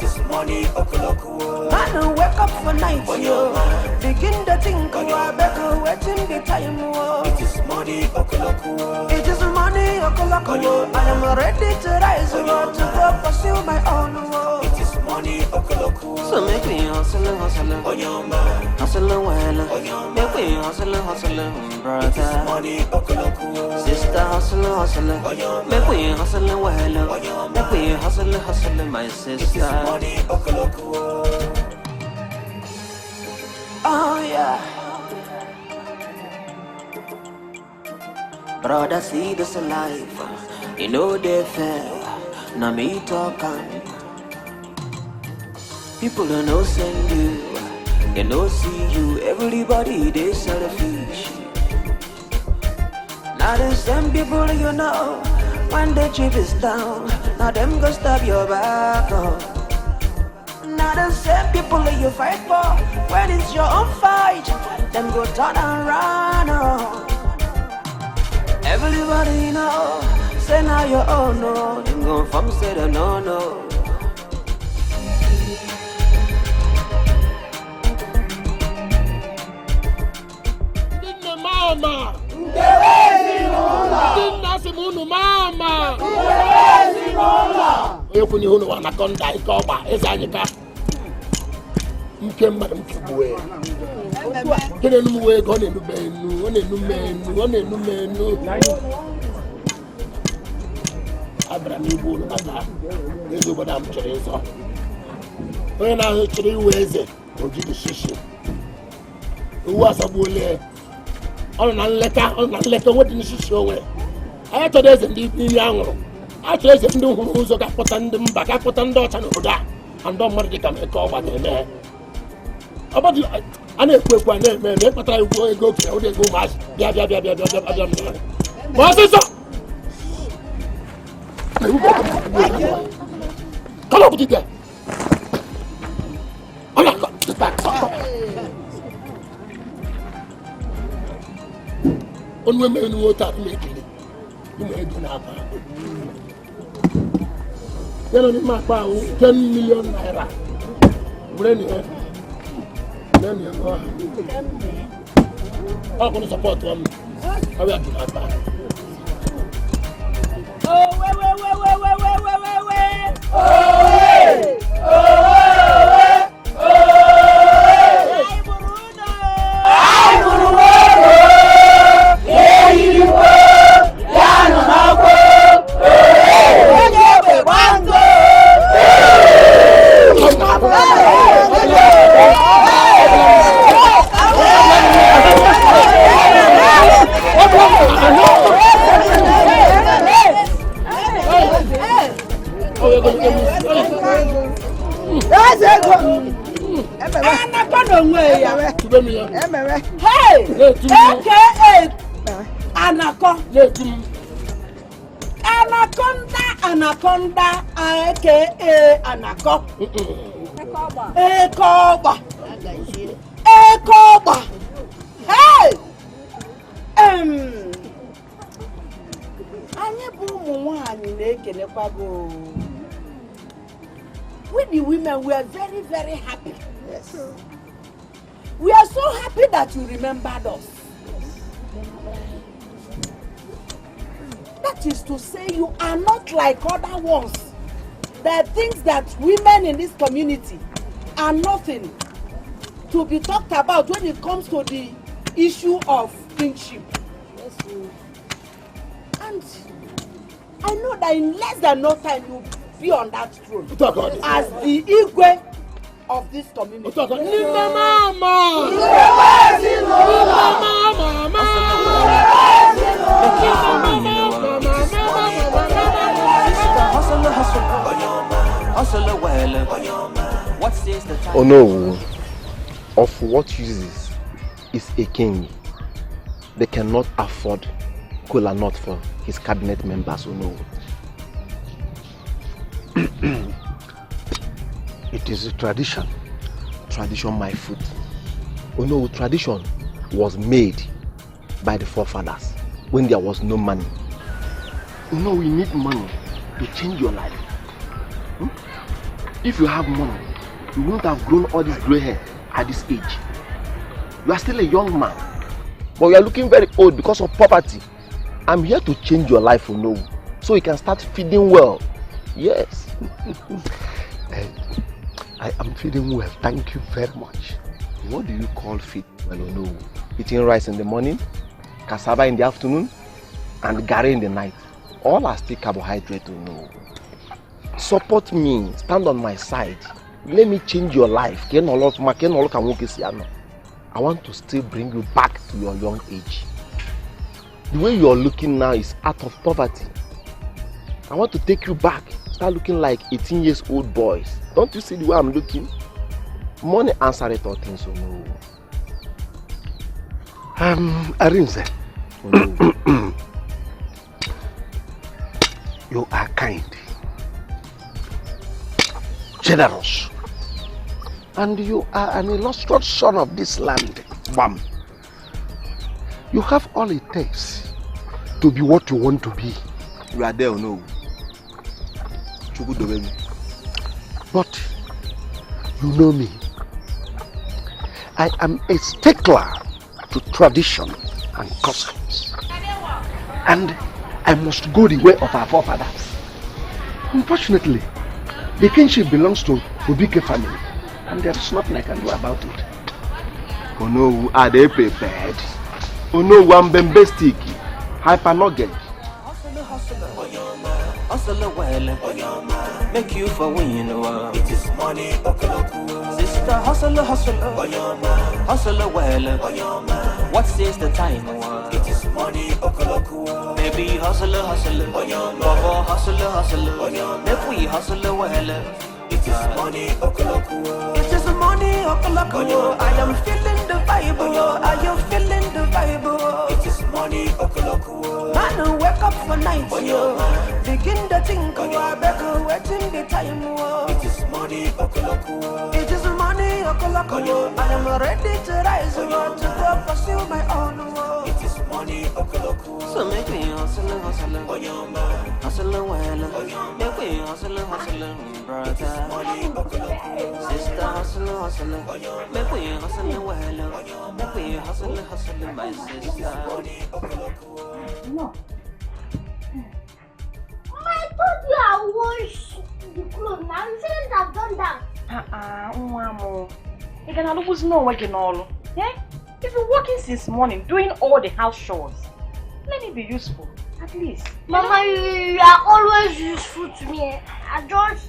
is money, okoloko. Man, wake up for night, yo. Begin to think, I better waiting the time, it is money, okoloko. It is money, okoloko. I am ready to rise, to go pursue my own. It is money, okoloko. So make me hustle, hustle well. Make me hustle, brother. It is money, okoloko. Sister, hustle. Make me hustle well. Make me hustle, my sister. It is money, okoloko. Oh yeah. Brother, see this life. You know they fail. Now me talking. People don't know send you. They don't see you. Everybody they selfish. Now the same people you know. When the chip is down, now them go stab your back. Now the same people that you fight for, when it's your own fight, them go turn and run. Everybody know, say now your own, no. Them go from say the no. Mama! Mama! Ekuni hunu wanakonda ikoba ezanyika mkemba mkibwe kene numwe gone numenu Abraham ibulu baba ezo boda mcherezo wena chiri weze ojidi shishi uwasa bole ona nleka wodi shishi onwe I told us in the young. I told us in the who's a put on them back, I put on Dutch and Oda, and don't want to come and call one there. About you, I never quick one name, but I will go to the go much. What's this? Come up with it. I'm not the back. On women who are making it. You may do now. You know, my power 10 million naira. Then you go. I'm going to support them. I will do that back. Oh, wait. Oh, Anaconda, aka Anaco. Ekoba. Hey! We the women, we are very, very happy. Yes. We are so happy that you remembered us. That is to say, you are not like other ones. There are things that women in this community are nothing to be talked about when it comes to the issue of kingship. Yes, and I know that in less than no time you'll be on that throne as the Igwe of this community. Oh no, of what uses is a king? They cannot afford cola nut for his cabinet members. Oh no. It is a tradition. Tradition, my foot. Oh no, tradition was made by the forefathers when there was no money. Oh no, we need money to change your life. If you have money, you wouldn't have grown all this grey hair at this age. You are still a young man, but you are looking very old because of poverty. I'm here to change your life, you know, so you can start feeding well. Yes. I am feeding well, thank you very much. What do you call feed well, you know? Eating rice in the morning, cassava in the afternoon, and gari in the night. All are still carbohydrate, you know. Support me, stand on my side. Let me change your life. I want to still bring you back to your young age. The way you are looking now is out of poverty. I want to take you back. Start looking like 18 years old boys. Don't you see the way I'm looking? Money answer it all things, you know. Arinze. You are kind, generous, and you are an illustrious son of this land. Bam. You have all it takes to be what you want to be. You are there, no? But you know me. I am a stickler to tradition and customs. And I must go the way of our forefathers. Unfortunately, the kinship belongs to Ubike family, and there is nothing I can do about it. Oh no, are they prepared? Oh no, one bembe sticky, hyper nugget. Hustle well, make you for win the world. It is money, Sister, hustle, hustle well. What says the time? it is money, Baby, hustle, Baba, hustle. Make we hustle well. it is money, It is money, okoloko. I am feeling the vibe. Are you feeling the vibe? it is money, Man, wake up for night. Begin to think. I beg you, waiting the time. it is money, It is money, okoloko. I am ready to rise to go pursue my own. it is money, So make me hustle, hustle well. Make me hustle, brother. Sister, hustle. Make me hustle well. Make me hustle, my sister. No. I told you I wash the clothes. Now you shouldn't have done that. You can always know working all. Yeah? You've been working since morning, doing all the house chores. Let it be useful, at least. Mama, you are always useful to me. I don't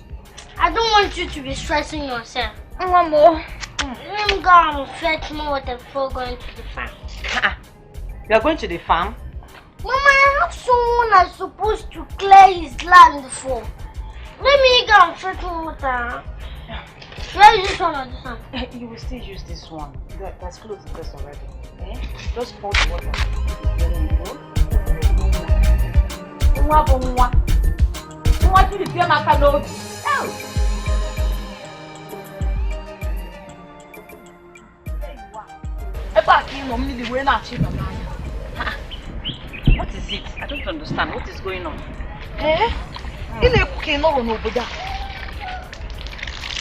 want you to be stressing yourself. Mama. Let me go and fetch more water before going to the farm. You are going to the farm? Mama, I have someone that's supposed to clear his land for. Let me go and fetch more water. Should I use this one or this one? You will still use this one. That's close to this already. Eh? Just pour the water. What is it? I don't understand. What is going on?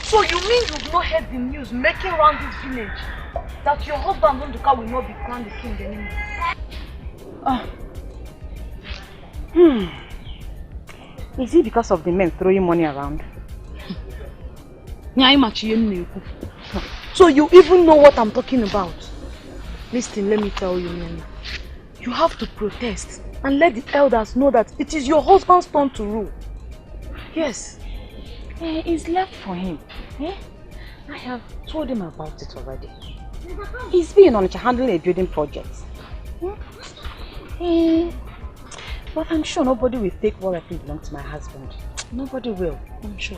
So you mean you've not heard the news making around this village that your husband Nduka will not be crowned the king anymore? Is it because of the men throwing money around? So you even know what I'm talking about. Listen, let me tell you, Nene. You have to protest and let the elders know that it is your husband's turn to rule. Yes. It's left for him. I have told him about it already. He's been on handling a building project. But I'm sure nobody will take what I think belongs to my husband. Nobody will. I'm sure.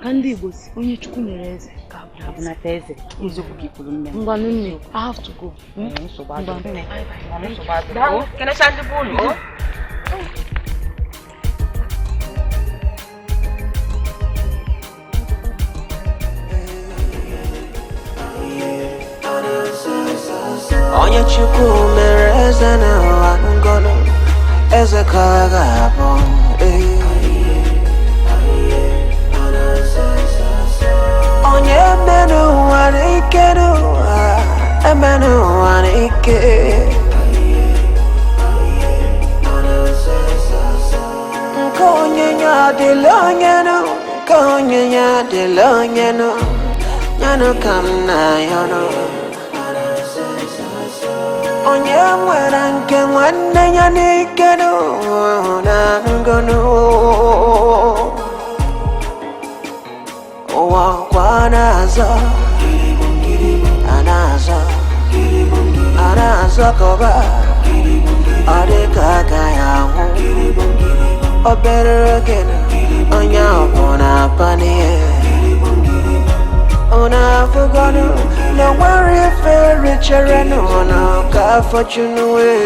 I have to go. Onye chukwu mere eze na ụwa ngọnụ eze ka ọ ga-abụ menu anike. Konyenya delonyeno, konyenya delonyeno, nyano kamna yono. Onye mwera nke nwanne ya n'ike no na ngono. Ụwa kwa na-azọ, a-na-azọ kọba, ọ dị ka agaghị anwụ. Obere oge na onye ọbụla panie. Una afugonu no worry fairy children no ka fortune way.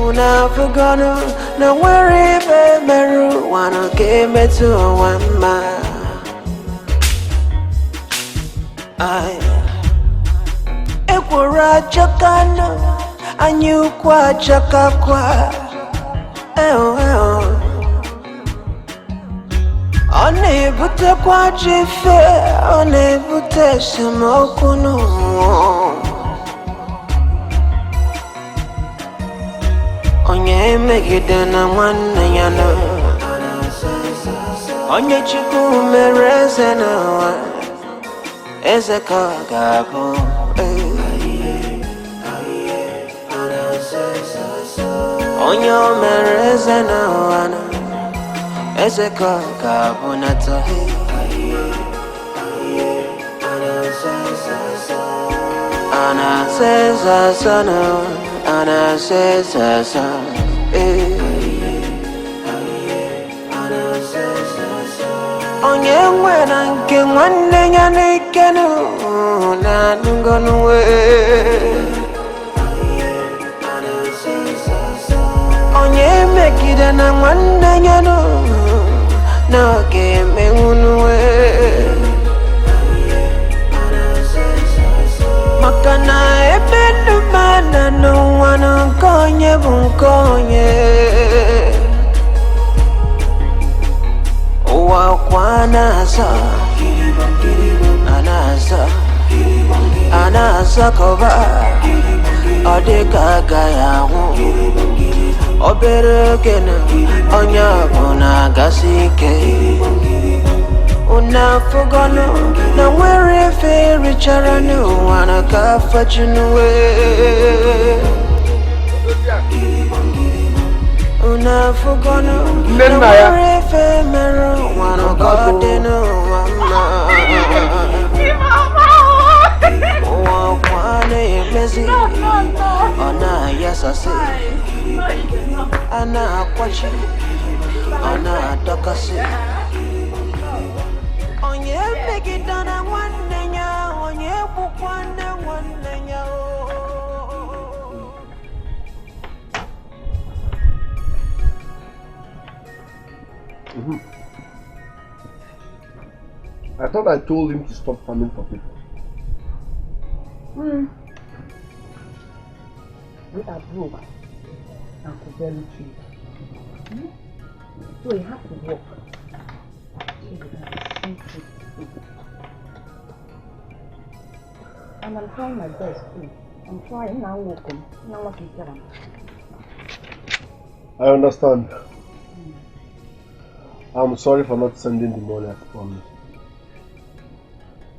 Una afugonu no worry meru wanna game to one man. I ekwura chakano anyukwa chakakwa. Onebute kwa jife, onebute semokunu. Onye megide na nwanne ya no. Onye Chukwu mere eze n'ụwa, eze ka ọ ga-abụ. Onye o mere eze n'ụwa no. Ezeka kabunata Ana seza sana, ana seza sana. Onye nwere nke nwanne ya n'ike na ngono we. Onye megide na nwanne ya no game unwe. Makana ebenu mana no wana konye bunkonye. Uwa kwa nasa, anasa koba, odeka gaya obere kena onya bona gasike. Una fogono na were fairy charanu wana ka fachunwe. Una fogono na were femero wana godeno mama. Wa kwane mezi ona yasase. Ana akwachi, ana dokasi. Onye megidana nwanne nya, onye bukwane nwanne nya. I thought I told him to stop farming for people. We are broke and could barely cheap. So you have to work. And I'm trying my best too. I'm trying now working. Now what you can. I understand. I'm sorry for not sending the money as promised.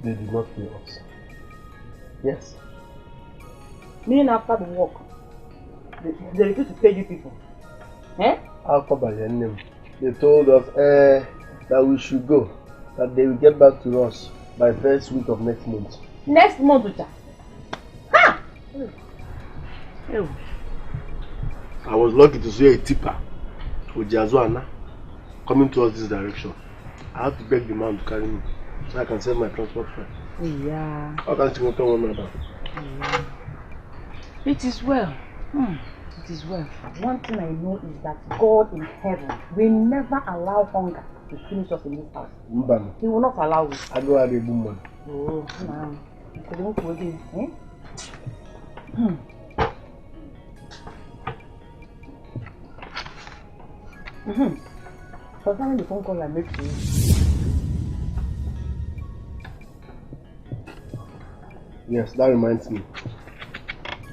They did not pay us. Yes. Meaning after the work, they refuse to pay you people. Eh? After by your name, they told us that we should go, that they will get back to us by first week of next month. Next month, Ucha. Ha! I was lucky to see a tipper with Jazwana coming towards this direction. I had to beg the man to carry me so I can save my transport fare. Yeah. How can you tell one another? Yeah. It is well. It is well. One thing I know is that God in heaven will never allow hunger to finish us in this house. He will not allow it. I go ahead and do money. Oh, no. You don't go again, eh? Concerning the phone call I made to you. Yes, that reminds me.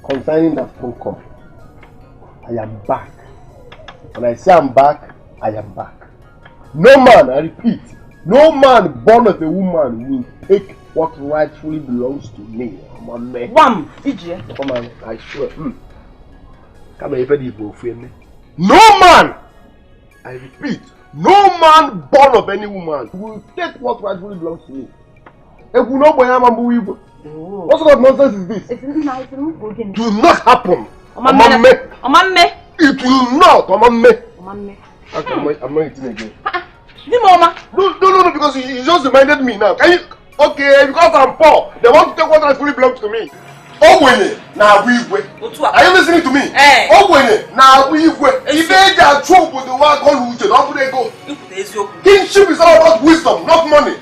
Concerning that phone call, I am back. When I say I'm back, I am back. No man, I repeat, no man born of a woman will take what rightfully belongs to me. Wham! Come on, I swear. Come on, if you go for me. No man, I repeat, no man born of any woman will take what rightfully belongs to me. What sort of nonsense is this? It will not happen. It will not. I'm not eating again. No, because you just reminded me now. Can you? Okay, because I'm poor, they want to take what rightfully belongs to me. Are you listening to me? Kingship is all about wisdom, not money.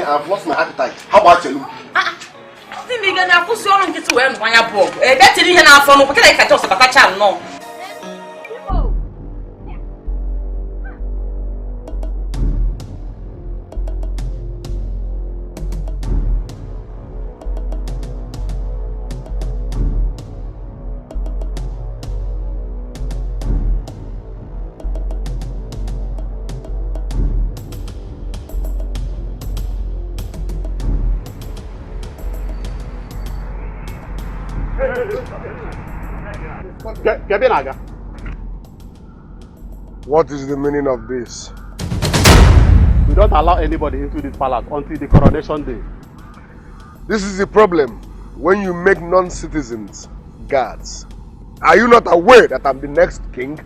I've lost my appetite. How about you? What is the meaning of this? We don't allow anybody into this palace until the coronation day. This is the problem when you make non-citizens guards. Are you not aware that I'm the next king?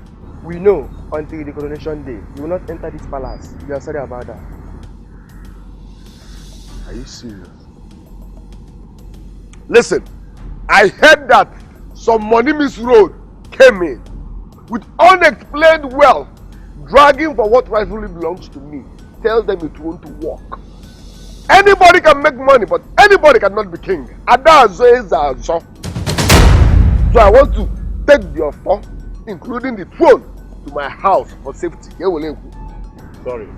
We know until the coronation day. You will not enter this palace. We are sorry about that. Are you serious? Listen, I heard that some money misroad came in with unexplained wealth, dragging for what rightfully belongs to me. Tell them it won't work. Anybody can make money, but anybody cannot be king. So I want to take the offer, including the throne, to my house for safety. Sorry, we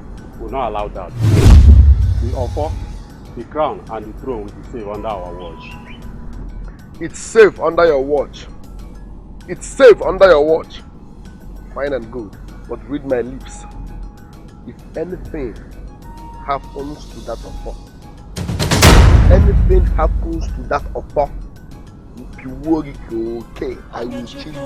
will not allow that. The offer, the crown, and the throne will be safe under our watch. It's safe under your watch. It's safe under your watch. Fine and good, but read my lips. If anything happens to that offer, if you worry, okay, I will kill you.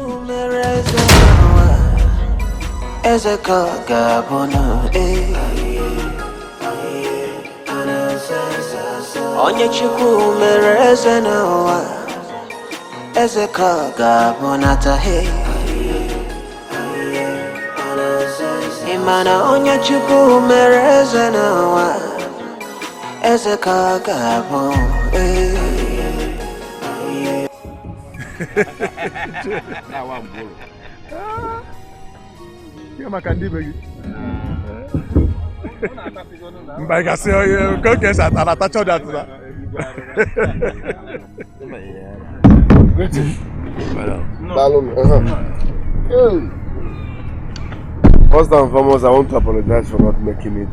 Onye chukwu mere eze n'ụwa, eze ka ga-abụnata he. Ịmana onye chukwu mere eze n'ụwa, eze ka ga-abụ Mbagasi koke satana tacho that. First and foremost, I want to apologize for not making it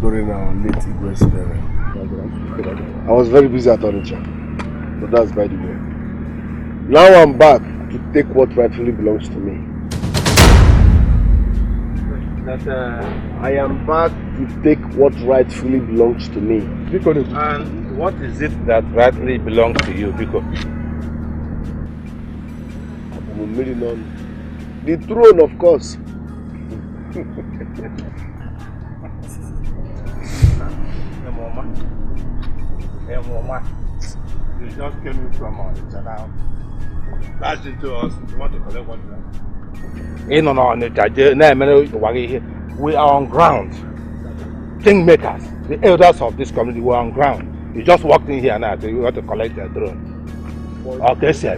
during our late Igwe's burial. I was very busy at Onitsha, but that's by the way. Now I'm back to take what rightfully belongs to me. I am back to take what rightfully belongs to me. And what is it that rightly belongs to you, Biko? The throne, of course. You just came in from now. That's into us. You want to collect what you have? We are on ground. Kingmakers, the elders of this community were on ground. You just walked in here now, so you want to collect the throne. Okay, sir.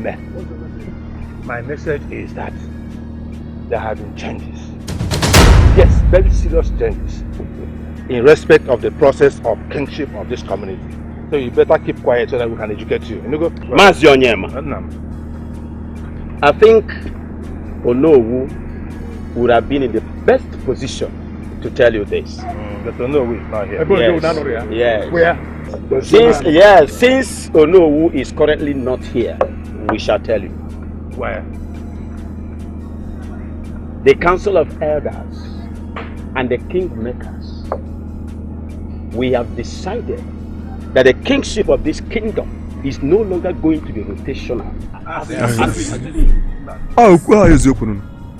My message is that there have been changes. Yes, very serious changes in respect of the process of kingship of this community. So you better keep quiet so that we can educate you. Mas Yonyema, I think Onowu would have been in the best position to tell you this. But Onowu is not here. Yes. Where? Since Onowu is currently not here, we shall tell you. Where? The Council of Elders and the Kingmakers, we have decided that the kingship of this kingdom is no longer going to be rotational.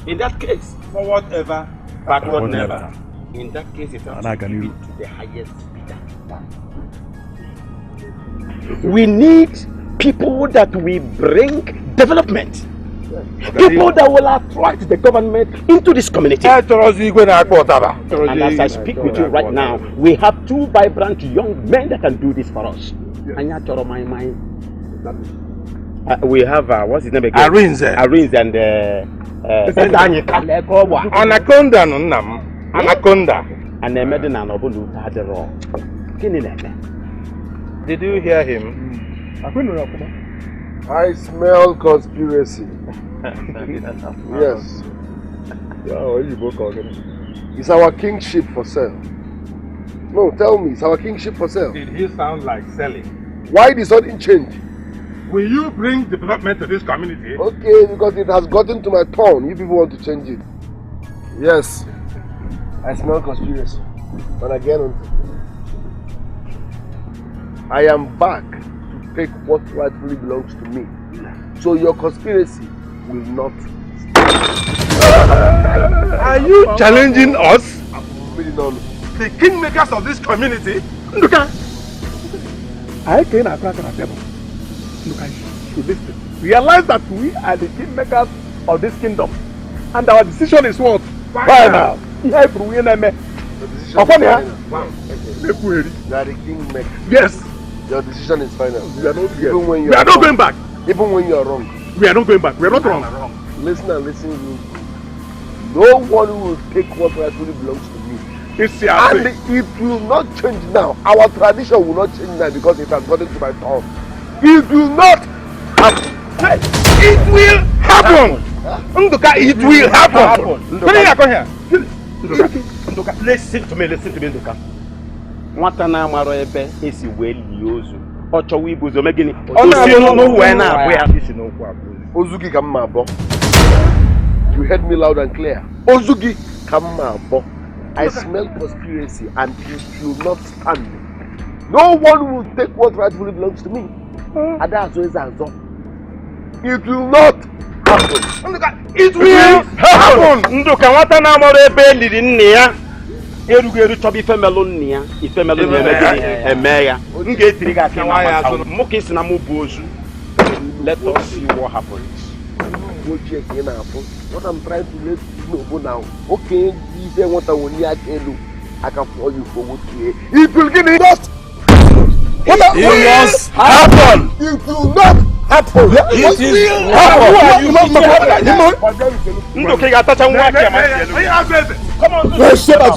In that case, forward ever, backward never. In that case, it has to be to the highest bidder. We need people that will bring development. People that will attract the government into this community. And as I speak with you right now, we have 2 vibrant young men that can do this for us. We have, what's his name again? Arins and Anaconda. Anaconda. And the Medina Nobulu had the raw. Did you hear him? I smell conspiracy. Yes. Is our kingship for sale? No, tell me, is our kingship for sale? Did he sound like selling? Why the sudden change? Will you bring development to this community? Okay, because it has gotten to my turn. You people want to change it. Yes. I smell conspiracy. But again, I am back to take what rightfully belongs to me. So your conspiracy will not stand. Are you challenging us? Really don't. The kingmakers of this community? Look at I came across a table. Look at you. Listen. Realize that we are the kingmakers of this kingdom. And our decision is what? Final. The decision is final. You are the kingmaker. Yes. Your decision is final. We are not, even when we are not going back. Even when you are wrong. We are not going back. We are not wrong. Listen and listen. No one will take what rightfully belongs to me. And it will not change now. Our tradition will not change now because it has gotten to my turn. It will not happen. It will happen. Nduka, it will happen. Listen to me, Nduka. Nwata na amaro ebe esi weli ozu. Ocho wi buzo megini. No we na abia. Ozugi kamma abo. You heard me loud and clear. Ozugi kamma abo. I smell conspiracy and it will not stand. No one will take what rightfully belongs to me. And that's always answer. It will not happen. It will happen. Nduka nwata na amaro ebe liri nne ya. Eru chobi femelo nnia, ifemelo nnia emeya. Nge etiri ga kan na muke sina mu bozu. Let us see what happens. What I'm trying to let you know now. Okay, if they want to only I can call you for what you. It will give me dust. It must happen. It will not happen. It will happen. Ndoke ga tacha nwa ke ma. Come on. Let's shut up.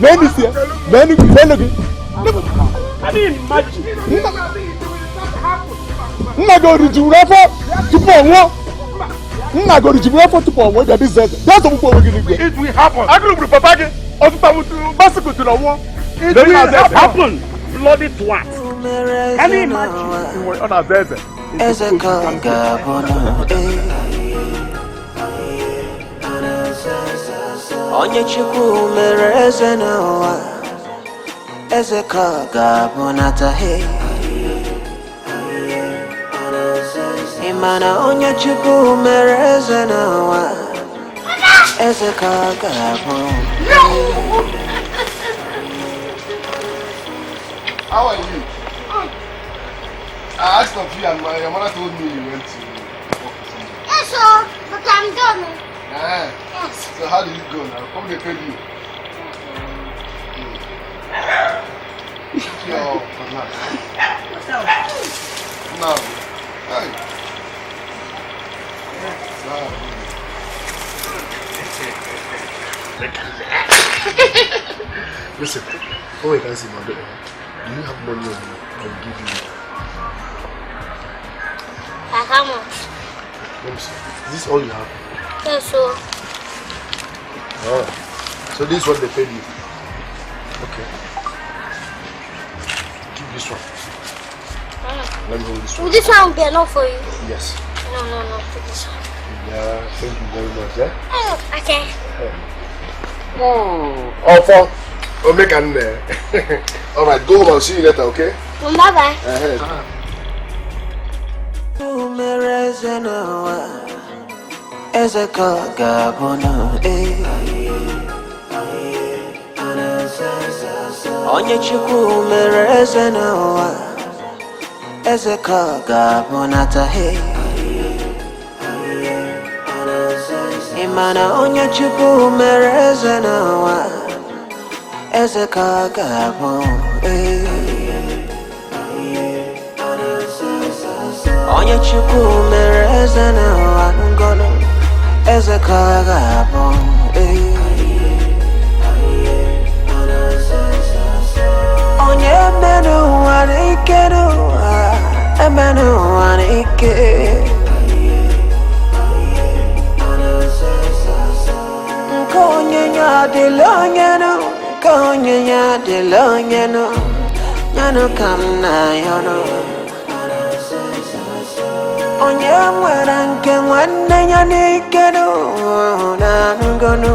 Men is here. Men again. I didn't imagine. Go to Jurafa to Powo. Go to Jurafa to Powo. That is that's what we're going to do. It will happen. I don't know Papage. Bicycle to the wall. It will happen. Bloody twat. Can you imagine? We're on our desert. Onye chukwu mere eze n'ụwa eze ka ga-abụnata he ịmana onye chukwu mere eze n'ụwa eze ka ga-abụ. How are you? I asked of you and your mother told me you went to work or something. Yes, sir, but I'm done. Yes. So how did it go now? Come they paid you. Yo, what's up? No. Hey. Listen, before we can see my daughter, do you have money on you? I'll give you. How much? Let me see. Is this all you have? Yes, sir. So this is what they paid you. Okay. Keep This one. Let me hold this one. Will this one be enough for you? Yes. No, take this one. Yeah, thank you very much, eh? Okay. For make an alright, go home, I'll see you later, okay? Bye-bye. Onye chukwu mere eze n'ụwa eze ka ga-abụ nata he ịmana onye chukwu mere eze n'ụwa eze ka ga-abụ onye chukwu mere eze n'ụwa ngọnụ eze ka ga-abụ onye menu wanike n'ụwa emenu wanike nke onye nya adịla onye nụ nke onye nya adịla onye nụ nyanụ ka m na-ayọ nụ onye nwere nke nwanne ya n'ike nụ na ngọnụ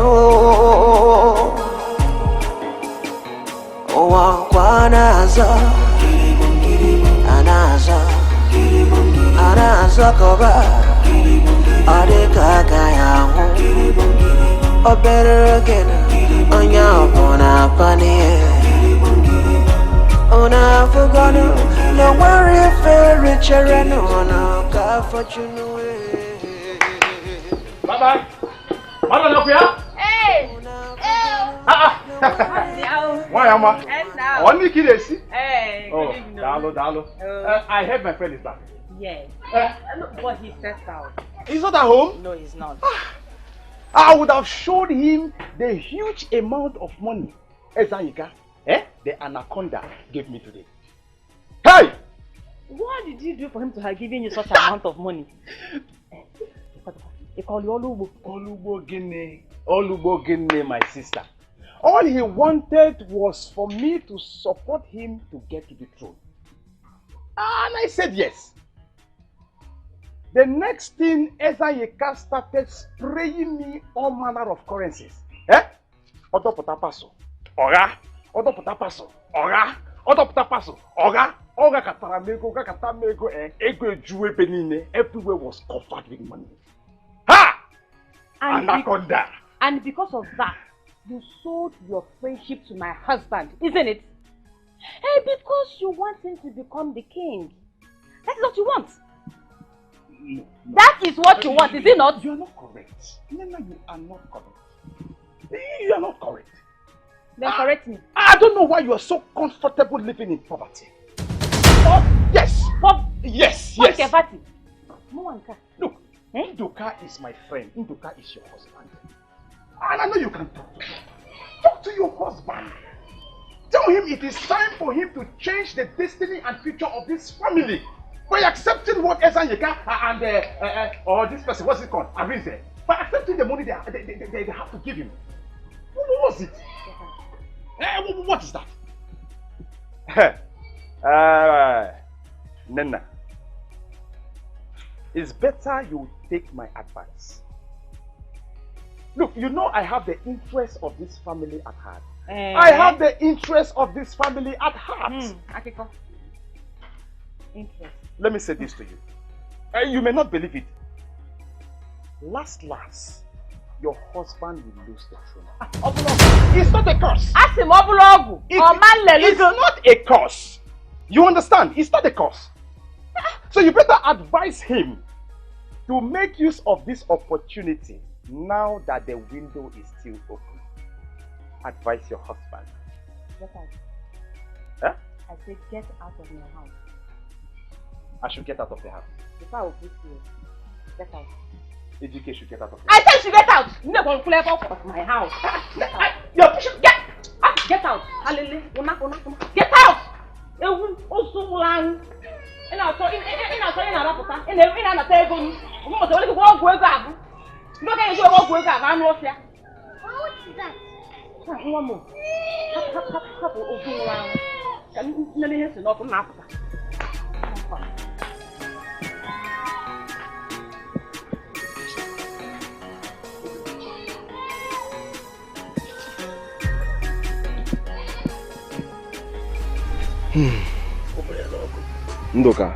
Anaza koba Adeka kayamu Obere again Onya opona pani Ona fugonu No worry fairy children Ona ka fortune Bye-bye. Mother, look here. Hey! Why am I? One Nikki, they see. Hey, oh, Dalo. I heard my friend is back. Yes. But he stepped out. He's not at home? No, he's not. I would have showed him the huge amount of money Ezanyika, the anaconda, gave me today. Hey! What did you do for him to have given you such amount of money? He called you Olubo Gine, my sister. All he wanted was for me to support him to get to the throne. And I said yes. The next thing, Ezanyika started spraying me all manner of currencies. Odo potapaso, Oga, Odo potapaso, Oga, Odo potapaso, Oga, Oga kataramego, katamego, ego juwe benine. Everywhere was covered with money. Ha! Anaconda. And because of that, you sold your friendship to my husband, isn't it? Hey, because you want him to become the king. That is what you want. No. That is what you want, is it not? You are not correct. No, you are not correct. You are not correct. Then correct me. I don't know why you are so comfortable living in poverty. Yes. Yes. Look, Nduka is my friend. Nduka is your husband. And I know you can talk to him. Talk to your husband. Tell him it is time for him to change the destiny and future of this family by accepting what Ezanyika and or this person, what's it called? Arinze. By accepting the money they have to give him. What was it? What is that? Nena. It's better you take my advice. Look, you know I have the interest of this family at heart. I have the interest of this family at heart. Akiko. Interest. Let me say this to you. You may not believe it. Last, your husband will lose the throne. It's not a curse. Ask him, it's not a curse. You understand? It's not a curse. So you better advise him to make use of this opportunity now that the window is still open. Advise your husband. Get out. Huh? I said get out of my house. I should get out of the house. Before I will beat you. Get out. Ejike should get out of the house. I said she get out! You never will fly out of my house. Get out. You're pushing. Get out. Hallelujah. Get out! What is that? Ndoka,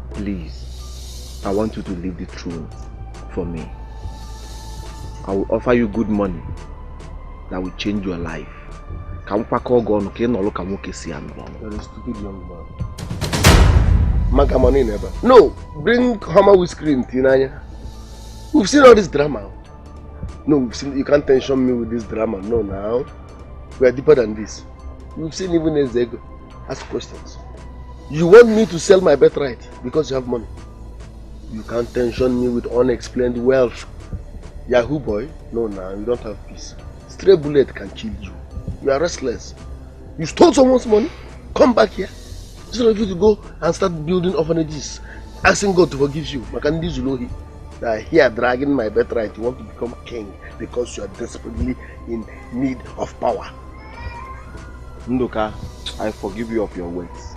please, I want you to leave the throne for me. I will offer you good money that will change your life. You're a stupid young man. Maka money never. No, bring Hammer whiskey in Tinanya. We've seen all this drama. No, we've seen, you can't tension me with this drama. No, now. We are deeper than this. We've seen even Ezego ask questions. You want me to sell my birthright because you have money? You can't tension me with unexplained wealth. Yahoo boy, no, now you don't have peace. Stray bullet can kill you. You are restless. You stole someone's money? Come back here. Instead of you to go and start building orphanages, asking God to forgive you. Makandi Zulohi. They are here dragging my birthright. You want to become king because you are desperately in need of power. Ndoka, I forgive you of your words.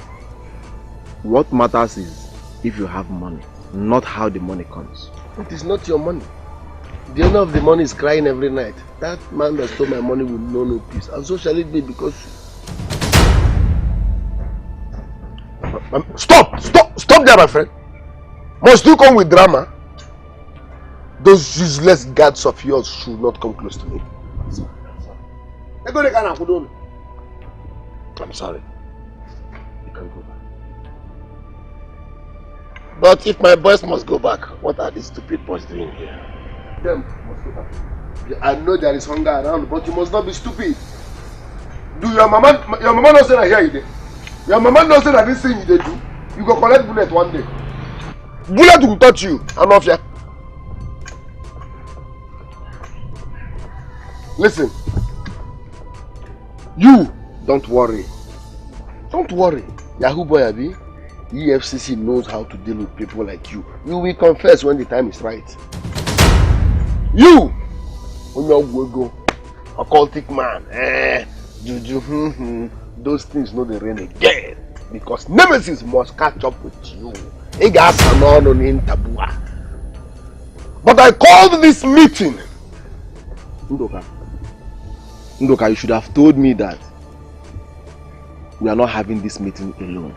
What matters is if you have money, not how the money comes. It is not your money. The owner of the money is crying every night. That man that stole my money will know no peace. And so shall it be because... Stop there, my friend. Must you come with drama? Those useless guards of yours should not come close to me. I'm sorry. You can go back. But if my boys must go back, what are these stupid boys doing here? Them must go back. I know there is hunger around, but you must not be stupid. Do your mama not say that here you did? Your mama not say that this thing you did do? You go collect bullet one day. Bullet will touch you. I'm off here. Listen. You don't worry. Don't worry. Yahoo boy Abi, EFCC knows how to deal with people like you. You will confess when the time is right. You! Onyogo, occultic man, juju, those things know they rain again. Because Nemesis must catch up with you. But I called this meeting. Ndoka, you should have told me that we are not having this meeting alone.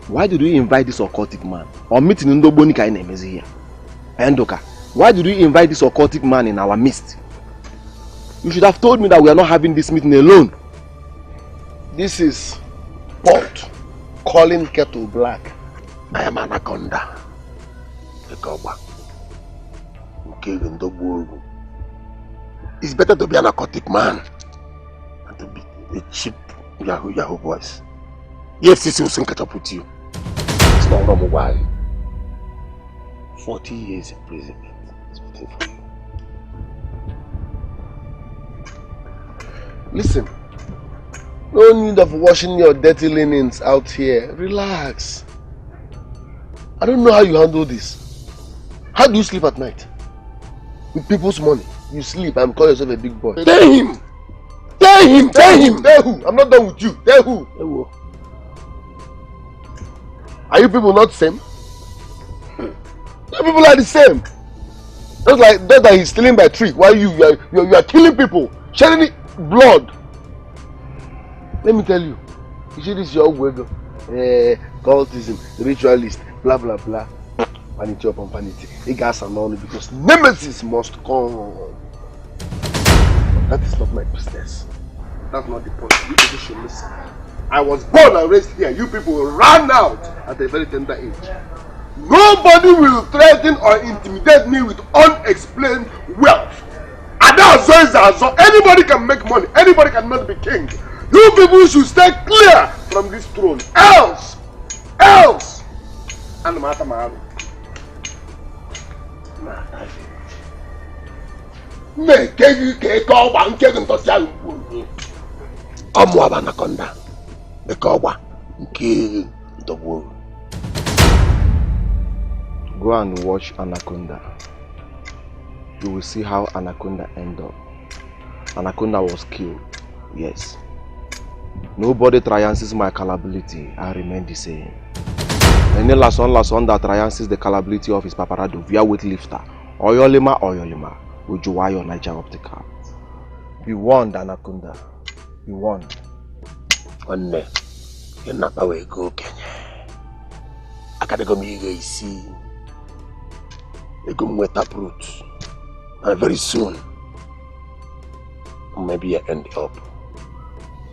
Why did you invite this occultic man? Or meeting Ndobonika in Emezi here? Ndoka, why did you invite this occultic man in our midst? You should have told me that we are not having this meeting alone. This is pot calling kettle black. I am Anaconda. It's better to be an aquatic man than to be a cheap Yahoo boys. Yes, this will soon catch up with you. It's not normal. Why? 40 years imprisonment is waiting for you. Listen, no need of washing your dirty linens out here. Relax. I don't know how you handle this. How do you sleep at night? With people's money. You sleep and call yourself a big boy. Tell him! Tell him! Tell him! Tell who? I'm not done with you. Tell who? Are you people not the same? You people are the same. Just like that he's stealing by trick while you are killing people, shedding blood. Let me tell you. You see this your word, cultism, ritualist, blah blah blah. Vanity upon vanity. It gas and only because Nemesis must come. But that is not my business. That's not the point. You people should listen. I was born and raised here. You people ran out at a very tender age. Nobody will threaten or intimidate me with unexplained wealth. Anybody can make money. Anybody cannot be king. You people should stay clear from this throne. Else. And matter. Anaconda. Go and watch Anaconda. You will see how Anaconda ended up. Anaconda was killed. Yes. Nobody triances my calability. I remain the same. Any last one that triances the calability of his paparado via weightlifter, Oyolima, Ujuwayo Niger Optical. Be warned, Anaconda. Be warned. One day, you're not away go Kenya. I gotta go meet you see. They go with uproot. And very soon, maybe I end up.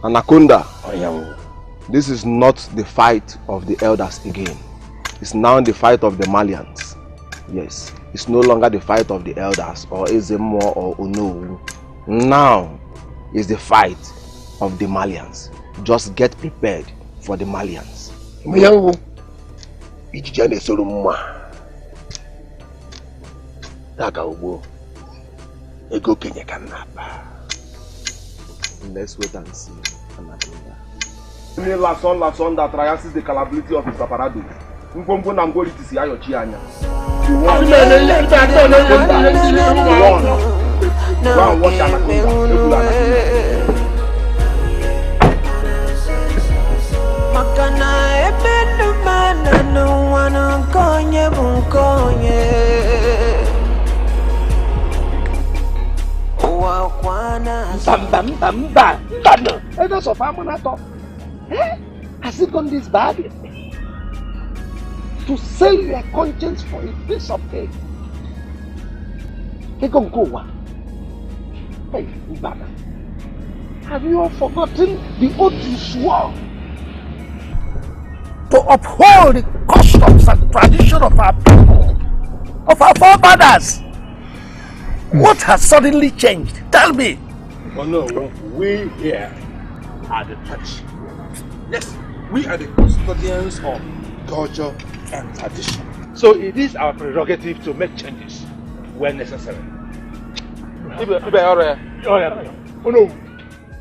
Anaconda, this is not the fight of the elders again. It's now the fight of the Malians. Yes, it's no longer the fight of the elders or Ezemo or Ono. Now is the fight of the Malians. Just get prepared for the Malians. Let's wait and see. Any last one that triances the calability of his paparado. Ngombo na ngoli tisi ayo chi anya. You want watch Anaconda. Makana ebenu mana no wana konye bunkonye. Owa kwana. Bam. Elders of Amonato. Has it gone this bad? To sell your conscience for a piece of cake. Hey, Baba. Have you all forgotten the oath you swore? To uphold the customs and tradition of our people, of our forefathers. What has suddenly changed? Tell me. Oh no, we here are the church. Yes, we are the custodians of culture and tradition. So it is our prerogative to make changes when necessary. Oh no.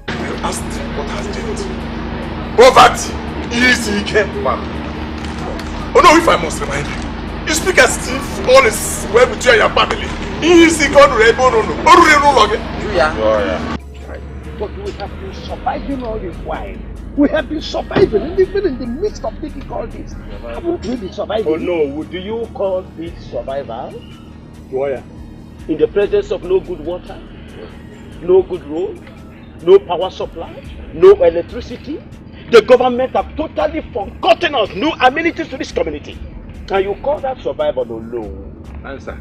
You asked what has changed. Poverty is Etiko. Oh no, if I must remind you, you speak as if all is well with you and your family. But we have been surviving all this while. We have been surviving, even in the midst of difficulties. Haven't we been surviving? Oh no, do you call this survival? In the presence of no good water, no good road, no power supply, no electricity, the government have totally forgotten us, no amenities to this community. And you call that survival? Oh no. Answer.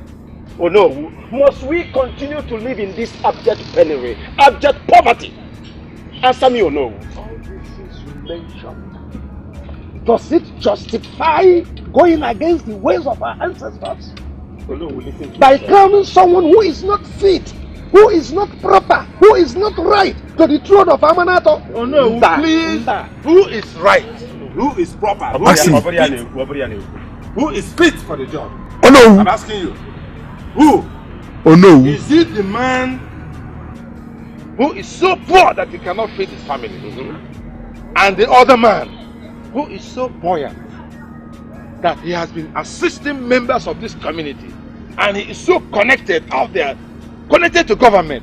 Oh no, must we continue to live in this abject penury, abject poverty? Answer me or no. All this is mentioned. Does it justify going against the ways of our ancestors? Oh no, we listen to by crowning someone who is not fit, who is not proper, who is not right to the throne of Amanato? Oh no, please. Who is right? Who is proper? Who is fit for the job? Oh no. I'm asking you. Who? Oh no. Is it the man who is so poor that he cannot feed his family? And the other man who is so buoyant that he has been assisting members of this community and he is so connected out there, connected to government,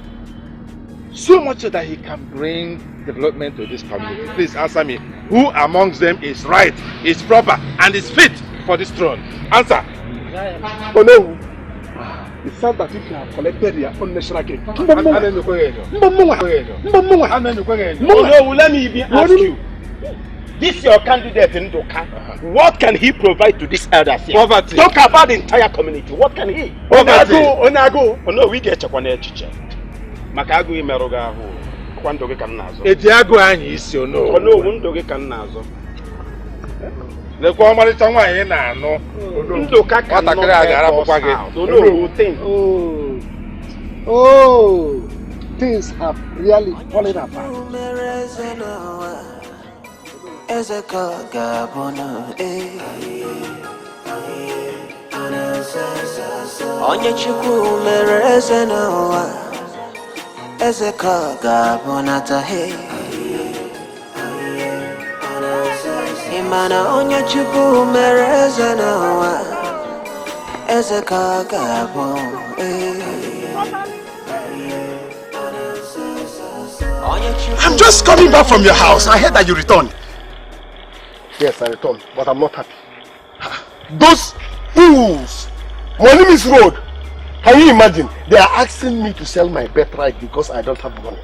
so much so that he can bring development to this community? Please answer me. Who amongst them is right, is proper, and is fit for this throne? Answer. Oh no. It sounds that if you have collected your own national cake. Oh no, let me even ask you. This your candidate in Doka. What can he provide to this elders here? Poverty. Talk about the entire community. What can he? Poverty. Onago. Oh no, we get chakwane chiche. Makago imeroga ho. Kwandoge kan nazo. Ejiago anyi isi ono. Oh no, wundoge kan nazo. Le kwa mali changwa ye na ano. Ndoka kan no. Oh, things have really fallen apart. Onye chukwu mere eze n'ụwa, eze ka ga-abụ tahe. Imana onye chukwu mere eze n'ụwa, eze ka ga-abụ. I'm just coming back from your house. I heard that you returned. Yes, I returned, but I'm not happy. Those fools! My name is Road. Can you imagine? They are asking me to sell my birthright because I don't have money.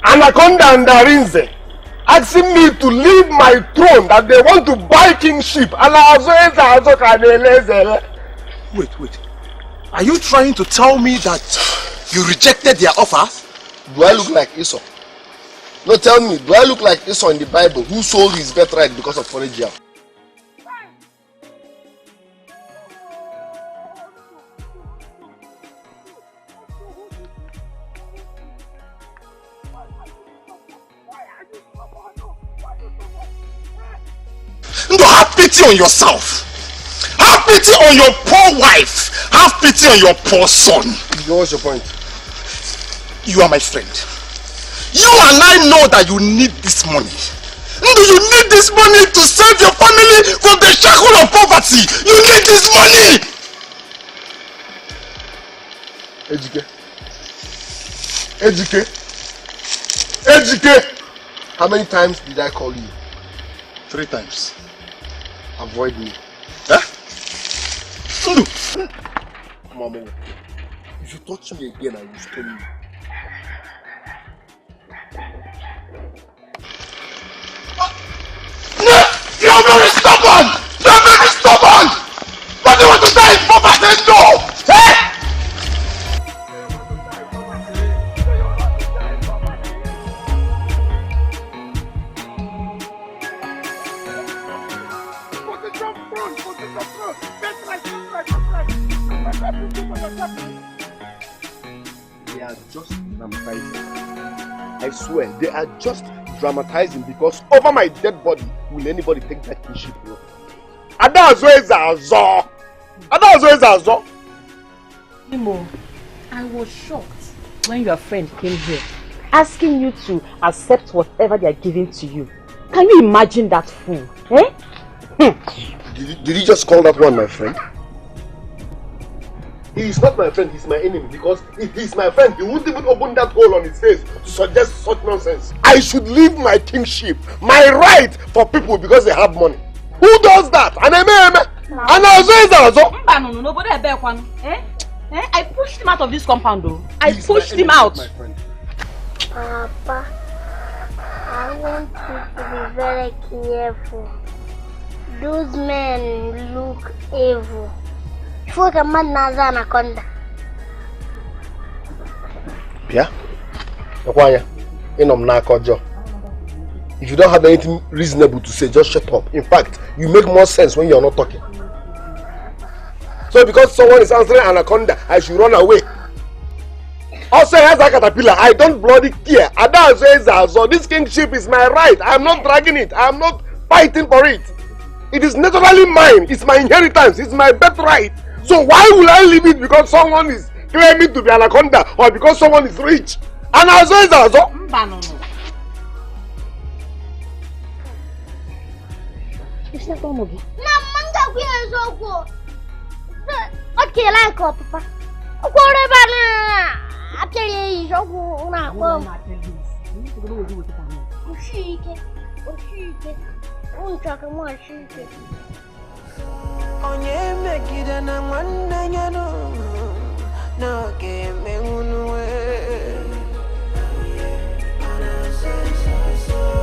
Anaconda and Darinze asking me to leave my throne, that they want to buy kingship. Wait. Are you trying to tell me that you rejected their offer? Do I look like Esau? No, tell me, do I look like Esau in the Bible who sold his birthright because of foreign jam? No, have pity on yourself. Have pity on your poor wife. Have pity on your poor son. What's your point? You are my friend. You and I know that you need this money. You need this money to save your family from the shackle of poverty. You need this money. Ejike. How many times did I call you? 3 times. Avoid me. Huh? Mama, if you touch me again, I will stone you. You're very stubborn! You're very stubborn! But you want to die in poverty? No! Hey! They are just dramatizing. I swear, they are just dramatizing because over my dead body, will anybody take that kingship? Imo, I was shocked when your friend came here asking you to accept whatever they are giving to you. Can you imagine that fool? Eh? Did you just call that one my friend? He is not my friend, he's my enemy, because if he's my friend, he wouldn't even open that hole on his face to suggest such nonsense. I should leave my kingship, my right for people because they have money. Who does that? I pushed him out of this compound though. I pushed him out. Papa, I want you to be very careful. Those men look evil. If you don't have anything reasonable to say, just shut up. In fact, you make more sense when you're not talking. So because someone is answering anaconda, I should run away. Also, as a caterpillar, I don't bloody care. Ada says so this kingship is my right. I'm not dragging it. I'm not fighting for it. It is naturally mine. It's my inheritance. It's my birthright. So why will I leave it because someone is claiming to be anaconda or because someone is rich? And also is also. It's not Omogi. Okay, like Papa. What about I tell you, Onye megide na nwanne ya no ga-eme unwe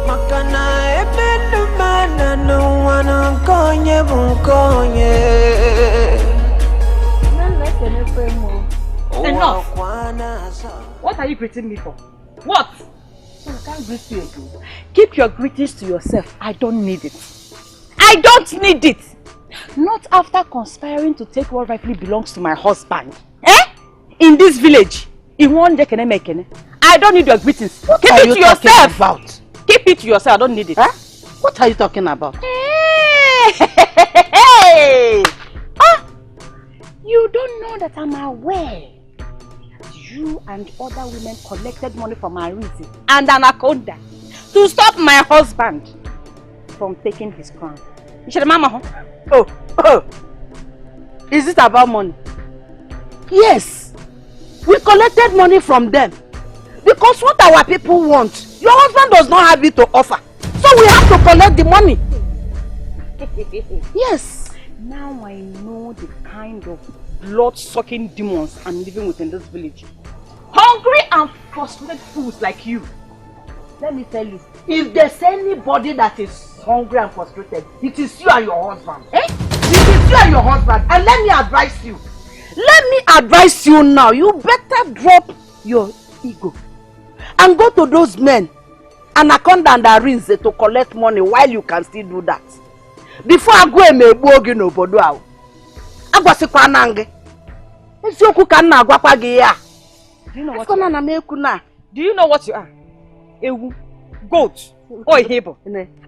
maka na ebe ndụmana n'ụwa na nke onye bụ nke onye. Enough! What are you greeting me for? What? I can't greet you again. Keep your greetings to yourself. I don't need it. I don't need it! Not after conspiring to take what rightfully belongs to my husband. Eh? In this village. In one day, I don't need your greetings. What Keep are it you to yourself. About? Keep it to yourself. I don't need it. Huh? What are you talking about? Hey! Ah! You don't know that I'm aware that you and other women collected money from Arisi and Anaconda to stop my husband from taking his crown. Oh, is it about money? Yes, we collected money from them Because what our people want, your husband does not have it to offer. So we have to collect the money. Yes. Now I know the kind of blood-sucking demons I'm living with in this village. Hungry and frustrated fools like you. Let me tell you, if there's anybody that is hungry and frustrated, it is you and your husband. Eh? It is you and your husband. And let me advise you. Let me advise you now. You better drop your ego and go to those men, Anaconda and Arinze, to collect money while you can still do that. Before I go and make bogi no bodo out. I go see Kwanange. It's your cook and now go. Do you know what you are? Do you know what you are? Ewu, goat, or a hebo.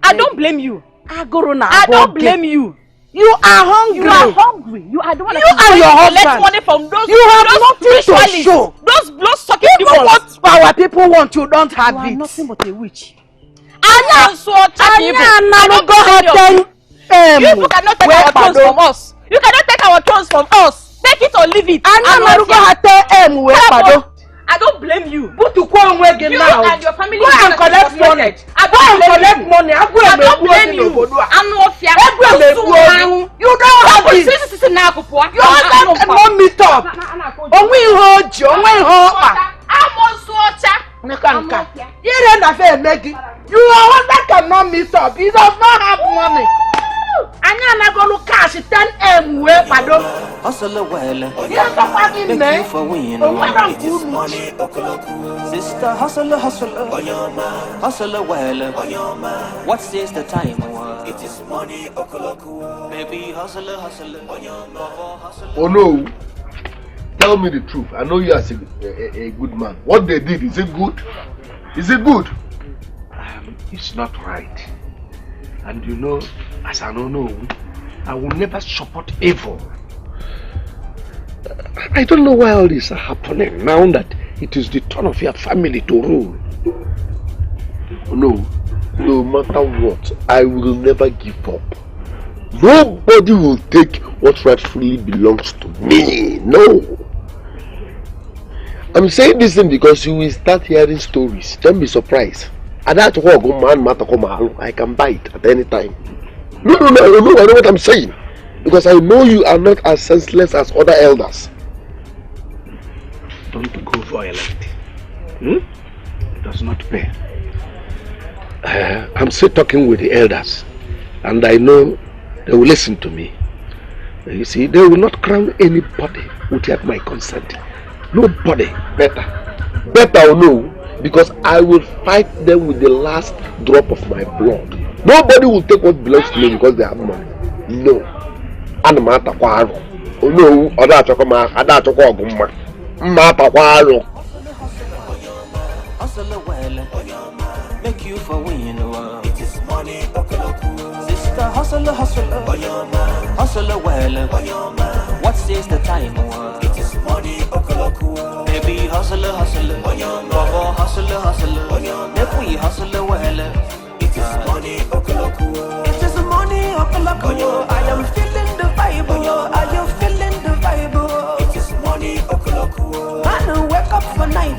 I don't blame you. I don't blame you. You are hungry. You are hungry. You are the one that and your husband collect money from those. You have nothing to show. Those blood-sucking people. What our people want, you don't have it. You are nothing but a witch. Anya, you people cannot take our thrones from us. You cannot take our thrones from us. Take it or leave it. I don't blame you. You and your family. Go and collect money. I don't blame you. You don't have it. You don't meet up. You cannot meet up. He does not have money. Anya go look cash 10M way pado. Hustle well. Thank you for winning. It is money. Sister hustle. Hustle well. What says the time? It is money. Baby hustle. Oh no. Tell me the truth. I know you are a good man. What they did, is it good? Is it good? It's not right. And you know, as I don't know, I will never support evil. I don't know why all this is happening now that it is the turn of your family to rule. No, no matter what, I will never give up. Nobody will take what rightfully belongs to me. No. I'm saying this thing because you will start hearing stories. Don't be surprised. And that's what I can bite at any time. No, I know what I'm saying. Because I know you are not as senseless as other elders. Don't go violent. It does not pay. I'm still talking with the elders. And I know they will listen to me. You see, they will not crown anybody without my consent. Nobody. Better or no. Because I will fight them with the last drop of my blood. Nobody will take what belongs to me because they have money. No. And oh no, make you for winning the world. It is money. Sister hustle. Hustle well. What says the time? It is money. Baby hustle. Baba hustle. If we hustle well. It is money. It is money. I am feeling the vibe. Are you feeling the vibe? It is money. Man, wake up for night.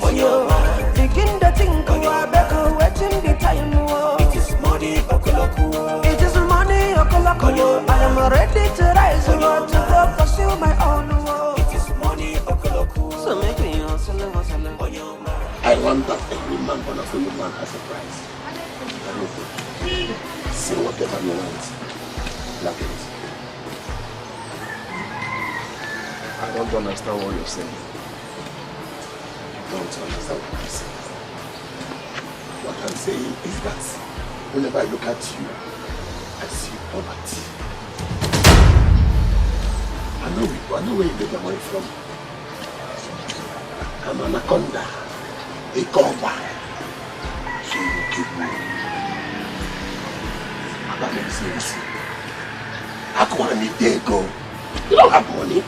Begin to think. Waiting the time. It is money. It is money. I am ready to rise to go pursue my own. It is money. So make me hustle. I want that every man gonna feel a man as a prize. Say whatever you want. Like it. I don't understand what you're saying. Don't understand what I'm saying. What I'm saying is that whenever I look at you, I see poverty. I know where you get the money from. I'm an anaconda, a cobra. So you give me. I got me seriously. I go on a go. You don't have money.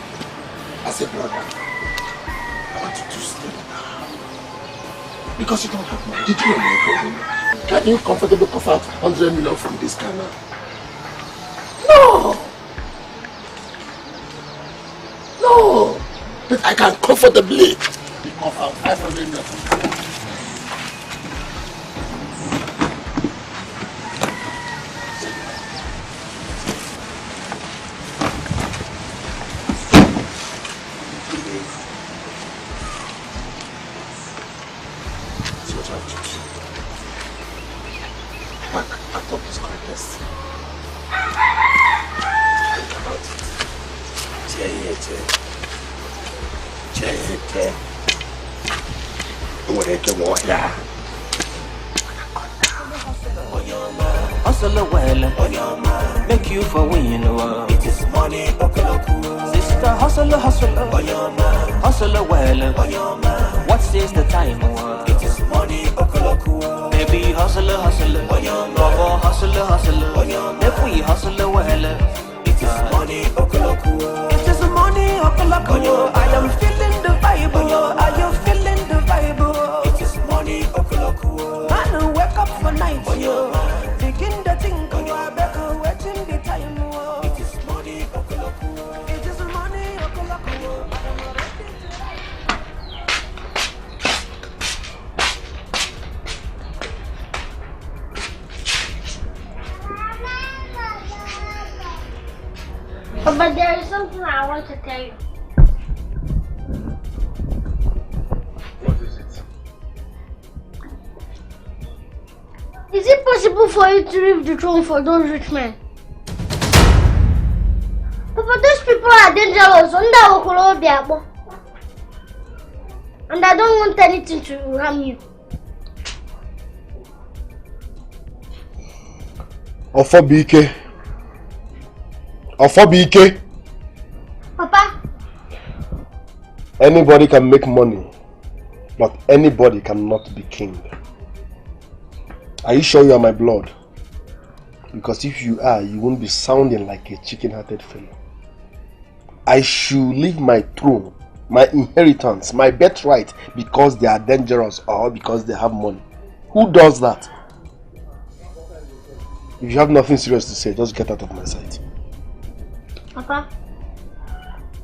As a brother, I want you to stay down. Because you don't have money. Did you know? Can you comfortably cough out 100 million from this canal? No! No! But I can comfortably cough out 500 million from this canal. that's right. Back out of this contest. Think about it. Hustle well, make you for win. It is money, sister. Hustle, hustle well. What says the time? It is money, baby. Hustle, bravo, hustle. If we hustle well, it is money, it is money, I am feeling the vibe. Are you feeling the vibe? It is money, man, wake up for night. Begin the think, I better waiting the time. It is money, it is money, But there is something I want to tell you. What is it? Is it possible for you to leave the throne for those rich men? Papa, those people are dangerous. And I don't want anything to harm you. Ofobike. Papa? Anybody can make money, but anybody cannot be king. Are you sure you are my blood? Because if you are, you won't be sounding like a chicken-hearted fellow. I should leave my throne, my inheritance, my birthright because they are dangerous or because they have money. Who does that? If you have nothing serious to say, just get out of my sight. Papa?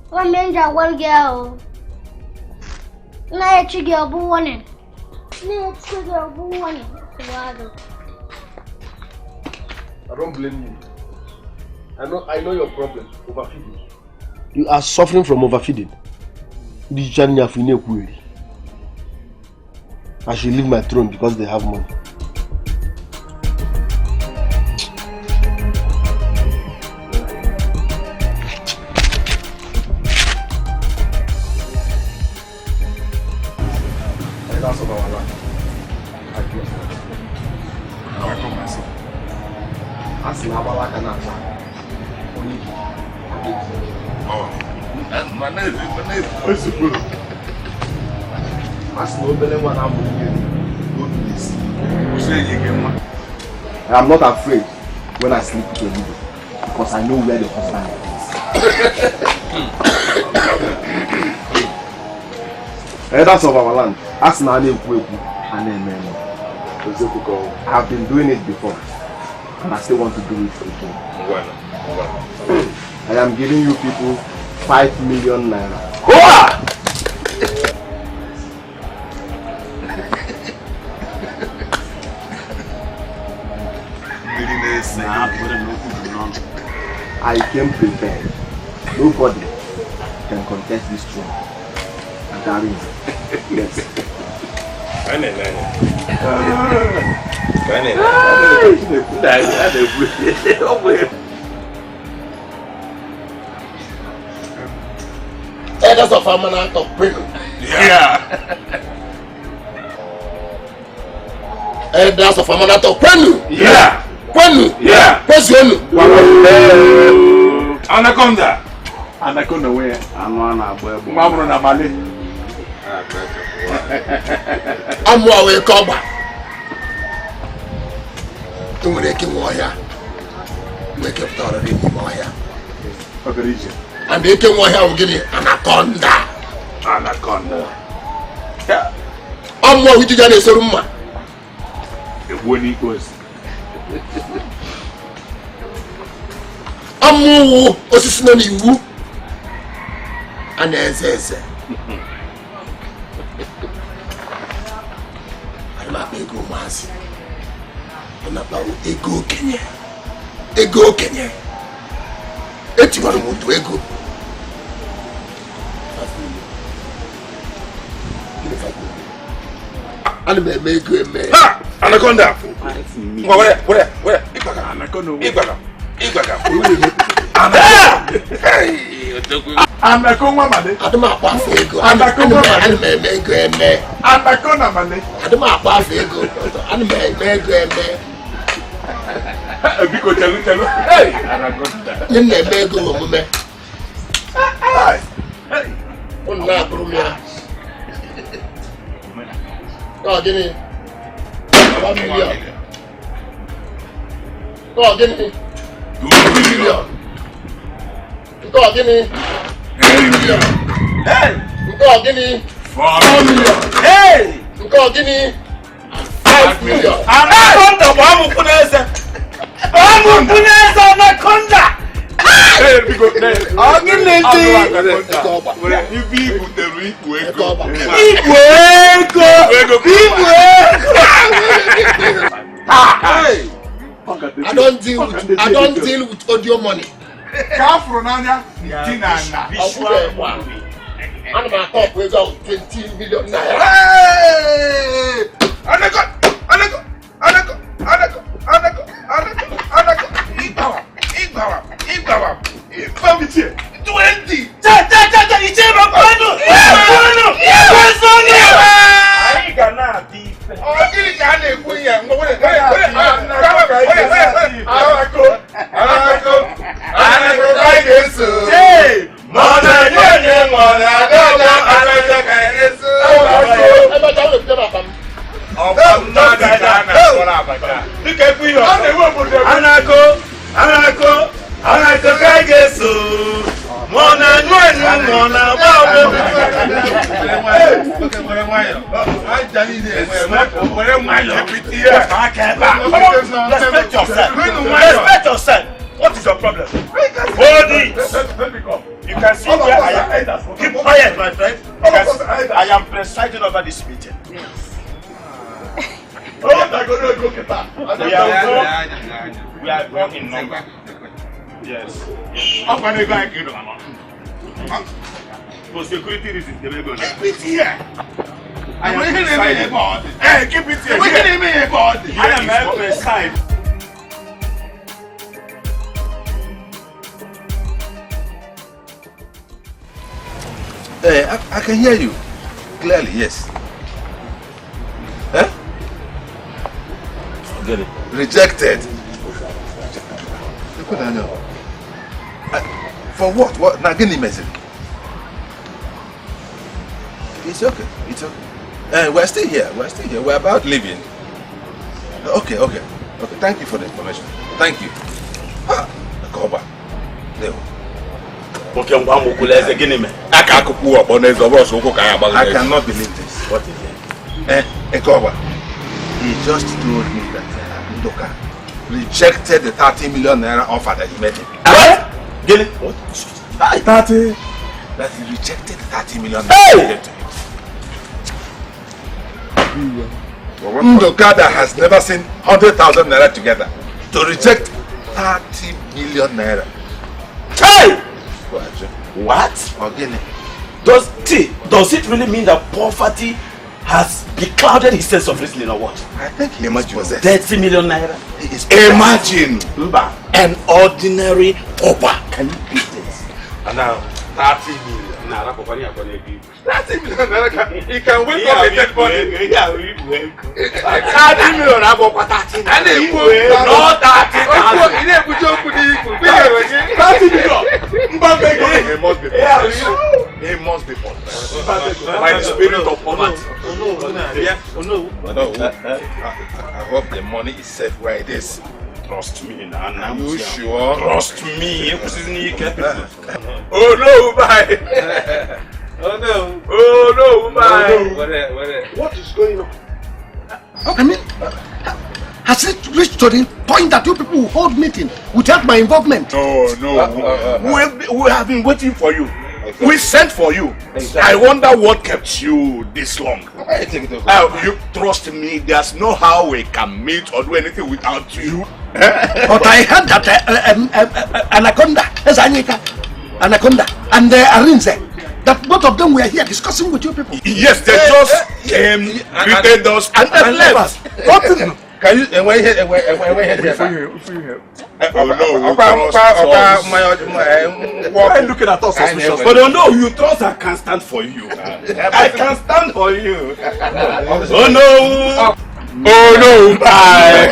One man and one girl. Now you girl who wanted. Now you girl who wanted. I don't blame you. I know your problem, overfeeding. You are suffering from overfeeding. I should leave my throne because they have money. That's of our land. I guess. Now I come myself. As Nabala can answer. Oh, that's my name. What's the problem? As nobody one I'm moving. Go to this. Who say you get one? I am not afraid when I sleep with a leader because I know where the husband is. That's of our land. As Nani Kweku and Amen. I've been doing it before. And I still want to do it again. I am giving you people 5 million naira. I came prepared. Nobody can contest this throne. And that is yes. That's of a man out of prison. Yeah. That's of a man out of Kwenu. Yeah. Kwenu. Yeah. Kwenu. Anaconda. Anaconda where? Anwana boy. Mamro na male. Amwa we koba. Tumureke moya. Wake up to the moya. Operation. And they came here will give you anaconda. Anaconda. Yeah. Amwa we did a seruma. The one equals. Amu osisina ni wu. Anezeze. Alma ego masi. Ona ba ego Kenya. Ego Kenya. Eti wanu muntu ego. Ha! Anaconda! Where? Igbaga. Anaconda male. Adama akwafu ego. Anaconda male. Anime ego eme. Anaconda male. Adama akwafu ego. Anime ego eme. Biko chelu. Hey! Anaconda. Nne eme ego omume. Onna brumia. Oh, gini. 1 million. Oh, gini. 2 million. Oh, gini. 3 million. Hey! Oh, gini. 4 million. Hey! Oh, gini. 5 million. Anaconda wamu kuneza. Wamu kuneza anaconda. Hey, biko. I don't deal with audio money. Kafronanya, Tinana. I'm gonna talk with 20 million naira. Hey! Anako. Igbawa. 20. Respect yourself. What is your problem? Hold it. You can see where I am. Keep quiet, my friend. I am presiding over this meeting. We are going in number. Yes. For security reasons, they will go. Keep it here. I am presiding. Hey, keep it here. I am presiding. I can hear you clearly, yes. Huh? Get it. Rejected. For what? What? Nagini message. It's okay. We're still here. We're about leaving. Okay. Thank you for the information. Thank you. Go back. There. I cannot believe this. What is it? Ekoba, he just told me that Ndoka rejected the 30 million naira offer that he made him. What? What? 30? That he rejected the 30 million naira he gave to him. Ndoka that has never seen 100,000 naira together to reject 30 million naira. Hey! What? Again. Does it really mean that poverty has beclouded his sense of reasoning or what? I think he must possess 30 million naira. Imagine an ordinary pauper. Can you beat this? And now 30 million. 30 million naira. He can wake up a dead body. 30 million. And he not 30,000. He must be possessed. By the spirit of poverty. I hope the money is safe where it is. Trust me, Nana. Are you sure? Trust me. Oh no, bye. Oh no, bye. What is going on? I mean, has it reached to the point that you people will hold meeting without my involvement? No. We have been waiting for you. We sent for you. Exactly. I wonder what kept you this long. You trust me, there's no how we can meet or do anything without you. But I heard that Anaconda, and Arinze, that both of them were here discussing with you people? Yes, they just came, greeted us, and left. Nothing. Can you before you help? Oh no, why looking at us suspiciously? But no, you trust I can stand for you. I can stand for you. Oh no! Oh no! Bye!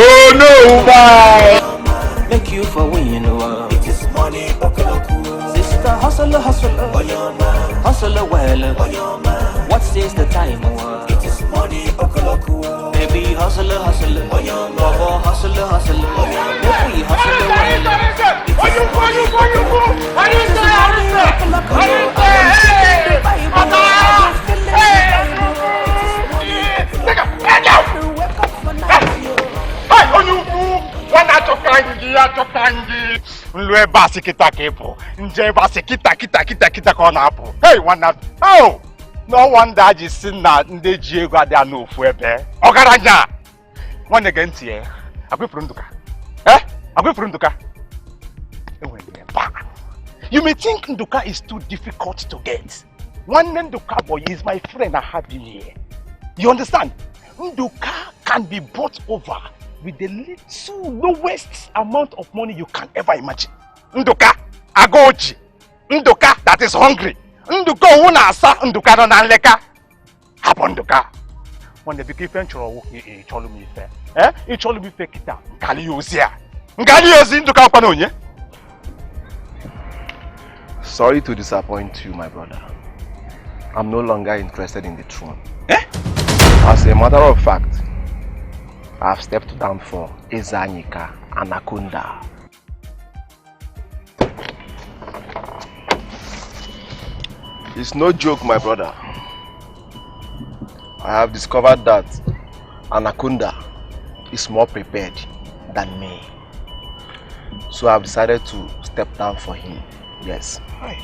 Oh no! Bye! Make you for win, It is money, sister hustler, hustler well. What says the time? It is money, Baby hustler, Bobo hustler. Baby hustler well. Nlue basi kita kepo, nje basi kita kona hapo. Hey, wana, oh, no wonder I just seen that nde jiego ade anu ofu ebe. Ogaranya, wane genti eh, agwe frunduka, agwe frunduka. You may think Nduka is too difficult to get. One Nduka boy is my friend I have him here. You understand? Nduka can be brought over with the little lowest amount of money you can ever imagine. Nduka, agoji. Nduka that is hungry. Nduka una asa, Nduka no na leka. Hapo Nduka. When the big event cholo mi fe. Cholo mi fe kita. Ngali yozia. Ngali yozi Nduka kwa nonye. Sorry to disappoint you, my brother. I'm no longer interested in the throne. As a matter of fact, I've stepped down for Ezanyika Anakunda. It's no joke, my brother. I have discovered that Anaconda is more prepared than me. So I've decided to step down for him. Yes. Hi.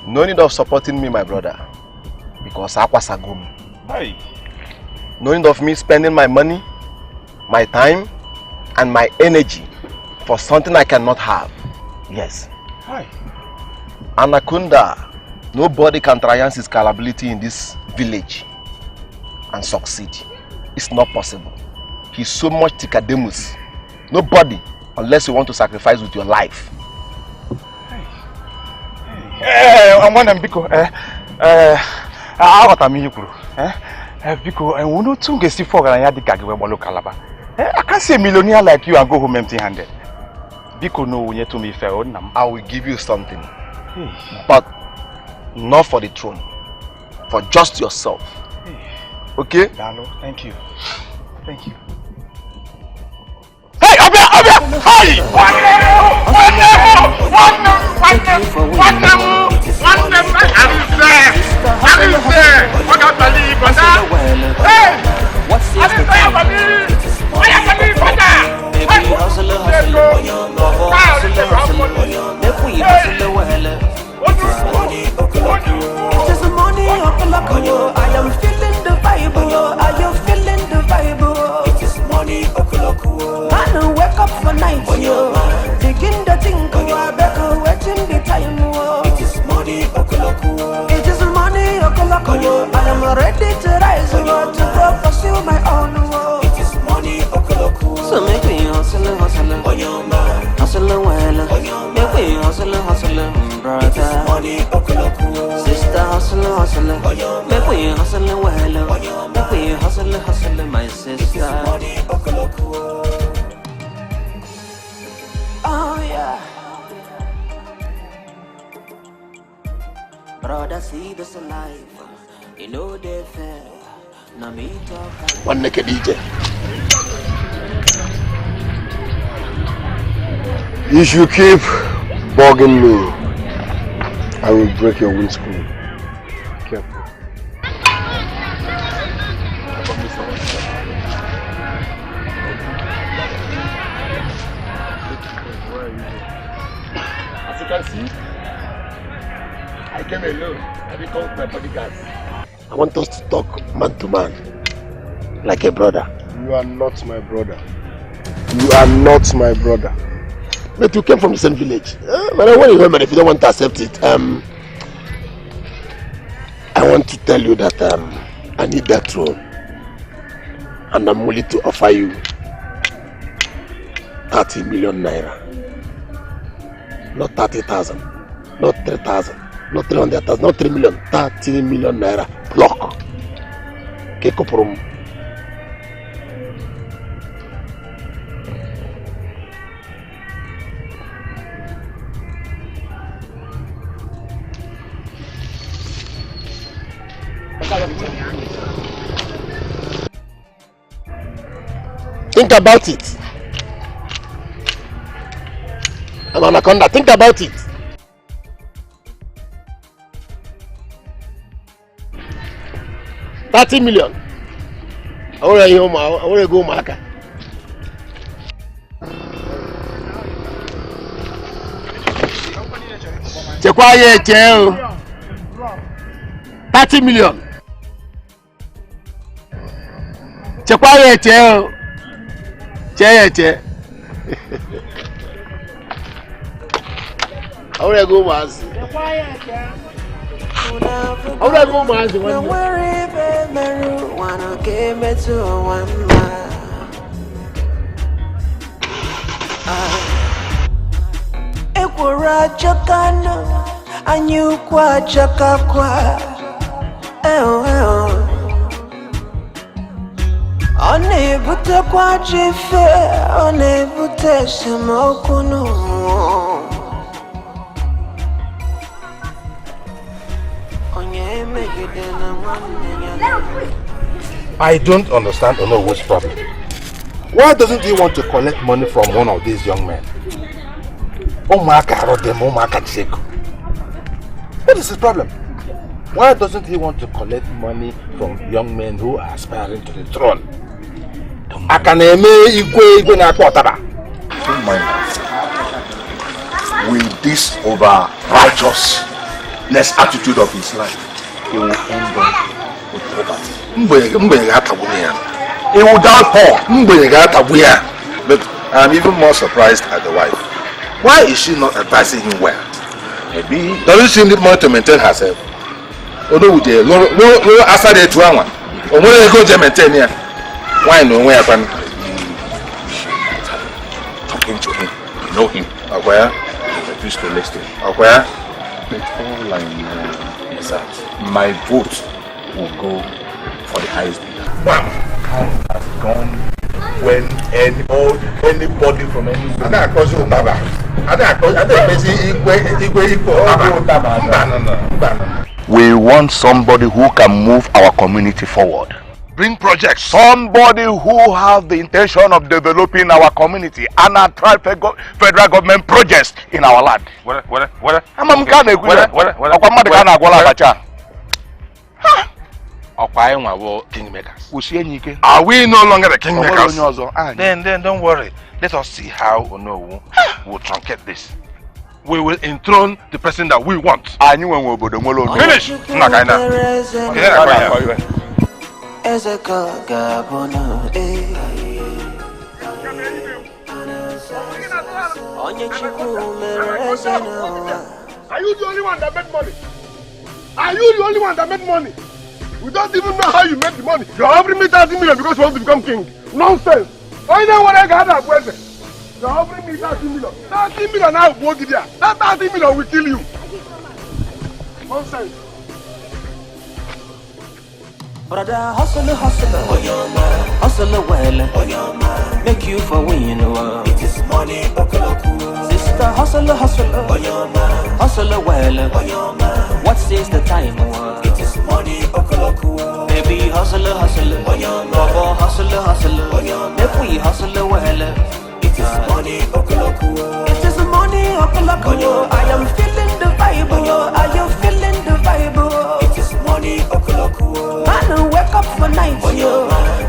No need of supporting me, my brother. Because Akwasagum. Hi. No need of me spending my money, my time, and my energy for something I cannot have. Yes. Hi. Anaconda, nobody can triumph his capability in this village and succeed. It's not possible. He's so much Tikademus. Nobody, unless you want to sacrifice with your life. I want them because I got a miracle. Because I want to get see for I can't see a millionaire like you and go home empty-handed. Because no one to me fair. I will give you something, but not for the throne, for just yourself. Okay? Dano, thank you. Thank you. Hey, Abia! Hey! I am feeling the vibe. Are you feeling the vibe? It is money, Man, wake up for night, yo. Begin to think, I better waiting the time. It is money, It is money, I am ready to rise, to go pursue my own. It is money, So make me hustle, hustle well. Make me hustle, brother. money, Sister hustle, make me hustle well. Make me hustle, my sister. Oh yeah. Brother, see this life. You know they fair. Now me talk. One naked DJ. If you keep bugging me, I will break your windscreen. Careful. As you can see, I came alone. I didn't come with my bodyguards. I want us to talk man to man, like a brother. You are not my brother. You are not my brother. But you came from the same village. But when you hear me, if you don't want to accept it, I want to tell you that I need that throne. And I'm willing to offer you 30 million naira. Not 30,000, not 3,000, not 300,000, not 3 million, 30 million naira block. Kekoprum. Think about it. I'm Anaconda. Think about it. $30 million. I want to go Maka. Chequaye Cheo. 30 million. Chequaye Cheo. Che. I want to go Mazi. I want to go Mazi. Wanna give me to one man. Ekwura chakano, anyu kwa chakakwa. One bute kwa jife, one bute shimokuno. I don't understand Onowu's problem. Why doesn't he want to collect money from one of these young men? What is his problem? Why doesn't he want to collect money from young men who are aspiring to the throne? Don't mind us. With this over-righteousness attitude of his life, he will end up with poverty. He will die poor. But I'm even more surprised at the wife. Why is she not advising him well? Maybe doesn't she need money to maintain herself? No, after the 2 hours, or when they go to maintain here, why no way upon talking to him? You know him. Where? He refused to listen. Where? But all I know is that my vote will go for the highest bidder. Wow! How has gone when anybody from anywhere? We want somebody who can move our community forward. Bring projects. Somebody who has the intention of developing our community and attract federal government projects in our land. Are we no longer the kingmakers? Then don't worry. Let us see how Onowu will truncate this. We will enthrone the person that we want. Finish! Are you the only one that made money? Are you the only one that made money? We don't even know how you made the money. You're offering me 30 million because you want to become king. Nonsense. I know what I got that present. You're offering me 30 million. 30 million now will get there. That 30 million will kill you. Nonsense. Brother, hustle, oh your man, hustle well, oh your man, make you for win, you know. It is money, sister, hustle, oh your man, hustle well, oh your man. What says the time? It is money, baby, hustle, oh your man, Baba, hustle, oh your man. If we hustle well, it is money, it is money, I am feeling the vibe, I am feeling the vibe. It is money, man, wake up for night,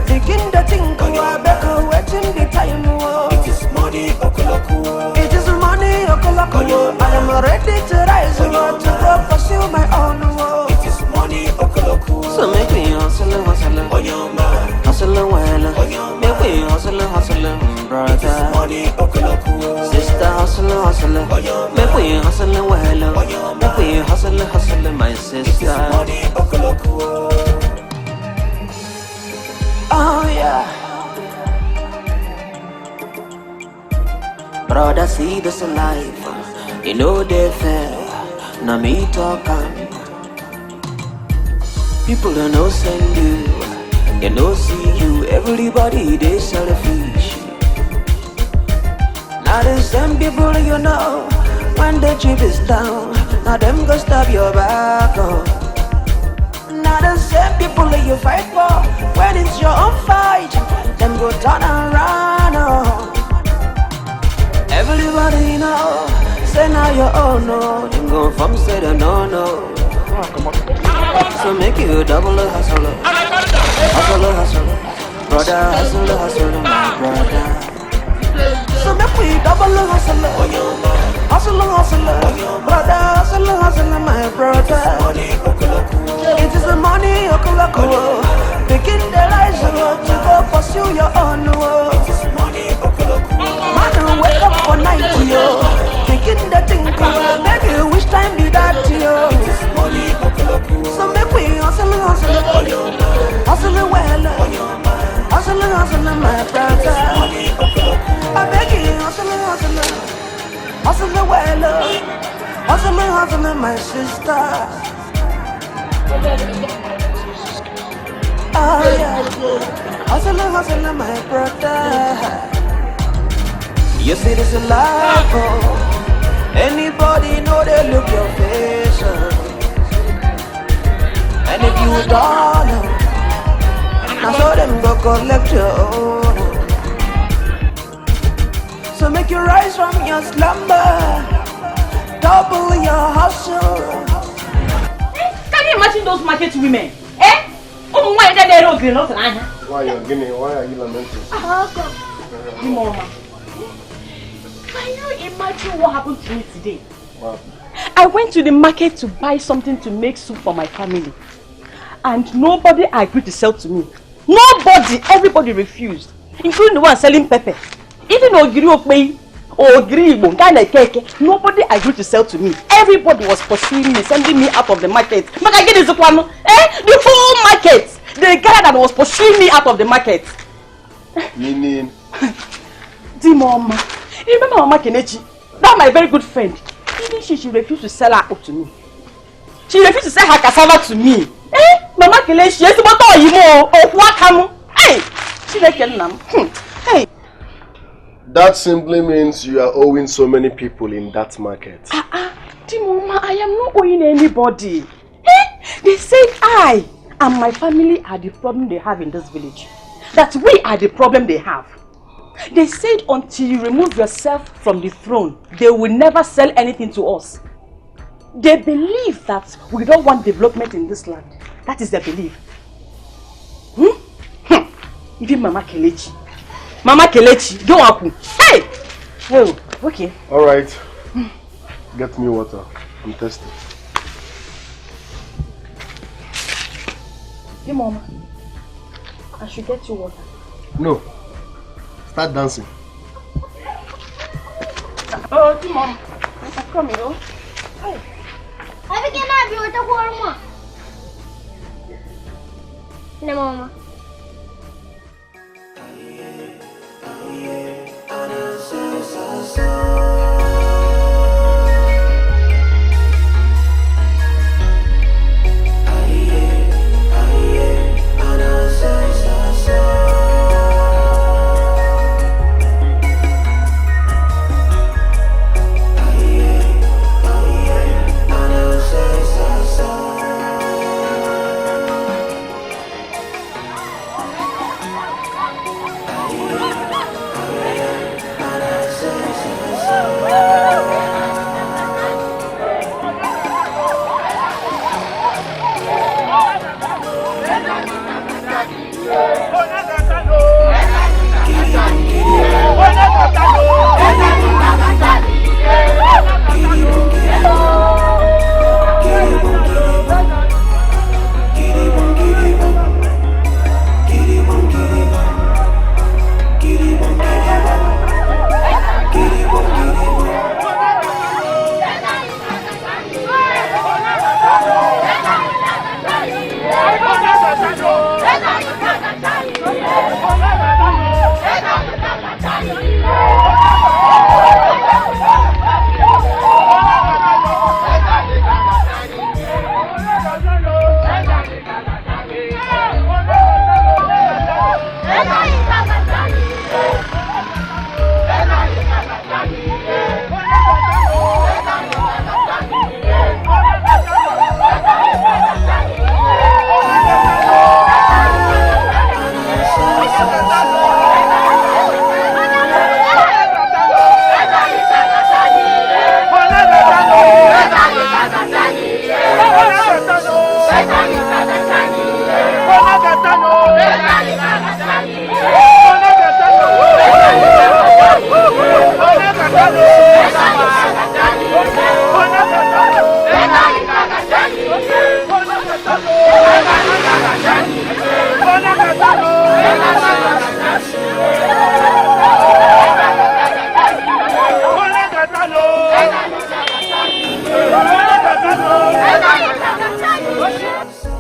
begin the think, better waiting the time. It is money, it is money, I am ready to rise, to go pursue my own. It is money, so make me hustle, oh your man, hustle well, make me hustle, brother, sister, hustle hustler. Make we hustling well. Make we hustling, my sister. Oh yeah. Brother, see this life. You know they fair. Now me talking. People don't know send you. They don't see you. Everybody they selfish. Now the same people you know. When the chip is down, now them go stab your back. Oh. Now the same people that you fight for. When it's your own fight, them go turn around. Oh. Everybody know, say now you own no. You go from say them no. So make you double hustle, brother hustle, my brother. So make we double hustle, brother hustle, my brother. It is the money okoloko, begin the life to go pursue your own world. Man, wake up for night, yo. Begin the thing, baby, which time be that, yo? So make we hustle well, hustle, my brother. I beg you, hustle well, hustle, my sister. Oh yeah, hustle, my brother. You see this life, oh. Anybody know they look your face, oh. And if you don't know, now so them go collect your own. So make you rise from your slumber, double your hustle. Can you imagine those market women? Eh? Oh, why are they not green? Why are you lamenting? Mama, can you imagine what happened to me today? Wow. I went to the market to buy something to make soup for my family. And nobody agreed to sell to me. Nobody, everybody refused. Including the one selling pepper. Even Ogiri or Ogiri, kind of cake, nobody agreed to sell to me. Everybody was pursuing me, sending me out of the market. But I get this one, the whole market. The guy that was pursuing me out of the market. Meaning? Mama, you remember Mama Kenechi? That's my very good friend. Even she refused to sell her up to me. She refused to sell her cassava to me. Mama Kenechi, yes, but all you know, what come? Hey, she like hey. That simply means you are owing so many people in that market. Mama, I am not owing anybody. They said I and my family are the problem they have in this village. That we are the problem they have. They said until you remove yourself from the throne, they will never sell anything to us. They believe that we don't want development in this land. That is their belief. Even Mama Kelechi. Mama Kelechi, don't happen. Hey! Oh, okay. Alright. Get me water. I'm thirsty. Hey, Mama. I should get you water. No. Start dancing. Oh, Mom. I'm coming, oh. Hey. I begin to be with the warmer. No, Mama.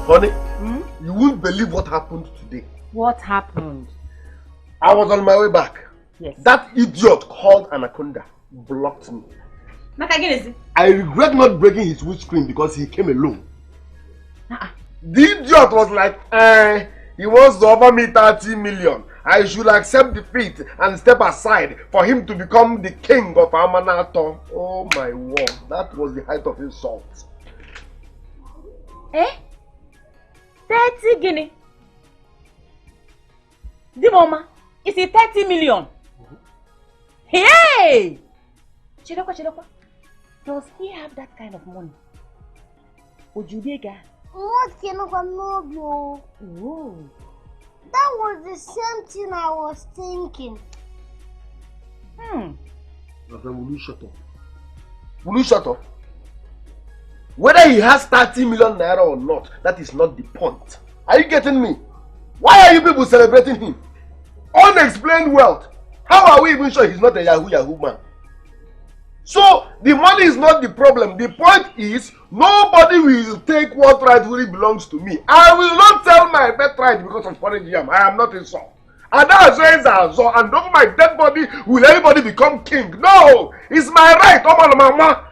Honey, you won't believe what happened today. What happened? I was on my way back. Yes. That idiot called Anaconda blocked me. I regret not breaking his windscreen because he came alone. The idiot was like, he wants to offer me 30 million. I should accept defeat and step aside for him to become the king of Amanato. Oh my word, that was the height of insult. 30 guinea. The mama, is it 30 million? Hey! Chidokwa. Does he have that kind of money? Would you be a guy? What can I know? That was the same thing I was thinking. Will you shut up? Will you shut up? Whether he has 30 million naira or not, that is not the point. Are you getting me? Why are you people celebrating him? Unexplained wealth. How are we even sure he's not a Yahoo man? So, the money is not the problem. The point is, nobody will take what rightfully belongs to me. I will not sell my birthright because of foreign yam. I am not a son. And that's why and over my dead body, will anybody become king? No! It's my right, mama.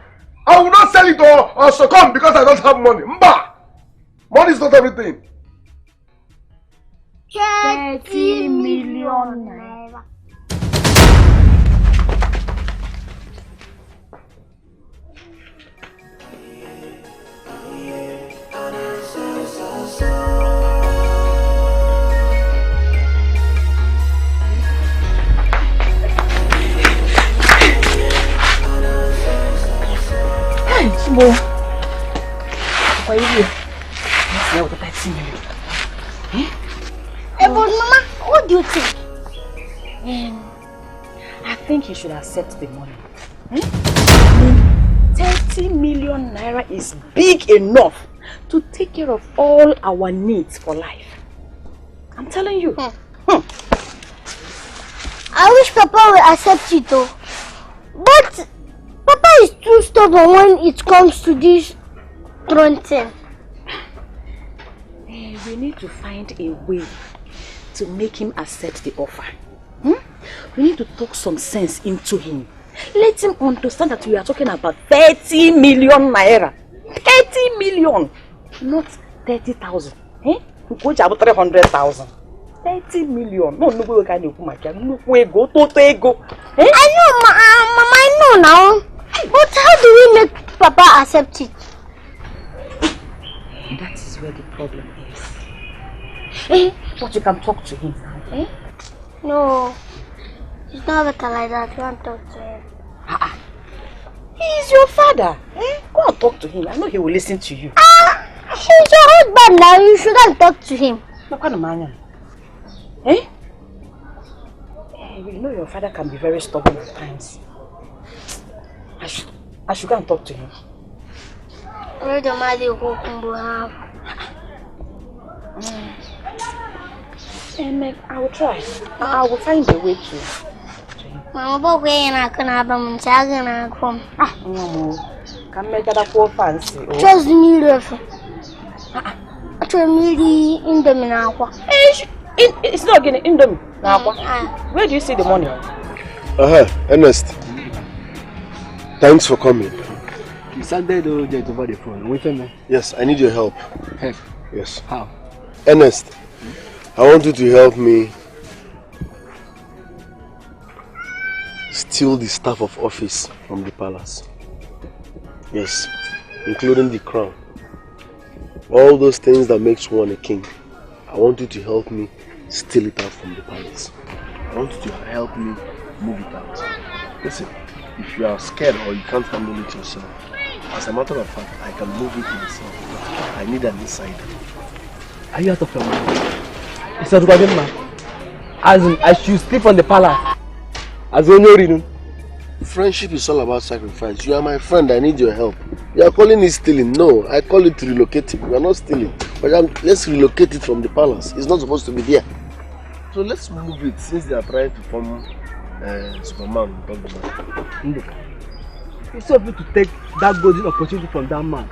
I will not sell it or succumb because I don't have money. Mba! Money is not everything. 30 million naira. Hey, Chimbo. Why are you here? Let's know the 30 million. But Mama, what do you think? I think you should accept the money. 30 million naira is big enough to take care of all our needs for life. I'm telling you. I wish Papa will accept it though. But Papa is too stubborn when it comes to this throne thing. We need to find a way to make him accept the offer. We need to talk some sense into him. Let him understand that we are talking about 30 million naira. 30 million, not 30,000. Go to 300,000. 30 million. No, we can't do much. No, we go to ego. I know, Mama, I know now. But how do we make Papa accept it? That is where the problem is. But you can talk to him now. No, it's not better like that. You can't talk to him. He is your father. Go and talk to him. I know he will listen to you. He's your husband now. You shouldn't talk to him. You know your father can be very stubborn at times. I should go and talk to him. Where the mother go have? I will try. I will find a way to. Mama, but we're not gonna have them and come. No, can make that poor fancy. Just me, Refu. Indomie now. It's not getting Indomie now. Where do you see the money? Ernest. Thanks for coming. You sounded urgent over the phone. Wait a minute. Yes, I need your help. Help? Yes. How? Ernest, I want you to help me steal the staff of office from the palace. Yes, including the crown. All those things that makes one a king. I want you to help me steal it out from the palace. I want you to help me move it out. Listen, if you are scared or you can't handle it yourself, as a matter of fact, I can move it myself. I need an insider. Are you out of your mind? It's not about man. As in, I should sleep on the palace. As in, no reason. Friendship is all about sacrifice. You are my friend, I need your help. You are calling it stealing. No, I call it relocating. We are not stealing. But let's relocate it from the palace. It's not supposed to be there. So let's move it since they are trying to form Superman. It's up to take that golden opportunity from that man.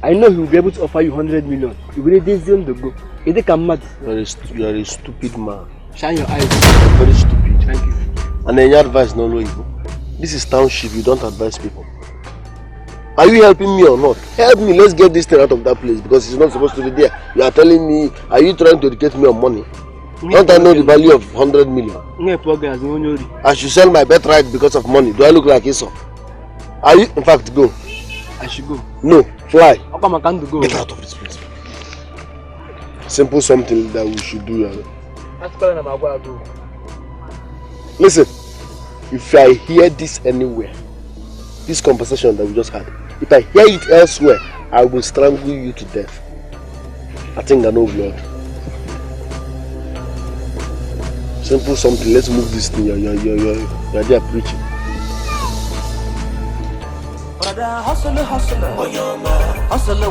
I know he will be able to offer you 100 million. You will need this to go. You are a stupid man. Shine your eyes. You are very stupid. Thank you. And then your advice no evil. This is township, you don't advise people. Are you helping me or not? Help me, let's get this thing out of that place because it's not supposed to be there. You are telling me, are you trying to educate me on money? Don't I know the value of 100 million? I should sell my birthright because of money. Do I look like Esau? Are you, in fact, go. I should go. No, fly. How come I can't go? Get out of this place. Simple something that we should do. Listen, if I hear this anywhere, this conversation that we just had, if I hear it elsewhere, I will strangle you to death. I think I know blood. Simple something, let's move this thing. You're there preaching. Brother, hustle, hustle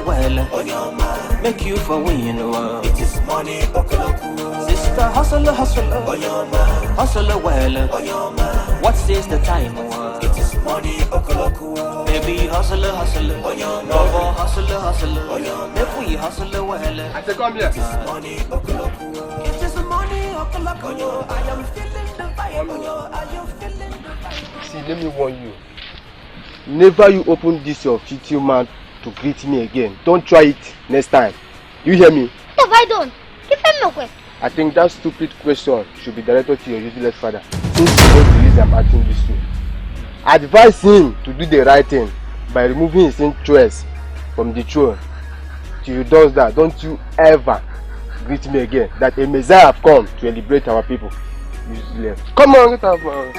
well, make you for win, you know. It is money, sister, hustle, hustle well, what says the time? It is money, baby, hustle, Bobo, hustle, if we hustle well, I say come here. It is money, it is money, I am feeling the vibe, I am feeling the vibe. See, let me warn you. Never you open this your future man to greet me again. Don't try it next time. You hear me? What have I done? Give him no question. I think that stupid question should be directed to your useless father. Since you don't believe I'm acting this way. Advise him to do the right thing by removing his interest from the throne. Till he does that, don't you ever greet me again. That a Messiah have come to liberate our people. Useless. Come on, get out, man.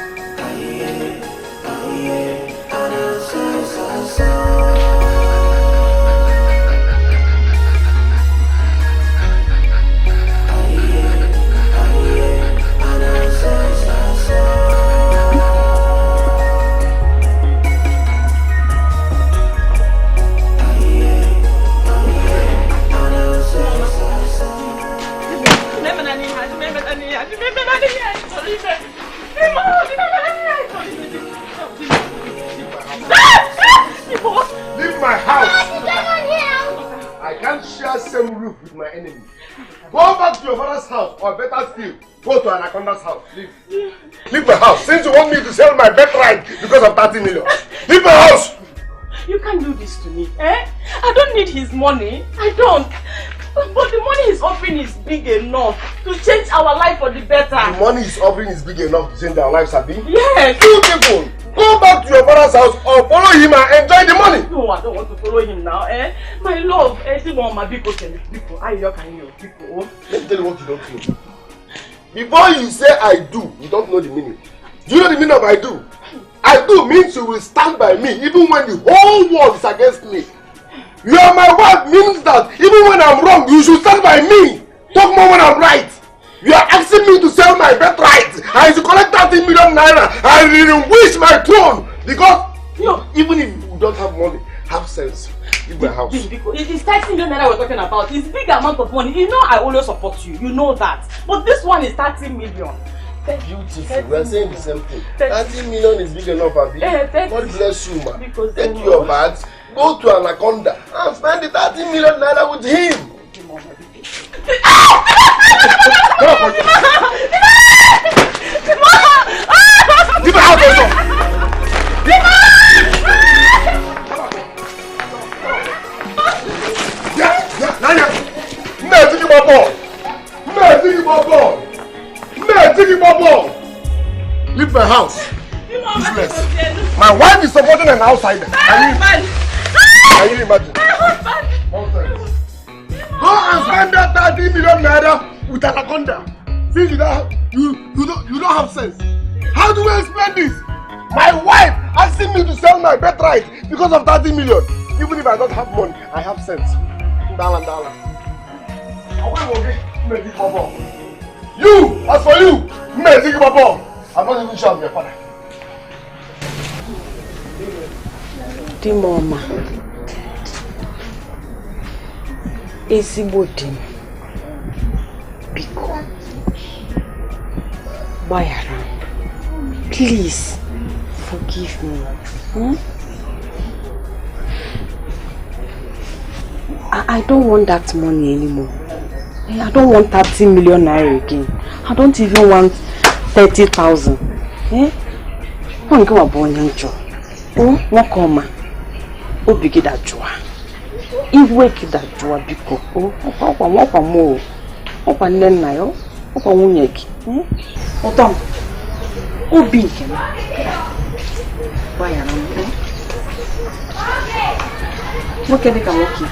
Leave my house! I can't share same roof with my enemy. Go back to your father's house, or better still, go to Anaconda's house. Leave. Leave my house. Since you want me to sell my birthright because of 30 million. Leave my house! You can't do this to me, eh? I don't need his money. I don't. But the money he's offering is big enough to change our life for the better. The money he's offering is big enough to change our lives, Abi? Yes. Beautiful. Go back to your father's house or follow him and enjoy the money. No, I don't want to follow him now, eh? My love, my people, I can you people. Let me tell you what you don't know. Before you say I do, you don't know the meaning. Do you know the meaning of I do? I do means you will stand by me even when the whole world is against me. You are my wife means that even when I'm wrong, you should stand by me. Talk more when I'm right. You are asking me to sell my birthright and to collect 30 million naira and relinquish my throne because even if you don't have money, have sense. Leave my house. It's 30 million naira we're talking about. It's a big amount of money. You know I always support you. You know that. But this one is 30 million. Beautiful. We are saying the same thing. 30 million is big enough, Abi. God bless you, man. Take your bags, go to Anaconda and spend the 30 million naira with him. Leave my house also. Biggie Bobo! Leave my house. Useless. My wife is supporting an outsider. Can you imagine? Go and spend that 30 million naira with Anaconda. Since you don't have sense. How do we explain this? My wife asking me to sell my birthright because of 30 million. Even if I don't have money, I have sense. Dala. You, as for you, I'm not even sure I'm your father. Dimoma. Ezigbodim. Biko. Bayaran. Please forgive me. I don't want that money anymore. I don't want 30 million naira again. I don't even want 30,000. I want to go abon yancho. Wakoma. Obigi that joa. If wake that joa biko. Wapa mo. Wapa nena yo. Wapa wunyeki. Otom. Obi nkema. Baya na mo. Woke deka woki.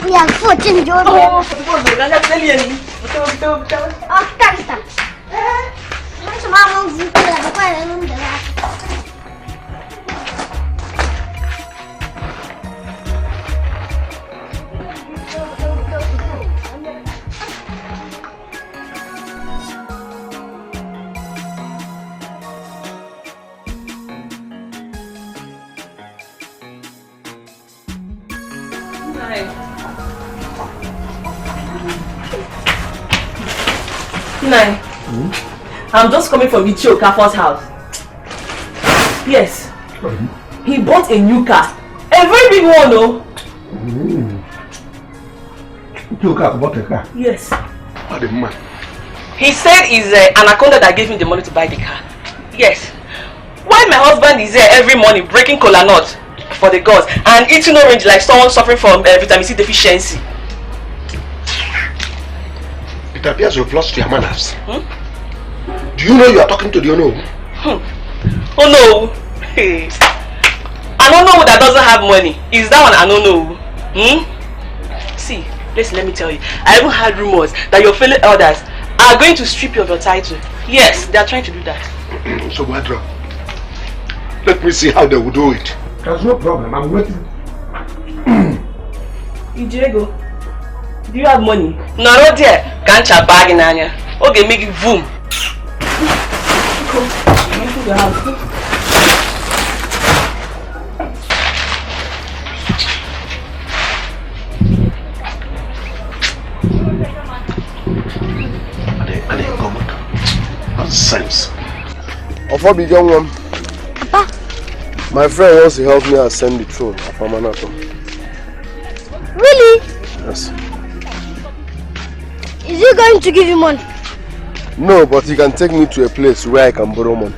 We are fortune, John. Oh, canta. Mas chamamos de I'm just coming from Etiko Ekene's house. Yes. He bought a new car. A very big one, though. Etiko bought a car? Yes. What a man. He said it's Anaconda that gave him the money to buy the car. Yes. While my husband is there every morning breaking cola nuts for the gods and eating orange like someone suffering from vitamin C deficiency. It appears you've lost your manners. Do you know you are talking to the Ono? Oh no! Hey. An Ono that doesn't have money. Is that one an Ono? See, listen, let me tell you. I even heard rumors that your fellow elders are going to strip you of your title. Yes, they are trying to do that. So, Wadra, let me see how they will do it. There's no problem, I'm waiting. Ijego, do you have money? No, not there. Can't you bag in Anya? Okay, make it boom. Your house. Nonsense. Of what young one? Papa. My friend wants to help me ascend the throne of Amanato. Really? Yes. Is he going to give you money? No, but he can take me to a place where I can borrow money.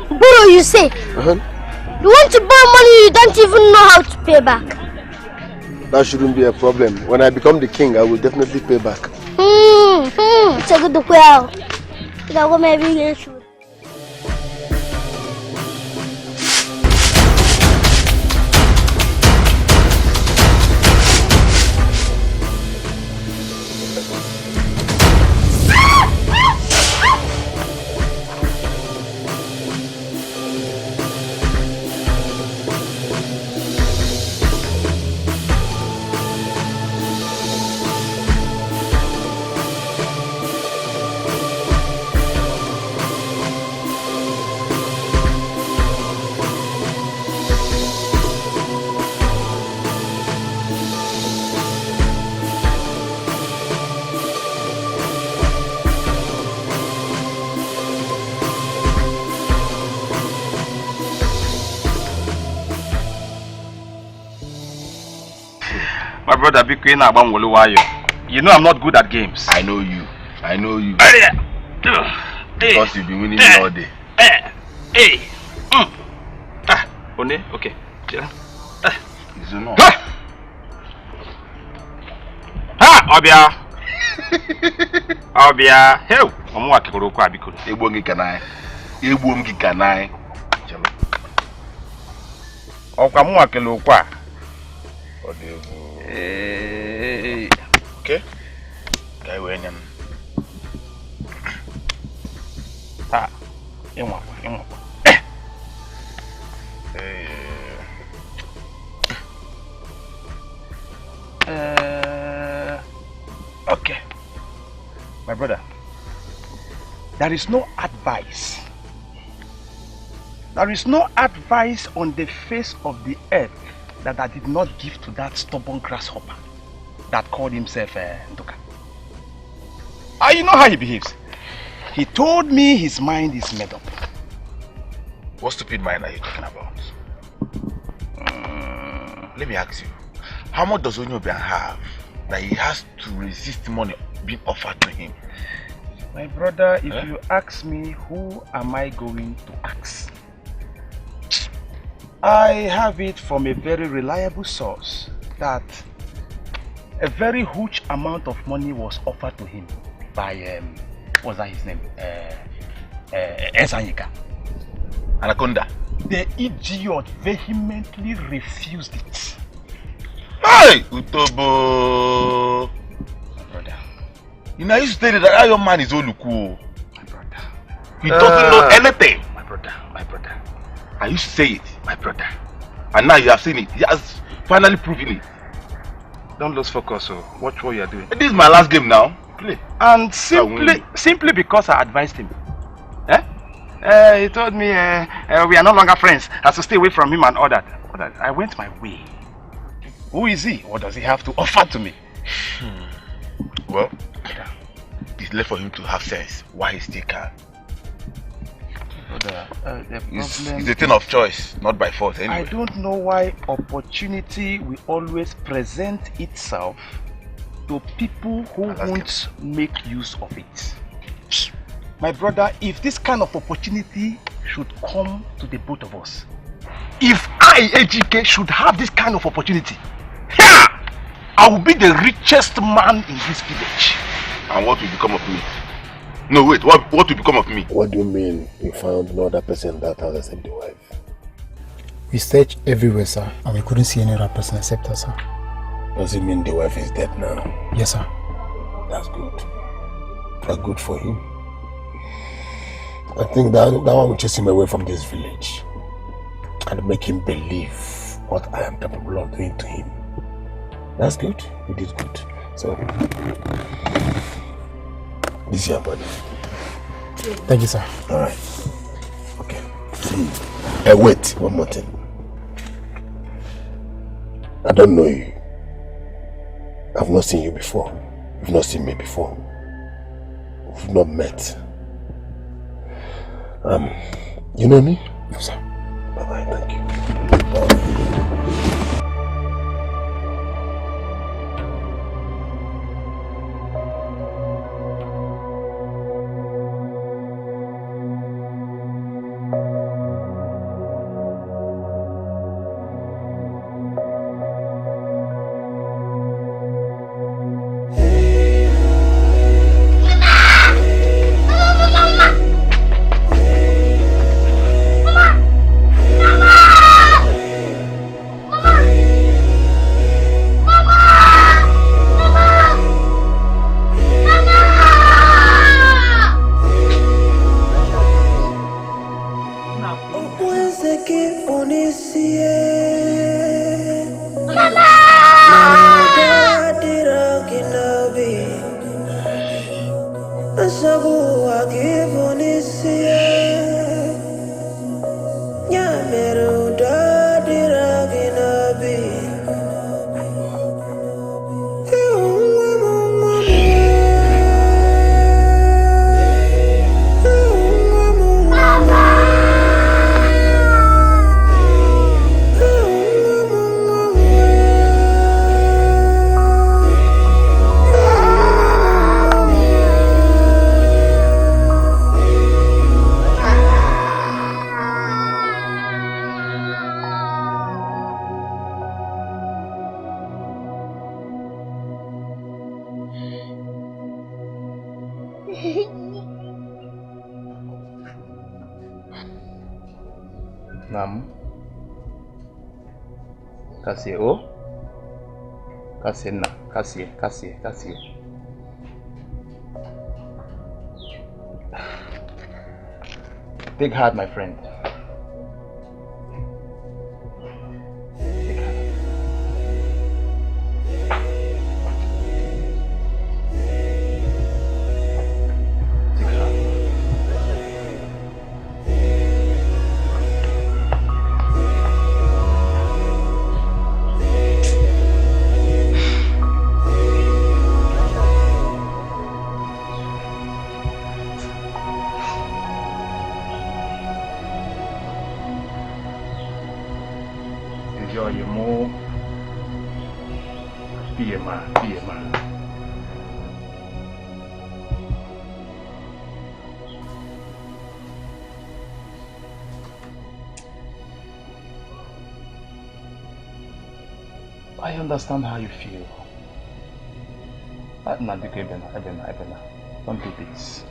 Borrow, you say? You want to borrow money you don't even know how to pay back? That shouldn't be a problem. When I become the king, I will definitely pay back. It's a good well. Maybe you should. brother, be queen about Woluwayo. You know I'm not good at games. I know you. Because you've been winning me all day. One, okay. It's enough. Obia. Hey, I'm working for Okwa Biko. Ebongi kanai. Okwa mu working Okwa. Okay. Kai wenyan. Inwa. Okay. My brother, there is no advice. There is no advice on the face of the earth that I did not give to that stubborn grasshopper that called himself Nduka. You know how he behaves. He told me his mind is made up. What stupid mind are you talking about? Let me ask you, how much does Onyobian have that he has to resist money being offered to him? My brother, if you ask me, who am I going to ask? I have it from a very reliable source that a very huge amount of money was offered to him by, what's that his name? Esanyika. Anaconda. The idiot vehemently refused it. Hey, Utobo! My brother. You know, I used to tell you that your man is Oluku. My brother. He doesn't know anything. My brother. I used to say it, my brother. And now you have seen it. He has finally proven it. Don't lose focus, so watch what you are doing. This is my last game now. Play. And simply because I advised him. He told me we are no longer friends. I have to stay away from him and all that. I went my way. Who is he? What does he have to offer to me? Well, it's left for him to have sense. Why he still can. It's a thing of choice, not by force anyway. I don't know why opportunity will always present itself to people who won't make use of it. My brother, if this kind of opportunity should come to the both of us, if I, AGK, should have this kind of opportunity, I will be the richest man in this village. And what will become of me? No, wait, what will become of me? What do you mean you found no other person that has except the wife? We searched everywhere, sir, and we couldn't see any other person except her, sir. Does it mean the wife is dead now? Yes, sir. That's good. That's good for him. I think that one will chase him away from this village and make him believe what I am capable of doing to him. That's good. You did good. So, this is your body. Thank you, sir. Alright. Okay. See. Wait, one more thing. I don't know you. I've not seen you before. You've not seen me before. We've not met. You know me? No, sir. Bye-bye, thank you. Nam. Kassie, oh? Kassie, na. Kassie. Take heart, my friend. Be a man. I understand how you feel. Ebena, don't do this.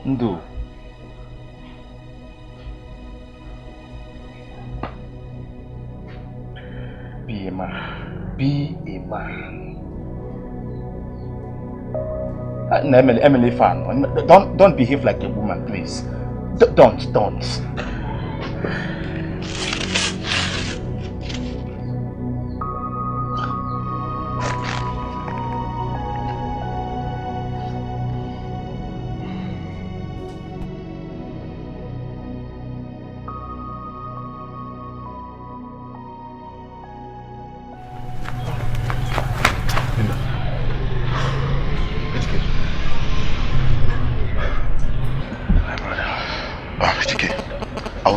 Ndu. Be a man. Emily fan, don't behave like a woman, please. Don't.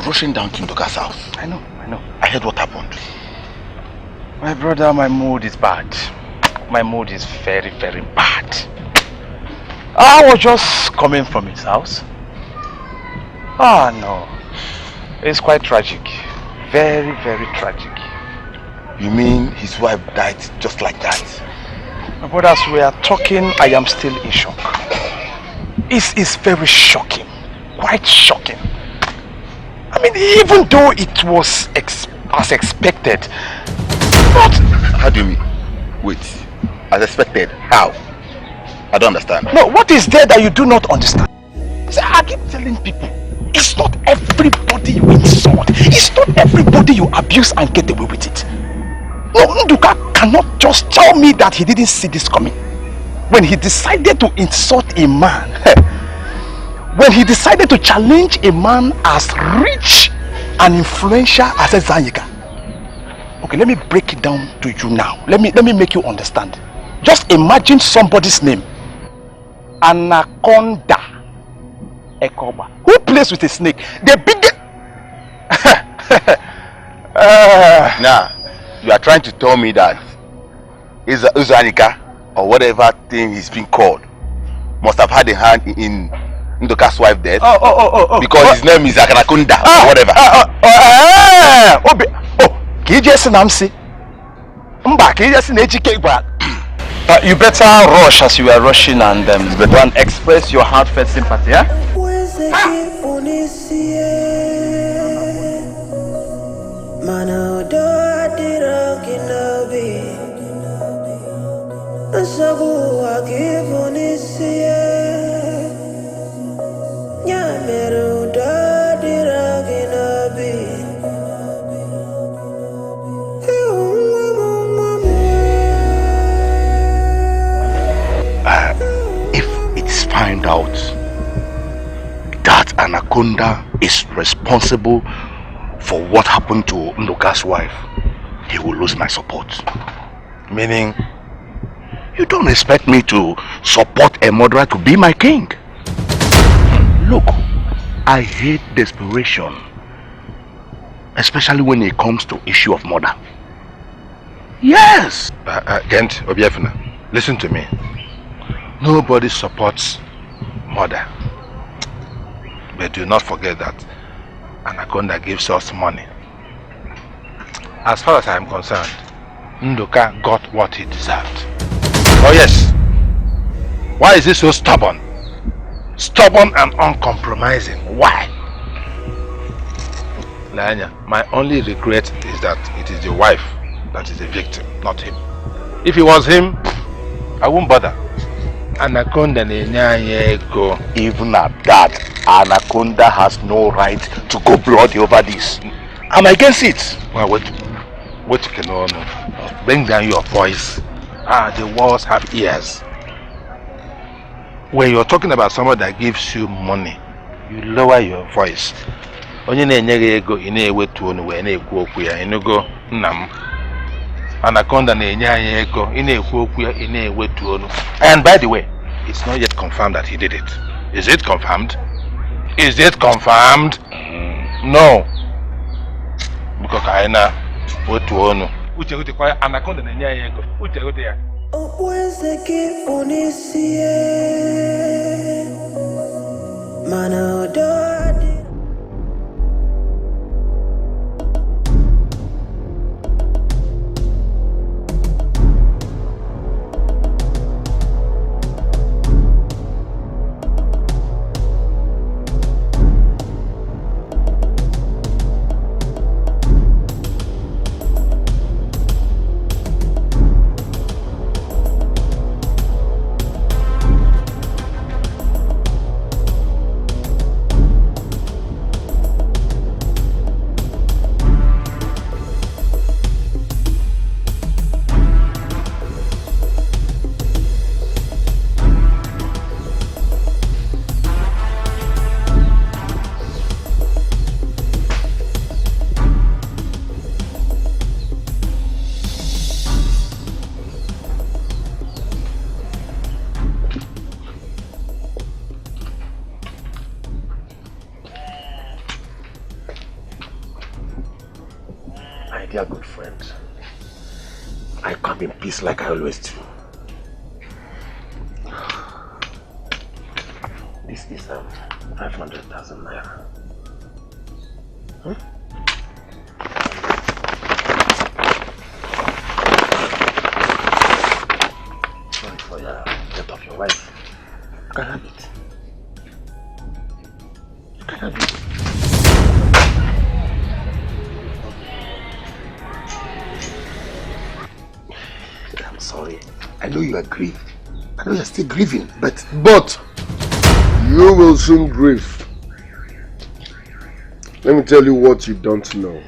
Rushing down to Ndoka's house. I know. I heard what happened. My brother, my mood is bad. My mood is very, very bad. I was just coming from his house. No. It's quite tragic. Very, very tragic. You mean his wife died just like that? My brother, as we are talking, I am still in shock. It's very shocking. Quite shocking. I mean, even though it was as expected, but... How do you mean? Wait, as expected? How? I don't understand. No, what is there that you do not understand? See, I keep telling people, it's not everybody you insult. It's not everybody you abuse and get away with it. No, Nduka cannot just tell me that he didn't see this coming. When he decided to insult a man, when he decided to challenge a man as rich and influential as Zanyika. Okay, let me break it down to you now. Let me make you understand. Just imagine somebody's name. Anaconda Ekoba. Who plays with a snake? The biggest... Now, you are trying to tell me that Zanyika, or whatever thing he's been called, must have had a hand in Ndoka's wife dead? Because his name is Anaconda or whatever. You better rush as you are rushing and express your heartfelt sympathy, yeah? If it's found out that Anaconda is responsible for what happened to Ndoka's wife, he will lose my support. Meaning, you don't expect me to support a murderer to be my king. Look, I hate desperation, especially when it comes to issue of murder. Yes! Gent, Obiefuna, listen to me. Nobody supports murder. But do not forget that Anaconda gives us money. As far as I am concerned, Nduka got what he deserved. Oh yes. Why is he so stubborn? Stubborn and uncompromising. Why? Lanya, my only regret is that it is the wife that is the victim, not him. If it was him, I won't bother. Anaconda go. Even at that, Anaconda has no right to go bloody over this. I'm against it. Well, wait, Kenono. Bring down your voice. The walls have ears. When you're talking about someone that gives you money, you lower your voice. Onye na-enye ego ị na-ewetu onu wee na-ekwu okwu ya ịnụgo nna m. Anaconda na-enye anyị ego ị na-ekwu okwu ya ị na-ewetu onu. And by the way, it's not yet confirmed that he did it. Is it confirmed? Is it confirmed? No. Because I na wetu onu. Uche kwa Anaconda na-enye anyị ego. Uche ya. Okwezeke onisie mana ododi. Dear good friend, I come in peace like I always do. This is 500,000 naira. Huh? Sorry for your death of your wife. You can have it. You can have it. Sorry, I know you are grieved. I know you're still grieving, but you will soon grieve. Let me tell you what you don't know.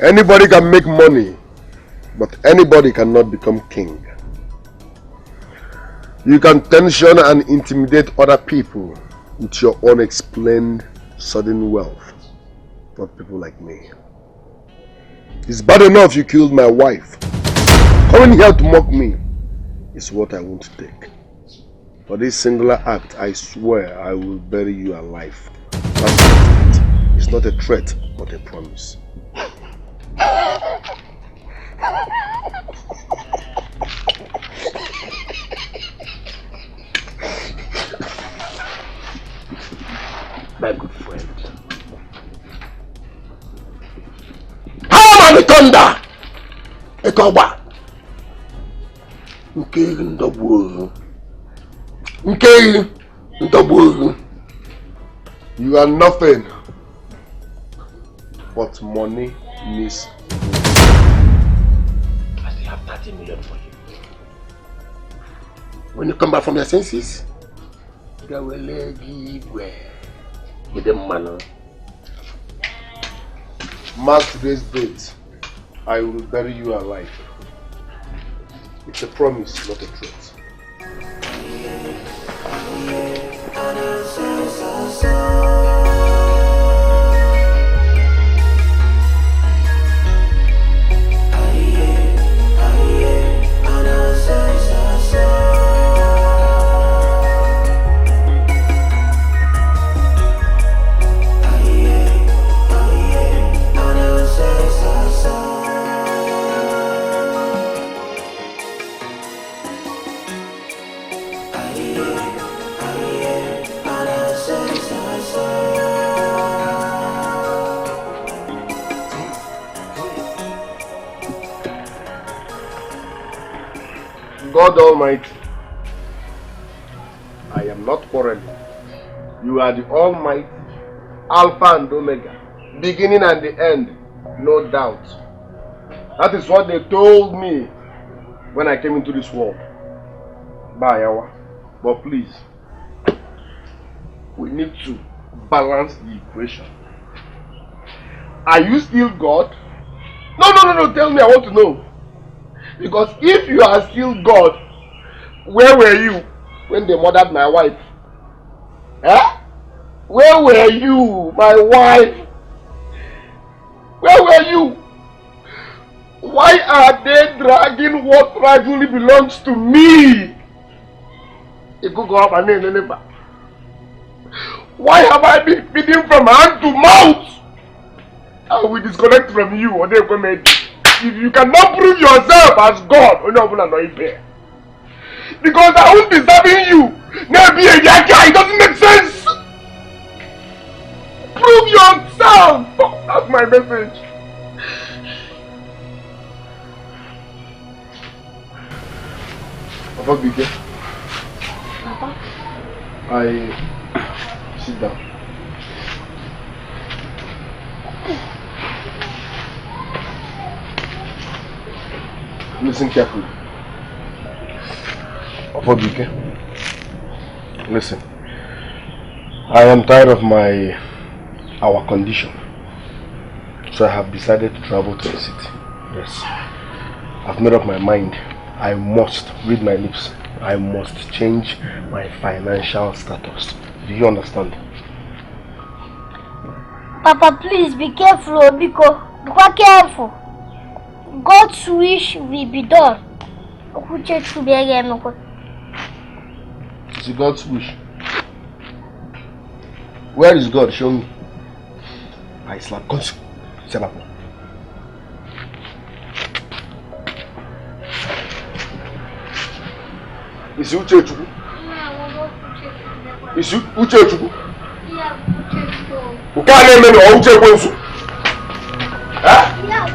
Anybody can make money, but anybody cannot become king. You can tension and intimidate other people with your unexplained sudden wealth, not people like me. It's bad enough you killed my wife. Coming here to mock me is what I won't take. For this singular act, I swear I will bury you alive. It's not a threat, but a promise. My good friend. How am I thunder? Ekoba. You are nothing but money miss. I still have 30 million for you. When you come back from your senses, Mark today's date. I will bury you alive. It's a promise, not a threat. So God Almighty, I am not quarreling. You are the Almighty, Alpha and Omega, beginning and the end, no doubt. That is what they told me when I came into this world. Bayawa. But please, we need to balance the equation. Are you still God? No, tell me, I want to know. Because if you are still God, where were you when they murdered my wife? Eh? Where were you, my wife? Where were you? Why are they dragging what rightfully belongs to me? Why have I been feeding from hand to mouth? I will disconnect from you. If you cannot prove yourself as God, because I won't be serving you. It doesn't make sense. Prove yourself. That's my message. Papa, be careful. Papa? Sit down. Listen carefully. Papa, be careful. Listen. I am tired of our condition. So I have decided to travel to the city. Yes. I've made up my mind. I must, read my lips, I must change my financial status. Do you understand? Papa, please be careful, because be careful. God's wish will be done. It's God's wish. Where is God? Show me. I slap God. Is it Uchechukwu? Is it Uchechukwu? Yeah, Uchechukwu. You can't name me or Uchechukwu. Huh? Yeah.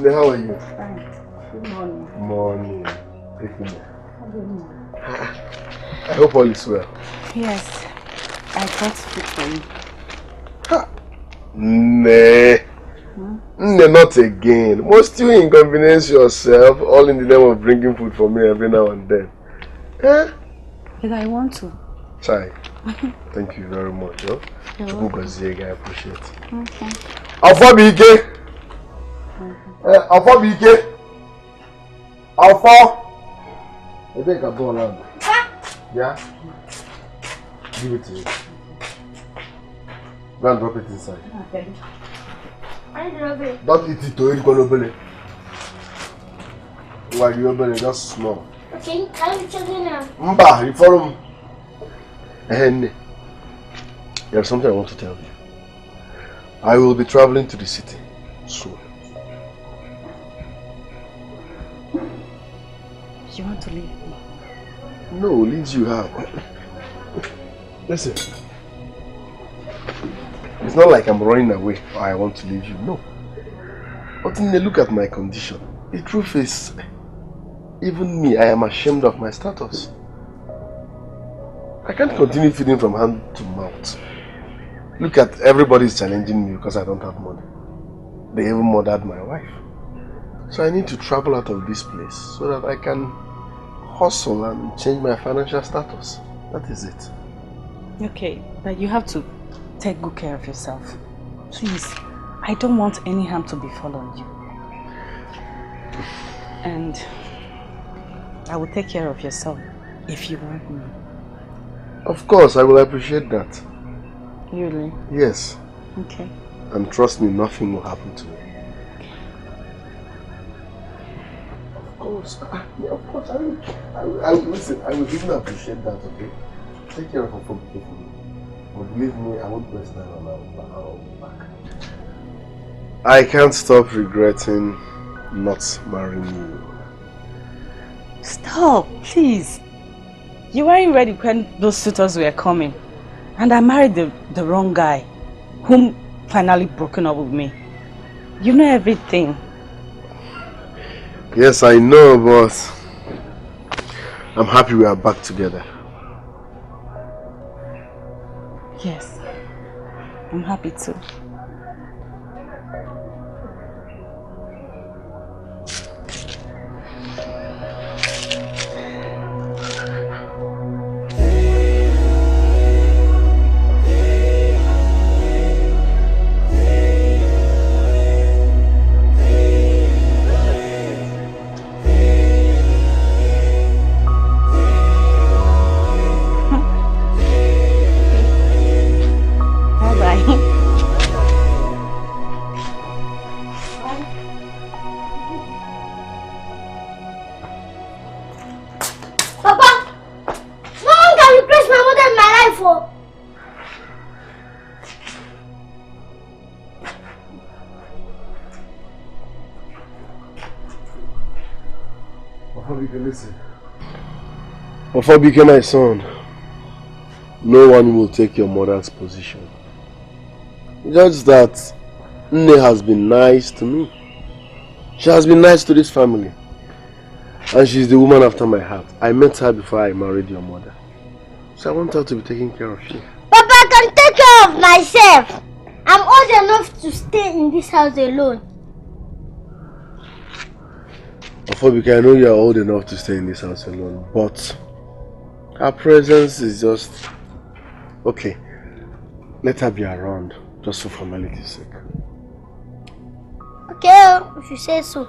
How are you? Fine. Good morning. Morning. I hope all is well. Yes. I got food for you. Nah. Not again. Must you inconvenience yourself all in the name of bringing food for me every now and then? Eh? Because I want to. Chai, thank you very much. Huh? I appreciate it. Okay. Alpha BK! Alpha BK! Alpha! I think I'll go around. Yeah? Give it to you. Go and drop it inside. Okay. I drop it. Don't eat it to eat it. While you're open, just small. Okay, I'm checking now. Mba, you follow me. And there's something I want to tell you. I will be traveling to the city soon. You want to leave me? No, leave you how? Listen. It's not like I'm running away or I want to leave you, no. But when you look at my condition, the truth is, even me, I am ashamed of my status. I can't continue feeding from hand to mouth. Look at everybody's challenging me because I don't have money. They even murdered my wife. So I need to travel out of this place so that I can hustle and change my financial status. That is it. Okay, but you have to take good care of yourself. Please, I don't want any harm to befall on you. And I will take care of your son if you want me. Of course, I will appreciate that. Really? Yes. Okay. And trust me, nothing will happen to me. Of course, I will listen, I will even appreciate that, okay? Take care of her for me. But believe me, I won't waste time on our back. I can't stop regretting not marrying you. Stop, please. You weren't ready when those suitors were coming. And I married the wrong guy, whom finally broken up with me. You know everything. Yes, I know, but I'm happy we are back together. Yes, I'm happy too. Before you became my son, no one will take your mother's position. Just that Nne has been nice to me. She has been nice to this family. And she's the woman after my heart. I met her before I married your mother. So I want her to be taking care of you. Papa, I can take care of myself. I'm old enough to stay in this house alone. Afobike, I know you are old enough to stay in this house alone, but her presence is just... Okay, let her be around, just for formality's sake. Okay, if you say so.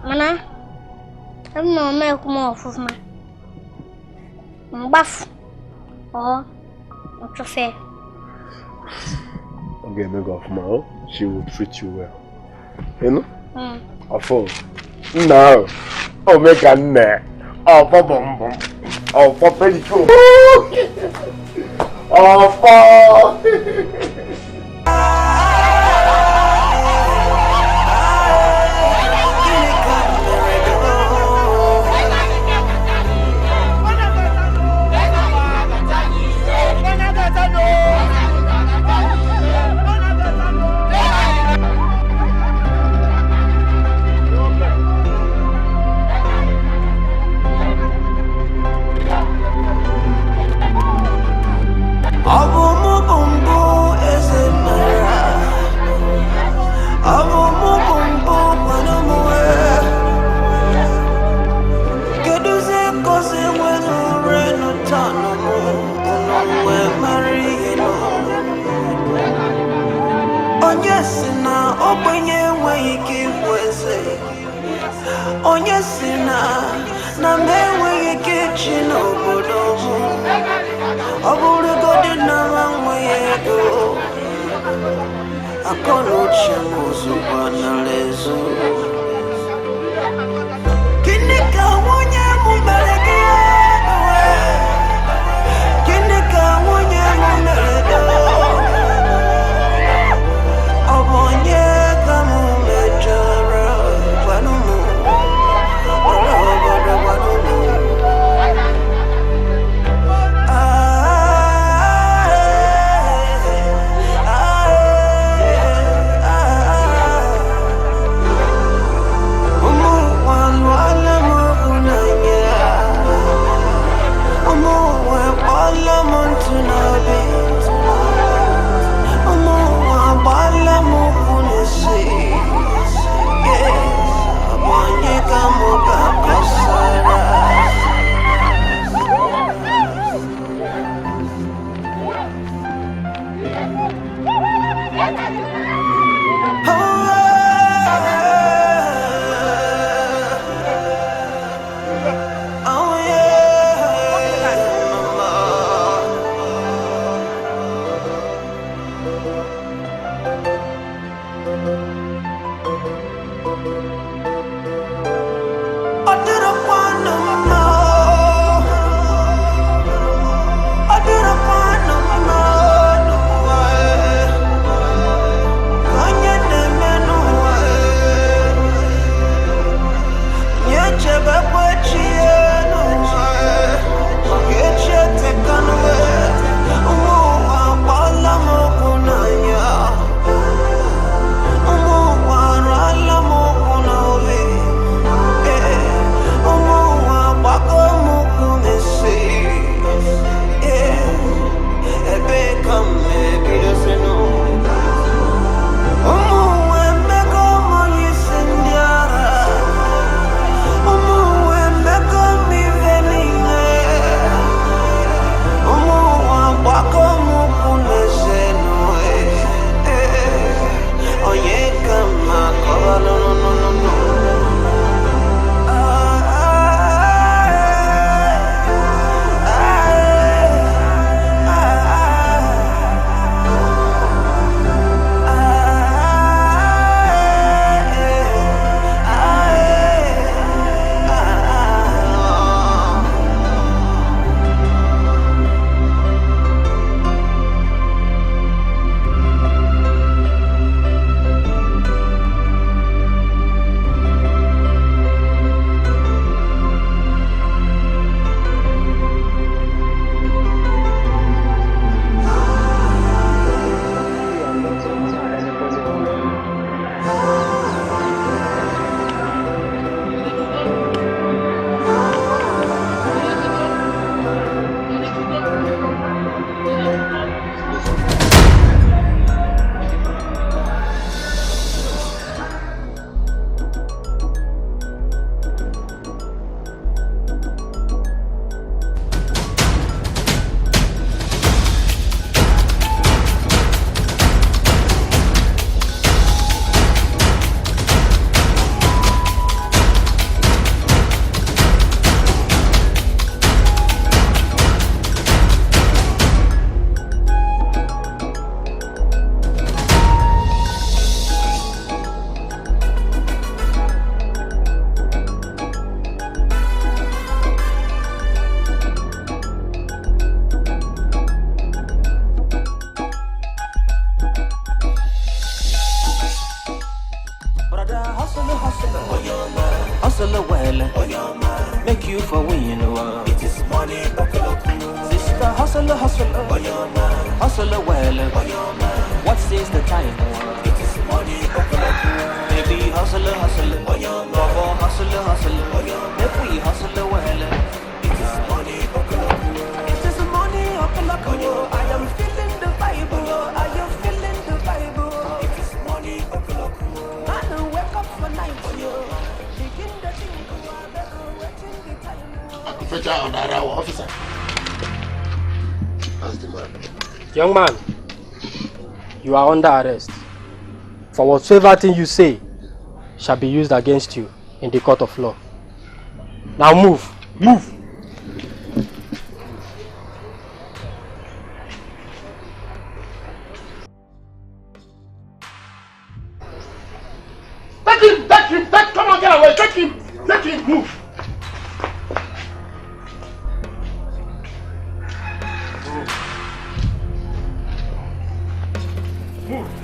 Mana, I'm not make more of my buff or not fair. Okay, make off ma. She will treat you well. You know? Afo. No. Oh, make a net. Oh, bum bum. Oh, for pedicure. Oh, for. Abumu bumbu Onye sina obenye enweghị ikwese. Onye sina na m enweghị ike chi n'obodo m. Ọ bụrụgodị na m enweghị ego, akọ na uche m ozugbo nara ezo. Gịnị ka nwunye m mere gị? Gịnị ka nwunye m mere gị? Ọ bụ onye ka m mejọrọ? Gwanụ m. hustle well, make you for win. It is money, sister, hustle, hustle well. What says the time? It is money, baby, hustle, Baba, hustle, make we hustle well. It is money, it is money, I am feeling the vibe, I am feeling the vibe. It is money, I wake up for night, begin the thing, waiting the time. Fetch out on that officer. That's the man. Young man, you are under arrest. For whatsoever thing you say shall be used against you in the court of law. Now move. Move. Take him, come on, get away, take him, move. Move.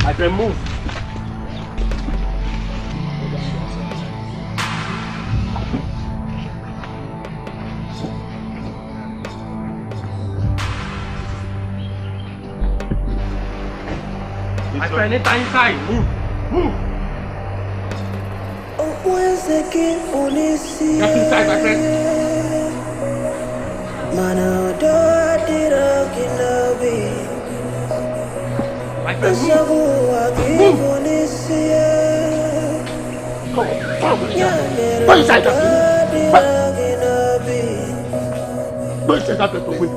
I can move. My friend, enter inside. Move. Get inside, my friend. My friend, move. Come on. Go inside that room. Go inside that room.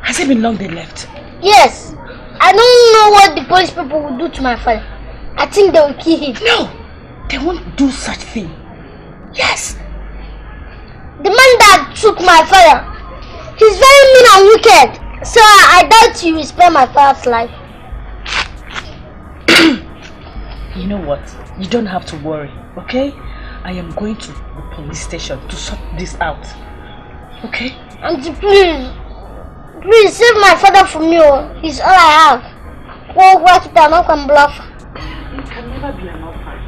Has it been long they left? Yes. I don't know what the police people will do to my father. I think they will kill him. No, they won't do such thing. Yes. The man that took my father, he's very mean and wicked. So I doubt he will spare my father's life. You know what? You don't have to worry, okay? I am going to the police station to sort this out. Okay? Auntie, please. Please save my father from you. He's all I have. Go work it, I'm not going to bluff. You can never be an orphan.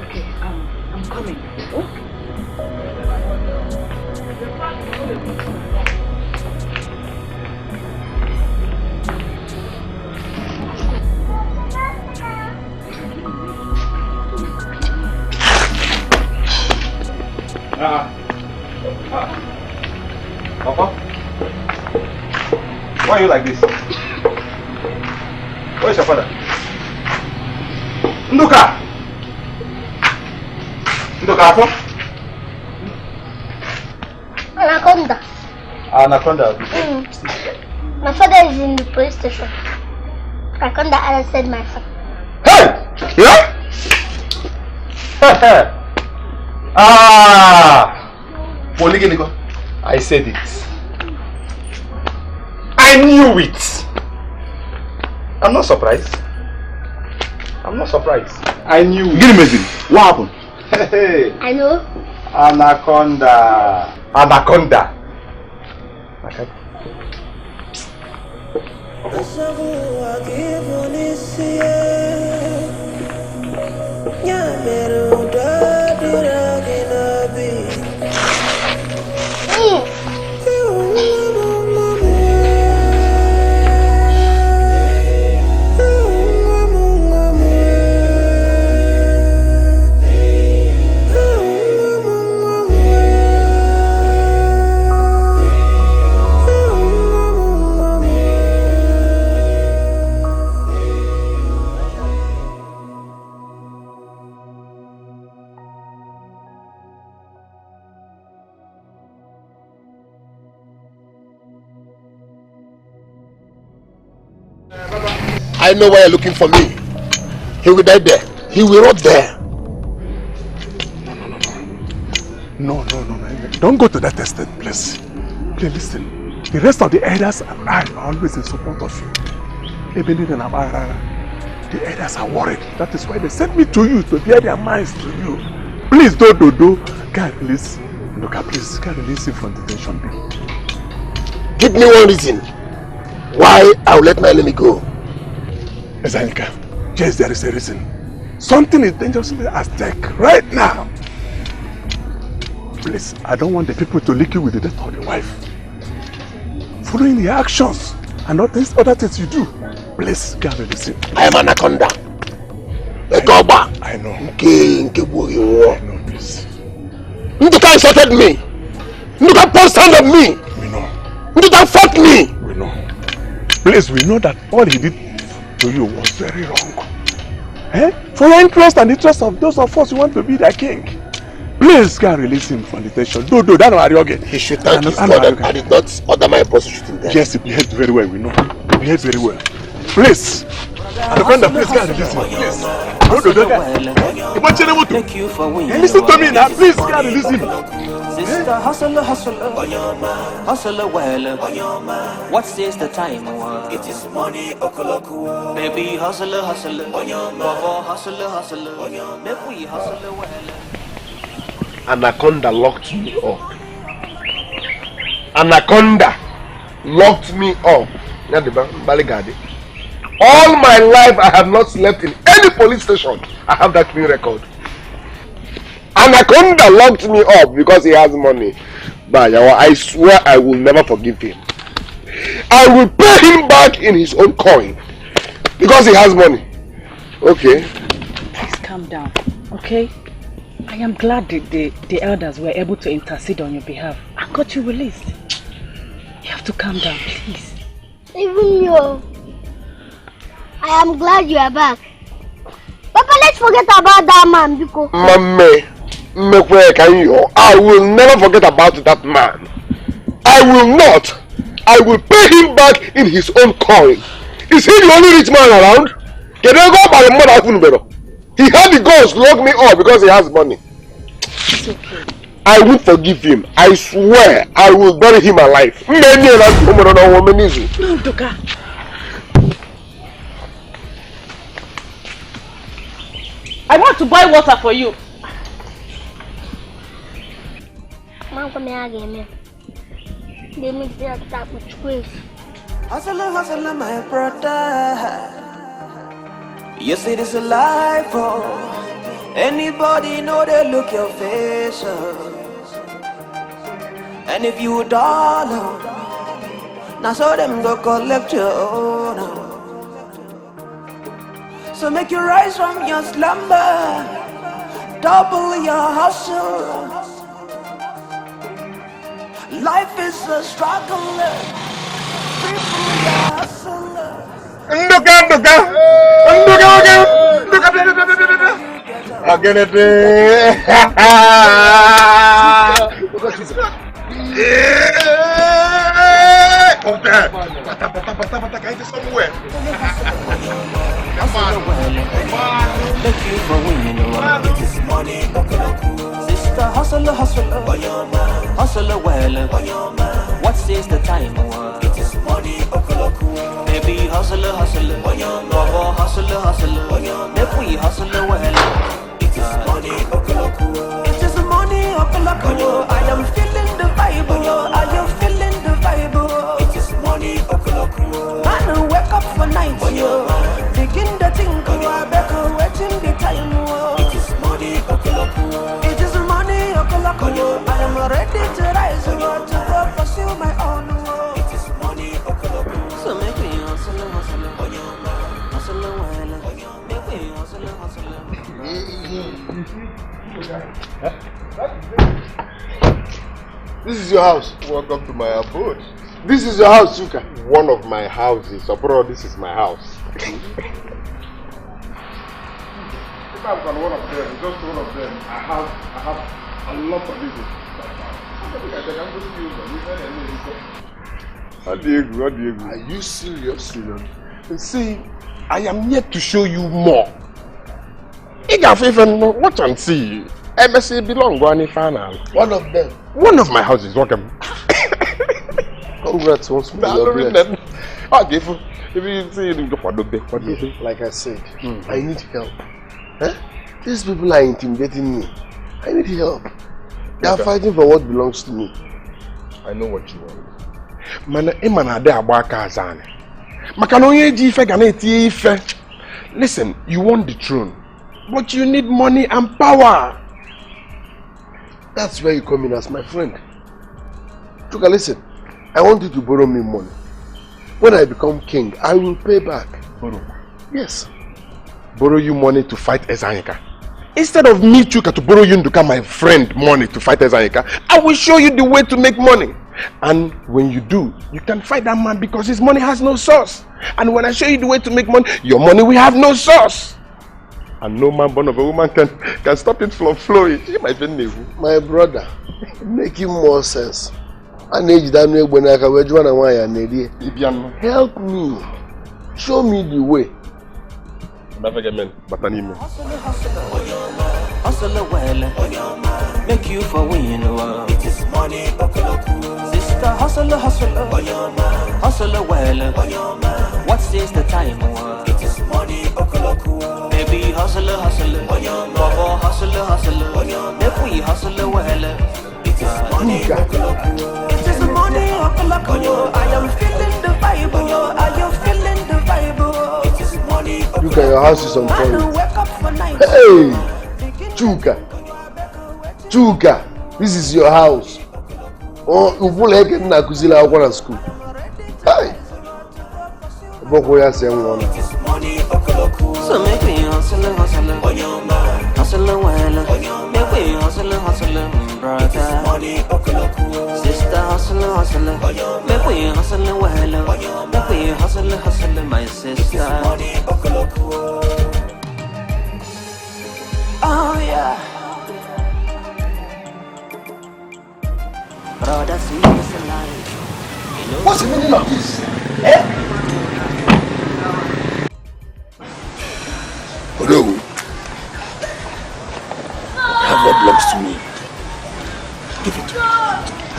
Okay, I'm coming. Papa, why are you like this? Where is your father? Nduka! Nduka, Anaconda. Anaconda. My father is in the police station. Anaconda arrested my father. Hey! Yeah? Poliginico. I said it. I knew it. I'm not surprised. I knew it. Give me a what happened? I know. Anaconda. Anaconda. Okay. I know why you're looking for me. He will die there. He will rot there. No. Don't go to that extent, please. Please listen. The rest of the elders and I are always in support of you. Even in Abarara, the elders are worried. That is why they sent me to you to bear their minds to you. Please, do. God, please. Look, please, God, release him from detention. Give me one reason why I'll let my enemy go. Ezanika, yes, there is a reason. Something is dangerously at stake right now. Please, I don't want the people to lick you with the death of your wife. Following your actions and not things, other things you do. Please, God, listen. I am Anaconda. A Goba. I know. I know, please. Nduka insulted me. Nduka post hand on me. We know. Nduka fought me. We know. Please, we know that all he did to you was very wrong. For your interest and the interest of those of us who want to be their king. Please, God, release him from detention. Do, that's not Arioge. He should thank his God that I did not order my prosecuting there. Yes, he behaved very well, we know. He behaved very well. Please. Anaconda, please, God, release him, please. Listen to me now, please, God, release him. Sister, hustler, hustler well. What says the time? It is money, okoloku. Baby, hustler, Baba, hustler. Make we hustle well. Anaconda locked me up. Anaconda locked me up. All my life I have not slept in any police station. I have that clean record. Anaconda locked me up because he has money. But I swear I will never forgive him. I will pay him back in his own coin because he has money. Okay? Please calm down, okay? I am glad the elders were able to intercede on your behalf and got you released. You have to calm down, please. Even you. I am glad you are back. Papa, let's forget about that man, because I will never forget about that man. I will not. I will pay him back in his own coin. Is he the only rich man around? He had the guns to lock me up because he has money. It's okay. I will forgive him. I swear I will bury him alive. No, Doka. I want to buy water for you. Mom, come here again. They make the attack with squeeze. Hustler, my brother. Yes, it is a life, oh. Anybody know they look your face, oh. And if you dollar, now so them go collect your own, oh. So make you rise from your slumber, double your hustle. Life is a struggle, triple your hustle. Thank you for winning the world. It is money, okoloku. Sister, hustler well. What says the time? It is money, okoloku. Baby, hustler. Baba, hustler. Make we hustle well. It is money, okoloku. It is money, okoloku. I am feeling the vibe. Are you feeling the vibe? It is money okoloku. Man, wake up for night. Begin the think. I better waiting the time. It is money okoloku. It is money okoloku. I am ready to rise to go pursue my own. It is money okoloku. So make me hustle, hustle, hustle, make me hustle, hustle. This is your house. Welcome to my abode. This is your house, Chuka. One of my houses. Abroad, this is my house. If I've got one of them, just one of them, I have a lot of people. Are you serious? See, I am yet to show you more. Even watch and see. MSC belong to any final. One of them. One of my houses. Welcome. Congrats once more. Like I said, I need help. Huh? These people are intimidating me. I need help. They are fighting for what belongs to me. I know what you want. Listen, you want the throne, but you need money and power. That's where you come in as my friend. Chuka, listen, I want you to borrow me money. When I become king, I will pay back. Borrow? Yes. Borrow you money to fight Ezanyika. Instead of me, Chuka, to borrow you Nduka, my friend, money to fight Ezanyika, I will show you the way to make money. And when you do, you can fight that man because his money has no source. And when I show you the way to make money, your money will have no source. And no man born of a woman can stop it from flowing. My brother, making more sense. Help me. Show me the way. Hustle well, make you for win. It is money okoloku. Sister, hustle, hustle well. What says the time? It is money okoloku. Baby, hustle, Baba, hustle. Make we hustle well. It is money okoloku. It is money okoloku. I am feeling the vibe. Are you feeling the vibe? It is money okoloku. Look at your house is on fire. Wake up for night. Hey, Chuka, this is your house. Oh, you pull egg in Nakuzila Aquana school. Hey, It is money okoloku. So make me hustle, hustle well. Make me hustle, brother. Money okoloku. Sister, hustle. Make me hustle well. Make me hustle, my sister. Money okoloku. Oh yeah. Brother, see this alive. What's the meaning of this? Eh? No. Have what belongs to me. Give it to me.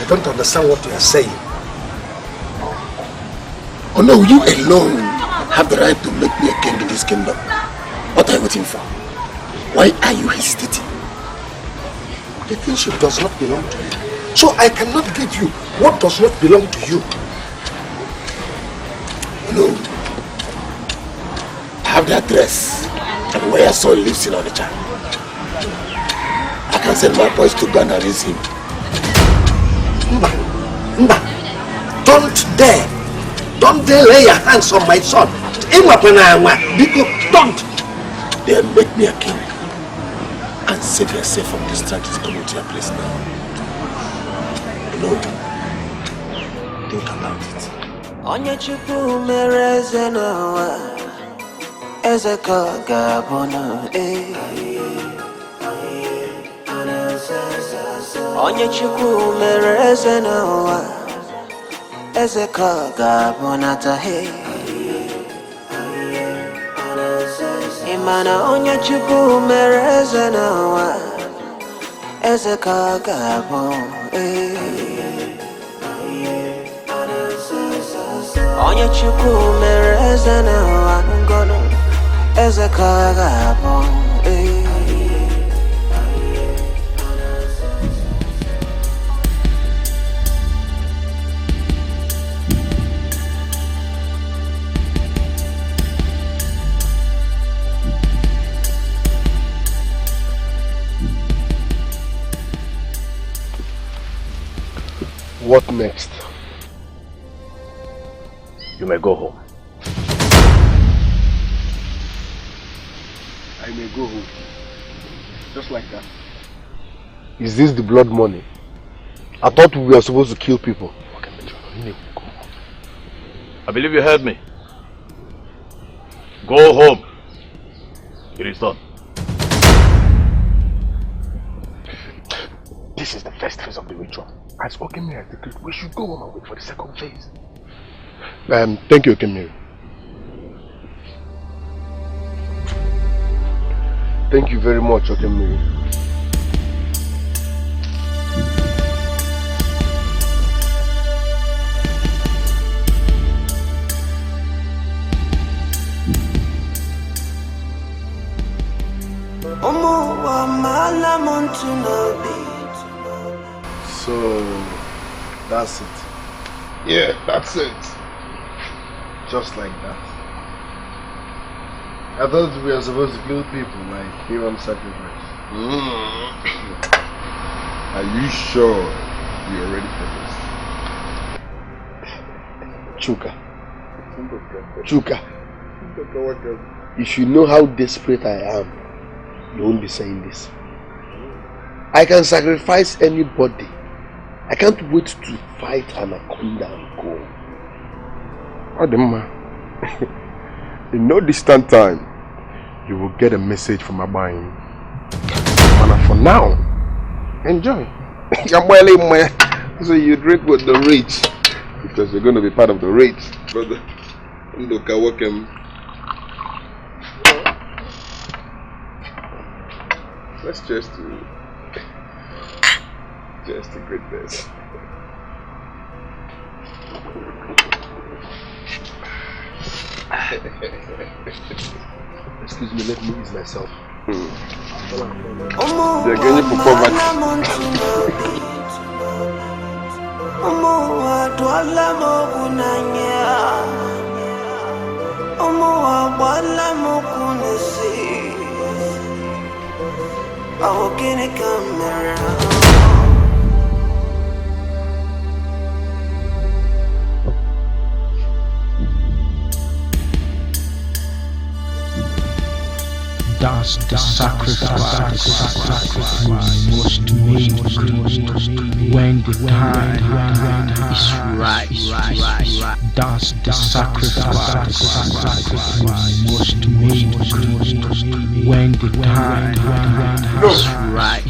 I don't understand what you are saying. Oh no, you alone have the right to make me a king in this kingdom. What are you waiting for? Why are you hesitating? The kingship does not belong to you. So I cannot give you what does not belong to you. No. I have the address and where Saul lives in Onitsha. I can send my boys to go and arrest him. Mba. Don't dare lay your hands on my son. Don't. They make me a king. And save yourself from this tragedy coming to your place now. No. Think about it. Onye Chukwu mere eze n'ụwa, eze ka ọ ga-abụ na Onye Chukwu mere eze n'ụwa, eze ka ọ ga-abụ na Imana onye Chukwu mere eze n'ụwa, eze ka ọ ga-abụ Onye Chukwu mere eze n'ụwa ngono, eze ka ọ ga-abụ What next? You may go home. I may go home. Just like that. Is this the blood money? I thought we were supposed to kill people. I believe you heard me. Go home. It is done. This is the first phase of the ritual. As Okemiri has decreed, we should go home and wait for the second phase. Thank you, Okemiri. Thank you very much, Okemiri. So, that's it. Yeah, that's it. Just like that. I thought we were supposed to kill people like human sacrifice. Are you sure you're ready for this? Chuka. If you know how desperate I am, you won't be saying this. I can sacrifice anybody. I can't wait to fight Anaconda and go. Adema, in no distant time, you will get a message from Abaim. And for now, enjoy. So you drink with the rich, because you're going to be part of the rich. Brother, welcome. Let's just to greatness. Excuse me, let me ease myself. They're going for poverty. That's the sacrifice we must make when the time is right. That's the sacrifice we must make when the time is right.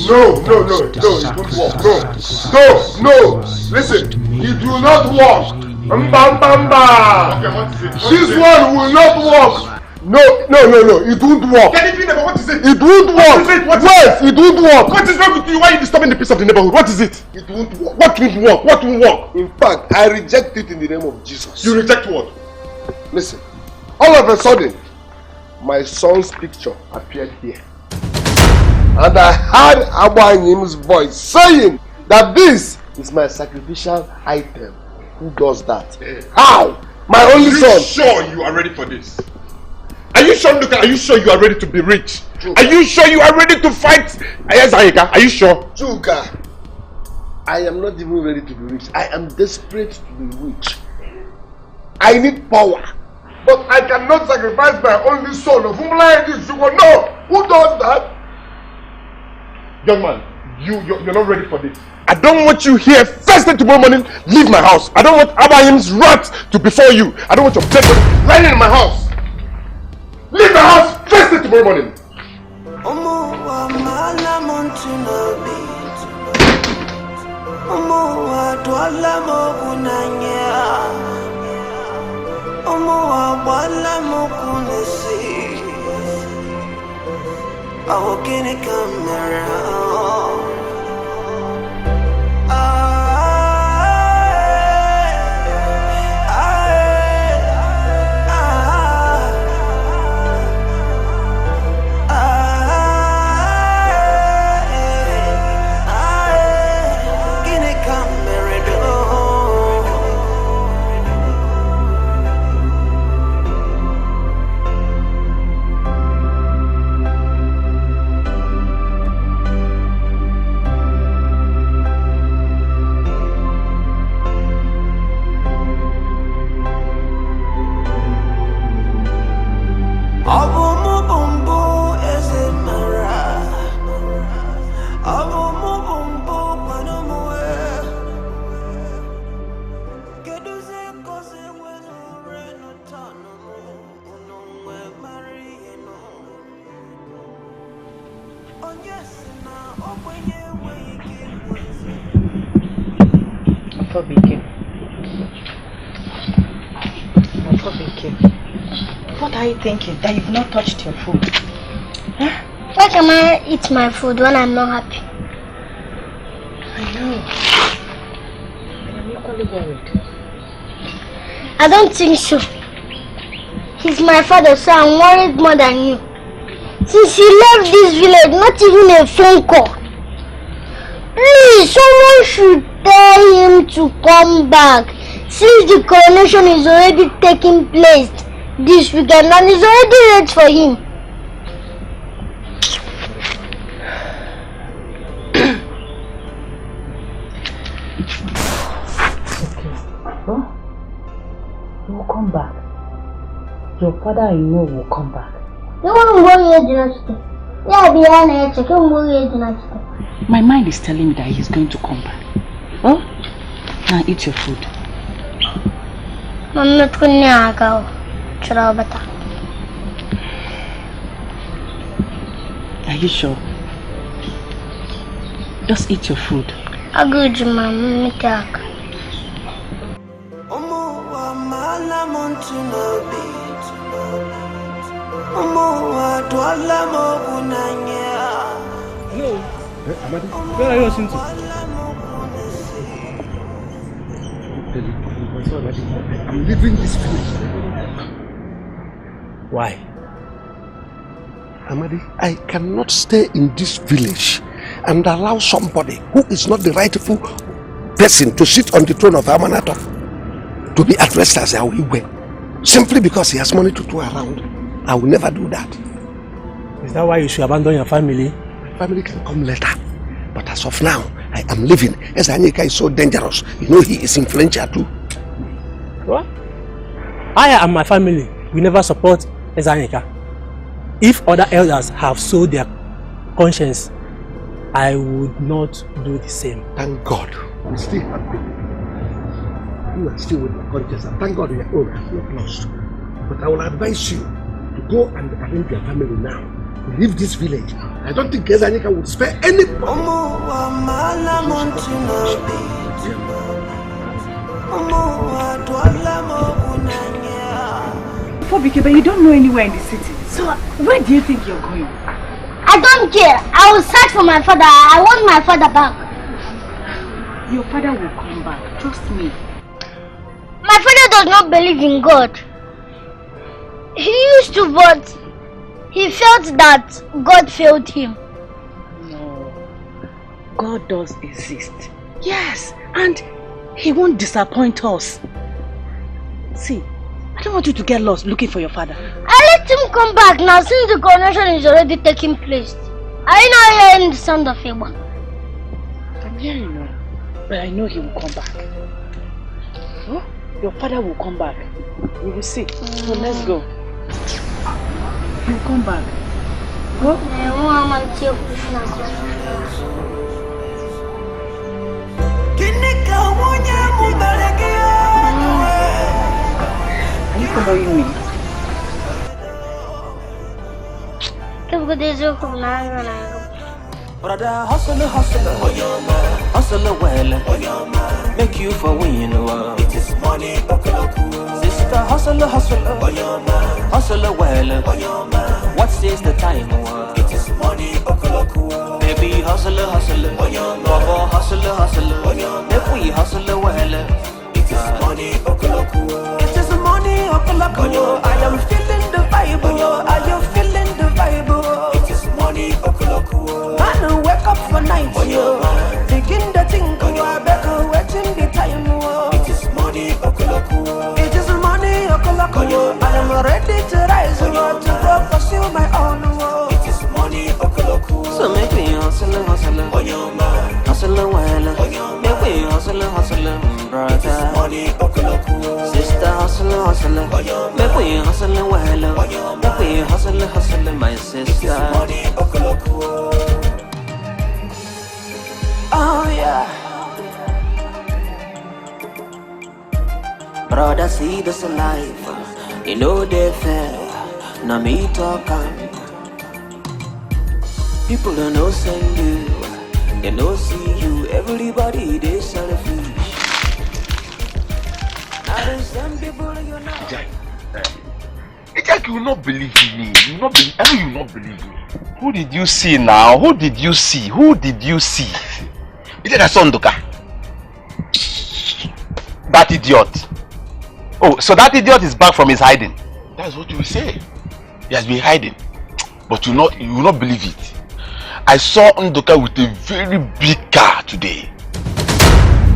No, it won't work. No. Listen, it will not work. This one will not work. No, it won't work. Can it be neighbor? What is it? It won't work. Yes, it won't work. What is wrong with you? Why are you disturbing the peace of the neighborhood? What is it? It won't work. What won't work? What won't work? In fact, I reject it in the name of Jesus. You reject what? Listen, all of a sudden, my son's picture appeared here. And I heard Abanyim's voice saying that this is my sacrificial item. Who does that? How? My only son. Are you sure you are ready for this? Are you sure, Luka? Are you sure you are ready to be rich? Are you sure you are ready to fight Ayazayika? Are you sure? Chuka, I am not even ready to be rich. I am desperate to be rich. I need power. But I cannot sacrifice my only son of whom I is. No! Who does that? Young man, you're not ready for this. I don't want you here first thing tomorrow morning. Leave my house. I don't want Abayim's wrath to befall you. I don't want your dead body lying in my house. Leave the house first thing tomorrow morning. What are you thinking? That you've not touched your food? Huh? Why can I eat my food when I'm not happy? I know. I'm equally worried. I don't think so. He's my father, so I'm worried more than you. Since he left this village, not even a phone call. Please, someone should tell him to come back. Since the coronation is already taking place this weekend and it's already late for him. Huh? He will come back. Your father I know will come back. My mind is telling me that he's going to come back. Oh? Now eat your food. Are you sure? Just eat your food. Hello. Amadi, where are you listening to? I'm leaving this village. Why? Amadi, I cannot stay in this village and allow somebody who is not the rightful person to sit on the throne of Amanato to be addressed as Awiwe, simply because he has money to throw around. I will never do that. Is that why you should abandon your family? My family can come later. But as of now, I am leaving. Ezanyika is so dangerous. You know he is influential too. What? I and my family, we never support Ezanyika. If other elders have sold their conscience, I would not do the same. Thank God. We still happy. You are still with your conscience. And thank God your own has not lost. But I will advise you to go and arrange your family now. Leave this village. I don't think Ezanyika would spare any Fobike, but you don't know anywhere in the city. So where do you think you're going? I don't care. I will search for my father. I want my father back. Your father will come back. Trust me. My father does not believe in God. He used to, but he felt that God failed him. No. God does exist. Yes, and he won't disappoint us. See, I don't want you to get lost looking for your father. I let him come back now since the coronation is already taking place. Are you not hearing the sound of him? I'm hearing you, but I know he will come back. Oh, your father will come back. We will see. So let's go. He will come back. Go. Are you following me? Brother, hustle, hustle well, make you for win the world. It is money, sister, hustle, hustle well. What says the time? It is money, baby, hustle, Baba, hustle, if we hustle well. It is money, it is money, I am feeling the vibe, are you feeling the vibe? It is money, man, wake up for night, yo. Begin the think, I better waiting the time. It is money, it is money, I am ready to rise, to go pursue my own. It is money, so make me hustle, hustle well. Make me hustle, brother. Sister, hustle, make me hustle well. Make me hustle, my sister. Brother, see this life. You know they fair. Now me talking. People don't know send you. They don't see you. Everybody they selfish. Now there's some people you know. Jack, you will not believe me. You will not believe. I know you will not believe me. Who did you see now? Who did you see? Who did you see? Is it a Sondoka? That idiot. Oh, so that idiot is back from his hiding. That's what you will say. He has been hiding. But you will not believe it. I saw Ndoka with a very big car today.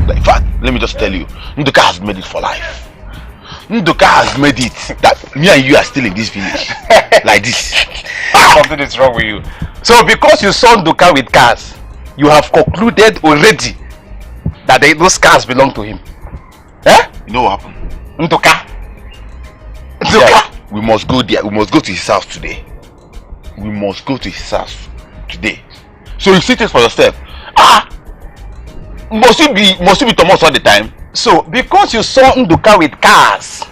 In fact, let me just tell you, Ndoka has made it for life. Ndoka has made it that me and you are still in this village. Like this. Something is wrong with you. So because you saw Ndoka with cars, you have concluded already that those cars belong to him. Eh? You know what happened? Ndoka. Yeah, we must go there. We must go to his house today. We must go to his house today. So you see this for yourself. Must you be Thomas all the time? So because you saw Ndoka with cars,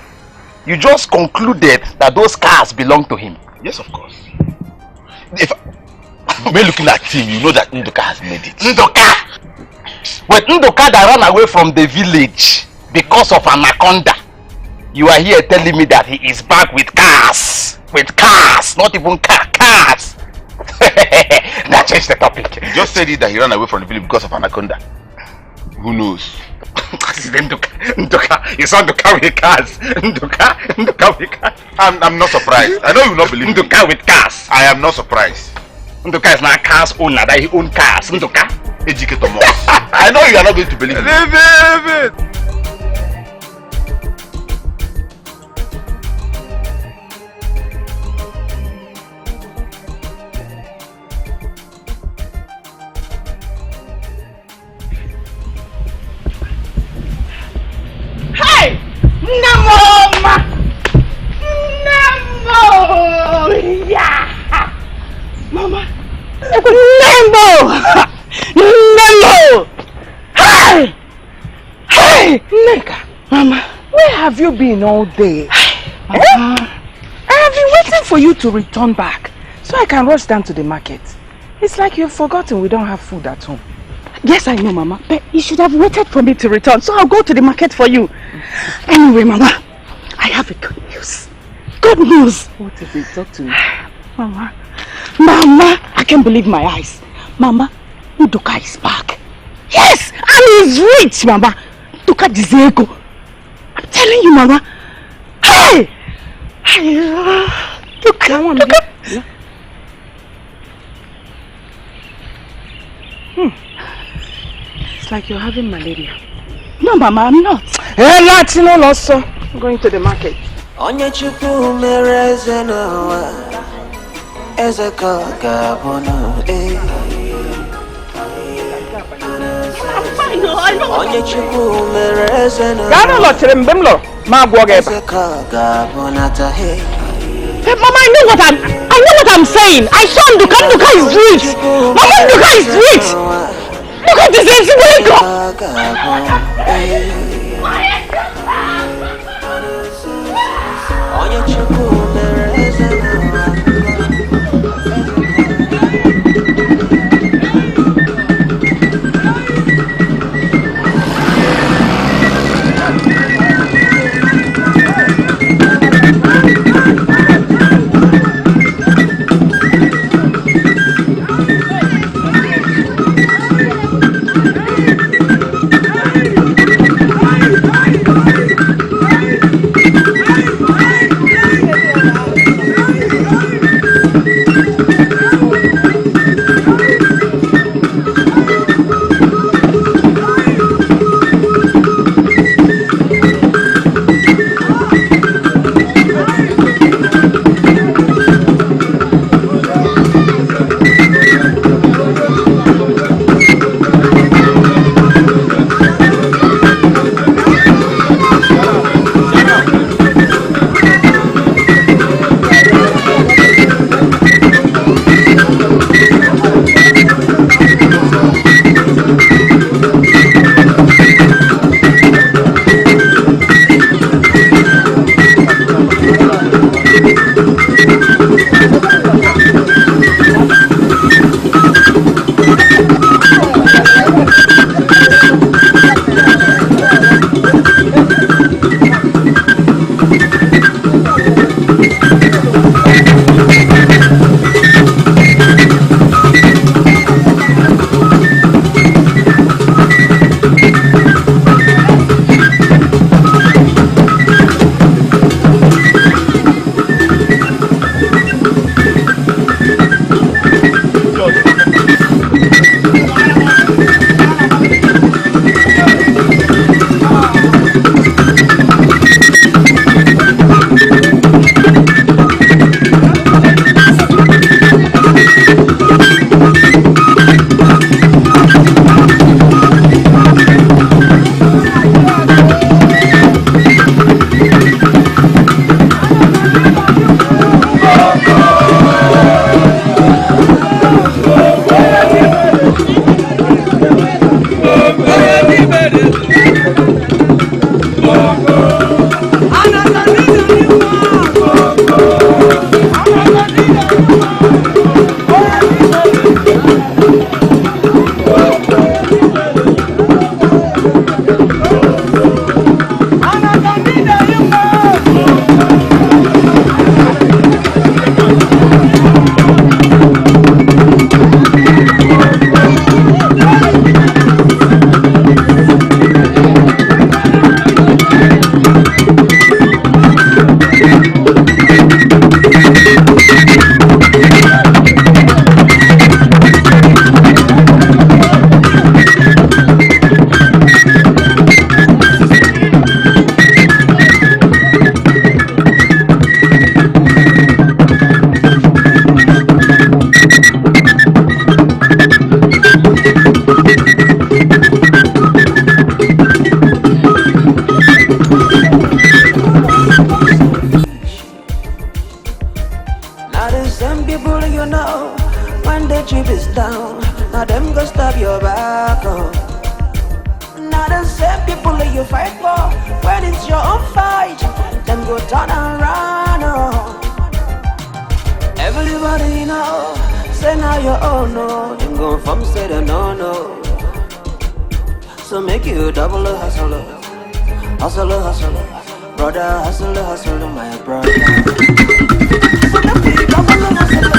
you just concluded that those cars belong to him. Yes, of course. If when looking at him, you know that Ndoka has made it. Ndoka! When Ndoka that ran away from the village because of Anaconda, you are here telling me that he is back with cars. With cars, not even cars. Now change the topic. You just said it that he ran away from the village because of Anaconda. Who knows? Ndoka, you saw Ndoka with cars. Ndoka with cars. I'm not surprised. I know you will not believe Ndoka with cars. I am not surprised. Ndoka is not cars owner, that he owns cars. Ndoka. Educator Moss. I know you are not going to believe it. Leave it. Hey! Namo! Yeah! Mama! Nemo! Hey! Hey! Neka! Mama, where have you been all day? I have been waiting for you to return back so I can rush down to the market. It's like you've forgotten we don't have food at home. Yes, I know, Mama, but you should have waited for me to return, so I'll go to the market for you. Anyway, Mama, I have a good news. Good news! What is it? Talk to me. Mama, I can't believe my eyes. Mama, Ndoka is back. Yes, and he's rich, Mama. Ndoka Dizego. I'm telling you, Mama. Hey! Ndoka. Yeah. It's like you're having malaria. No, Mama, I'm not. Hey, Latino also. I'm going to the market. Onye chukwu mere eze n'ụwa, eze ka ọ ga-abụ Onye chukwu mere eze n'ụwa, eze ka ọ ga-abụ n'ata. Hey, Mama, I know what I'm saying. I saw Ndoka. Ndoka is rich. Mama, Ndoka is rich. Look at this empty vehicle. Onye chukwu mere eze n'ụwa. them go stab your back. Now the same people that you fight for, when it's your own fight, them go turn around. Everybody know, say now your own no, them go from say them no. So make you double hustle, brother hustle, my brother. So make you double hustle.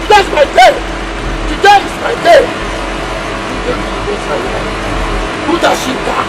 That's my day. Today is my day. Who does she got?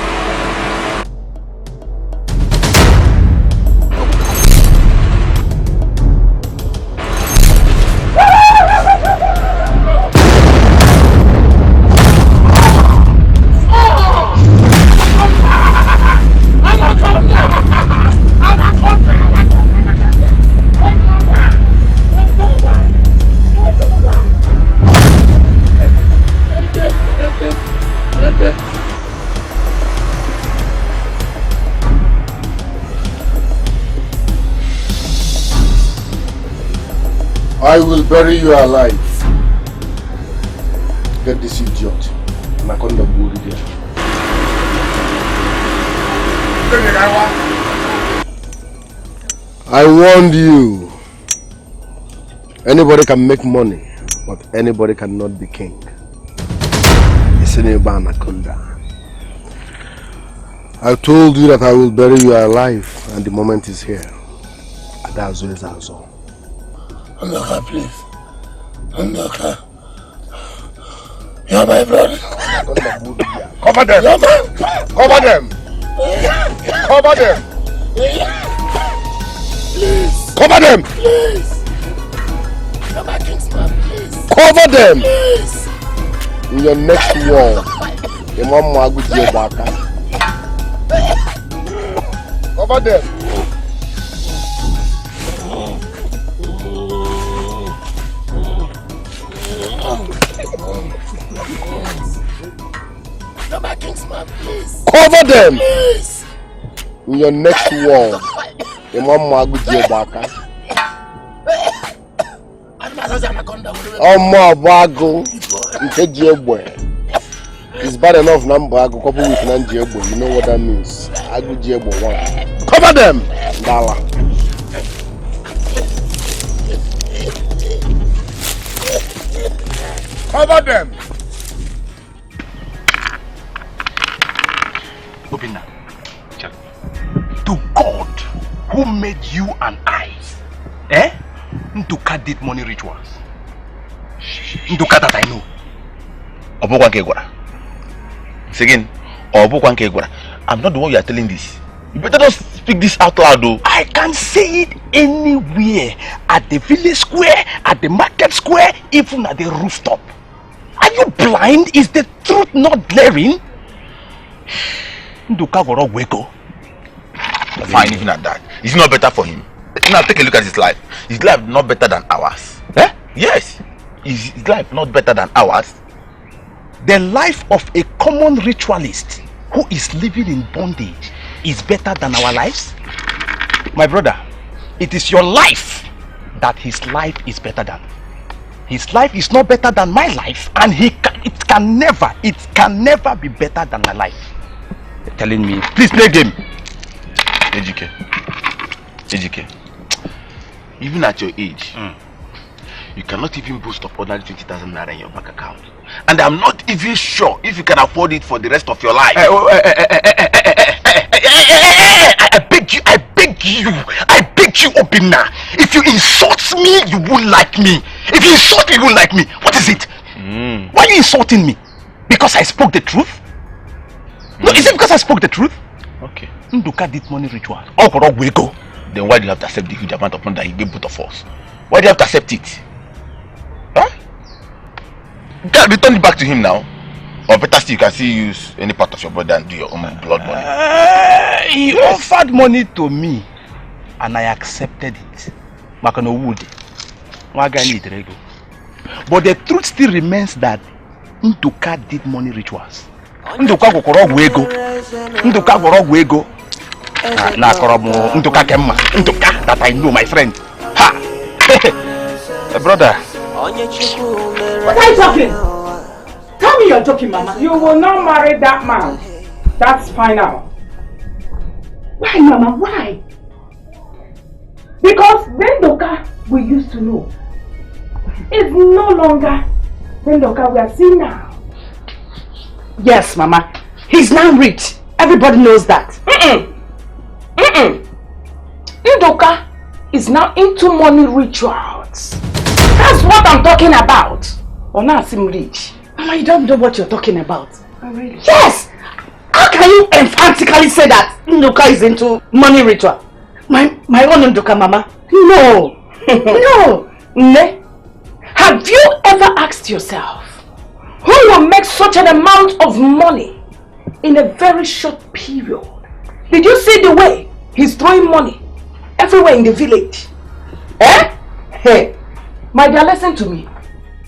I will bury you alive. Get this idiot. Nakonda Buri there. I warned you. Anybody can make money, but anybody cannot be king. Nakonda. I told you that I will bury you alive, and the moment is here. Adazo is also. Andoka, please. Andoka. You're my brother. Cover them. Cover them. Cover them. Please. Cover them. Please. You're my kingsman. Please. Cover them. Please. In your next war, your mom will go to your back. Cover them. You're my kingsman, please. Cover them. Please. In your next war, your mom will go to your back. It's bad enough number. I go couple with Nanjebo. You know what that means. I go Jebo one. Cover them. Dala. Cover them. Obina, to God who made you and I, Nduka did money rituals. Nduka that I know. I'm not the one you are telling this. You better not speak this out loud though. I can say it anywhere. At the village square, at the market square, even at the rooftop. Are you blind? Is the truth not glaring? Nduka goro weko. Fine, even at that. It's not better for him. Now take a look at his life. His life not better than ours. Yes. Is his life not better than ours? The life of a common ritualist who is living in bondage is better than our lives? My brother, it is your life that his life is better than. His life is not better than my life, and it can never be better than my life. You're telling me, please play game. Etiko, even at your age, you cannot even boost up ordinary 20,000 naira in your bank account. And I'm not even sure if you can afford it for the rest of your life. I beg you, Obina. If you insult me, you won't like me. If you insult me, you won't like me. What is it? Why are you insulting me? Because I spoke the truth? No, is it because I spoke the truth? Okay. Nduka did money rituals. Oh, for all we go. Then why do you have to accept the huge amount of money that he gave both of us? Why do you have to accept it? Huh? You can't return it back to him now. Or better still, you can still use any part of your body and do your own blood money. He offered money to me and I accepted it. But the truth still remains that Nduka did money rituals. Nduka gwego. Nduka that I know, my friend. Ha! Brother. What are you talking? Tell me you're joking, Mama. You will not marry that man. That's final. Why, Mama? Why? Because Nduka we used to know is no longer Nduka we are seeing now. Yes, Mama. He's now rich. Everybody knows that. Nduka is now into money rituals. That's what I'm talking about. Or now seem rich. Mama, you don't know what you're talking about. Oh, really? Yes! How can you emphatically say that Nduka is into money ritual? My own Nduka, Mama. No. No. Ne? Have you ever asked yourself who will make such an amount of money in a very short period? Did you see the way he's throwing money everywhere in the village? Eh? Hey, my dear, listen to me.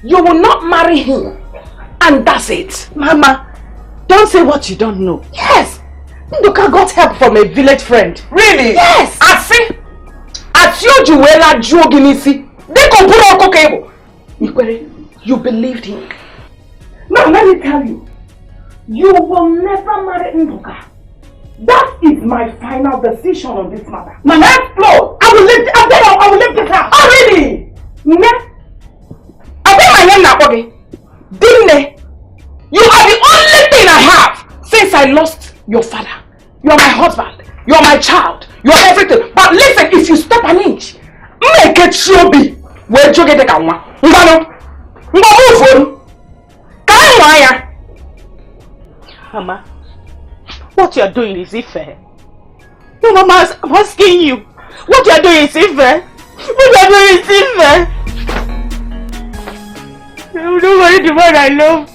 You will not marry him. And that's it. Mama, don't say what you don't know. Yes. Nduka got help from a village friend. Really? Yes. I see. Atiojuwela Joginisi. They can put on cable. You believed him. Now let me tell you. You will never marry Nduka. That is my final decision on this matter. Mama, explode. I will leave this house. Oh really? Dine, you are the only thing I have since I lost your father. You are my husband. You are my child. You are everything. But listen, if you step an inch, make it sure be where you get the camera. Mama, what you are doing is fair. No, Mama, I'm asking you. What you are doing is fair. What you are doing is fair. Don't worry, the one I love.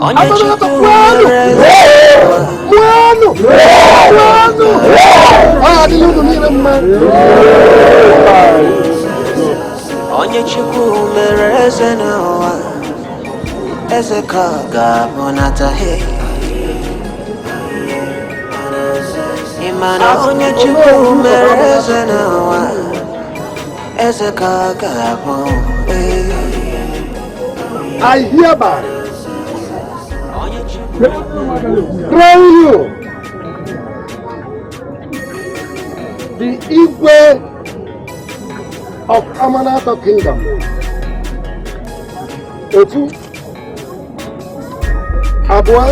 Onye Chukwu mere eze n'ụwa, eze ka ga-abụ natahe. Imana onye Chukwu mere eze n'ụwa, eze ka ga-abụ. I hereby crown you the Igwe of Amanato Kingdom. Otu, Abua,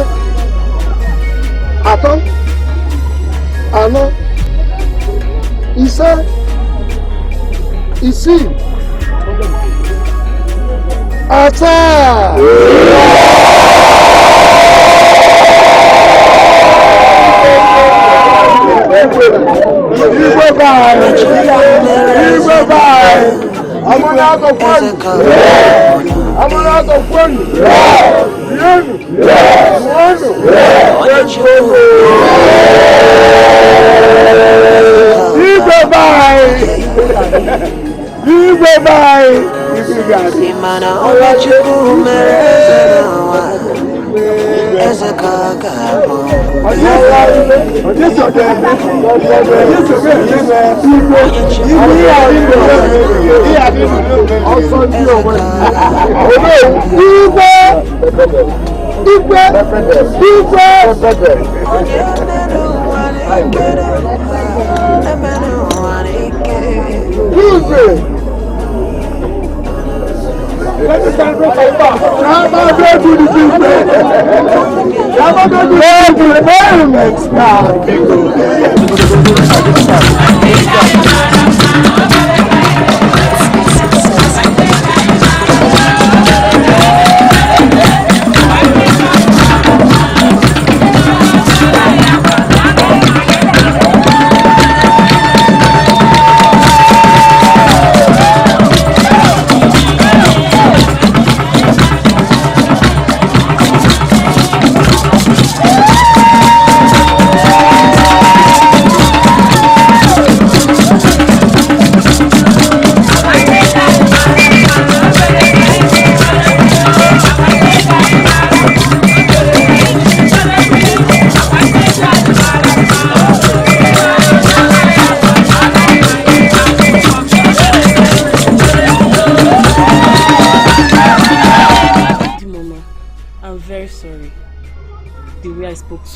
Ato, Ano, Isa, Isi, Ata.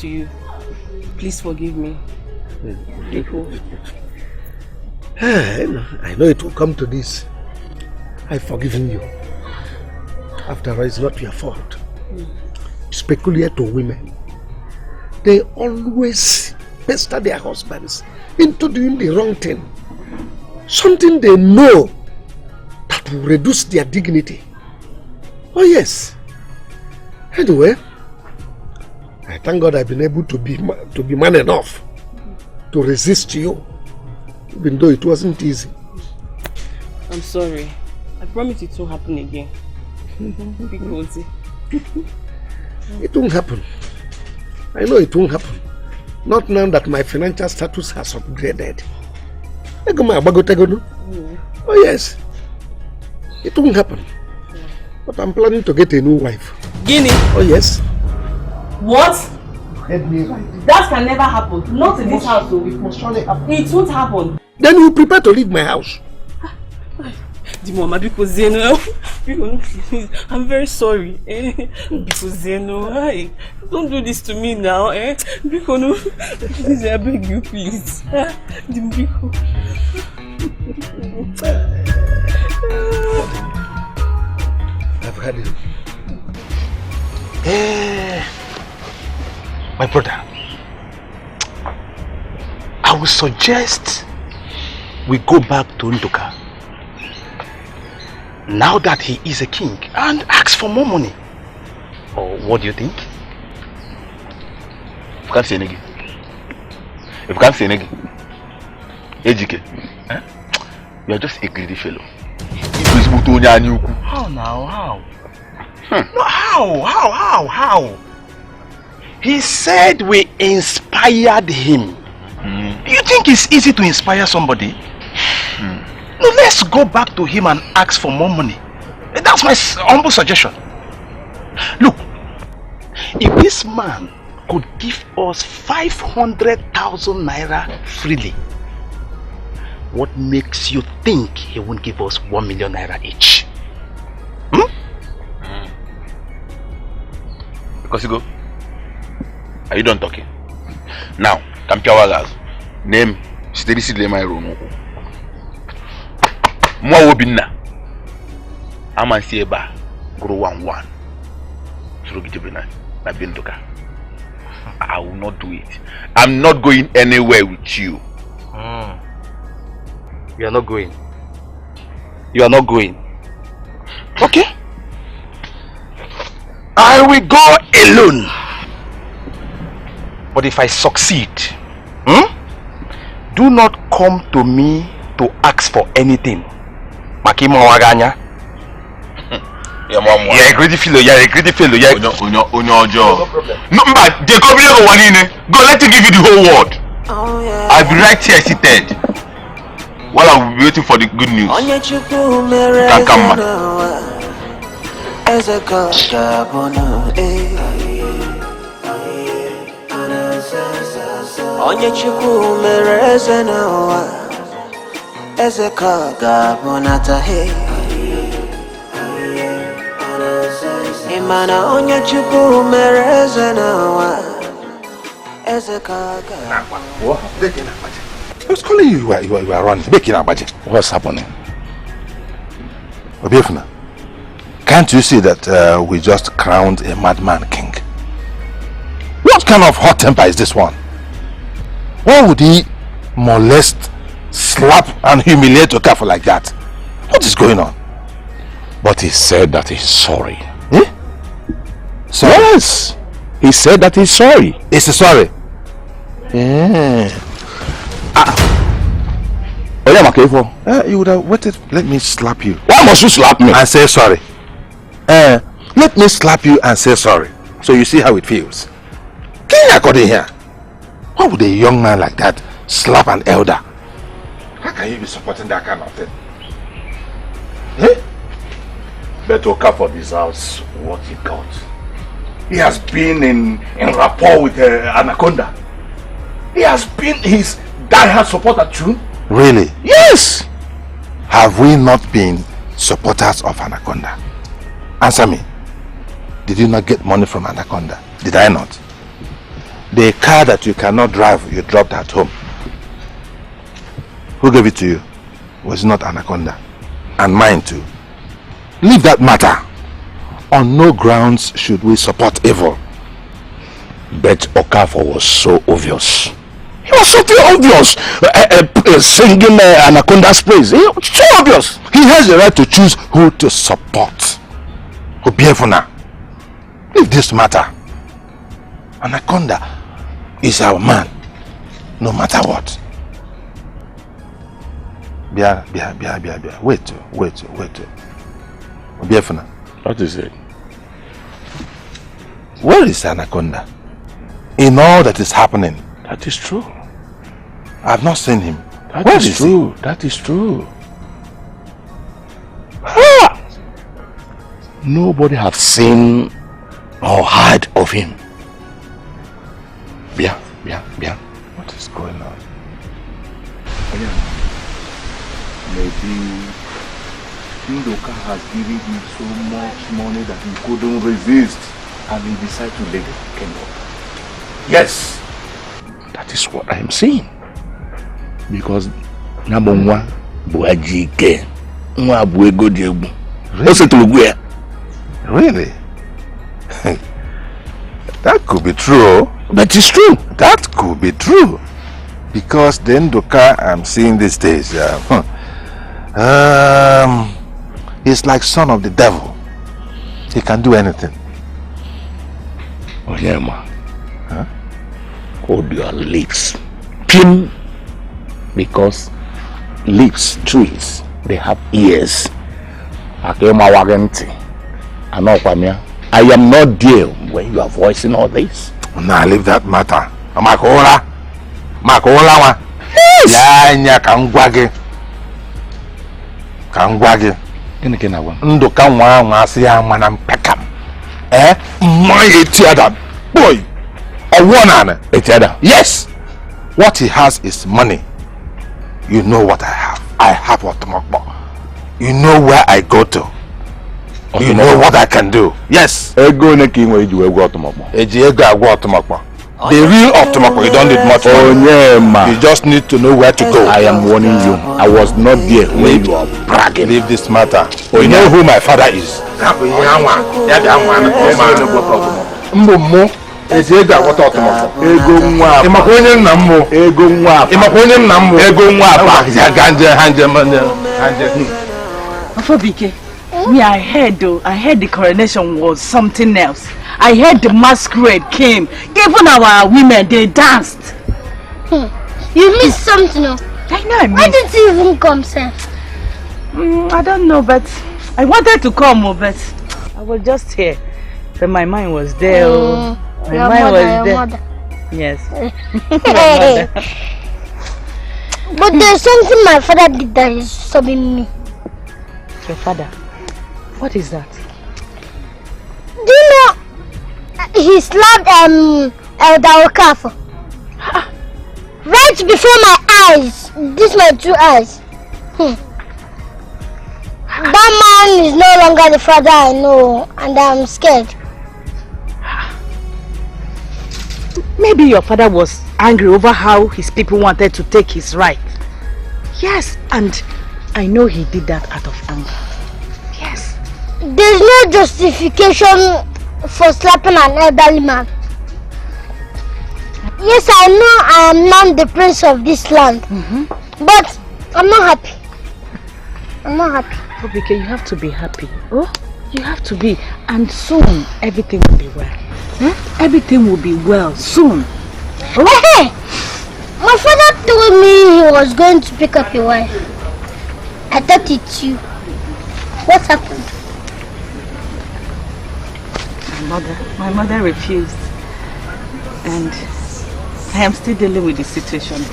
To you. Please forgive me. I know it will come to this. I've forgiven you. After all, it's not your fault. It's peculiar to women. They always pester their husbands into doing the wrong thing. Something they know that will reduce their dignity. Oh yes. Anyway, I thank God I've been able to be man enough to resist you, even though it wasn't easy. I'm sorry. I promise it won't happen again. Because it won't happen. I know it won't happen. Not now that my financial status has upgraded. Oh yes. It won't happen. But I'm planning to get a new wife. Guinea? Oh yes. What? Head me right. That can never happen. Not in this house. It must surely happen. It won't happen. Then you prepare to leave my house. Mama, because Zeno, I'm very sorry. Because Zeno, don't do this to me now. Because please, I beg you, please. I've had it. My brother, I would suggest we go back to Nduka now that he is a king and ask for more money. Or what do you think? If you can't say anything, Ejike, you are just a greedy fellow. How now? How? No, how? He said we inspired him. Do you think it's easy to inspire somebody? No, let's go back to him and ask for more money. That's my humble suggestion. Look, if this man could give us 500,000 naira freely, what makes you think he won't give us 1 million naira each? Because you go, are you done talking? Now, Kampiawagas, name steady Lema Rono. Mwa wobina. Ama sieba grow 1-1. I will not do it. I'm not going anywhere with you. You are not going. You are not going. Okay. I will go alone. But if I succeed, do not come to me to ask for anything. Makima Waganya. You're a greedy fellow. You're a greedy fellow. You're no problem. No, but they go let him give you the whole world. I'll be right here seated while I'll be waiting for the good news. You can come, man. Imana onye chukwu mere eze n'ụwa eze ka What? I was calling you. You were running. What's happening? Obiefuna, can't you see that we just crowned a madman king? What kind of hot temper is this one? Why would he molest, slap and humiliate Okafor like that? What is going on? But he said that he's sorry. Sorry? Yes, he said that he's sorry. Is he sorry? Yeah. You would have waited. Let me slap you. Why must you slap me? And say sorry. Let me slap you and say sorry, so you see how it feels. Can you here? Why would a young man like that slap an elder? How can you be supporting that kind of thing? But Okafor deserves what he got. He has been in rapport with Anaconda. He has been his die-hard supporter too. Really? Yes! Have we not been supporters of Anaconda? Answer me. Did you not get money from Anaconda? Did I not? The car that you cannot drive, you dropped at home. Who gave it to you? Was it not Anaconda? And mine too. Leave that matter. On no grounds should we support evil. But Okafor was so obvious. He was so obvious. Singing Anaconda's praise. So obvious. He has the right to choose who to support. Obiefuna, leave this matter. Anaconda is our man, no matter what. Bia. Wait. Obiefuna. What is it? Where is Anaconda? In all that is happening. That is true. I have not seen him. That is true. That is true. Nobody have seen or heard of him. Bia. What is going on? Maybe Ndoka has given him so much money that he couldn't resist and he decided to leave the kingdom. Yes, that is what I am saying. Because number one, Buajike, Really? That could be true. That is true. That could be true. Because the Ndoka I'm seeing these days, he's like son of the devil. He can do anything. Onyema, hold your lips. Pin. Because lips, trees, they have ears. Akema wagenti. Anokwamia. I am not there when you are voicing all this. Nah, leave that matter. Makola. Ya nya kangwage. Ndo ka nwa nwa asị ya mana mpekam. My etiada boy. Owanana etiada. Yes. What he has is money. You know what I have. I have Otomokbo. You know where I go to. You know what I can do. Yes. Ego neki nwe iji ego Otomokbo. Eji ego agwa Otomokbo. The real Otomokbo, you don't need much money. You just need to know where to go. I am warning you. I was not there when you are bragging. Leave this matter. You know who my father is. Mbo eji ego agwọta Otomokbo. Ego nwa. Imakonye nna mmo. Ego nwa. Imakonye nna mmo. Ego nwa apa. Ya ganje hanje manje. Afobike, me I heard the coronation was something else. I heard the masquerade came. Even our women, they danced. You missed something, no? I know I missed. Why didn't you even come, sir? I don't know, but I wanted to come, but I was just here. But my mind was there. My mind was there. Mother. Yes. But there's something my father did that is stopping me. Your father? What is that? Do you know he slapped Elder Okafor right before my eyes? These my two eyes. That man is no longer the father I know, and I'm scared. Maybe your father was angry over how his people wanted to take his right. Yes, and I know he did that out of anger. Yes. There's no justification for slapping an elderly man. Yes, I know I am not the prince of this land, but I'm not happy. I'm not happy. Obike, you have to be happy. Oh, you have to be, and soon everything will be well. Everything will be well soon. Oh. Hey, my father told me he was going to pick up a wife. I thought it's you. What happened? My mother refused, and I am still dealing with the situation.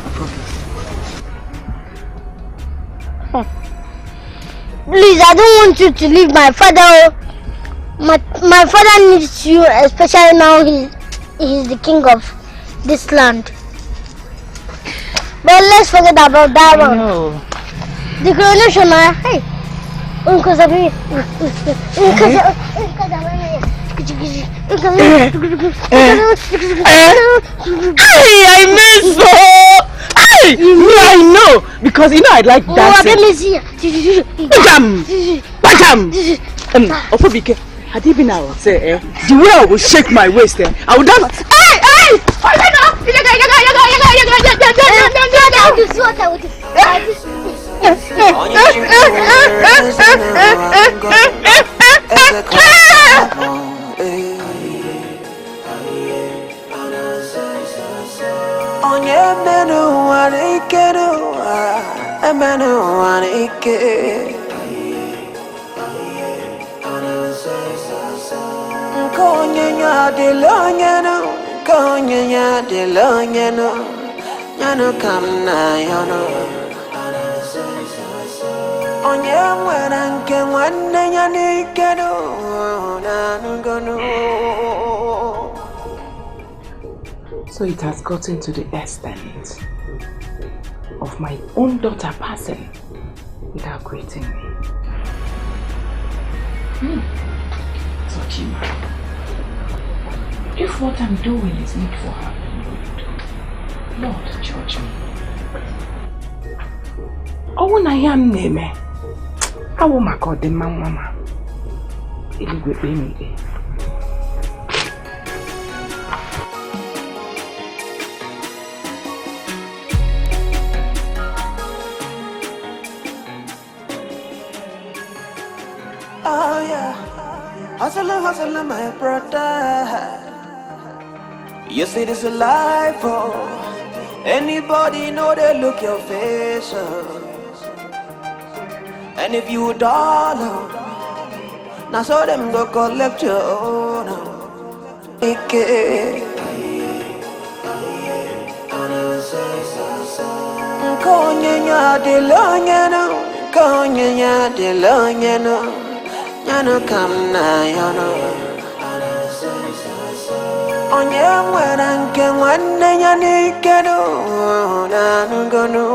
Please, I don't want you to leave my father. My father needs you, especially now he's the king of this land. But let's forget about that one. No. The coronation, hey. I miss so. I know, because you know I like dancing. Ofobike, had you been out, say, the way I would shake my waist, I would dance. So it has gotten to the extent of my own daughter passing without greeting me. So Chima, if what I'm doing is not for her, Lord, judge me. Oh, when I am name, I will make out the mama. It'll be me. Oh yeah, hustle, my brother. You see this life, oh. Anybody know they look your face, oh. And if you dollar, now so them go collect you, oh. ike Konyanya de lonyano Konyanya de lonyano Yano kamna yano Onye mwera nke nwanne ya n'ikedo Nanugono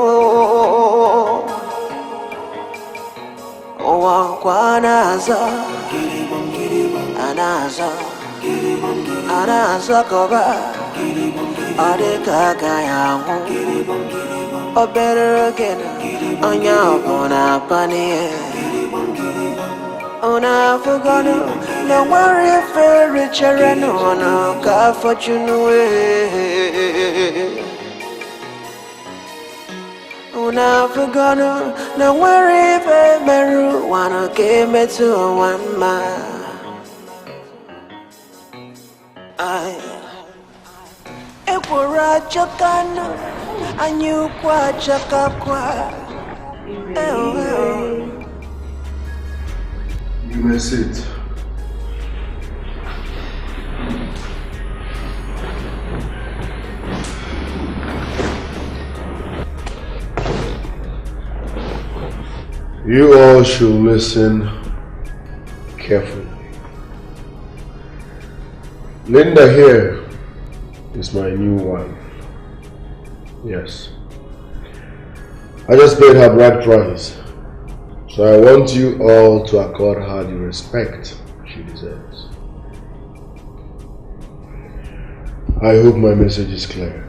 Owa kwa naza Anaza Anaza koba Adeka kayamu Obere again Onya obona panie Ona forgotten no worry for richer and honor God fortune away Una forgotten no worry for marijuana came to one man Ekura chakana anyukwa chakakwa You may sit. You all should listen carefully. Linda here is my new wife. Yes. I just paid her bride price. So I want you all to accord her the respect she deserves. I hope my message is clear.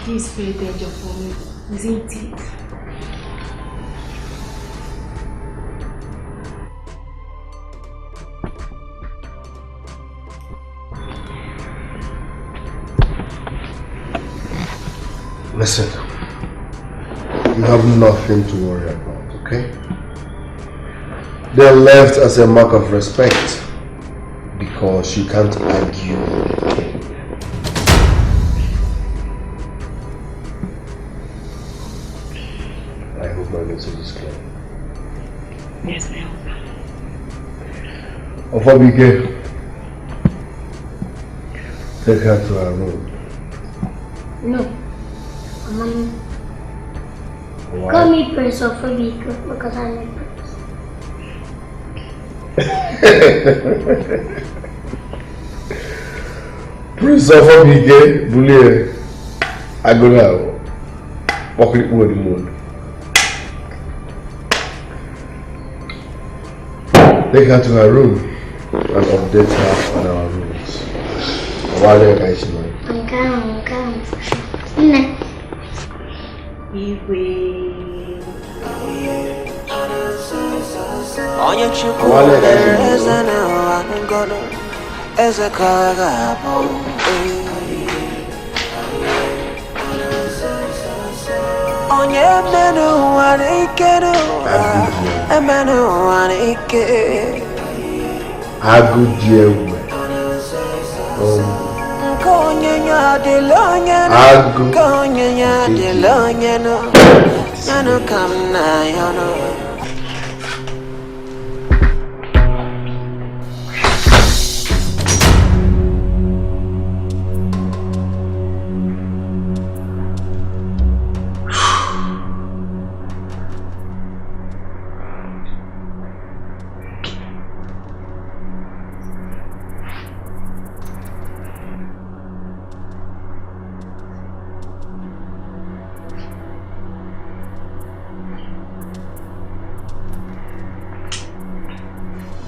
This is very dangerous for me, isn't it? Listen, you have nothing to worry about, okay? They're left as a mark of respect because you can't argue with the king. I hope my message is clear. Yes, my husband. Ofabike, take her to her room. No. Mama. Why? Call me Prince Ofabike because I like Prince. Prince Ofabike, Bulie, I go now. Walk it with the moon. Take her to her room and update her on our rules. While you're guys, I'm coming for sure. Onye chukwu eze na ngono eze kaga po Onye menu wane ike no emenu wane ike Agu Diewe.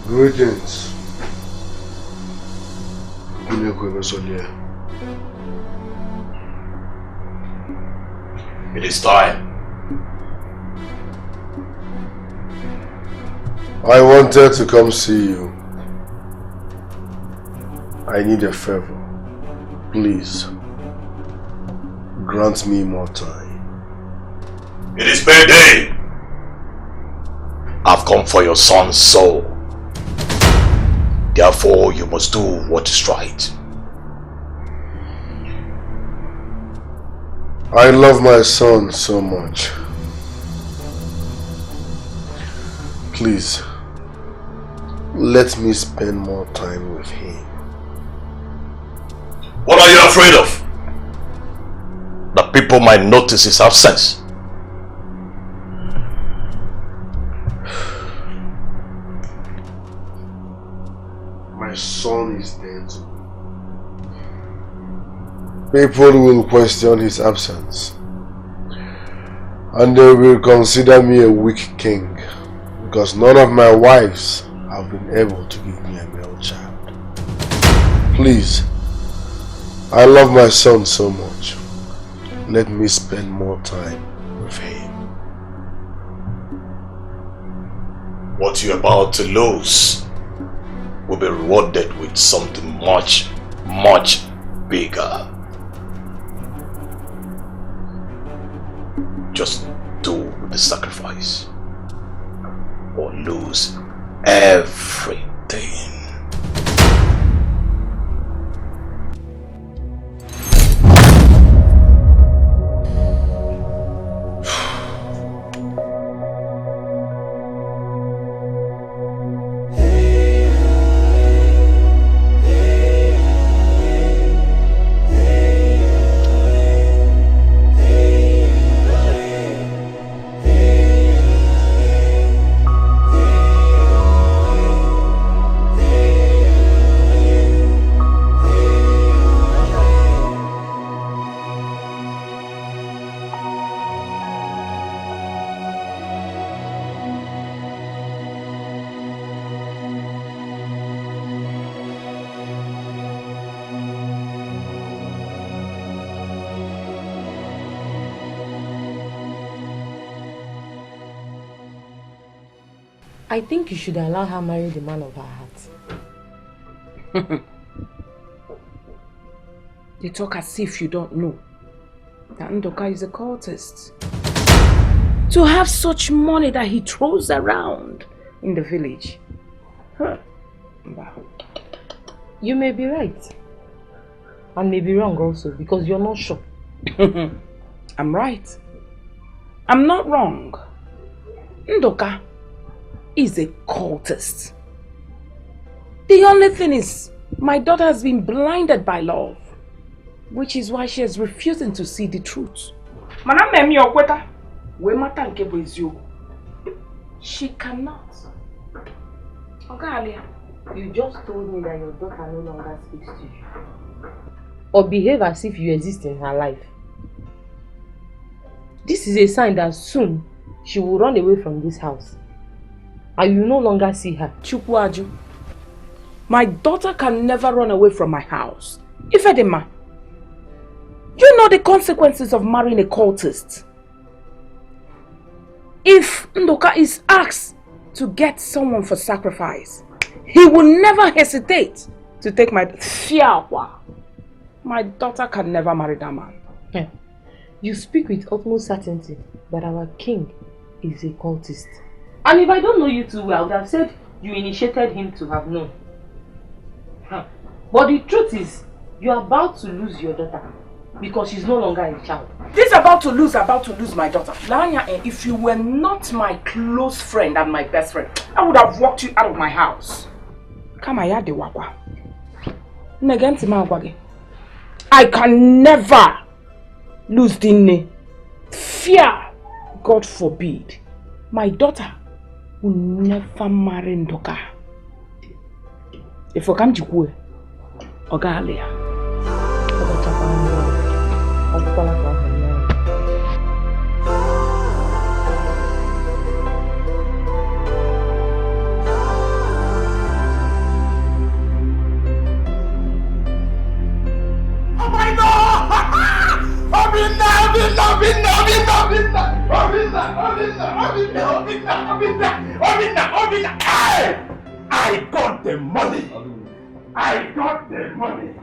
Greetings. It is time. I wanted to come see you. I need a favor. Please, grant me more time. It is payday. I've come for your son's soul. Therefore, you must do what is right. I love my son so much. Please, let me spend more time with him. What are you afraid of? That people might notice his absence. My son is dead. People will question his absence, and they will consider me a weak king because none of my wives have been able to give me a male child. Please, I love my son so much. Let me spend more time with him. What you're about to lose will be rewarded with something much, much bigger. Just do the sacrifice or lose everything. I think you should allow her marry the man of her heart. You talk as if you don't know that Ndoka is a cultist. To have such money that he throws around in the village. Huh. You may be right. And may be wrong also, because you're not sure. I'm right. I'm not wrong. Ndoka is a cultist. The only thing is, my daughter has been blinded by love, which is why she is refusing to see the truth. She cannot. You just told me that your daughter no longer speaks to you. Or behave as if you exist in her life. This is a sign that soon she will run away from this house. And you no longer see her. Chukwuaju, my daughter can never run away from my house. Ifedema, you know the consequences of marrying a cultist. If Ndoka is asked to get someone for sacrifice, he will never hesitate to take my fiawa. My daughter can never marry that man. You speak with utmost certainty that our king is a cultist. And if I don't know you too well, I would have said you initiated him to have known. But the truth is, you're about to lose your daughter because she's no longer a child. This about to lose my daughter. Lanya, if you were not my close friend and my best friend, I would have walked you out of my house. I can never lose Dinne. Fear, God forbid, my daughter will never marry Ndoka. If I come to go, Ogalia. I got the money. I got the money.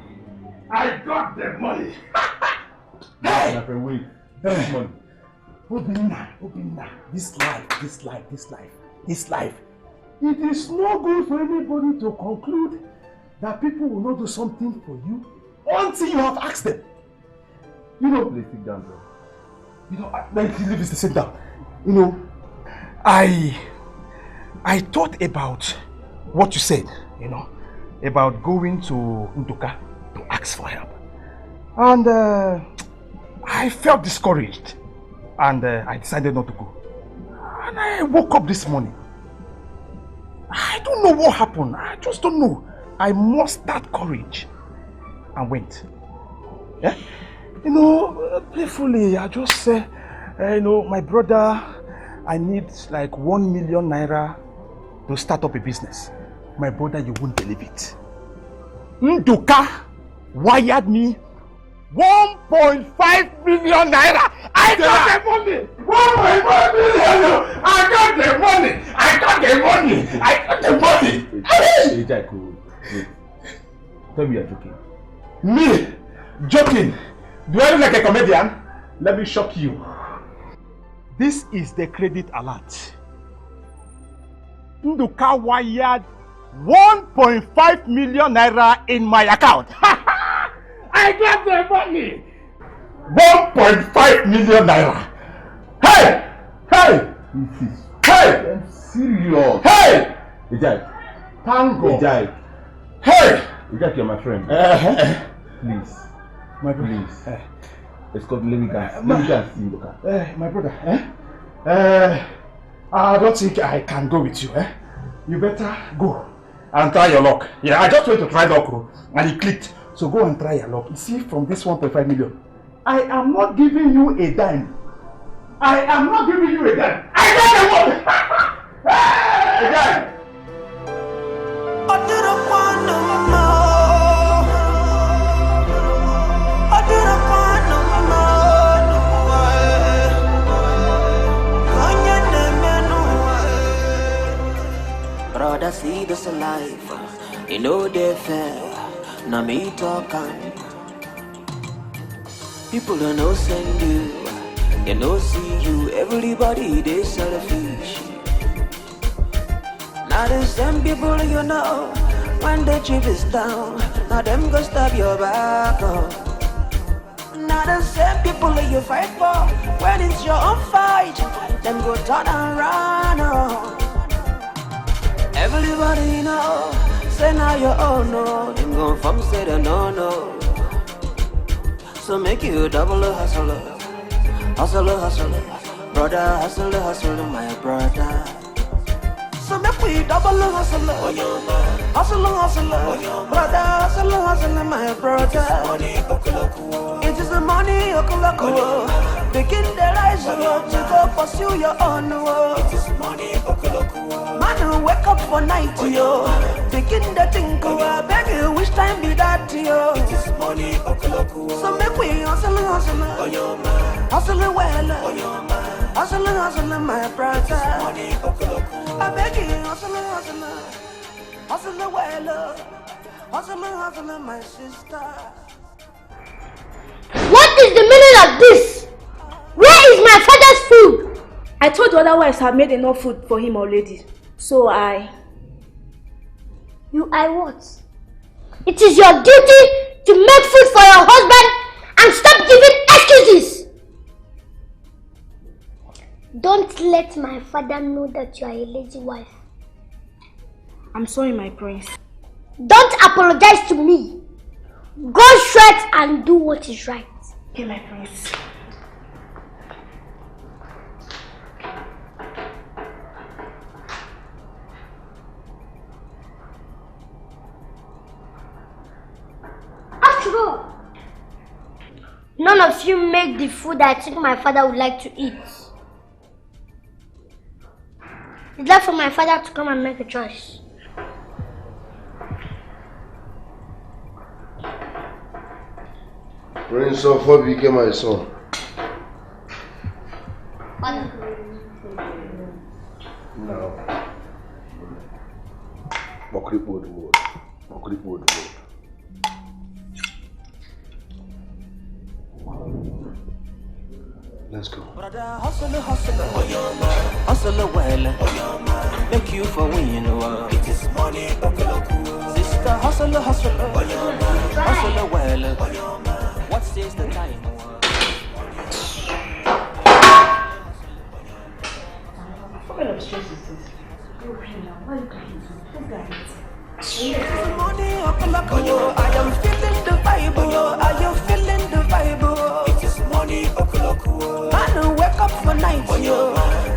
I got the money. Hey! Wait. Money. Obinna. This life. It is no good for anybody to conclude that people will not do something for you until you have asked them. You know, please sit down, bro. You know, leave this to sit down. You know, I thought about what you said, you know, about going to Ndoka to ask for help. And I felt discouraged. And I decided not to go. And I woke up this morning. I don't know what happened. I just don't know. I mustered courage and went. Yeah? You know, playfully, I just said, you know, my brother, I need like 1 million naira to start up a business. My brother, you won't believe it. Ndoka wired me 1.5 million naira. I got the money. 1.5 million. I got the money. Hey, Jaiko, tell me you're joking. Me? Joking? Do I look like a comedian? Let me shock you. This is the credit alert. Ndoka wired 1.5 million naira in my account. I got the money. 1.5 million naira. Hey! I'm serious. Hey! Ejai. Thank God. Ejai. Hey! Ejai, you're my friend. Please. My brother. Please. Let me go and see Ndoka. My brother. I don't think I can go with you. You better go and try your luck. Yeah, I just went to try luck and it clicked. So go and try your luck. You see, from this 1.5 million, I am not giving you a dime. I got the money. A dime. Brother, see this life, you know they fair. Now me talking. People don't know send you know see you. Everybody they selfish. Now the same people you know, when the chip is down, now them go stab your back up. Now the same people you fight for, when it's your own fight, them go turn around. Everybody know, say now you own no, them go from say the no. So make you double hustle, brother hustle, my brother. So make we double hustle, brother hustle, my brother. It is the money, Okoloko. Begin the rise to go pursue your own world. It is money, Okoloko. Man, wake up for night, yo. Begin the think, beg you, which time be that, yo. It is money, Okoloko. So make we hustle, hustle well, hustle, my brother. Money, Okoloko. I beg you, hustle well, hustle, my sister. What is the meaning of this? Where is my father's food? I told the other wives have made enough food for him already. So I what? It is your duty to make food for your husband and stop giving excuses. Don't let my father know that you are a lazy wife. I'm sorry, my prince. Don't apologize to me. Go straight and do what is right. Okay, my prince. After all, none of you make the food I think my father would like to eat. It's left for my father to come and make a choice. Prince of what became my son? Father. No. Let's go. Brother, hustle, well, make you for win. It is money, sister, hustle, well. What says the time? What kind of stress is this? Go pray now. Why are you crying? Let's go. Money, I am feeling the vibe. Are you feeling the vibe? It is money, Man, wake up for night.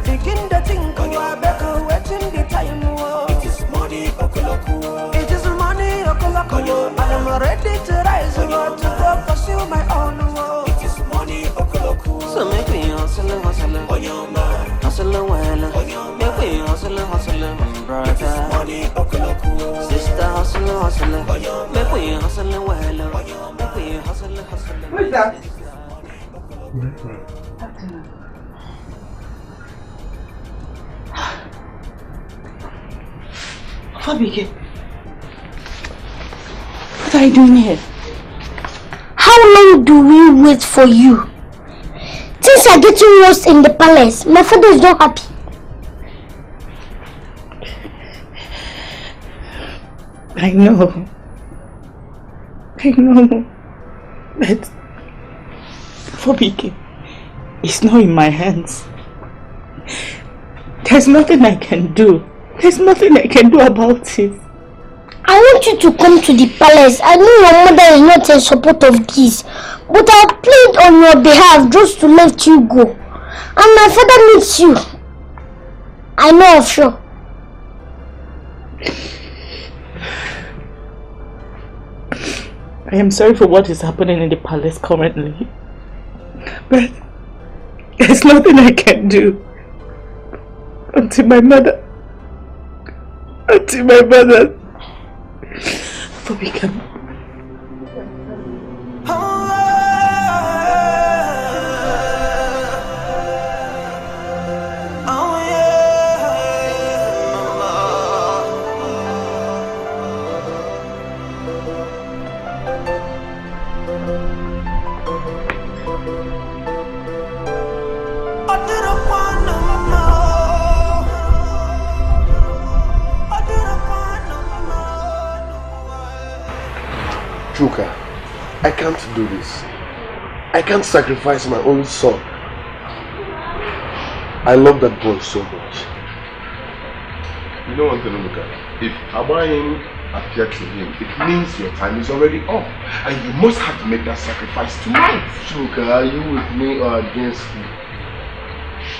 Begin the think. I beg waiting the time. It is money, It is money, I am ready to rise to go pursue my own. It is money, So make me hustle, well. Make me hustle, brother. Sister, hustle, make me hustle, well. Make me hustle. Who is that? Fabike, what are you doing here? How long do we wait for you? Things are getting worse in the palace. My father is not happy. I know. But Fabike, it's not in my hands. There's nothing I can do. There's nothing I can do about it. I want you to come to the palace. I know your mother is not in support of this, but I'll plead on your behalf just to let you go. And my father needs you. I know of sure. I am sorry for what is happening in the palace currently, but there's nothing I can do until my mother Fabike. Chuka, I can't do this. I can't sacrifice my own son. I love that boy so much. You know one thing, Luka? If Abraham appeared to him, it means your time is already up. And you must have to make that sacrifice tonight. Chuka, are you with me or against me?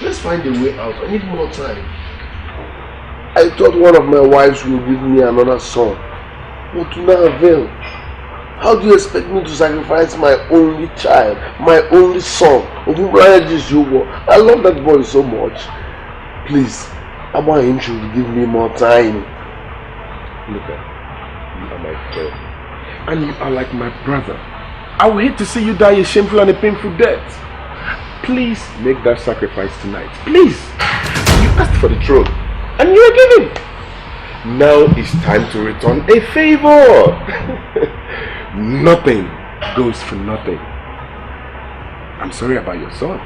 Let's find a way out. I need more time. I thought one of my wives would give me another son. But to no avail. How do you expect me to sacrifice my only child, my only son? I love that boy so much. Please, Abraham should give me more time. Look, you are my friend. And you are like my brother. I would hate to see you die a shameful and a painful death. Please make that sacrifice tonight. Please. You asked for the throne. And you are given. Now it's time to return a favor. Nothing goes for nothing. I'm sorry about your son,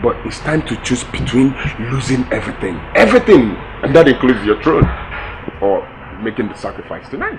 but it's time to choose between losing everything, and that includes your throne, or making the sacrifice tonight.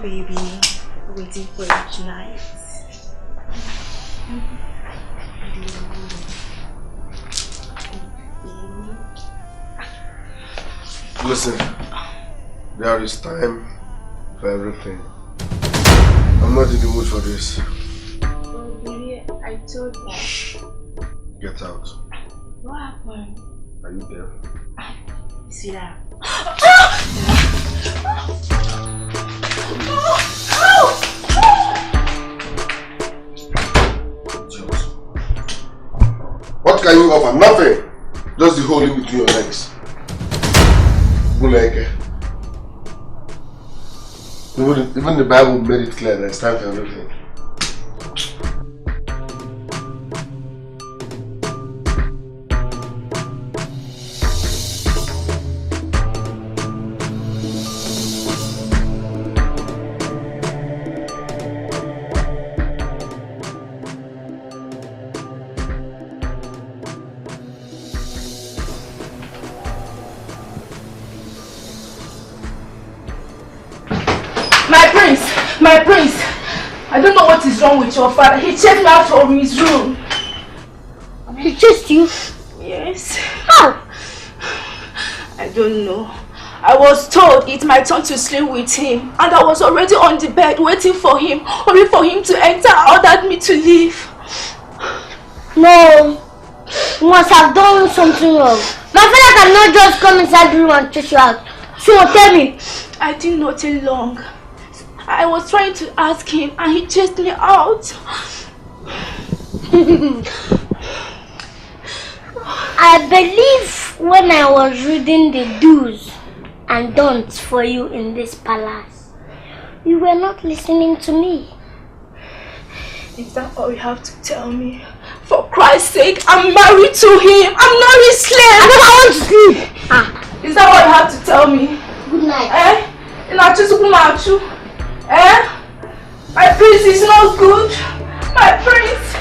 baby. Waiting for you tonight. Listen, there is time for everything. I'm not in the mood for this. Oh, baby, I told you. Get out. What happened? Are you there? See that? What can you offer? Nothing. Just the hole in between your legs. Even the Bible made it clear that it's time for everything. My prince, I don't know what is wrong with your father. He chased me out from his room. He chased you? Yes. How? I don't know. I was told it's my turn to sleep with him, and I was already on the bed waiting for him, only for him to enter and ordered me to leave. No, you must have done something wrong. My father cannot just come inside the room and chase you out. So tell me. I did not take long. I was trying to ask him and he chased me out. I believe when I was reading the do's and don'ts for you in this palace, you were not listening to me. Is that all you have to tell me? For Christ's sake, I'm married to him. I'm not his slave. I don't want to sleep. Is that all you have to tell me? Good night. My prince is not good. My prince.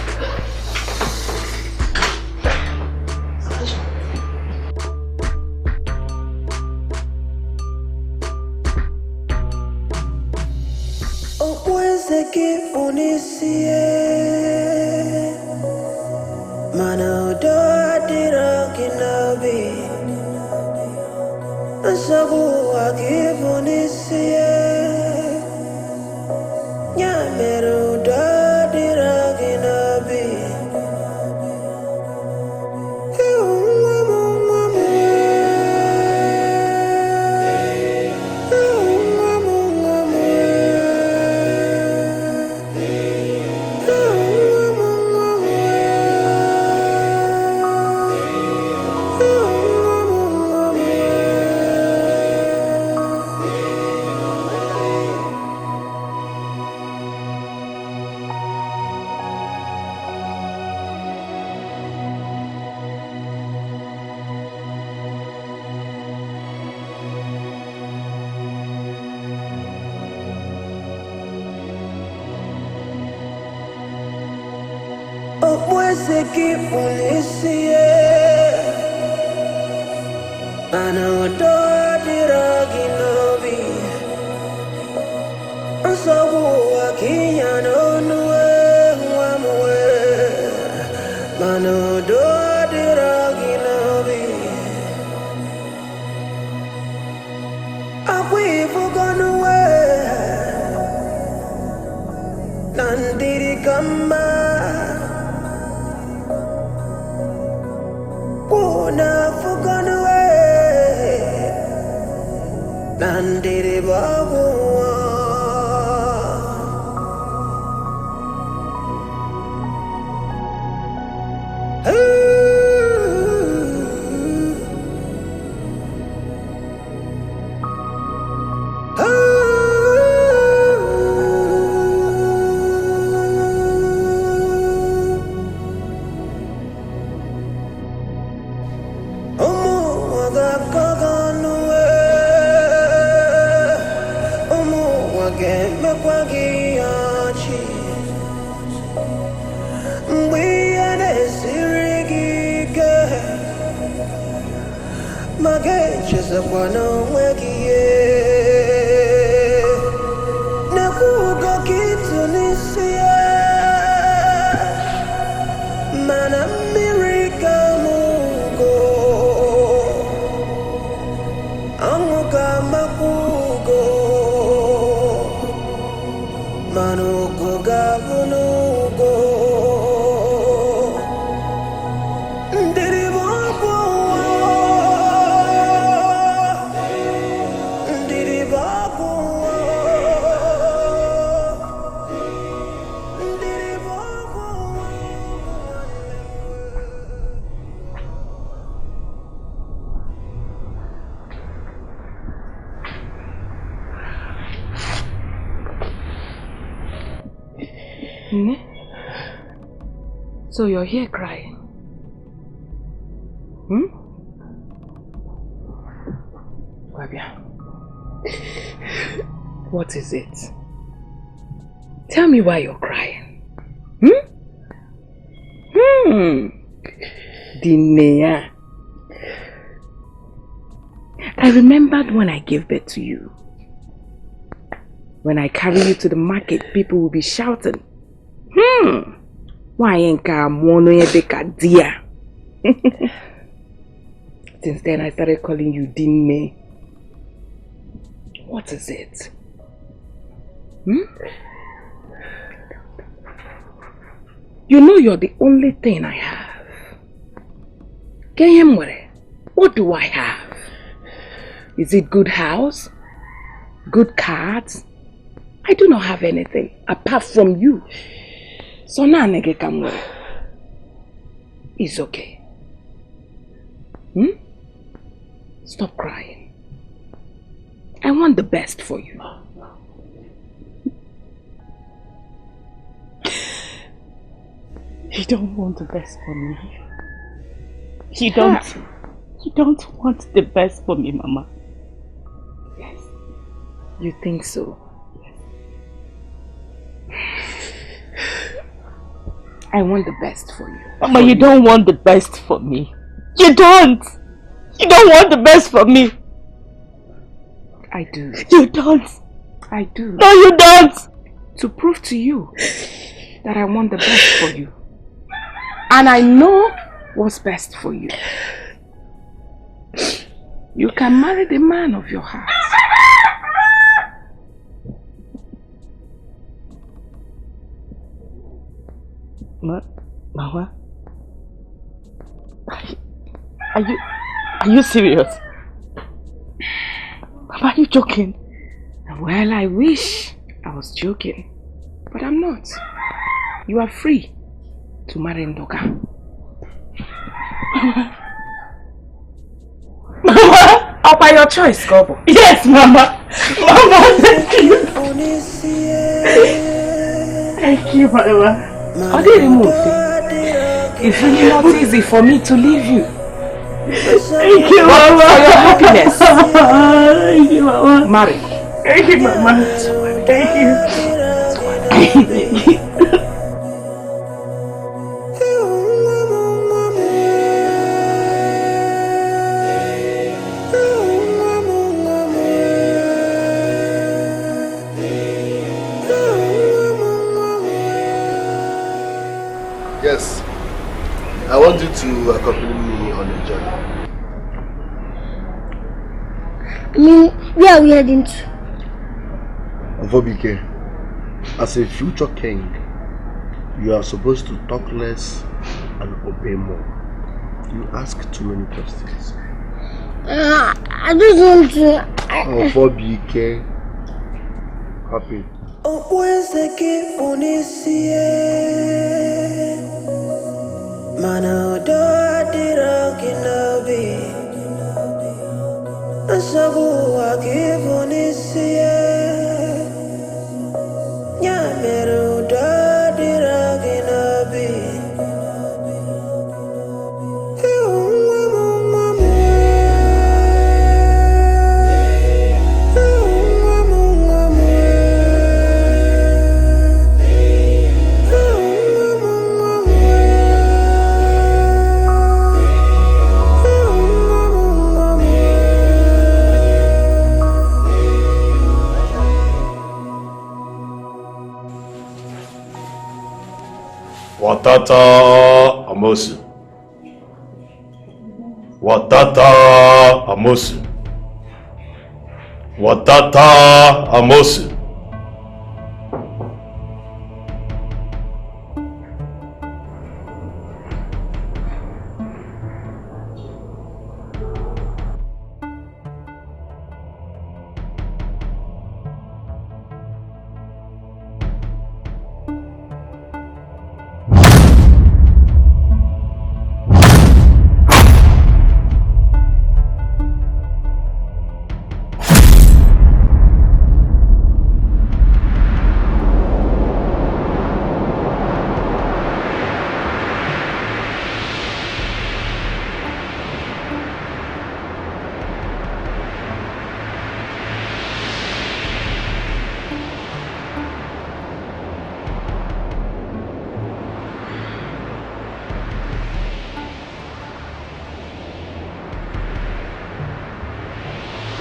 So you're here crying? Wabia, what is it? Tell me why you're crying. Dinea. I remembered when I gave birth to you. When I carry you to the market, people will be shouting, why ain't dear? Since then I started calling you Dinne. What is it? You know you're the only thing I have. What do I have? Is it good house? Good cards? I do not have anything apart from you. So now it's okay. Stop crying. I want the best for you. You don't want the best for me. You don't want the best for me, Mama. Yes. You think so? I want the best for you. Mama, you don't want the best for me. You don't! You don't want the best for me. I do. You don't. I do. No, you don't. To prove to you that I want the best for you. And I know what's best for you. You can marry the man of your heart. Mama? Are you serious? Mama, are you joking? Well, I wish I was joking. But I'm not. You are free to marry Ndoka. Mama! Or by your choice, Gobo. Yes, Mama! Mama, thank you! Thank you, Mama. It's really not easy for me to leave you. Thank you, but Mama. for your happiness. Thank you, Mama. Marry. Thank you, Mama. Thank you. Thank you. Yes, I want you to accompany me on a journey. Where are we heading to? Vobike, as a future king, you are supposed to talk less and obey more. You ask too many questions. I just want to... Vobike, happy. Mana do adira kinabi Asabu akifunisiye Nyameru do adira kinabi Watata Amosu. Watata Amosu. Watata Amosu.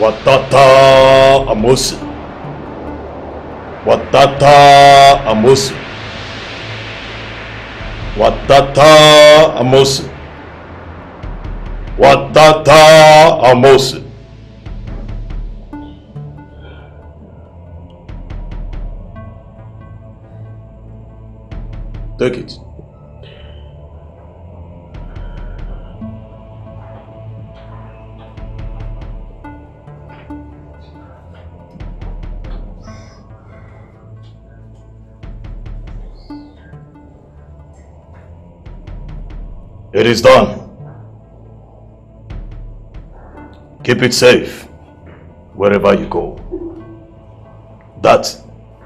Watata Amosu. Watata Amosu. Watata Amosu. Watata Amosu. Take it. It is done. Keep it safe wherever you go. That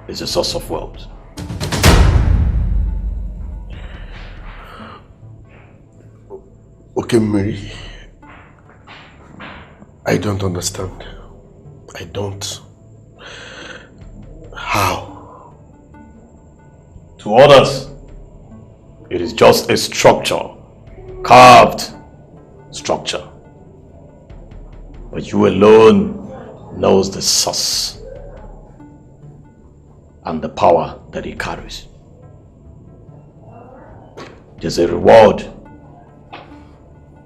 is a source of wealth. Okay, Mary. I don't understand. I don't. How? To others, it is just a structure. Carved structure. But you alone knows the source and the power that it carries. There's a reward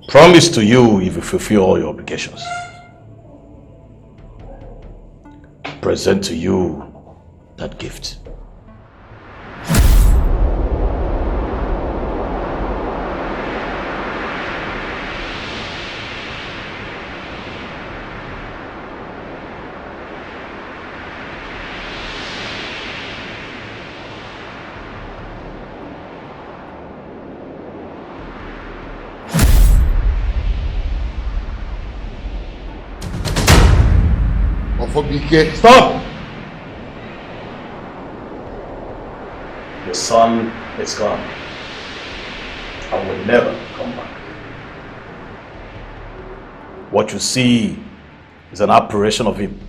promised to you if you fulfill all your obligations. Present to you that gift. Stop! Your son is gone and will never come back. What you see is an apparition of him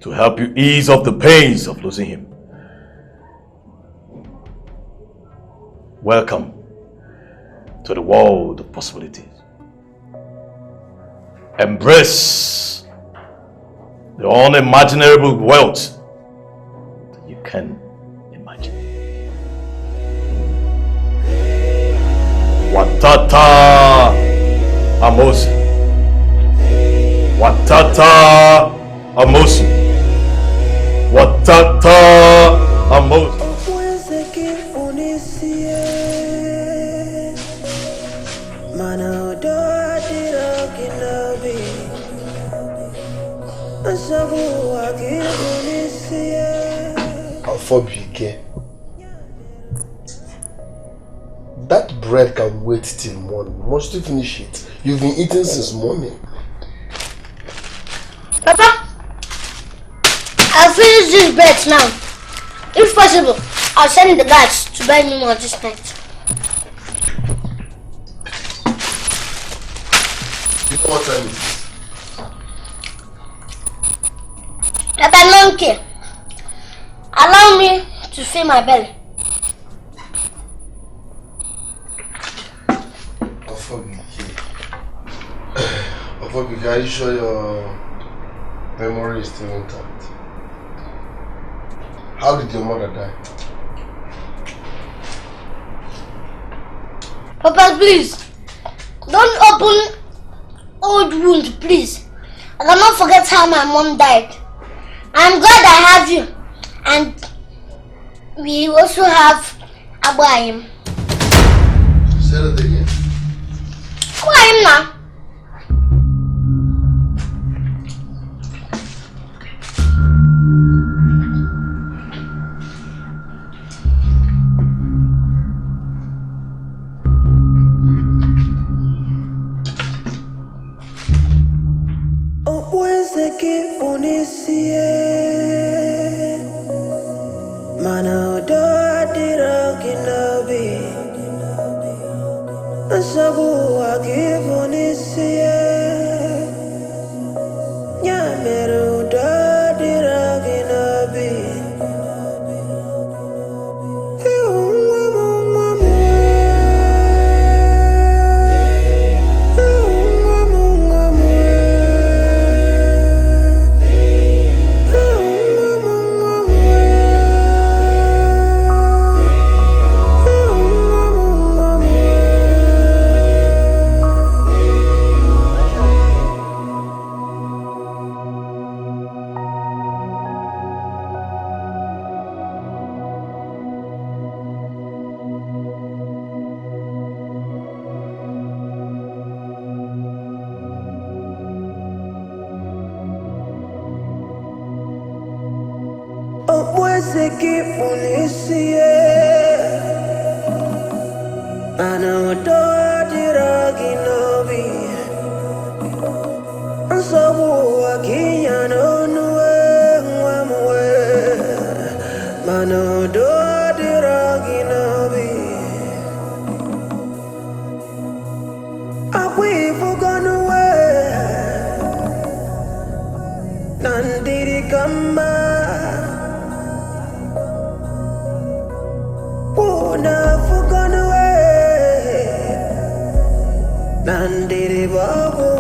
to help you ease off the pains of losing him. Welcome to the world of possibilities. Embrace the unimaginable wealth that you can imagine. Watata Amosu. Watata Amosu. Watata Amosu. That bread can wait till morning. Must you finish it? You've been eating since morning. Papa, I'll finish this bread now. If possible, I'll send the guards to buy me more this night. You know what time it is? Papa, I don't care. Allow me to fill my belly. Are you sure your memory is still intact? How did your mother die? Papa, please. Don't open old wound, please. I cannot forget how my mom died. I'm glad I have you. And we also have Abraham. Say that again. Abraham now. Mwezeki polisie Anaotoa diragi novi Ansabu wakinya nonue Mwamwe Manodoa diragi novi Akwi fuganue Nandiri kama Puna fuganue Nandiri babu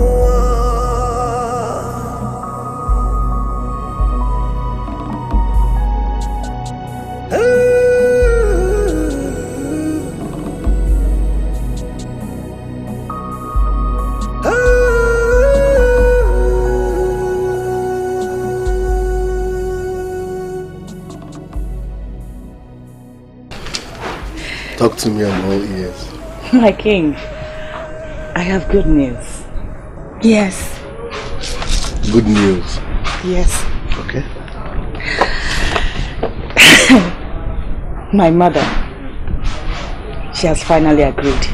Talk to me, I'm all ears. My king, I have good news. Yes. Good news. Yes. Okay. My mother, she has finally agreed.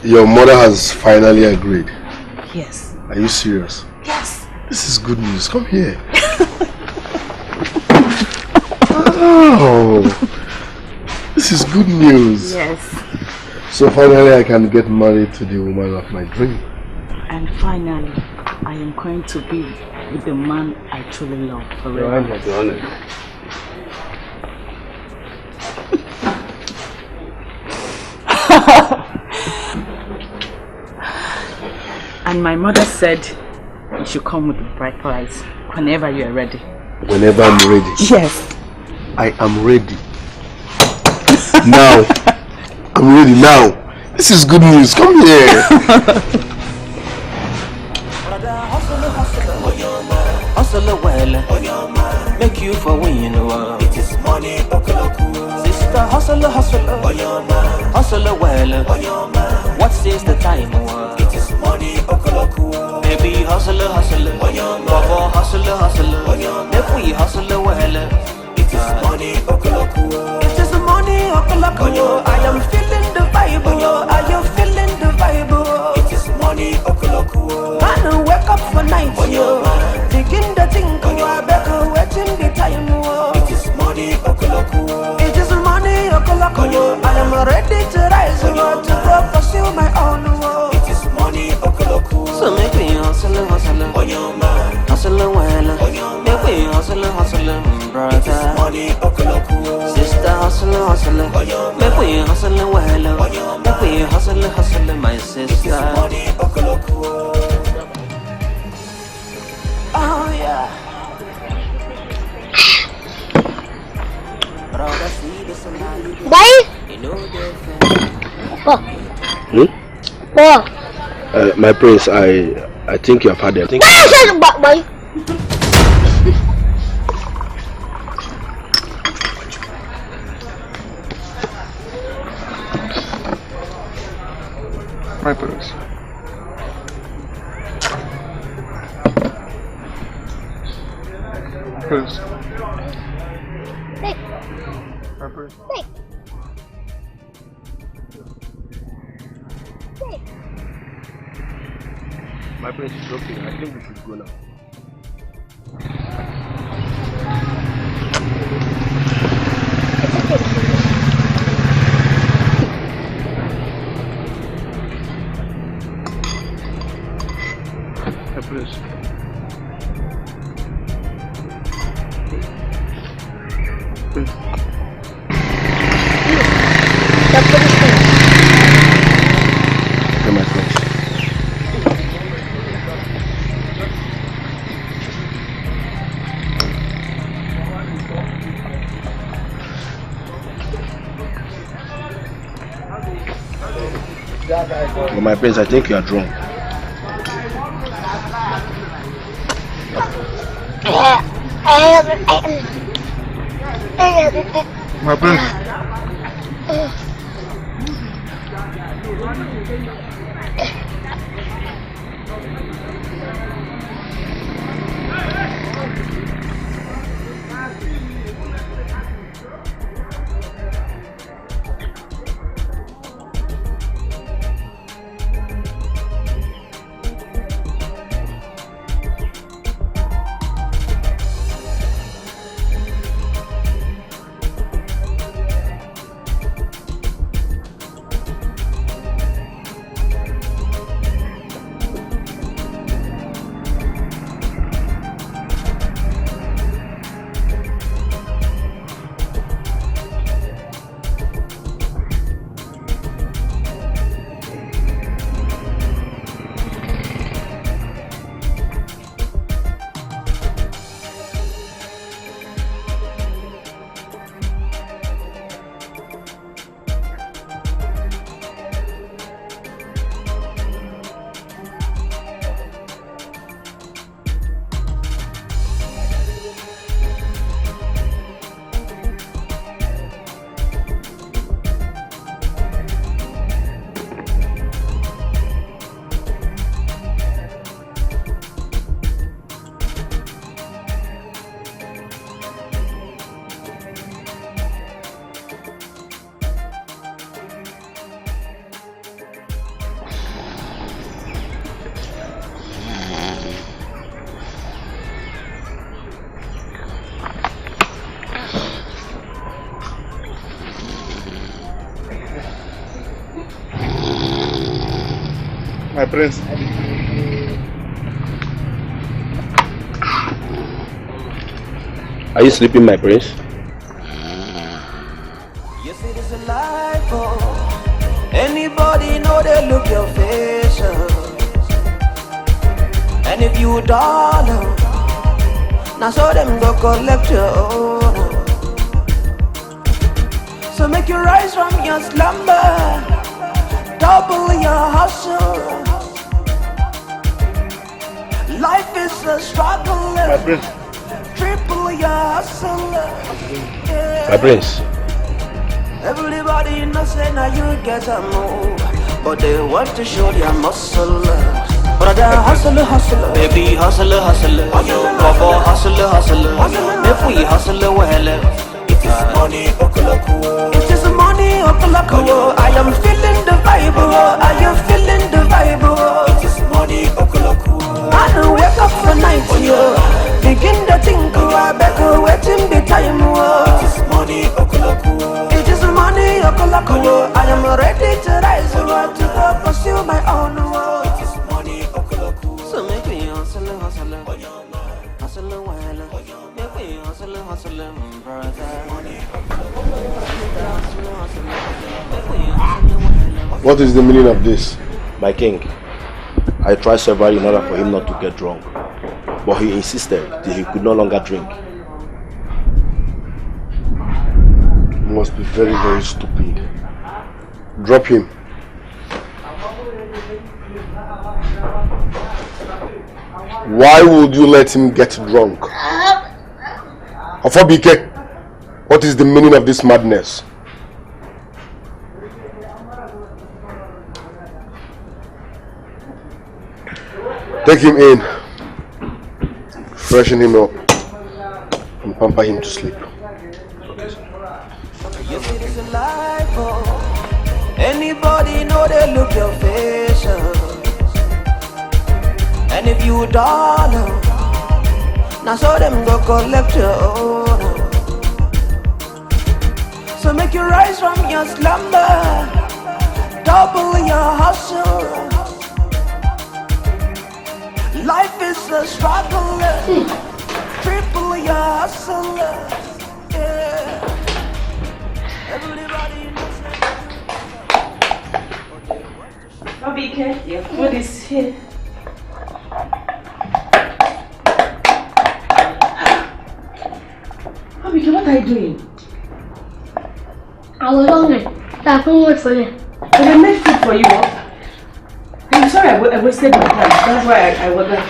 Your mother has finally agreed. Yes. Are you serious? Yes. This is good news. Come here. Oh, this is good news. Yes. So finally I can get married to the woman of my dream. And finally, I am going to be with the man I truly love forever. And my mother said you should come with the bride price whenever you are ready. Whenever I'm ready? Yes. I am ready. Now. I'm ready now. This is good news. Come here. Hustle well, make you for win. It is money, sister. Hustle, hustle well. What says the time? It is money, baby. Hustle, Baba, hustle. If we hustle well, it is money, it is money, I am feeling the vibe. Are you feeling the vibe? It is money, man, wake up for night, begin the think, better waiting the time. It is money, it is money, I am ready to rise, to go pursue my own. It is money, so make me hustle, hustle well, make me hustle, brother. Sister, hustle, make me hustle well, make me hustle, my sister. Oh yeah. Bye. My prince, I think you have had it. Bye. My prince. Prince. Hey. My prince. Hey. Hey. My prince is okay. I think we should go now. My prince. Prince. Okay, my prince. Well, my prince, I think you are drunk. My prince. My prince. Are you sleeping, my prince? Yes, it is a life, oh. Anybody know they look your face, and if you dollar, now so them go collect your own. So make you rise from your slumber, double your hustle. Life is a struggle, my prince. Triple your hustle. Yeah. My prince. Everybody knows say now you get a move, but they want to show their muscle. Brother hustle, hustle, baby hustle, hustle, Bobo hustle, hustle. If we hustle well, it is money okulaku. It is money okulaku. I am feeling the vibe, I am feeling the vibe. It is money okulaku. I don't wake up for night, begin to think, I better wait in the time. It is money okulaku. It is money okulaku. I am ready to rise to go pursue my own world. It is money okulaku. So make me hustle, hustle, hustle, while make me hustle, hustle, brother. What is the meaning of this? My king, I tried several in order for him not to get drunk, but he insisted that he could no longer drink. You must be very, very stupid. Drop him. Why would you let him get drunk? Afobike, what is the meaning of this madness? Take him in, freshen him up, and pamper him to sleep. Yes, it is a life, oh. Anybody know they look your face, and if you dollar, now so them go collect your own. So make you rise from your slumber, double your hustle. Life is a struggle, triple your hustle. Yeah. Everybody knows that. Zubby, your food is here. Zubby, what are you doing? I was hungry, so I couldn't wait for you. But I made food for you. I'm sorry I wasted my time. That's why I was there.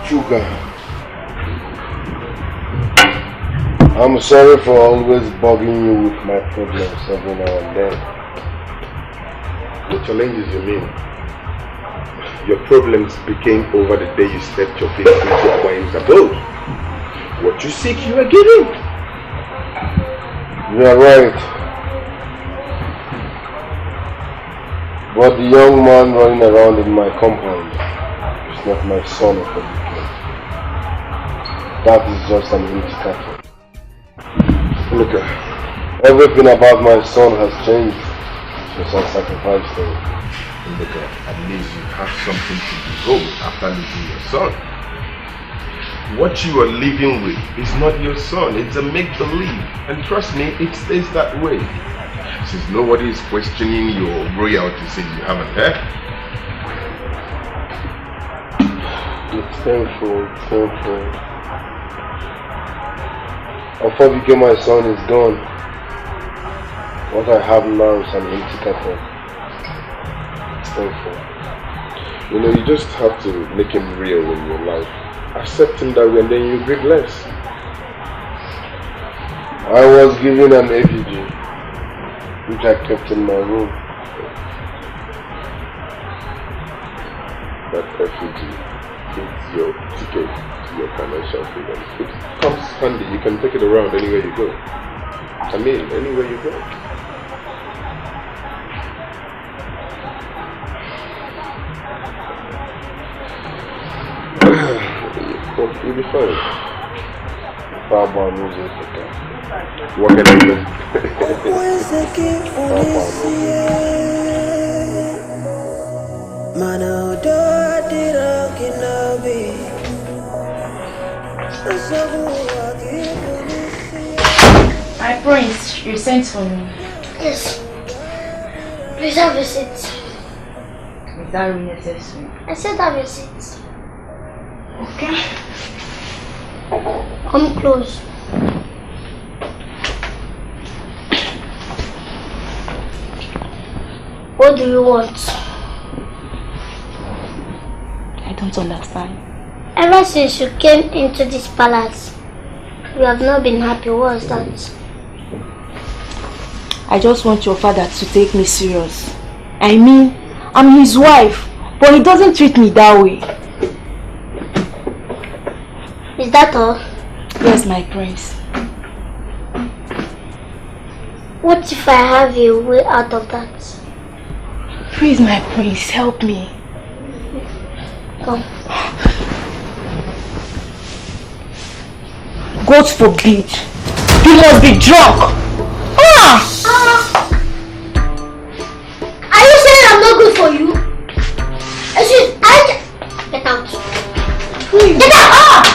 Sugar. I'm sorry for always bugging you with my problems every now and then. The challenges you mean? Your problems became over the day you stepped your feet into our abode. What you seek, you are getting. You are right. But the young man running around in my compound is not my son of a That is just an indicator. Look, everything about my son has changed since I sacrificed him. Look, at least you have something to behold after losing your son. What you are living with is not your son, it's a make-believe. And trust me, it stays that way. Since nobody is questioning your royalties and you haven't heard. It's painful, it's painful. Afobike, my son, is gone. What I have now is an empty carton. It's painful. You know, you just have to make him real in your life. Accept him that way and then you grieve less. I was given an effigy, which I kept in my room. That effigy It's your ticket to your financial freedom. It comes handy. You can take it around anywhere you go. I mean, anywhere you go. You'll be fine. Baba music. What can I do? My prince, you sent for me. Yes. Please have a seat. Is that really necessary? I said have a seat. Okay. Come close. What do you want? I don't understand. Ever since you came into this palace, you have not been happy. What's that? I just want your father to take me serious. I mean, I'm his wife, but he doesn't treat me that way. Is that all? Yes, my prince. What if I have a way out of that? Please, my prince, help me. Come. God forbid. He must be drunk. Are you saying I'm not good for you? Get out. Get out!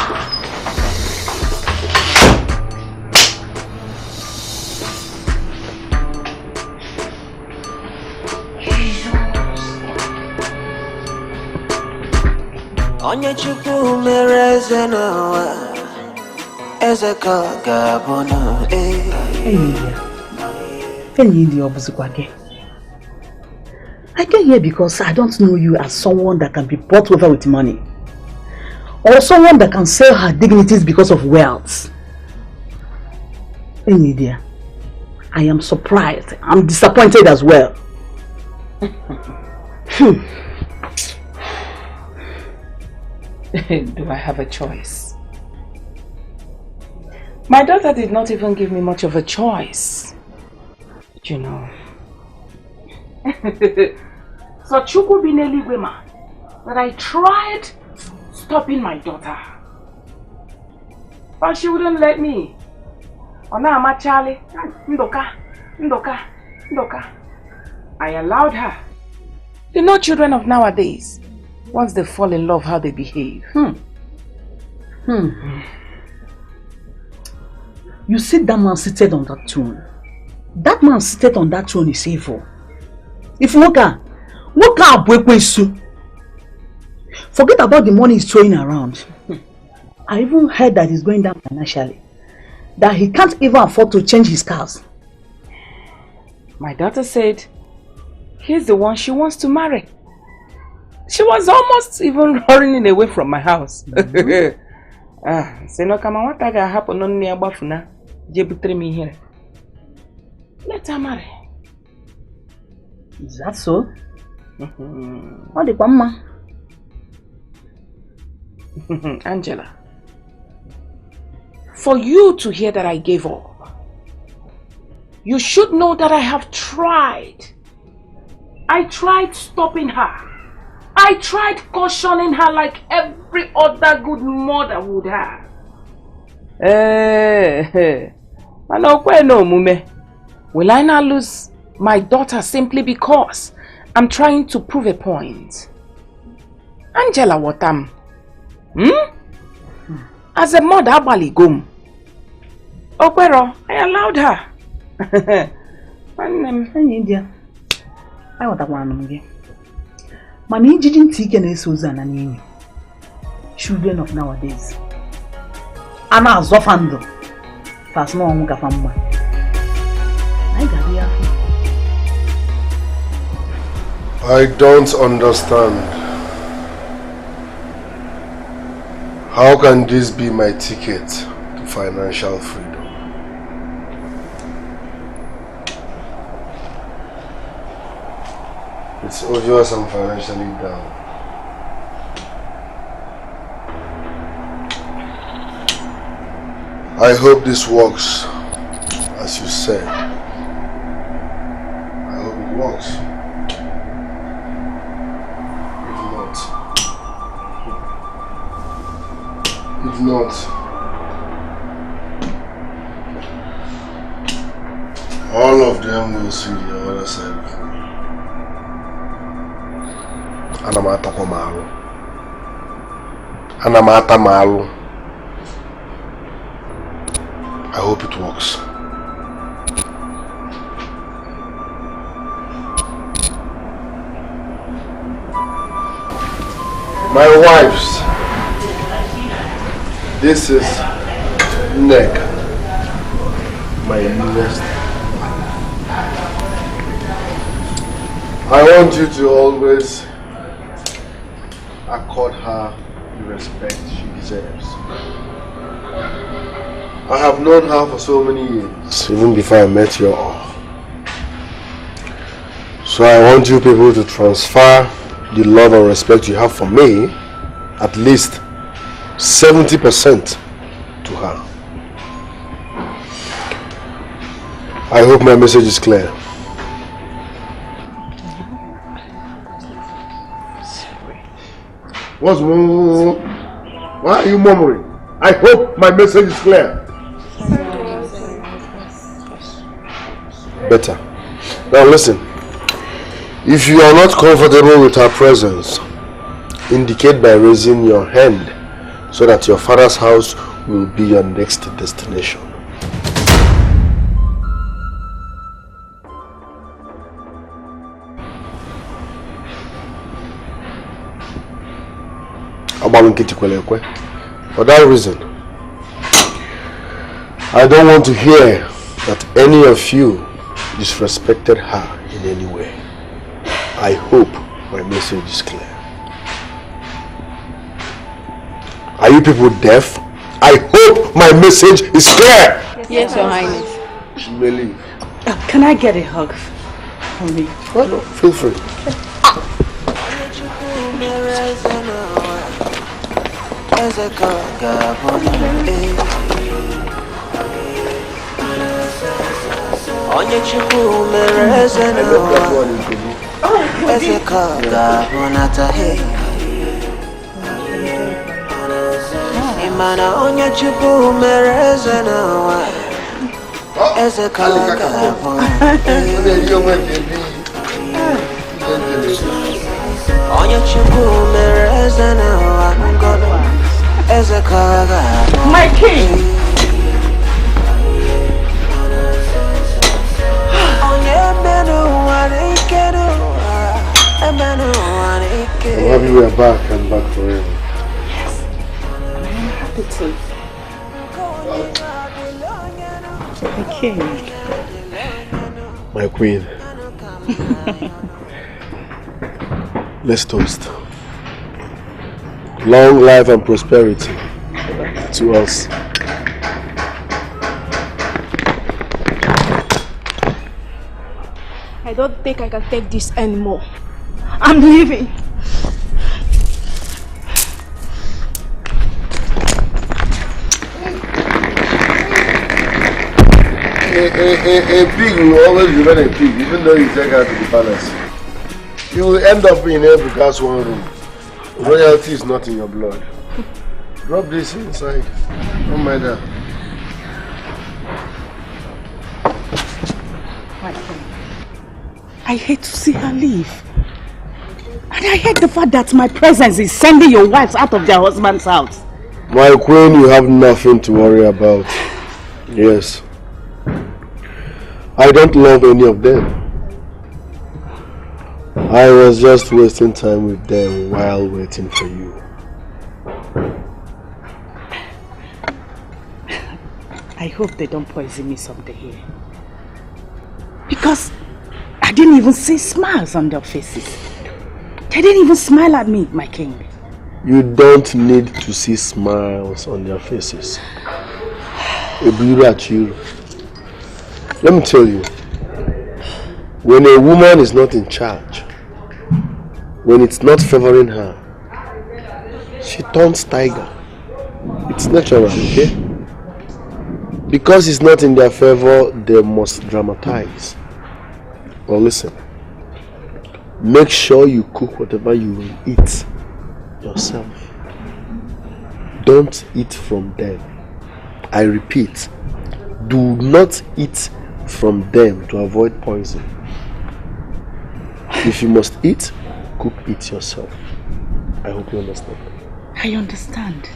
Onye chukwu mere eze n'ụwa, eze ka ọ ga-abụ na I came here because I don't know you as someone that can be bought over with money, or someone that can sell her dignities because of wealth. Enidia, I am surprised. I'm disappointed as well. Do I have a choice? My daughter did not even give me much of a choice. You know. So Chukwu Bineli Wema, that I tried stopping my daughter. But she wouldn't let me. Ona Amachali, Ndoka. I allowed her. You know children of nowadays, once they fall in love, how they behave. You see that man seated on that throne. That man seated on that throne is evil. If forget about the money he's throwing around. I even heard that he's going down financially. That he can't even afford to change his cars. My daughter said he's the one she wants to marry. She was almost even running away from my house. Say no, come on, what happened on near Bafuna? Jebutre me here. Let her marry. Is that so? What the mama? Angela, for you to hear that I gave up, you should know that I have tried. I tried stopping her. I tried cautioning her like every other good mother would have. Will I not lose my daughter simply because I'm trying to prove a point? Angela, what am? As a mother, Baligum. Okwero, I allowed her. India. I want one again. Mani didn't take any Susan and children of nowadays. Anna Zofando. Fast no one can I don't understand. How can this be my ticket to financial freedom? It's obvious I'm financially down. I hope this works as you said. I hope it works. If not, all of them will see the other side of me. Anamata Maru. Anamata Maru. I hope it works. My wives, this is Neck, my newest. I want you to always accord her the respect she deserves. I have known her for so many years, even before I met you all. So I want you people to transfer the love and respect you have for me, at least 70% to her. I hope my message is clear. What's wrong? Why are you murmuring? I hope my message is clear. Better. Now listen. If you are not comfortable with her presence, indicate by raising your hand so that your father's house will be your next destination. For that reason, I don't want to hear that any of you disrespected her in any way. I hope my message is clear. Are you people deaf? I hope my message is clear. Yes, Your Highness. You may leave. Can I get a hug from me? Well, feel free. Imana onye chukwu mere eze n'ụwa eze ka ọ ga-abụ onye chukwu mere eze n'ụwa ngọdụ eze ka ọ ga-abụ my king onye mere ụwa n'ike n'ụwa ebe n'ụwa n'ike. I'm happy we are back and back forever. My king. My queen. Let's toast. Long life and prosperity to us. I don't think I can take this anymore. I'm leaving. A pig will always remain a pig, even though you take her to the palace. You will end up in every gas one room. Royalty is not in your blood. Drop this inside. Don't mind that. I hate to see her leave. And I hate the fact that my presence is sending your wives out of their husband's house. My queen, you have nothing to worry about. Yes. I don't love any of them. I was just wasting time with them while waiting for you. I hope they don't poison me someday here. Because I didn't even see smiles on their faces. They didn't even smile at me, my king. You don't need to see smiles on their faces. Let me tell you, when a woman is not in charge, when it's not favoring her, she turns tiger. It's natural, okay? Because it's not in their favor, they must dramatize. Well, listen. Make sure you cook whatever you will eat yourself. Don't eat from them. I repeat, do not eat from them to avoid poison. If you must eat, cook it yourself. I hope you understand. I understand.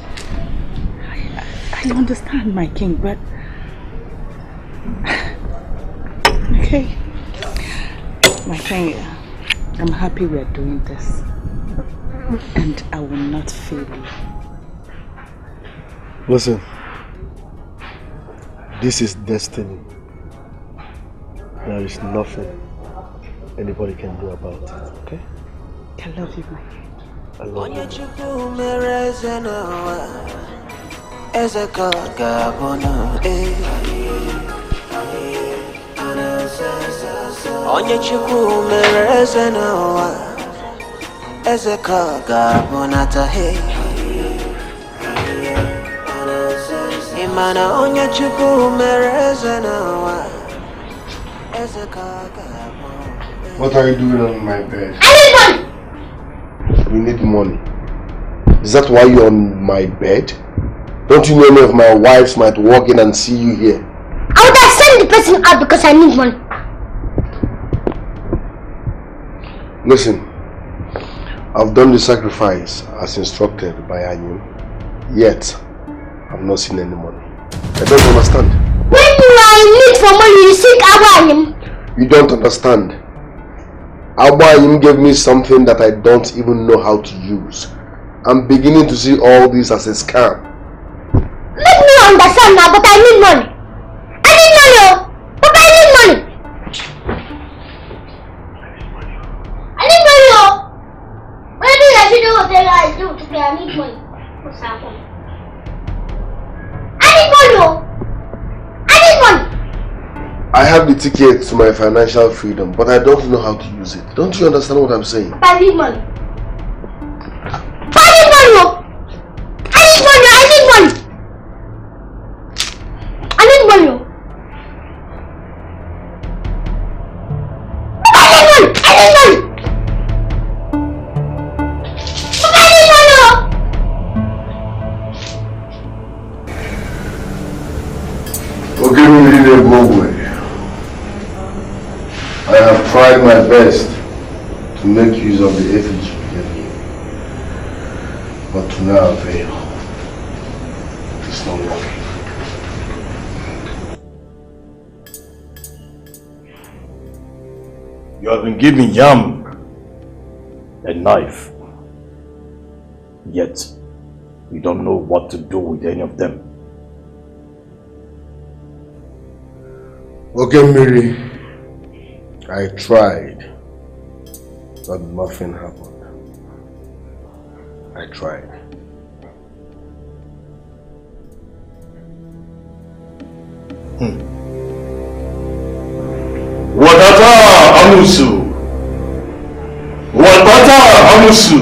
I understand, my king, but... Okay. My king, I'm happy we are doing this. And I will not fail you. Listen. This is destiny. There is nothing anybody can do about it, okay? I love you, my king. I love you. Onye chukwu mere eze n'ụwa, eze ka ga-abụnata he. Imana onye chukwu mere eze n'ụwa, eze ka ga-abụnata. What are you doing on my bed? You need money. Is that why you're on my bed? Don't you know any of my wives might walk in and see you here? I would have sent the person out because I need money. Listen, I've done the sacrifice as instructed by Anyim, yet I've not seen any money. I don't understand. When you are in need for money, you seek Anyim. You don't understand. Anyim gave me something that I don't even know how to use. I'm beginning to see all this as a scam. Make me understand now, but I need money. I need money, but I need money. I need money, When I do that video, what I do today, I need money. What's happening? I need money, I need money. I have the ticket to my financial freedom, but I don't know how to use it. Don't you understand what I'm saying? I need money. I need money, I need money, I need money. I need money. I need money. I need money. I need money. Okay, we need to go away. I have tried my best to make use of the efforts you gave me, but to no avail. It's not working. You have been giving Yam a knife, yet you don't know what to do with any of them. Okay, Mary, I tried, but nothing happened. I tried. Wadata Amusu! Wadata Amusu!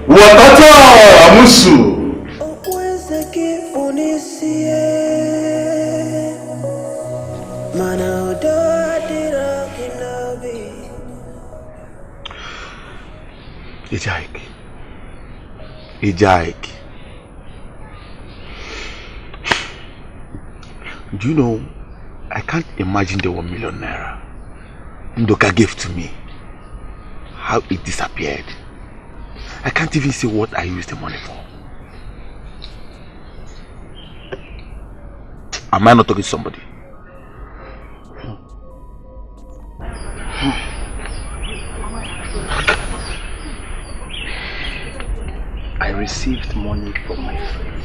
Wadata Amusu! Ijaik. Do you know, I can't imagine the 1 million naira Ndoka gave to me. How it disappeared. I can't even say what I used the money for. Am I not talking to somebody? I received money from my friend.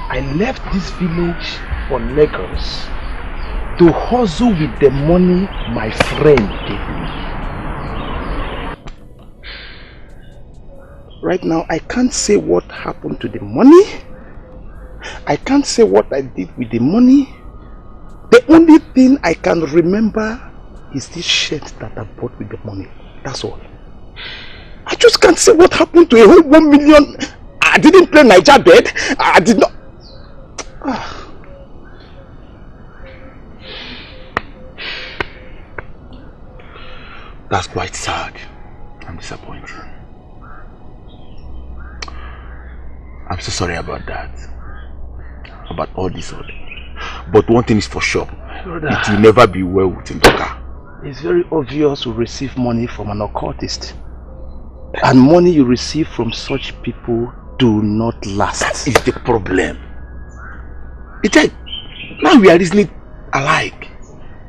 I left this village for Lagos to hustle with the money my friend gave me. Right now, I can't say what happened to the money. I can't say what I did with the money. The only thing I can remember is this shirt that I bought with the money. That's all. I just can't say what happened to a whole 1 million. I didn't play Niger bed. I did not. That's quite sad. I'm disappointed. I'm so sorry about that. About all this. But one thing is for sure. Brother, it will never be well with Ndoka. It's very obvious you receive money from an occultist. And money you receive from such people do not last. That is the problem. It's like, now we are reasoning alike.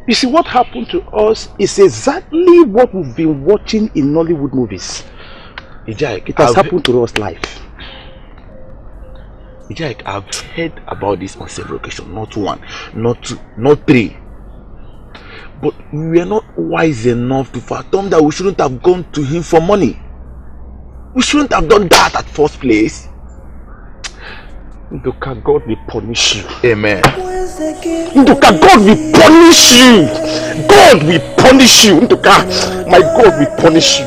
You see, what happened to us is exactly what we've been watching in Nollywood movies. It has happened to us live. I've heard about this on several occasions, not one, not two, not three. But we are not wise enough to fathom that we shouldn't have gone to him for money. We shouldn't have done that at first place. Ndoka, God will punish you. Amen. Ndoka, God will punish you. God will punish you. Ndoka, my God will punish you.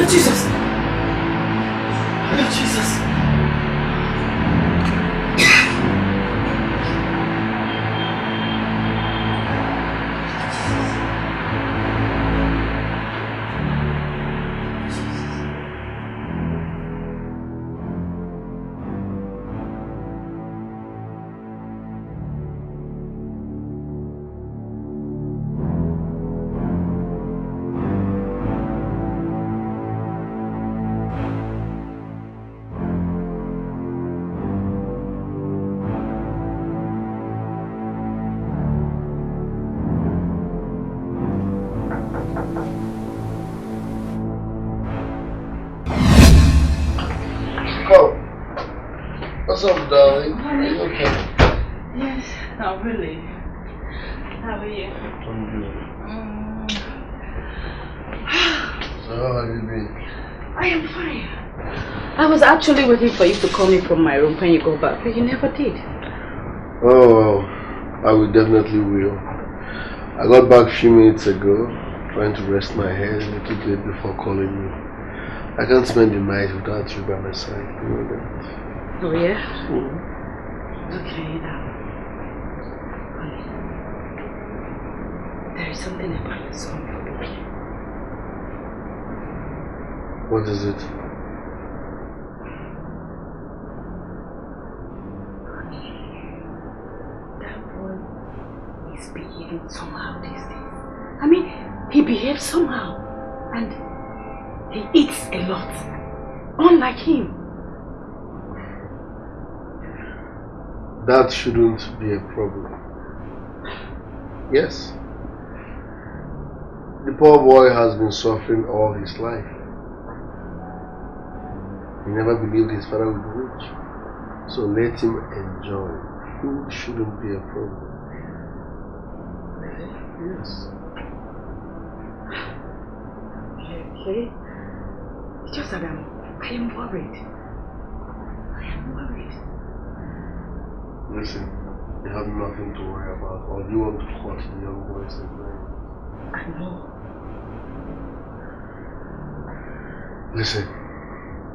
Jesus! Jesus! What's up, darling? Are you okay? Yes, not really. How are you? I'm good. So how have you been? I am fine. I was actually waiting for you to call me from my room when you go back, but you never did. Oh, I will definitely will. I got back a few minutes ago, trying to rest my head a little bit before calling you. I can't spend the night without you by my side, you know that. Oh yeah? Okay, honey, there is something about your song. What is it? Honey, that boy is behaving somehow these days. I mean, he behaves somehow and he eats a lot, unlike him. That shouldn't be a problem. Yes. The poor boy has been suffering all his life. He never believed his father would be rich. So let him enjoy. Food shouldn't be a problem. Yes. Okay. It's just that I am worried. I am worried. Listen, you have nothing to worry about, or you want to hurt the young boys and men. I know. Listen,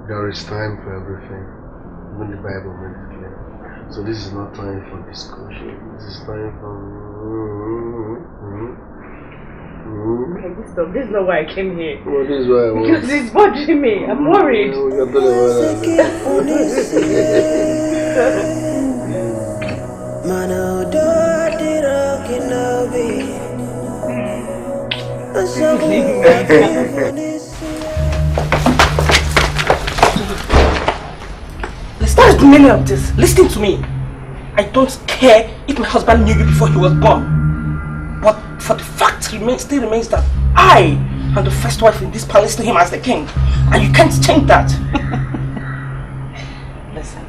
there is time for everything. Even the Bible made it clear. So this is not time for discussion. This is time for... Okay, stop. This is not why I came here. Well, this is why I want. Because it's bothering me. I'm worried. We can tell you What is the meaning of this? Listen to me. I don't care if my husband knew you before he was born. But for the fact still remains that I am the first wife in this palace to him as the king. And you can't change that. Listen.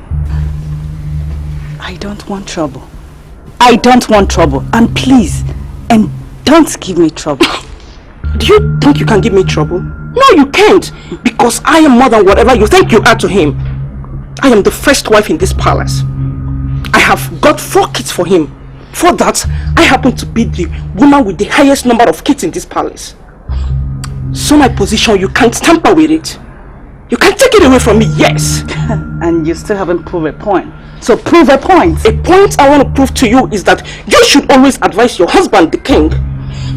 I don't want trouble. I don't want trouble. And please, and don't give me trouble. Do you think you can give me trouble? No, you can't. Because I am more than whatever you think you are to him. I am the first wife in this palace. I have got 4 kids for him. For that, I happen to be the woman with the highest number of kids in this palace. So my position, you can't tamper with it. You can't take it away from me, yes. And you still haven't proved a point. So prove a point. A point I want to prove to you is that you should always advise your husband, the king,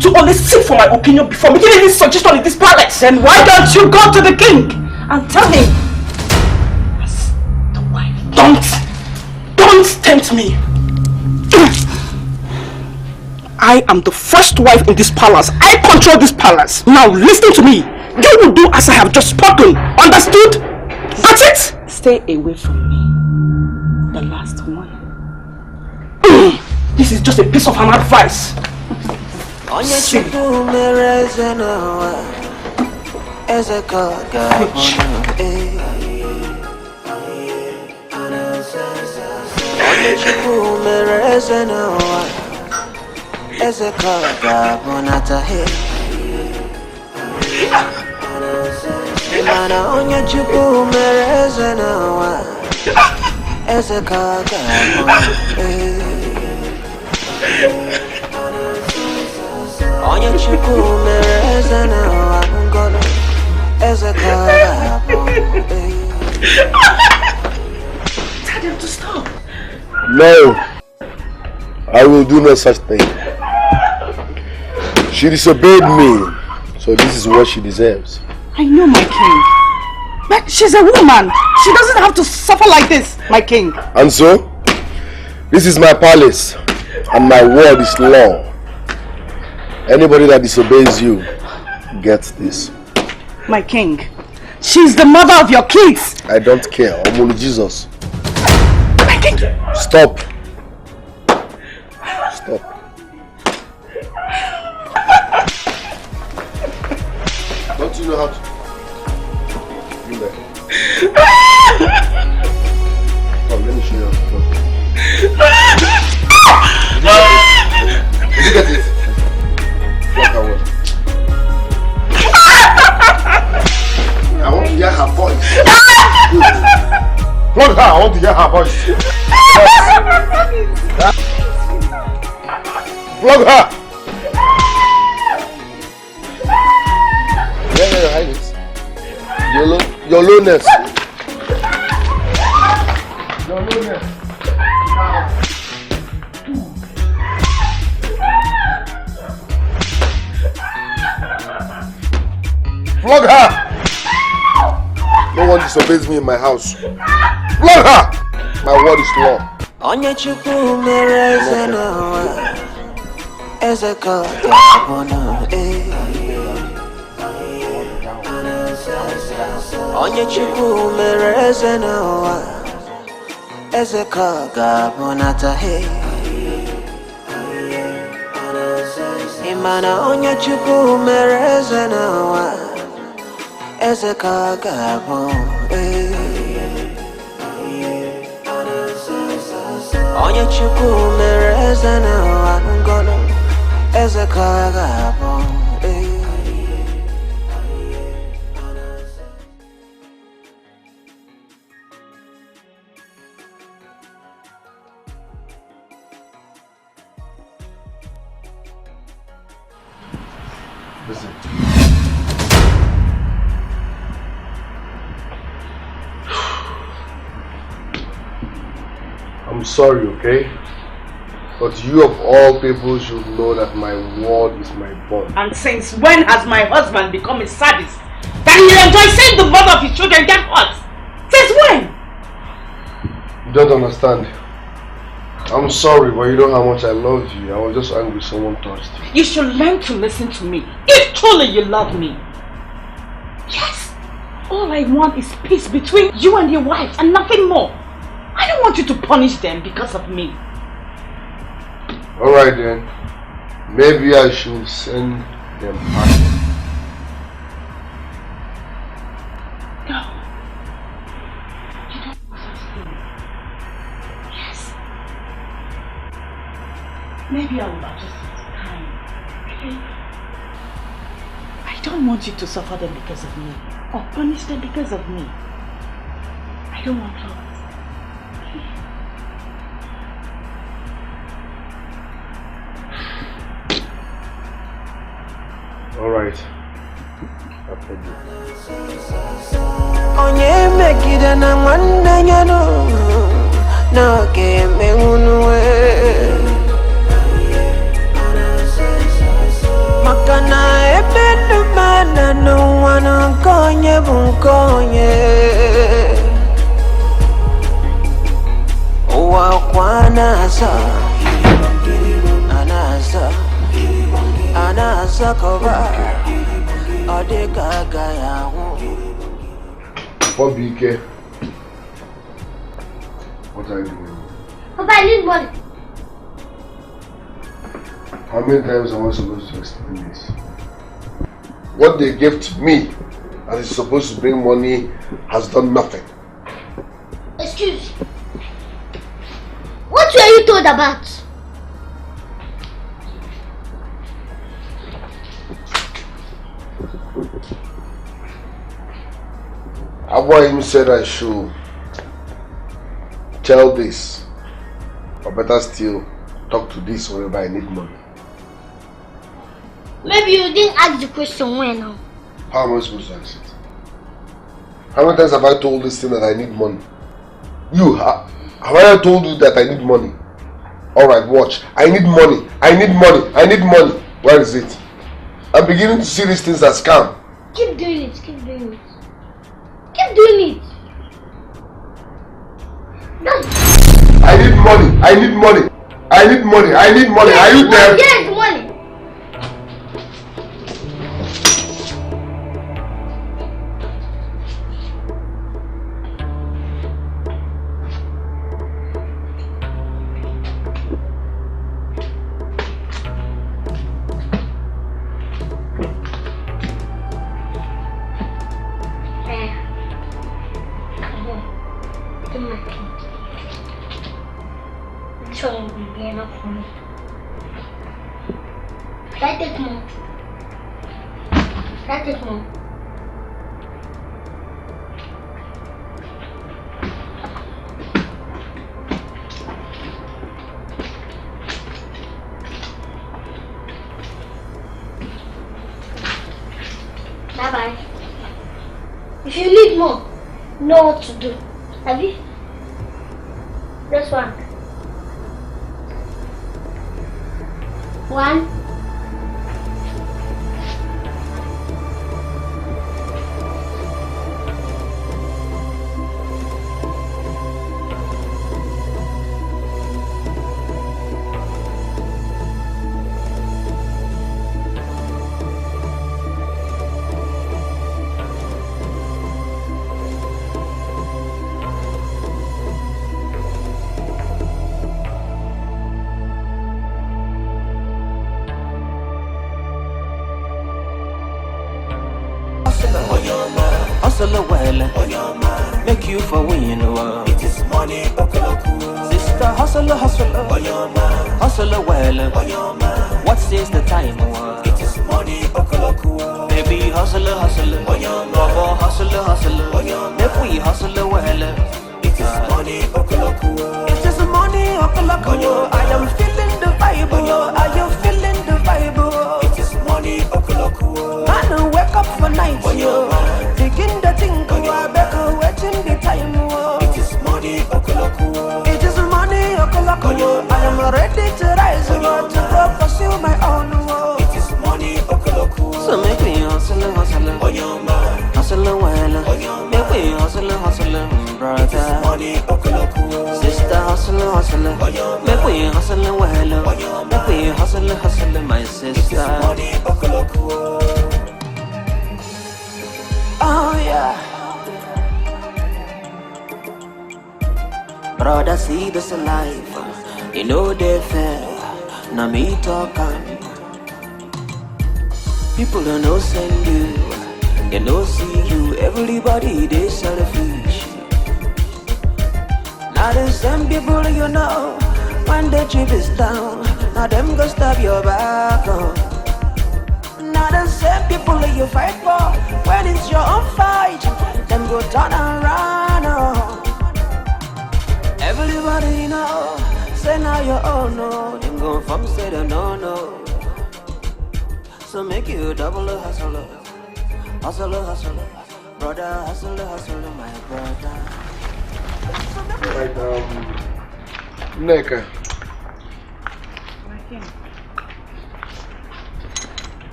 to always seek for my opinion before making any suggestion in this palace. Then why don't you go to the king and tell him? As the wife. Don't tempt me. I am the first wife in this palace. I control this palace. Now listen to me. You will do as I have just spoken. Understood? That's it. Stay away from me. The last one. This is just a piece of an advice. Tell them to stop. No, I will do no such thing. She disobeyed me, so this is what she deserves. I know, my king. But she's a woman. She doesn't have to suffer like this, my king. And so, this is my palace, and my word is law. Anybody that disobeys you gets this. My king, she's the mother of your kids. I don't care. Omulu Jesus. My king. Stop. Stop. Don't you know how to do that? Come, let me show you how to do it. Did you get it? Walk away. I want to hear her voice. Plug her, I want to hear her voice. Yes. Plug her. Yeah, your highness. Your lowness. Your lowness. Flog her! No one disobeys me in my house. Flog her! My word is law. Listen. I'm sorry, okay? But you of all people should know that my word is my bond. And since when has my husband become a sadist? That he enjoys seeing the mother of his children get hurt? Since when? You don't understand. I'm sorry, but you know how much I love you. I was just angry someone touched you. You should learn to listen to me. If truly you love me. Yes. All I want is peace between you and your wife and nothing more. I don't want you to punish them because of me. Alright then. Maybe I should send them back. No. You don't want to stay. Yes. Maybe I will adjust with time. Okay? I don't want you to suffer them because of me. Or punish them because of me. I don't want trouble. Alright. I'll pay you. Onye megide na nwanne ya no ga-eme unwe maka na ebe ndụmana n'ụwa na nke onye bụ nke onye ụwa kwa anasa kọba ọ dị ka aga ya nwụ. BK, what are you doing? Papa, I need money. How many times am I supposed to explain this? What they gave to me that is supposed to bring money has done nothing. Excuse. What were you told about? Ibrahim said I should tell this, or better still, talk to this whenever I need money. Maybe you didn't ask the question when now. How am I supposed to answer it? How many times have I told this thing that I need money? Have I told you that I need money? Alright, watch. I need money. I need money. I need money. Where is it? I'm beginning to see these things as scam. Keep doing it. Keep doing it. Keep doing it. I need money. I need money. I need money. I need money. Are you there? Get money. Bye-bye. If you need more, know what to do. Have you? This one. 1. Hustle well, make you for win. It is money, sister. Hustle, hustle well. What says the time? It is money, baby. Hustle, brother, hustle. Make we hustle well. It is money, it is money, I am feeling the vibe. I am feeling the vibe. It is money, man, wake up for night. Begin the thing, I better waiting the time. It is money, it is money, I am ready to rise to go pursue my own. It is money, so make me hustle, hustle well. Make me hustle, brother. Sister, hustle, make me hustle well. Make me hustle, my sister. Oh yeah. Brother, see this life. You know they fair. Now me talking. People don't know send you. They don't see you. Everybody they selfish. Now the same people you know. When the chip is down, now them go stab your back. Now the same people you fight for. When it's your own fight, them go turn around. Everybody know, say now your own no. Them go from say no. So make you double hustle. Hustle. Brother, hustle, my brother. Right, Neka.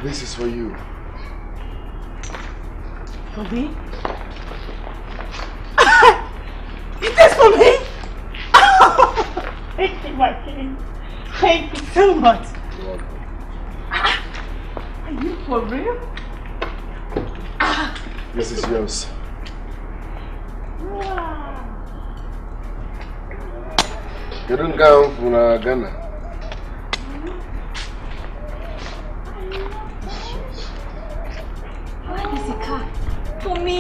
This is for you. For me? It is for me? Thank you, my king. Thank you so much. Are you for real? This is yours. Wow. You don't come from Ghana. Why is the car? For me.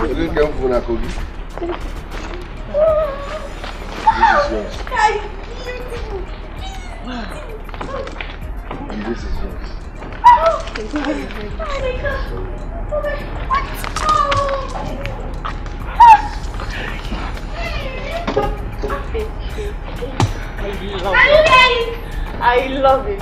You didn't come from Akogi. This is yours. And this is yours. I love it.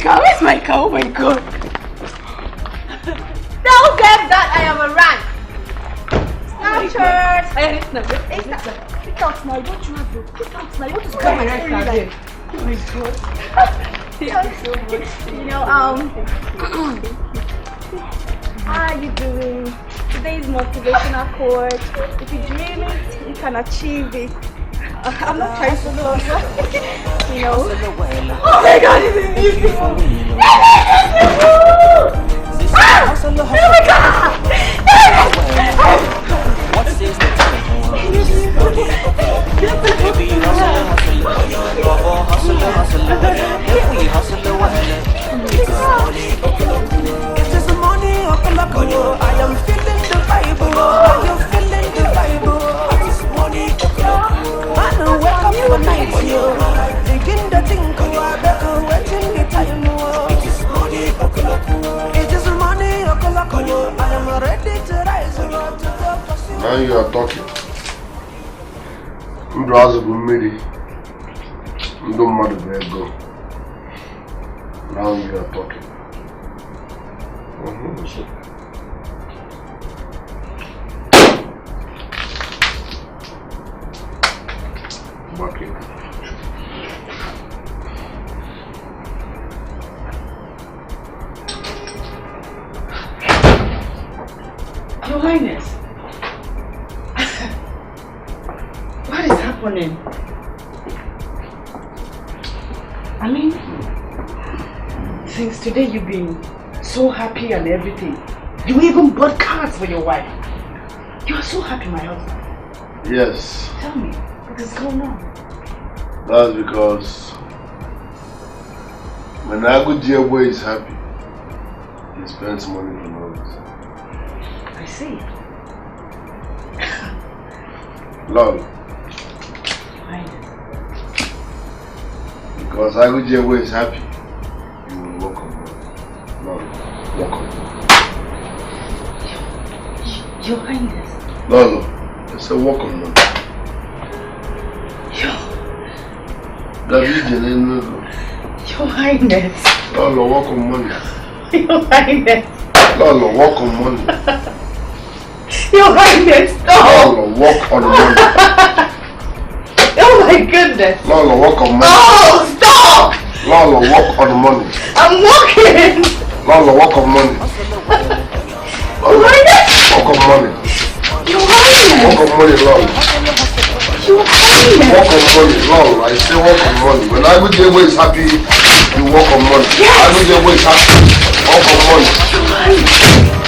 Where's my cow? Oh my god. Tell them that I am a rat. Snapchat. Pick out now. Don't you have your pick out now? What is going on? Oh my god. Thank you so much. You know, how are you doing? Today is motivational quote. If you dream it, you can achieve it. I'm not trying to know, you know. Oh my god, this is beautiful! Oh my god! What is the baby, hustle, it is money, I am feeling the vibe, are you feeling the vibe? It is money, I don't wake up for night, begin to think, I better waiting the time. It is money, I am ready to rise. Now you are talking. Ndwazo bumiri. Ndo mmadụ bụ ego. Now you are talking. Bucket. Your Highness, what is happening? I mean, since today you've been so happy and everything. You even bought cards for your wife. You are so happy, my husband. Yes. Tell me, what is going on? That's because when Agu boy is happy, he spends money for no reason. I see. Lol. Because Agu boy is happy, you will work on money. Lol. Work on money. Your Highness. Lolo, it's a work on money. Your Highness. Lolo, work on money. Your Highness. Lolo, work on money. Your Highness, stop! Lolo, work on money. Oh my goodness! Lolo, work on money. Oh, stop! Lolo, work on money. I'm walking! Lolo, work on money. Oh my God! Work on money. Your Highness! Work on money, Lolo. Your Highness! Work on money, Lolo. I say work on money. When Agu is happy, you work on money. Yes! Agu is happy, work on money.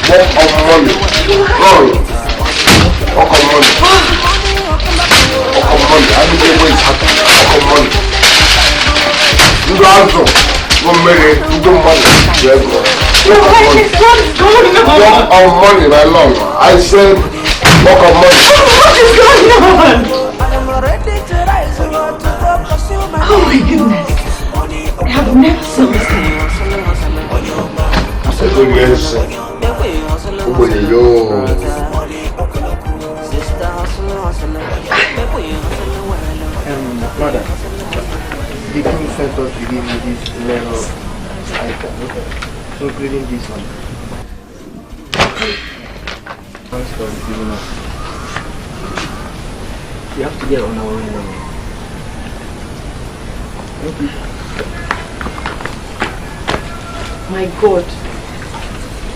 Work on money. Lolo. Work on money. Work on money. Agu is happy, work on money. You go out, go marry, you do money. What's going on? Walk on money, my lord. I said, walk on money. What is going on? Oh my goodness. I have never seen this thing. Mother, the king sent us to give you this level item. So reading this one. Thanks for giving us. We have to get on our way now. Thank you. My God,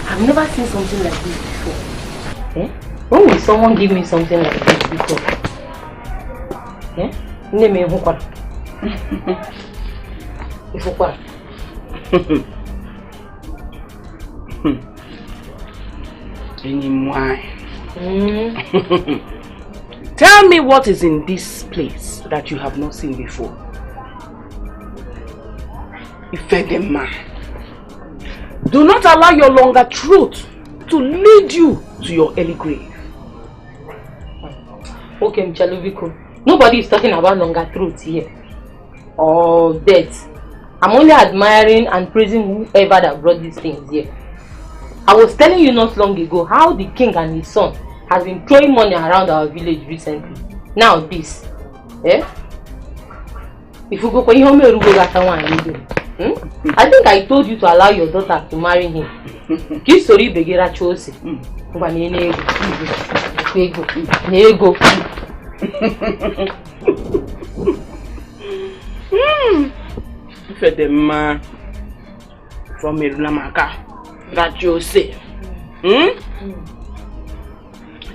I've never seen something like this before. Eh? When will someone give me something like this before? Eh? Name me Hukwa. Hukwa. Tell me what is in this place that you have not seen before. Ifedema. Do not allow your longer truth to lead you to your early grave. Okay, Mchalubiko. Nobody is talking about longer truth here. Or death. I'm only admiring and praising whoever that brought these things here. I was telling you not long ago how the king and his son has been throwing money around our village recently. Now this. Eh? If you go for home, I think I told you to allow your daughter to marry him. Give sorry begera chose. Nego. Fedema from Irulamaka that you say.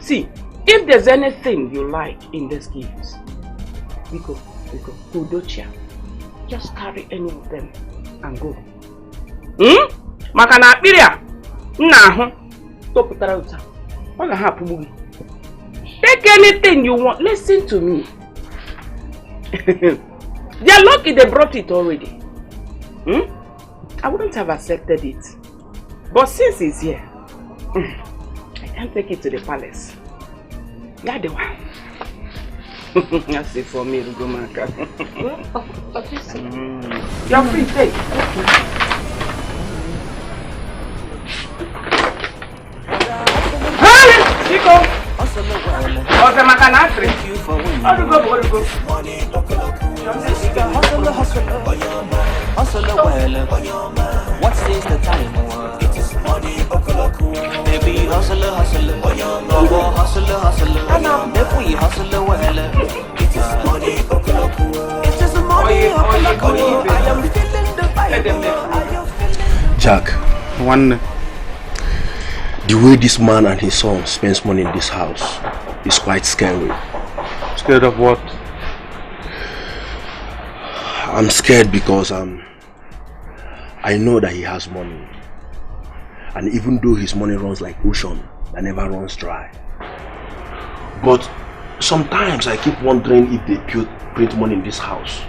See, if there's anything you like in these gifts, Biko, Kudochia, just carry any of them and go. Makana Piria, nah, Toputauta, what happened? Take anything you want. Listen to me. They are lucky they brought it already. I wouldn't have accepted it. But since it's here, I can't take it to the palace. Yeah, the one. That's it for me, Rugomaka. You're free, take. Chico! Oh, the Macanatri. Oh, go. What's this the time? It is money, baby, hustle. Hustle. If we hustle, well, it is money, it is money, I am feeling the fire. Jack, the way this man and his son spends money in this house is quite scary. Scared of what? I'm scared because I know that he has money, and even though his money runs like ocean that never runs dry, but sometimes I keep wondering if they print money in this house.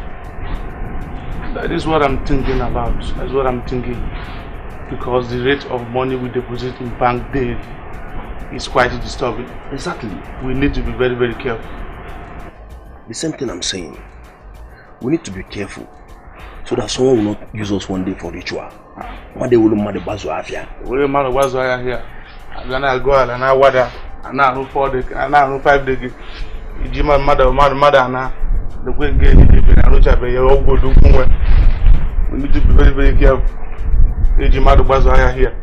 That is what I'm thinking about. That's what I'm thinking, because the rate of money we deposit in bank daily is quite disturbing. Exactly. We need to be very, very careful. The same thing I'm saying. We need to be careful so that someone will not use us one day for ritual. One day we will not the bazo afia. We will not bazo here. I'm gonna go and I water and I 4 days and I 5 days. Ijima mother na the way get it and Rocha be your go do. We need to be very, very careful. Ijima do bazo here.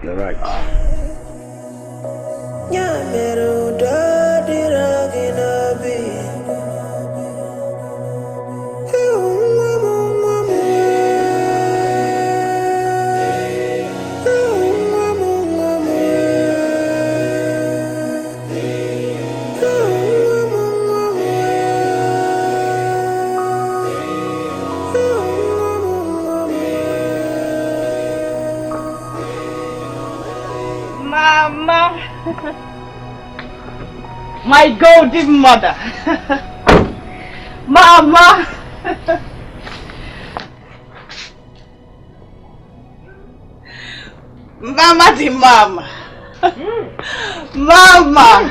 You're right. Mama, my golden mother. Mama. Mama the mama. Mama.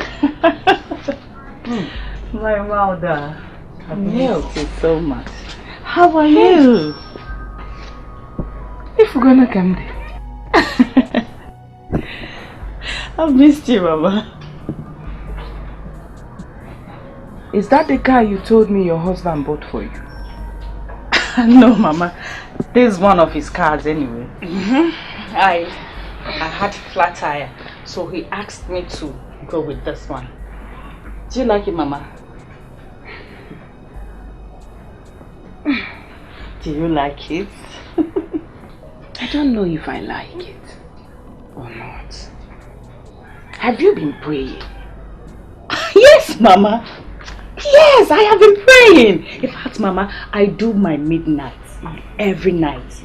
My mother. I've missed you so much. How are you? If we're gonna come there. I've missed you, Mama. Is that the car you told me your husband bought for you? No, Mama. This is one of his cars anyway. I had flat tire, so he asked me to go with this one. Do you like it, Mama? Do you like it? I don't know if I like it or not. Have you been praying? Yes, Mama. Yes, I have been praying. In fact, Mama, I do my midnight every night.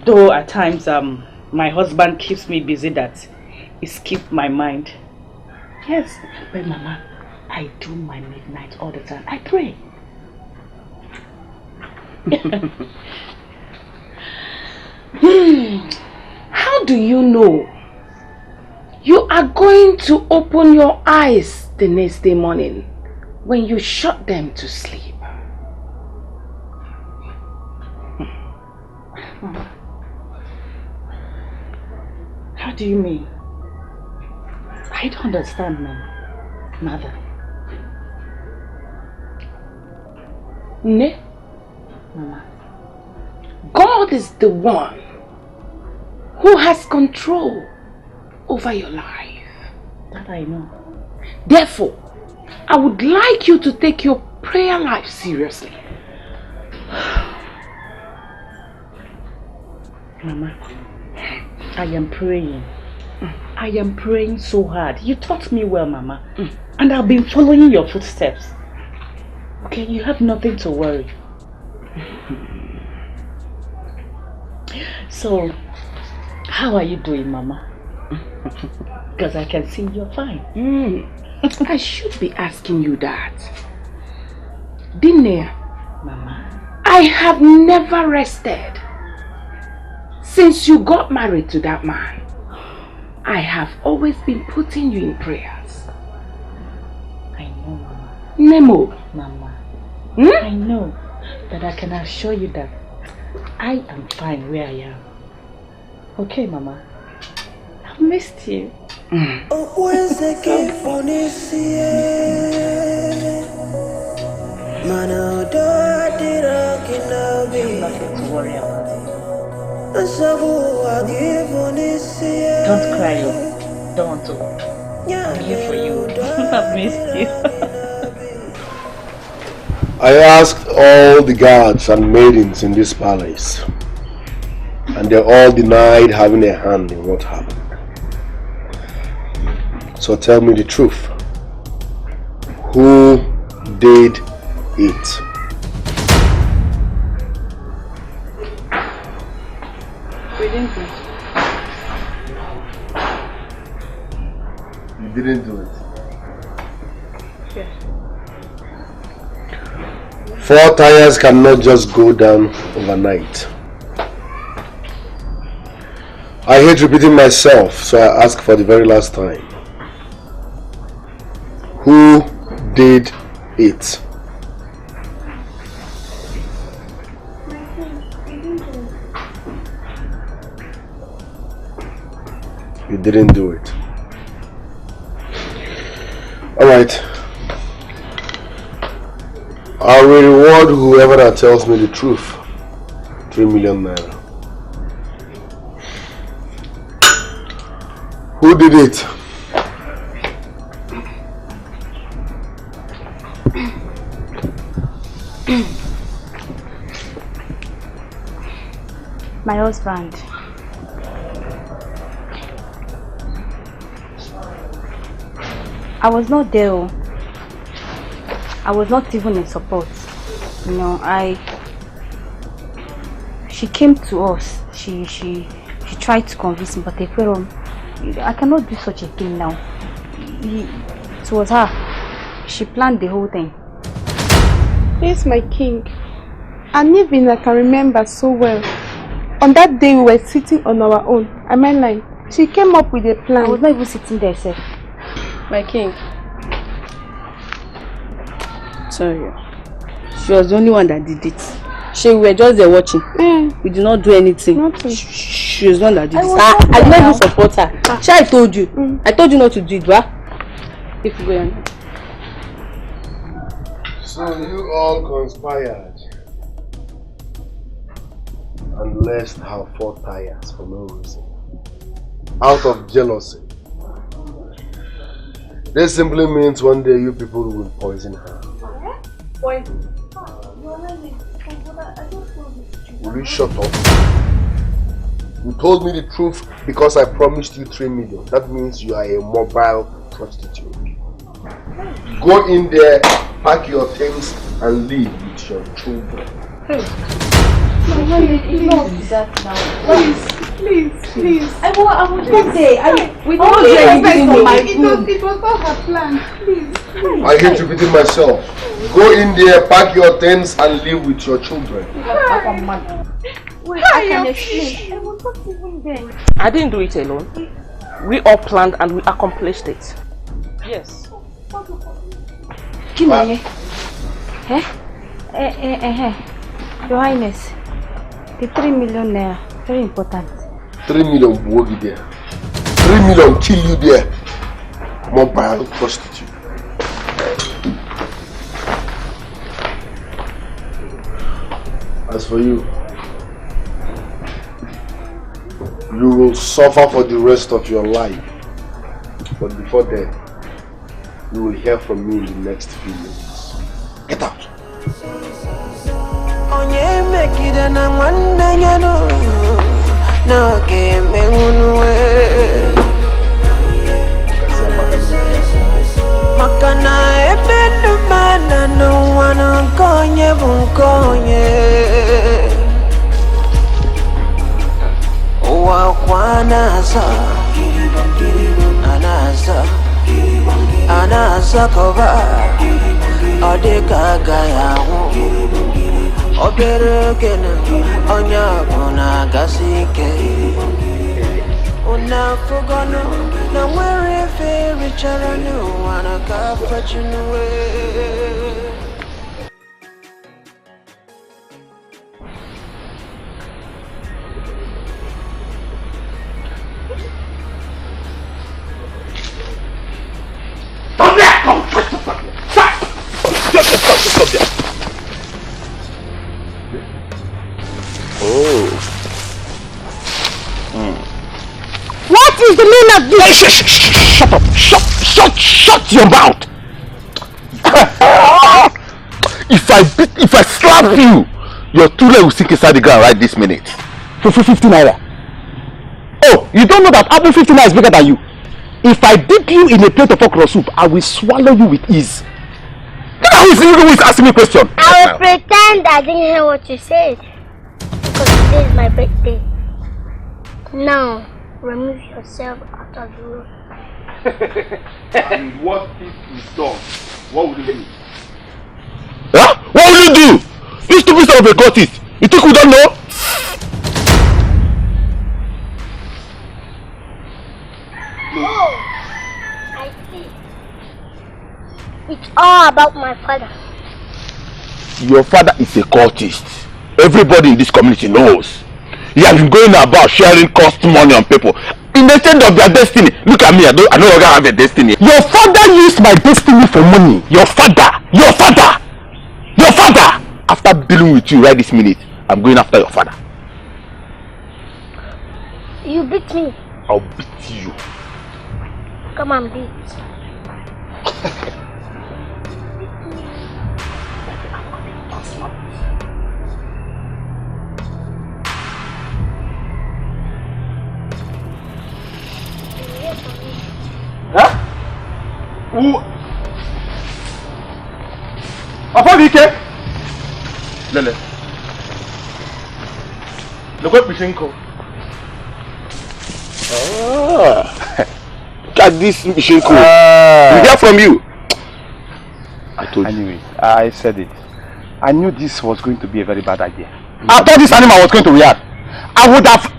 Though at times my husband keeps me busy, that it skips my mind. Yes, but Mama, I do my midnight all the time. I pray. How do you know you are going to open your eyes the next day morning when you shut them to sleep? How do you mean? I don't understand, Mother. Ne? Mama. God is the one who has control over your life. That I know. Therefore, I would like you to take your prayer life seriously. Mama, I am praying. I am praying so hard. You taught me well, Mama. And I've been following your footsteps. Okay, you have nothing to worry. So, how are you doing, Mama? Because I can see you're fine. I should be asking you that. Dinner, Mama, I have never rested. Since you got married to that man, I have always been putting you in prayers. I know, Mama. Nemo. Mama, I know, but I can assure you that I am fine where I am. Okay, Mama? I've missed you. Nothing to worry about. Don't cry, don't want to. I'm here for you. I've missed you. I asked all the guards and maidens in this palace, and they all denied having a hand in what happened. So tell me the truth. Who did it? We didn't do it. You didn't do it. Yes. 4 tires cannot just go down overnight. I hate repeating myself, so I ask for the very last time. Who did it? You didn't do it. Alright. I will reward whoever that tells me the truth. 3 million naira. Who did it? My husband. I was not there. I was not even in support. You know, she came to us. She tried to convince me, but I cannot do such a thing now. It was her. She planned the whole thing. Yes, my king. And even I can remember so well. On that day we were sitting on our own. I mean, like, she came up with a plan. I was not even sitting there, sir. My king. Sorry. She was the only one that did it. We were just there watching. We did not do anything. Nothing. She was the one that did it. I did not even support her. I told you. I told you not to do it, right? If you go on. So you all conspired and left her 4 tires for no reason, out of jealousy. This simply means one day you people will poison her. Poison? Will you shut up? You told me the truth because I promised you 3 million. That means you are a mobile prostitute. Go in there, pack your things and leave with your children. Please. I will not say. We don't do anything. It was not her plan. Please. I hate repeating myself. Go in there, pack your things and leave with your children. Wait, I can explain. I was not even there. I didn't do it alone. We all planned and we accomplished it. Yes. Kimanye. Your Highness, the 3 million naira, very important. 3 million will be there. 3 million kill you there. Mobile prostitute. As for you, you will suffer for the rest of your life. But before then, you will hear from me in the next few minutes. Get out. Makana ebenu mana no wana konye bunkonye Wa kwana sa Anasa kova Odeka gaya Obere kena Onya kuna gasike Una fugono Na were fairy charanu Wana kafachunuwe Stop there. Oh. What is the meaning of this? Hey, shut up. Shut your mouth. If I slap you, your 2 legs will sink inside the ground right this minute. For 50 naira. Oh, you don't know that apple 50 naira is bigger than you. If I dip you in a plate of okra soup, I will swallow you with ease. Who is asking me a question? I will pretend I didn't hear what you said. Because today is my birthday. Now, remove yourself out of the room. And what if it's done? What will you do? Huh? What will you do? You stupid son of a cultist. You think we don't know? Oh, I see. It's all about my father. Your father is a cultist. Everybody in this community knows. He has been going about sharing cost money on people in the state of their destiny. Look at me, I no longer have a destiny. Your father used my destiny for money. Your father. After dealing with you right this minute, I'm going after your father. You beat me. I'll beat you. Come and beat. Huh? Who? Afadike? Lele. Look at Mishinko. Look at this Mishinko. We hear from you. I told you. Anyway, I said it. I knew this was going to be a very bad idea. I thought this animal was going to react. I would have...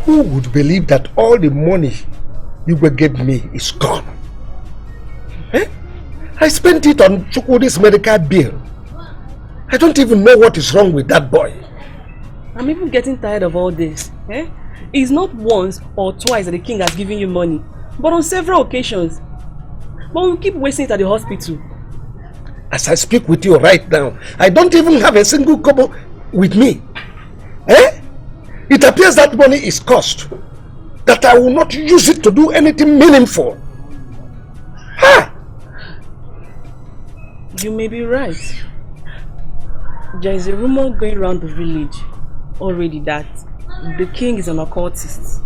Who would believe that all the money you gave me is gone? Eh? I spent it on Chukwudi's medical bill. I don't even know what is wrong with that boy. I'm even getting tired of all this. Eh? It's not once or twice that the king has given you money, but on several occasions. But we keep wasting it at the hospital. As I speak with you right now, I don't even have a single kobo with me. Eh? It appears that money is cost, that I will not use it to do anything meaningful. Ha! You may be right. There is a rumor going around the village already that the king is an occultist.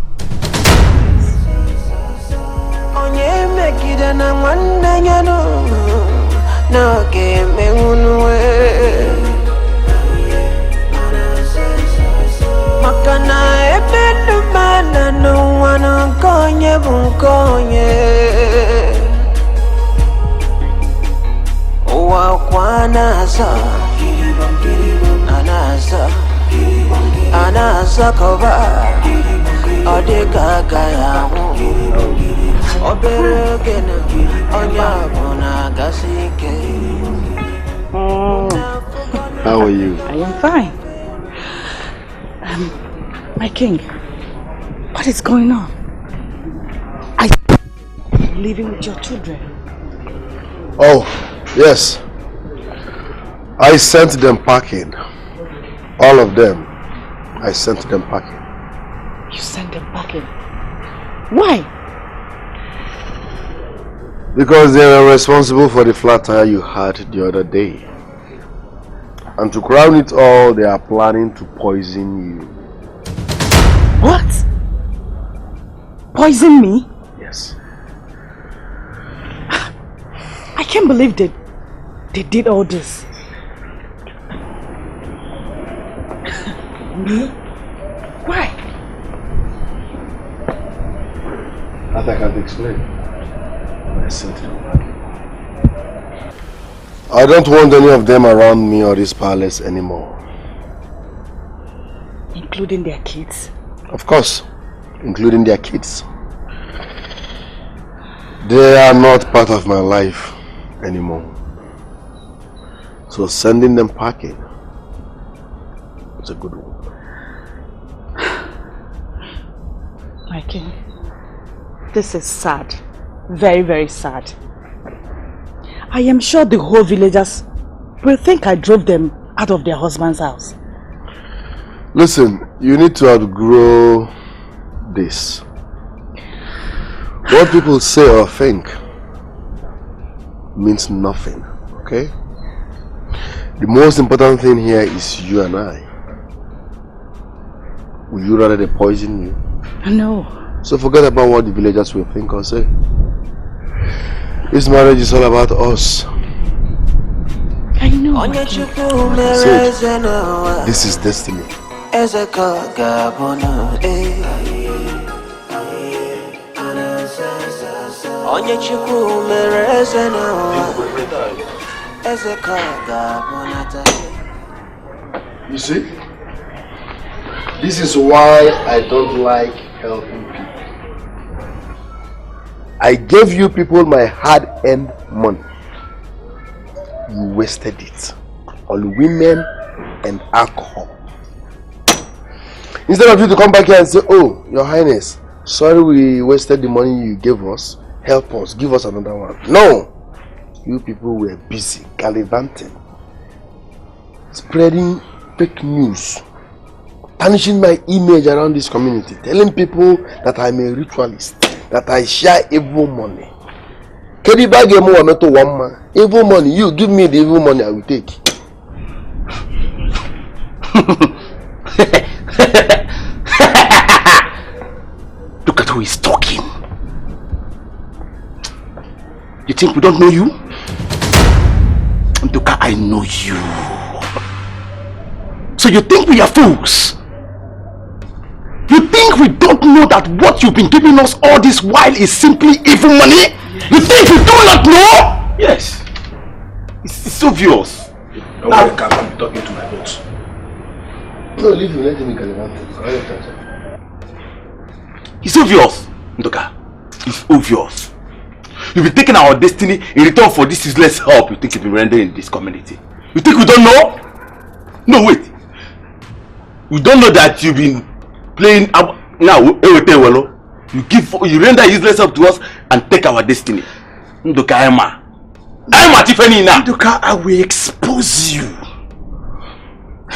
Anasa cover Odega Gaya Oberogena Onya Bona Gasike. How are you? I am fine. My king, what is going on? I'm living with your children. Oh, yes. I sent them packing. All of them. I sent them packing. You sent them packing? Why? Because they were responsible for the flat tire you had the other day. And to crown it all, they are planning to poison you. What? Poison me? Yes. I can't believe they did all this. Me? Why? That I can't explain. I sent them back. I don't want any of them around me or this palace anymore. Including their kids? Of course, including their kids. They are not part of my life anymore. So sending them packing is a good one. My king, this is sad. Very, very sad. I am sure the whole villagers will think I drove them out of their husband's house. Listen, you need to outgrow this. What people say or think means nothing, okay? The most important thing here is you and I. Would you rather they poison you? No. So forget about what the villagers will think or say. This marriage is all about us. I know. This is destiny. You see? This is why I don't like helping people. I gave you people my hard-earned money. You wasted it on women and alcohol. Instead of you to come back here and say, oh, your highness, sorry we wasted the money you gave us, help us, give us another one. No! You people were busy gallivanting, spreading fake news, tarnishing my image around this community, telling people that I'm a ritualist, that I share evil money. Evil money, you give me the evil money, I will take. Look at who is talking. You think we don't know you? Nduka, I know you. So you think we are fools? You think we don't know that what you've been giving us all this while is simply evil money? You think we do not know? Yes. It's obvious. Now you can't be talking to my boss. No, leave him, let him be gallivanting. It's obvious, Ndoka. It's obvious. You've been taking our destiny in return for this useless help you think you've been rendering in this community. You think we don't know? No, wait. We don't know that you've been playing now. You render useless help to us and take our destiny. Ndoka Emma. Ndoka, I will expose you.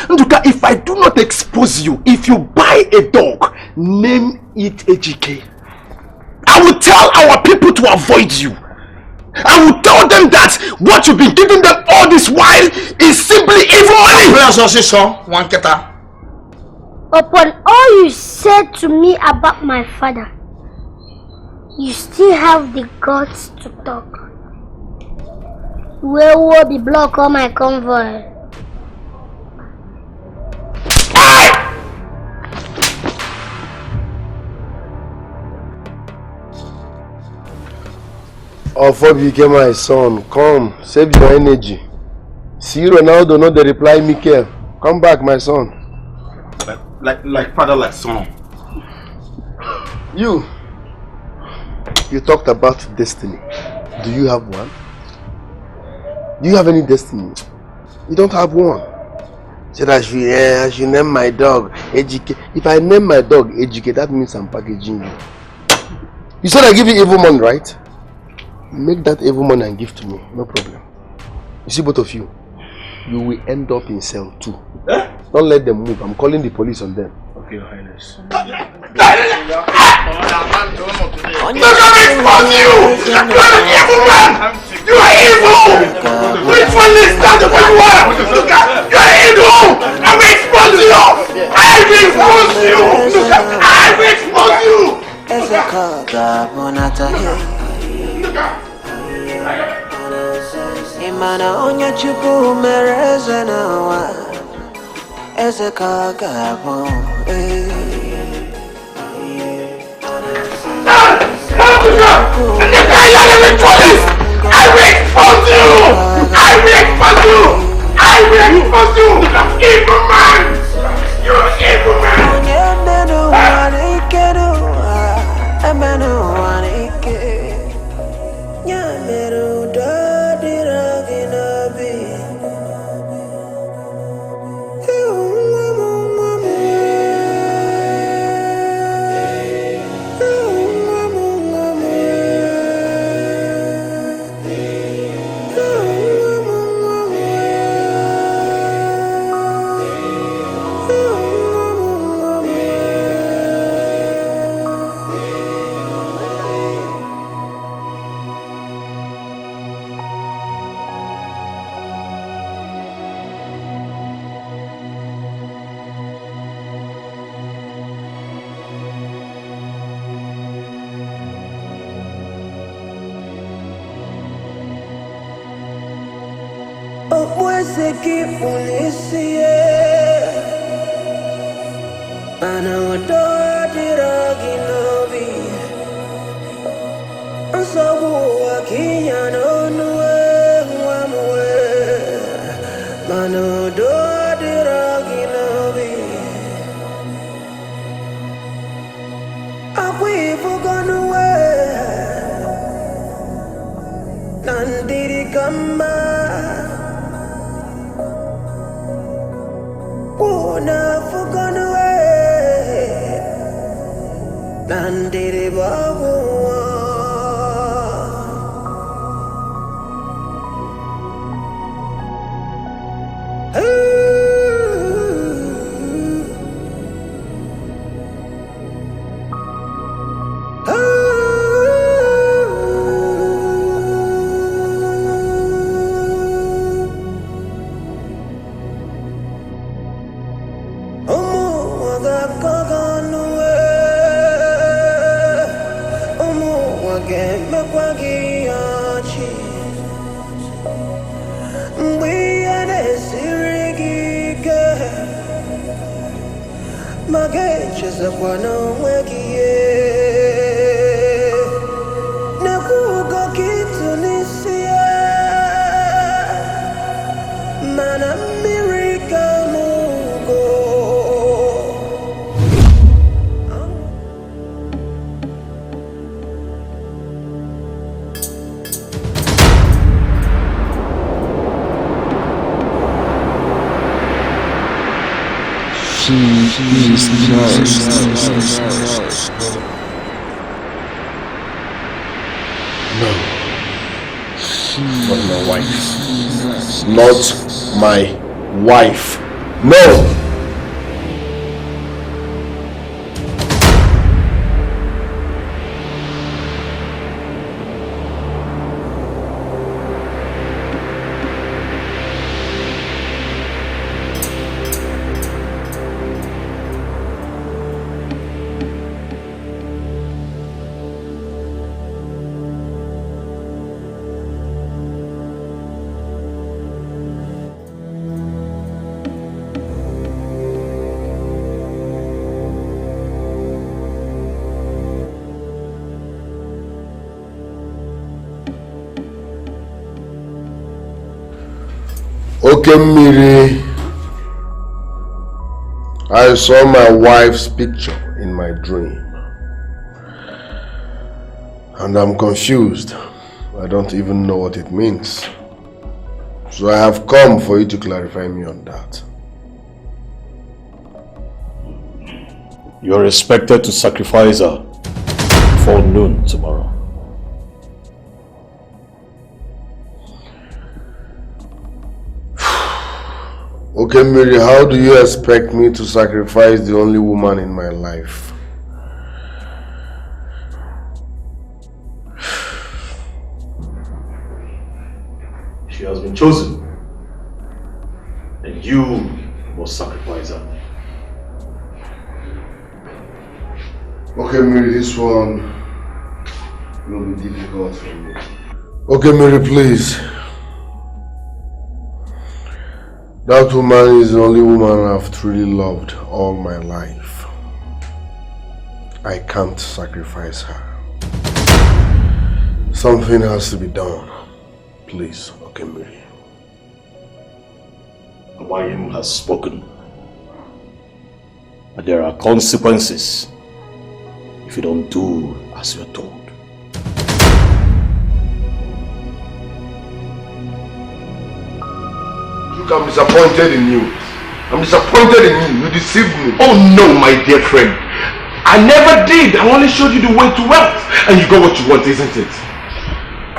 Ndoka, if I do not expose you, if you buy a dog, name it Ejike. I will tell our people to avoid you. I will tell them that what you've been giving them all this while is simply evil money. Upon all you said to me about my father, you still have the guts to talk. Where will be block all my convoy? Ofo became my son. Come, save your energy. See Ronaldo, not the reply, Micheal. Come back, my son. Like father, like son. You talked about destiny. Do you have one? Do you have any destiny? You don't have one. Said I should name my dog Ejike. If I name my dog Ejike, that means I'm packaging you. You said I give you evil money, right? Make that evil money and give to me, no problem. You see, both of you, you will end up in cell 2. Don't let them move. I'm calling the police on them. Okay, Your Highness. Look at you! You're an evil man! You are evil! Which one is that the one you are? Look at you're evil! I will expose you! I will expose you! Look at I will expose you! Imana onye Chukwu mere eze n'ụwa, eze ka ọ ga-abụ. I will expose you! I will expose you! I will expose you! Evil man! You're an evil man! Mana She is no. Not my wife. Not my wife. No. Okemiri, I saw my wife's picture in my dream. And I'm confused. I don't even know what it means. So I have come for you to clarify me on that. You're expected to sacrifice her before noon tomorrow. Okay, Mary, how do you expect me to sacrifice the only woman in my life? She has been chosen, and you must sacrifice her. Okay, Mary, this one will be difficult for me. Okay, Mary, please. That woman is the only woman I've truly loved all my life. I can't sacrifice her. Something has to be done. Please, Okemiri. Abayim has spoken. But there are consequences if you don't do as you're told. Look, I'm disappointed in you. I'm disappointed in you. You deceived me. Oh no, my dear friend. I never did. I only showed you the way to wealth. And you got what you want, isn't it?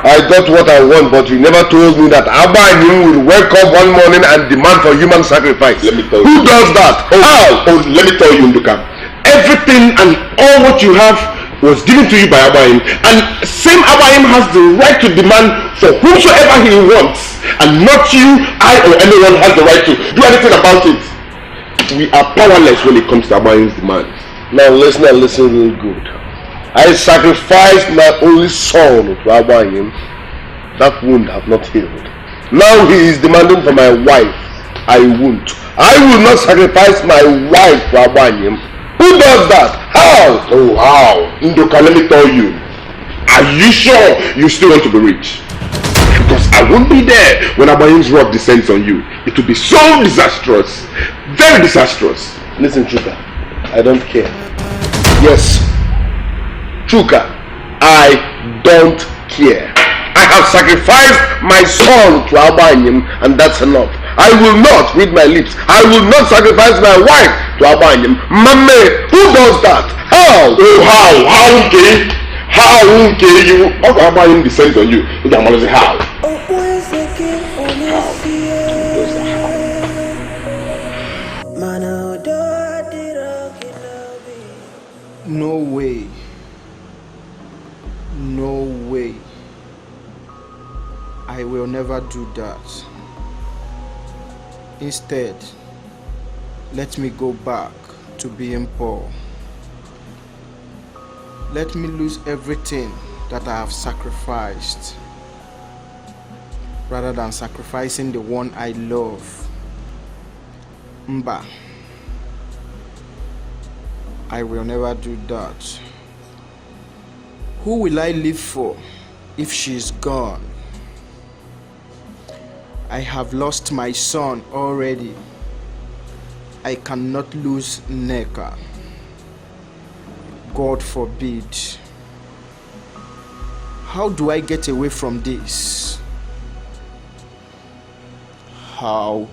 I got what I want, but you never told me that Abayim will wake up one morning and demand for human sacrifice. Let me tell you. Who does that? How? Oh, let me tell you, Nduka. Everything and all what you have was given to you by Abayim. And same Abayim has the right to demand for whomsoever he wants. And not you, I, or anyone has the right to do anything about it. We are powerless when it comes to Abayim's demands. Now listen real good. I sacrificed my only son to Abayim. That wound have not healed. Now he is demanding for my wife. I won't. I will not sacrifice my wife to Abayim. Who does that? How? Oh, how? Ndoka, let me tell you. Are you sure you still want to be rich? Because I won't be there when Abayim's wrath descends on you. It will be so disastrous. Very disastrous. Listen, Chuka. I don't care. Yes. Chuka, I don't care. I have sacrificed my son to Abayim, and that's enough. I will not, with my lips, I will not sacrifice my wife to Abayim. Mame, who does that? How? Oh, how, okay? How, okay, you, Abayim descends on you. How? No way. No way. I will never do that. Instead, let me go back to being poor. Let me lose everything that I have sacrificed, rather than sacrificing the one I love. Mba, I will never do that. Who will I live for if she is gone? I have lost my son already. I cannot lose Neka. God forbid. How do I get away from this? How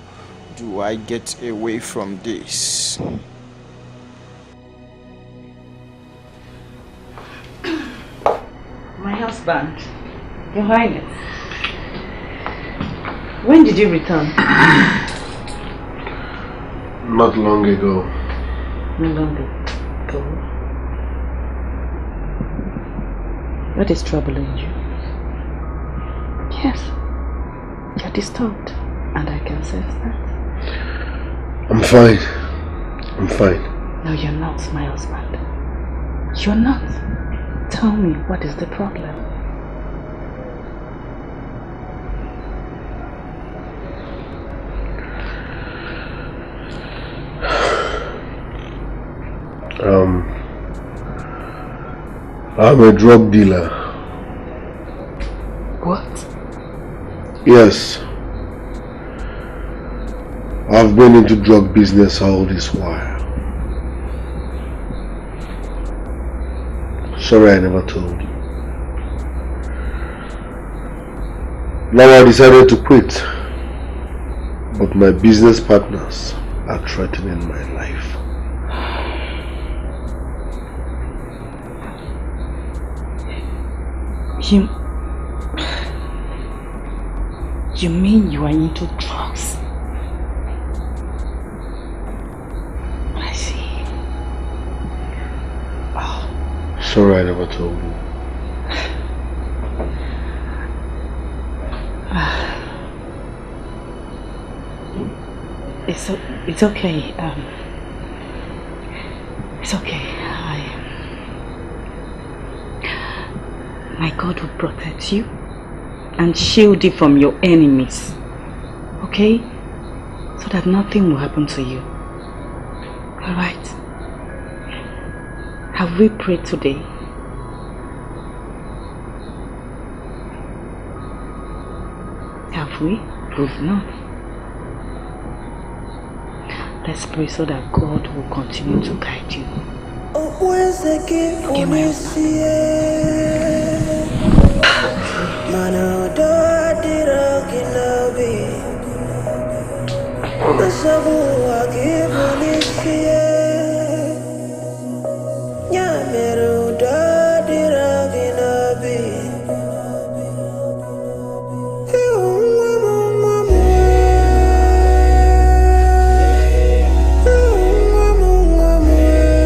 do I get away from this? My husband, Your Highness, when did you return? Not long ago. Not long ago. What is troubling you? Yes, you're disturbed, and I can sense that. I'm fine. I'm fine. No, you're not, my husband. You're not. Tell me, what is the problem? I'm a drug dealer. What? Yes. I've been into drug business all this while. Sorry I never told you. Now I decided to quit, but my business partners are threatening my life. You mean you are into drugs? I see. Oh. Sorry I never told you. It's okay. It's okay. My God will protect you and shield you from your enemies. Okay? So that nothing will happen to you. Alright? Have we prayed today? Have we? We've not. Let's pray so that God will continue to guide you. Okay, my husband.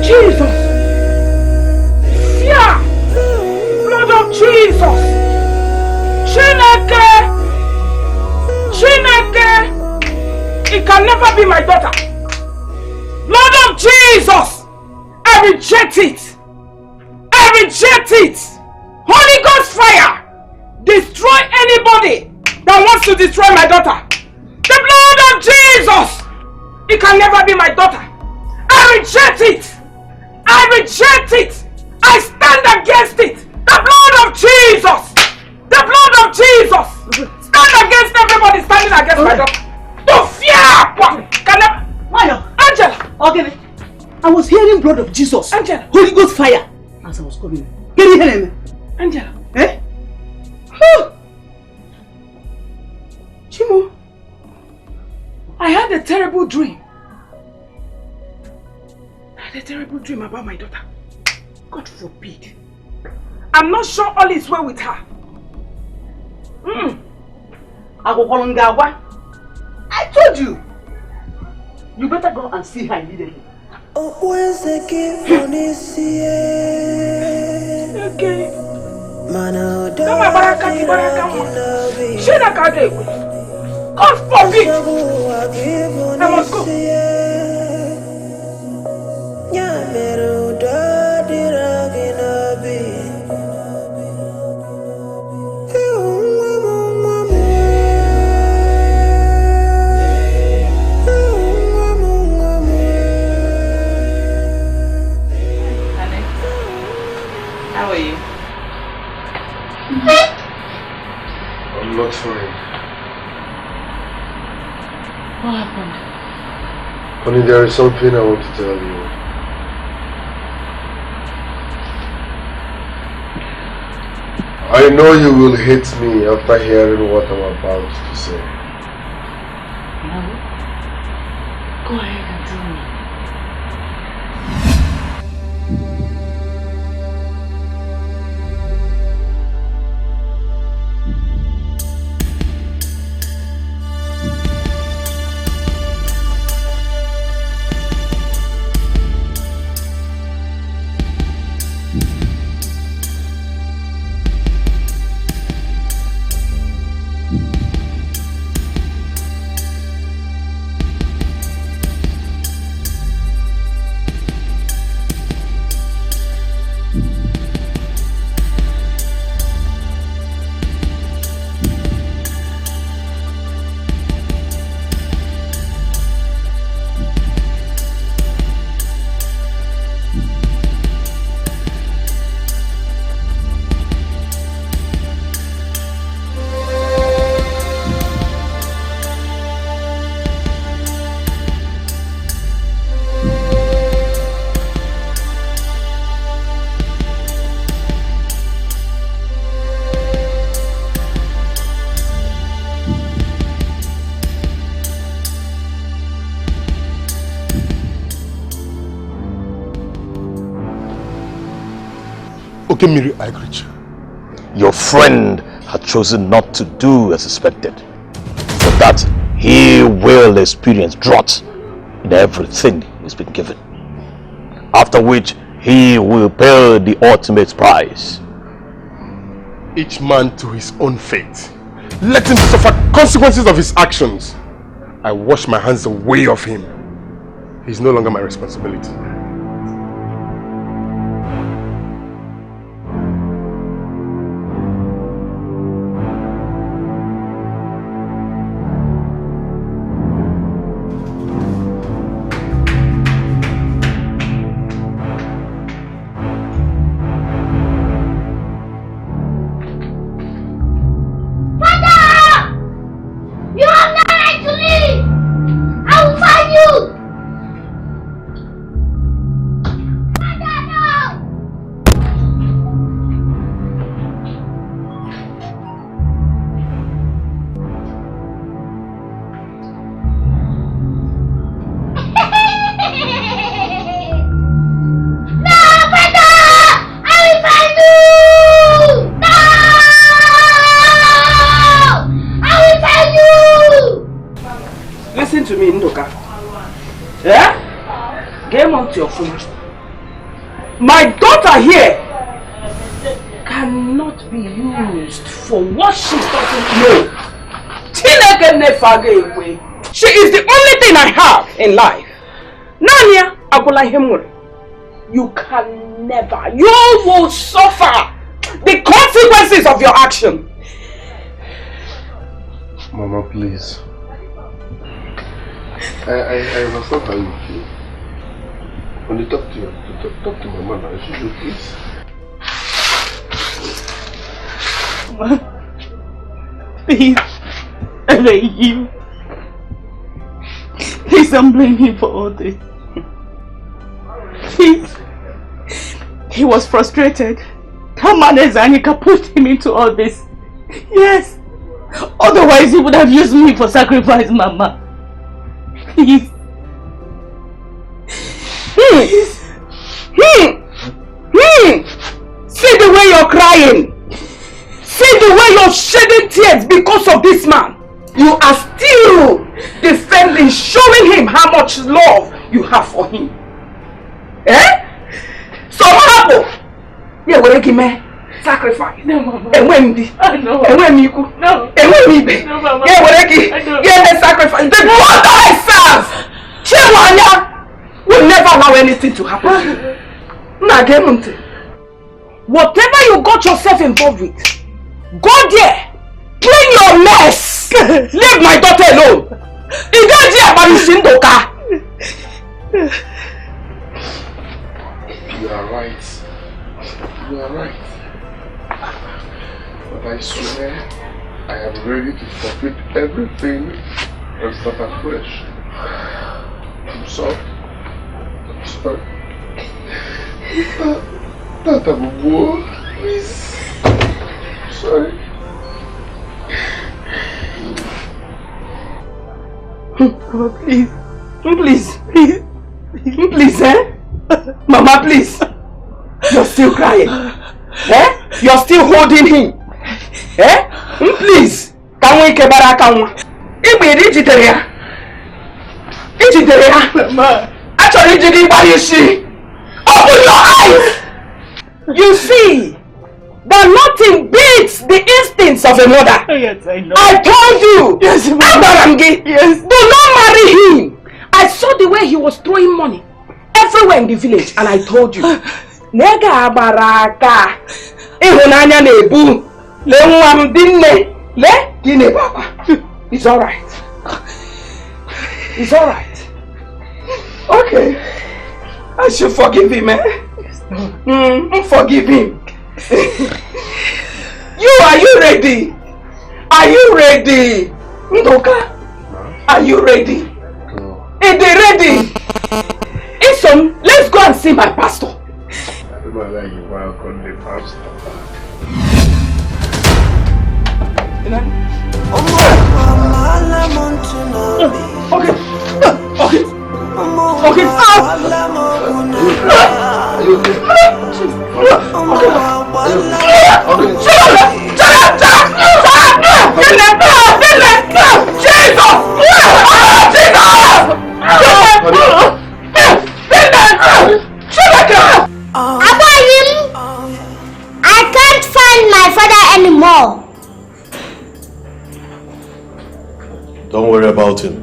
Jesus! Yeah! Blood of Jesus! Chineke! Chineke! It can never be my daughter! Blood of Jesus! I reject it! I reject it! Holy Ghost fire! Destroy anybody that wants to destroy my daughter! The blood of Jesus! It can never be my daughter! I reject it! I reject it! I stand against it! The blood of Jesus! The blood of Jesus! Stand against everybody standing against my daughter! To fear! Angela! Okay. I was hearing blood of Jesus. Angela! Holy Ghost fire! As I was coming. Can you hear me? Angela! Eh? Chimo, I had a terrible dream. I had a terrible dream about my daughter. God forbid. I'm not sure all is well with her. I told you. You better go and see her immediately. Okay. God forbid! I must go. How are you? I'm not fine. What happened? Honey, there is something I want to tell you. I know you will hate me after hearing what I'm about to say. No. Go ahead and tell me. I greet you. Your friend had chosen not to do as expected. For that, he will experience drought in everything he's been given. After which, he will pay the ultimate price. Each man to his own fate. Let him suffer consequences of his actions. I wash my hands away of him. He's no longer my responsibility. My daughter here cannot be used for what she doesn't know. She is the only thing I have in life. Nanya Abulahimur, you can never, you will suffer the consequences of your action. Mama, please. I understand how you feel. When you talk to Mama now, she should please. Mama, please, I beg you. Please don't blame him for all this. He was frustrated. That man Ezanika pushed him into all this. Yes. Otherwise he would have used me for sacrifice, Mama. Please. See the way you're crying. See the way you're shedding tears because of this man. You are still defending, showing him how much love you have for him. Eh? So what happened? Yeah, what give me sacrifice. No, Mama. And when the no. And when you no. And when me no, Mama. Yeah, what yeah, the sacrifice. The God I serve, Chewanya, will never allow anything to happen to you. Whatever you got yourself involved with, go there, clean your mess. Leave my daughter alone. You are right. You are right. But I swear, I am ready to forfeit everything and start afresh. I'm sorry. I'm sorry. Not a war. Please. I'm sorry. Oh, please. Please. Please, eh? Mama, please. You're still crying. Eh? You're still holding him. Eh? Please. Can we kebara kanwa? Ibe ijidere ya. Ijidere ya. Actually, ijidere what you see. Open your eyes. You see that nothing beats the instincts of a mother. Yes, I know. I told you. Yes, Abarangi. Yes. Do not marry him. I saw the way he was throwing money everywhere in the village, and I told you. Nega baraka. Ihunanya nebu. Le nwam dinne. Le dine baba. It's alright. It's alright. Okay. I should forgive him, eh? Forgive him. Are you ready? Are you ready? Ndoka, are you ready? Is they ready? Isom, let's go and see my pastor. I don't know why you welcome the pastor. Okay. Okay. I can't find my father anymore. Don't worry about him.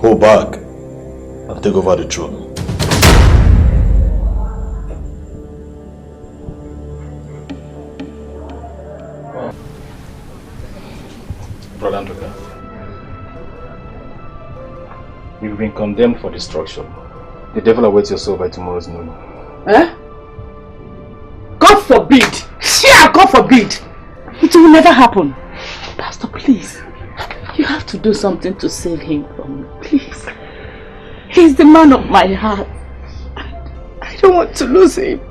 Go back and take over the throne. Brother Andrea, you've been condemned for destruction. The devil awaits your soul by tomorrow's noon. Eh? God forbid! Yeah, God forbid! It will never happen. Pastor, please. You have to do something to save him from me. Please. He's the man of my heart. I don't want to lose him.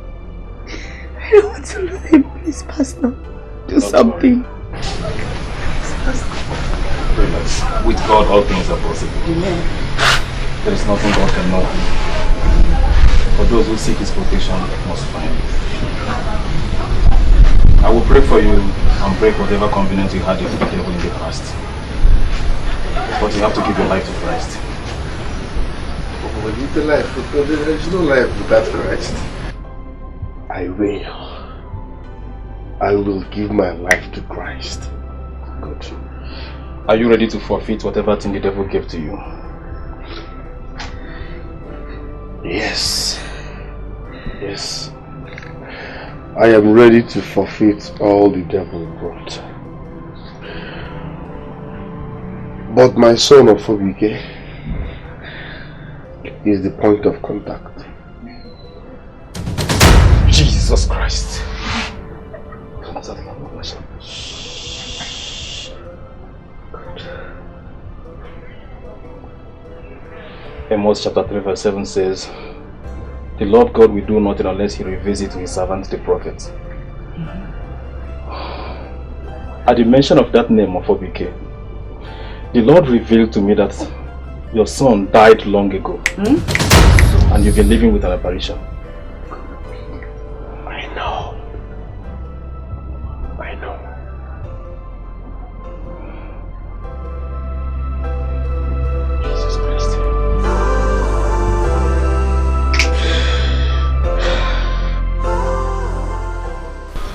I don't want to lose him. Please, Pastor. Do something. With God, all things are possible. Amen. There is nothing God cannot do. For those who seek His protection, must find it. I will pray for you and break whatever covenant you had with the devil in the past. But you have to give your life to Christ. But with the life, there is no life without Christ. I will give my life to Christ. Good. Are you ready to forfeit whatever thing the devil gave to you? Yes. Yes. I am ready to forfeit all the devil brought. But my son Ofobike is the point of contact. Jesus Christ. Amos chapter 3 verse 7 says, the Lord God will do nothing unless He reveals it to His servant the prophet. At the mention of that name of Obike, the Lord revealed to me that your son died long ago and you've been living with an apparition. I know. Jesus Christ.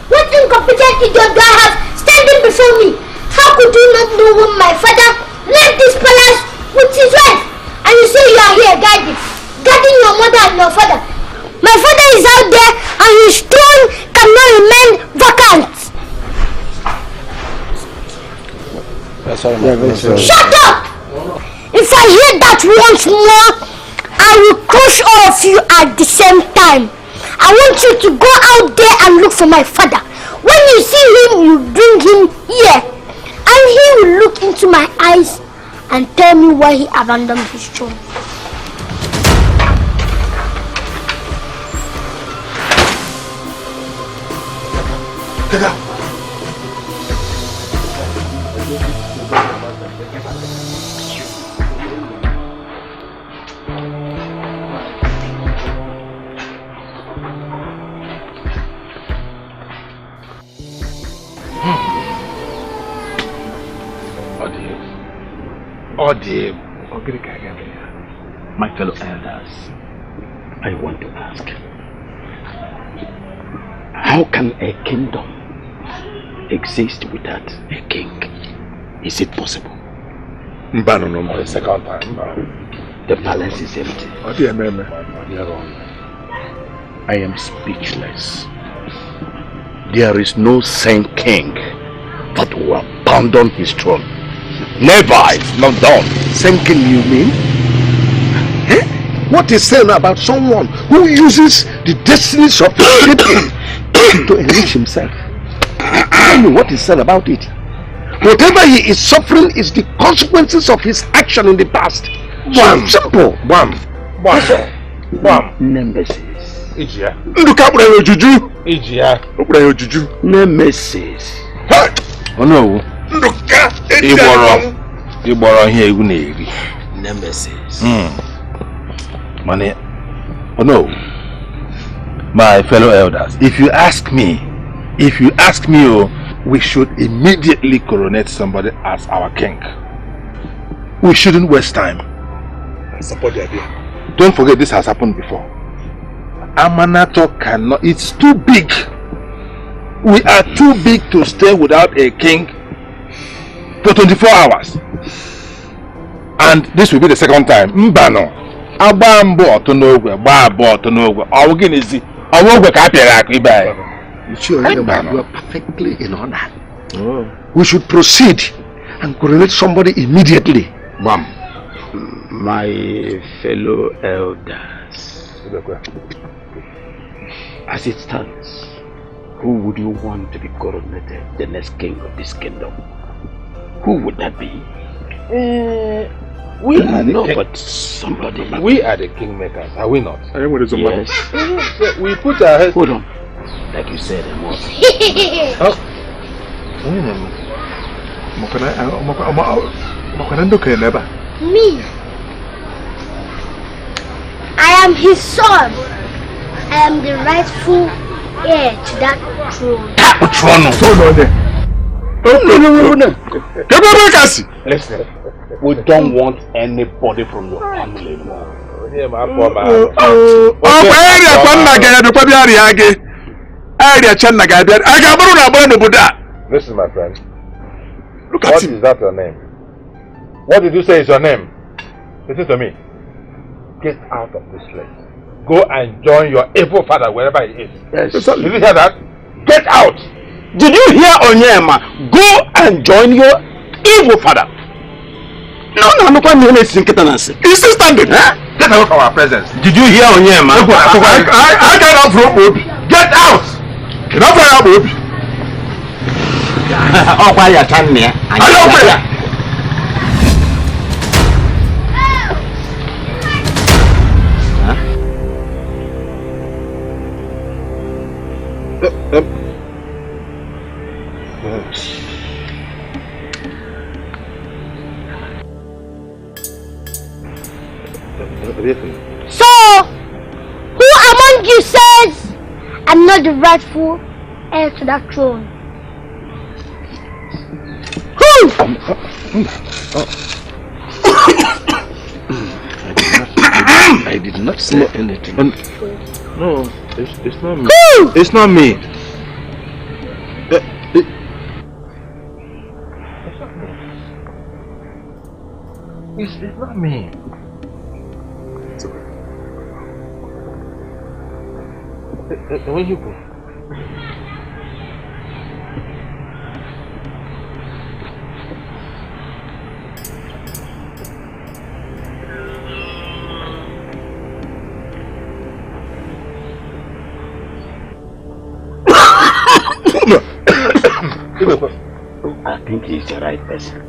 What incompetent idiot do I have standing before me? How could you not know when my father left this palace with his wife? And you say you are here guarding your mother and your father. My father is out there and his throne cannot remain vacant. Shut up! If I hear that once more, I will crush all of you at the same time. I want you to go out there and look for my father. When you see him, you bring him here. And he will look into my eyes and tell me why he abandoned his throne. Get out! My fellow elders, I want to ask, how can a kingdom exist without a king? Is it possible? For the second time. The palace is empty. I am speechless. There is no sane king that will abandon his throne. Never, it's not done. Sane king, you mean? What is said about someone who uses the destinies of people to enrich himself? Tell me what is said about it. Whatever he is suffering is the consequences of his action in the past. Bam. Simple. Bam. Nemesis. Ijia. Juju. Ijia. Juju. Nemesis. Oh no. Igboro here egwu na-eri. Nemesis. Money. Oh no. My fellow elders, if you ask me, we should immediately coronate somebody as our king. We shouldn't waste time. I support the idea. Don't forget, this has happened before. Amanato cannot, it's too big. We are too big to stay without a king for 24 hours. And this will be the second time. Mbano. Abambo otonogwe, babo otonogwe. Awuginezi. Awogwe ka apere akibai. You are perfectly in order. Oh. We should proceed and coronate somebody immediately. Ma'am, my fellow elders, as it stands, who would you want to be coronated the next king of this kingdom? Who would that be? We are but somebody. We are the kingmakers, are we not? Yes. We put our heads. Hold on. Like you said, I'm Me. I am his son. I am the rightful heir to that throne. Listen, we don't want anybody from your family more. Listen, my friend. Look at him. What is that your name? What did you say is your name? Listen to me. Get out of this place. Go and join your evil father wherever he is. Yes. Did you hear that? Get out! Did you hear Onyema? Go and join your evil father. No, he's still standing. Huh? Get out of our presence. Did you hear Onyema? I get out from Obi. Get out! Enough of Obi. Oh, why are you standing there? So, who among you says I'm not the rightful heir to that throne? Who? I did not say anything. No, it's not me. Who? It's not me. It's not me. When you go. I think he's the right person.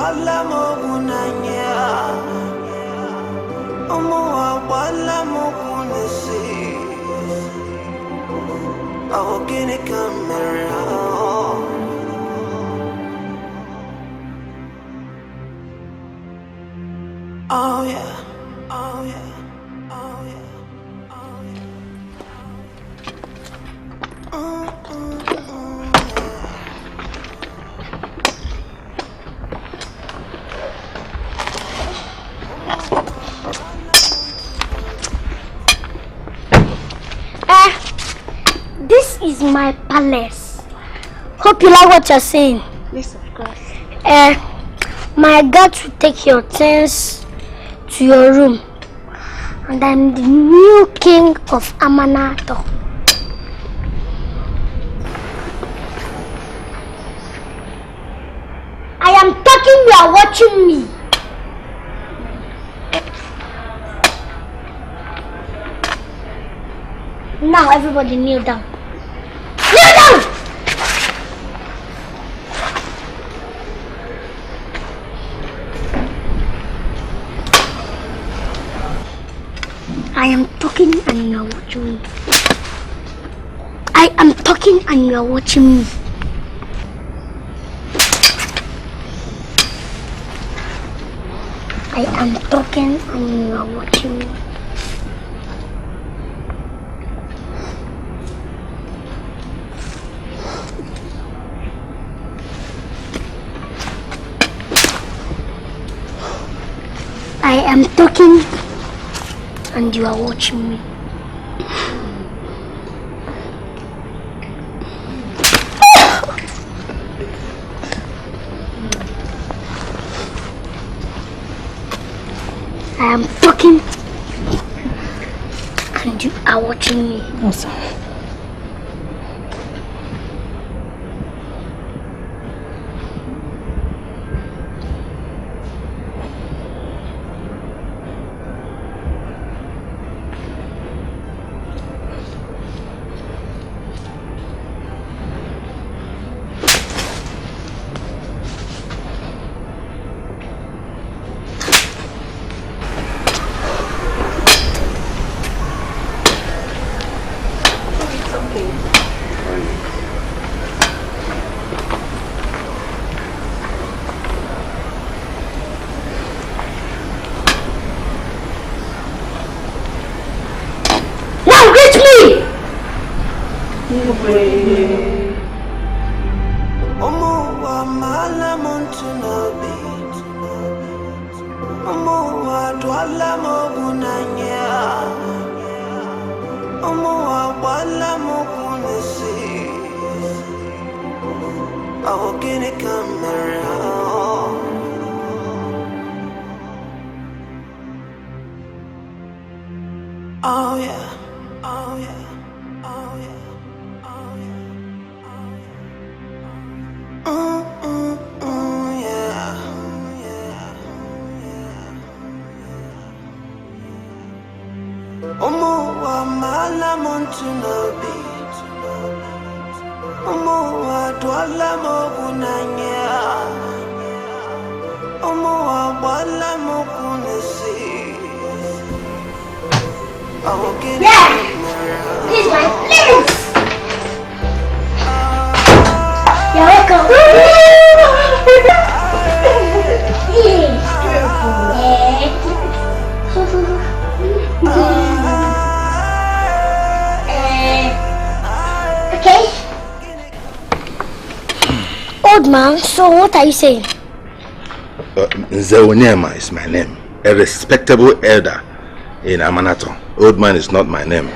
dwala mogunanya Omo wala mogunesi Awokene kamera Oh yeah, oh yeah, oh yeah, oh yeah. This is my palace. Hope you like what you're saying. Yes, of course. My guards will take your things to your room. And I'm the new king of Amanato. I am talking, you are watching me. Now everybody kneel down. Kneel down! I am talking and you are watching me. I am talking and you are watching me. I am talking and you are watching me. I am talking and you are watching me. I am talking and you are watching me. Awesome. Oh yeah, oh yeah, oh yeah, oh yeah, yeah, yeah. Omo wa mala montuna beat. Omo wa dwala mogunanya. Omo wa wala mogunesi. Yeah! This is my place! You're welcome! Okay? Old man, so what are you saying? Nzeonyema is my name. A respectable elder in Amanato. Old man is not my name.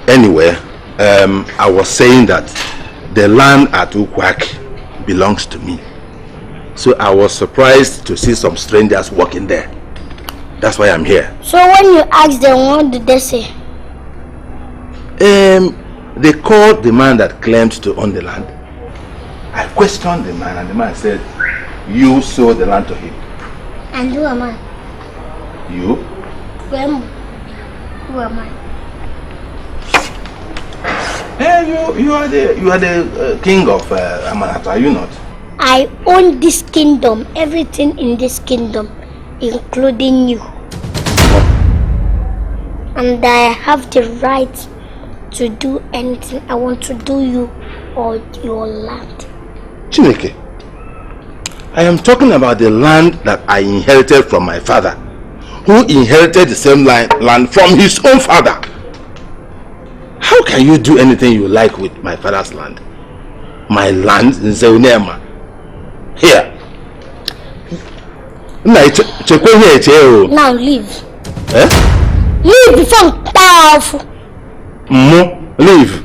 Anyway, I was saying that the land at Ukwak belongs to me. So I was surprised to see some strangers walking there. That's why I'm here. So when you asked them, what did they say? They called the man that claimed to own the land. I questioned the man and the man said, you sold the land to him. And who am I? You? Who am I? You are the king of Amanatu, are you not? I own this kingdom, everything in this kingdom, including you. And I have the right to do anything I want to do you or your land. Chineke, I am talking about the land that I inherited from my father, who inherited the same land from his own father. How can you do anything you like with my father's land? My land in Zeunema. Here. Now leave. Eh? Leave before I'm powerful. Leave.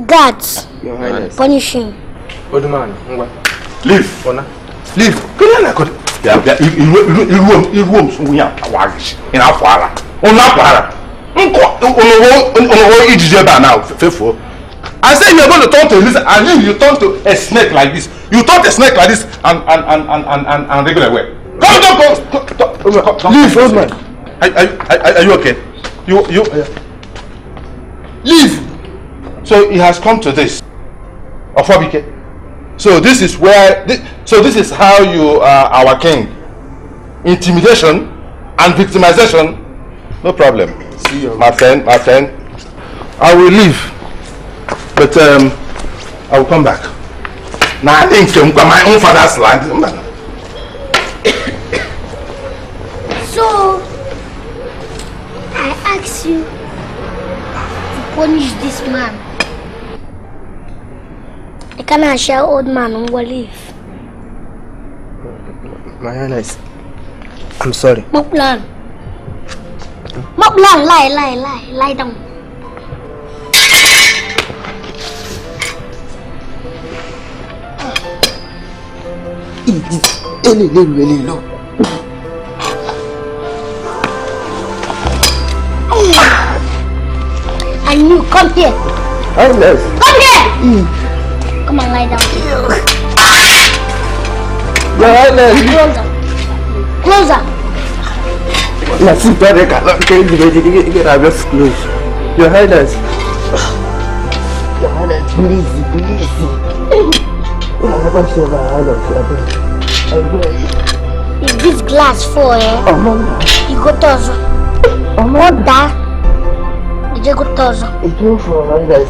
Guards. Your Highness. Punish him. Old man. Leave. Leave. I said you are going to turn to this, and you turn to a snake like this. You turn a snake like this and regular way. Go. Leave, old man. Are you okay? You leave. So it has come to this. Ofobike. So this is where this is how you are our king. Intimidation and victimization. No problem. See you, my friend. I will leave. But I will come back. Now I think my own father's land. So I ask you to punish this man. I cannot share old man who will leave. My Highness, I'm sorry. Moplan, lie down. And you come here. Highness. Come here. Come on, lie down. Your Highness. Closer. Your Highness. Your Highness, please. If this glass fall, you go tozo. That you go tozo. It came from Highness.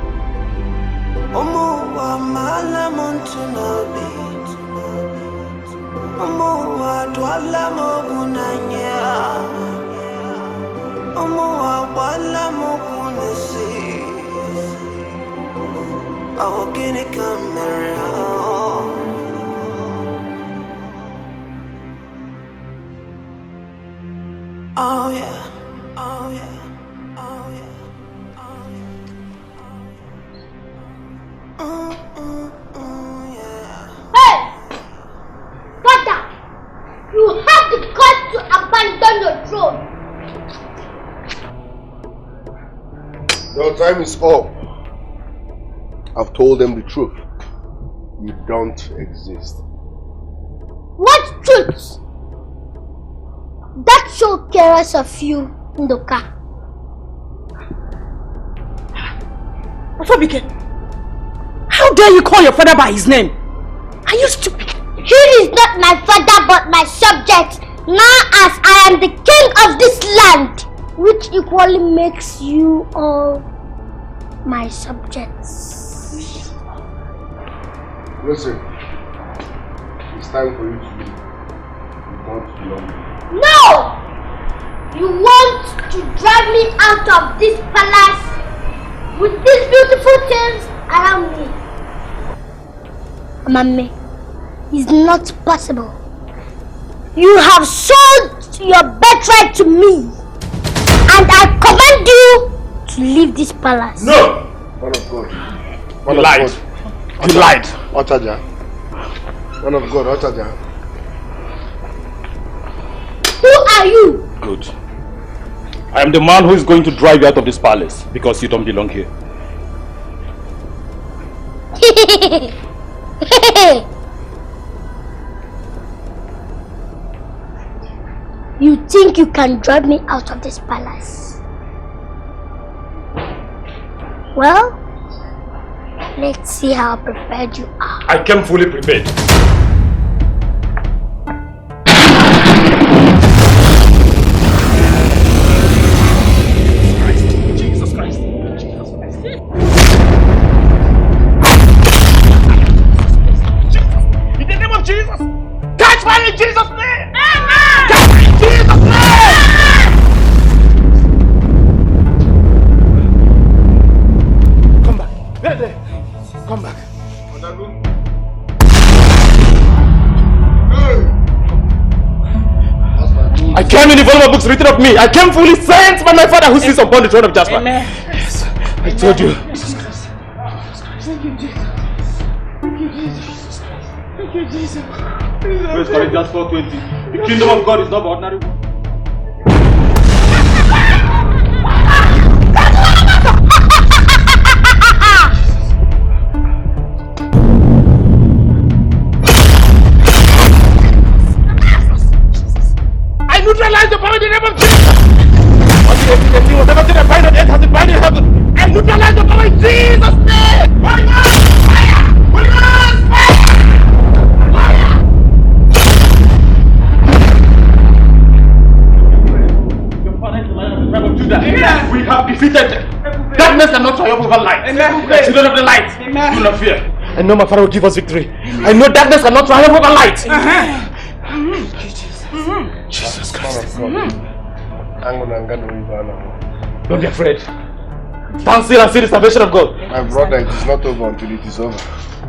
Oh yeah, oh yeah, oh yeah, oh yeah. Hey! Father! You have the guts to abandon your throne! Your time is up. I've told them the truth. You don't exist. What truth? That show cares of you, Ndoka. Ofobike, how dare you call your father by his name? Are you stupid? He is not my father but my subject. Now as I am the king of this land, which equally makes you all my subjects. Listen, it's time for you to leave. You don't belong here. No! You want to drive me out of this palace with these beautiful things around me. Mame, it's not possible. You have sold your birthright to me, and I command you to leave this palace. No! Man of God. You lied. You lied. Otaja. Man of God, Otaja. Who are you? Good. I am the man who is going to drive you out of this palace because you don't belong here. You think you can drive me out of this palace? Well, Let's see how prepared you are. I came fully prepared. Jesus Christ. Jesus Christ. In the name of Jesus. Catch fire in Jesus' name. Amen. Catch fire in Jesus' name. Come back. There. Come back. I came in the volume of books written of me. I came fully sent by my Father who sits upon the throne of Jasper. Amen. Yes, I told you. Thank you, Jesus. Thank you, Jesus. Thank you, Jesus. First Corinthians 4:20. The kingdom of God is not ordinary one. I neutralize the power in the name of Jesus. Whatever thing I find on earth has been bound in heaven. I neutralize the power in Jesus' name. Holy Ghost, fire! Holy Ghost, fire! Amen. We have defeated darkness cannot triumph over light. Amen. The children of the light. Amen. Do not fear. I know my Father will give us victory. I know darkness cannot triumph over light. Jesus Christ. Don't be afraid. Stand still and see the salvation of God. My brother, it is not over until it is over.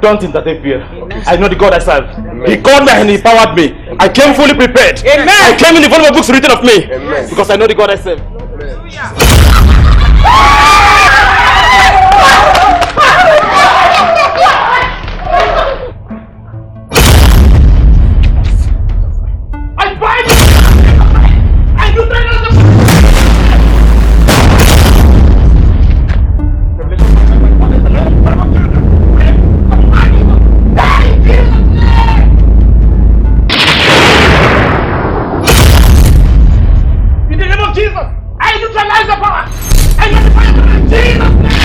Don't entertain fear. Okay. I know the God I serve. Amen. He called me and he empowered me. Okay. I came fully prepared. Amen. I came in the volume of books written of me. Amen. Because I know the God I serve. I bind you. I do not in the name of Jesus, I neutralize the power. I neutralize the power in Jesus' name.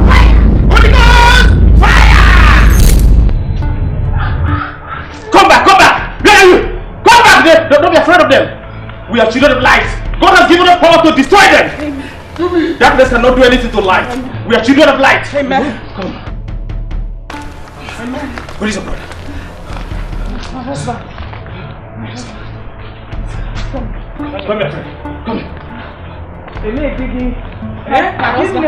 Fire! Holy Ghost! Fire! Come back! Where are you? Come back! Don't be afraid of them. We are children of light. God has given us power to destroy them. Amen. Darkness cannot do anything to light. Amen. We are children of light. Amen. Come. Amen. Where is your brother? My husband. Come here, friend. Come here. My husband.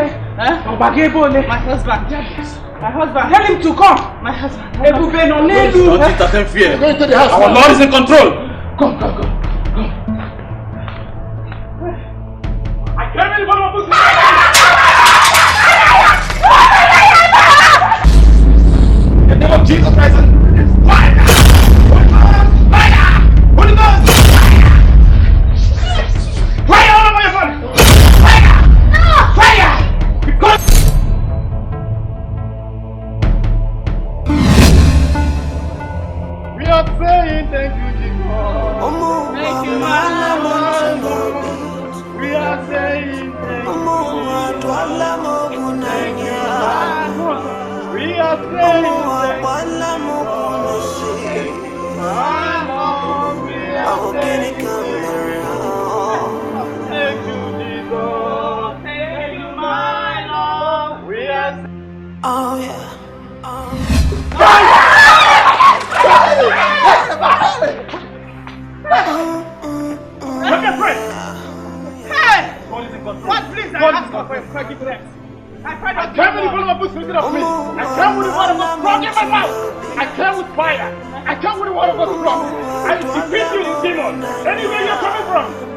My husband. Tell him to come. My husband. Don't entertain fear. Our Lord is in control. Come. I can't really follow up. In the name of Jesus Christ. Fire! Holy Ghost! Fire all over your son! Fire! No! Fire! Because we are saying thank you, Jesus. Thank you, man. We are saying thank you. We are saying thank you, Jesus. Thank you, my Lord. We are oh yeah. Let me pray. Hey! What, please? I ask for forgiveness. I came with the volume of books written of me. I came with the word of God strong in my mouth. I came with fire. I came with the word of God strong. I defeat you in demons. Anywhere you're coming from.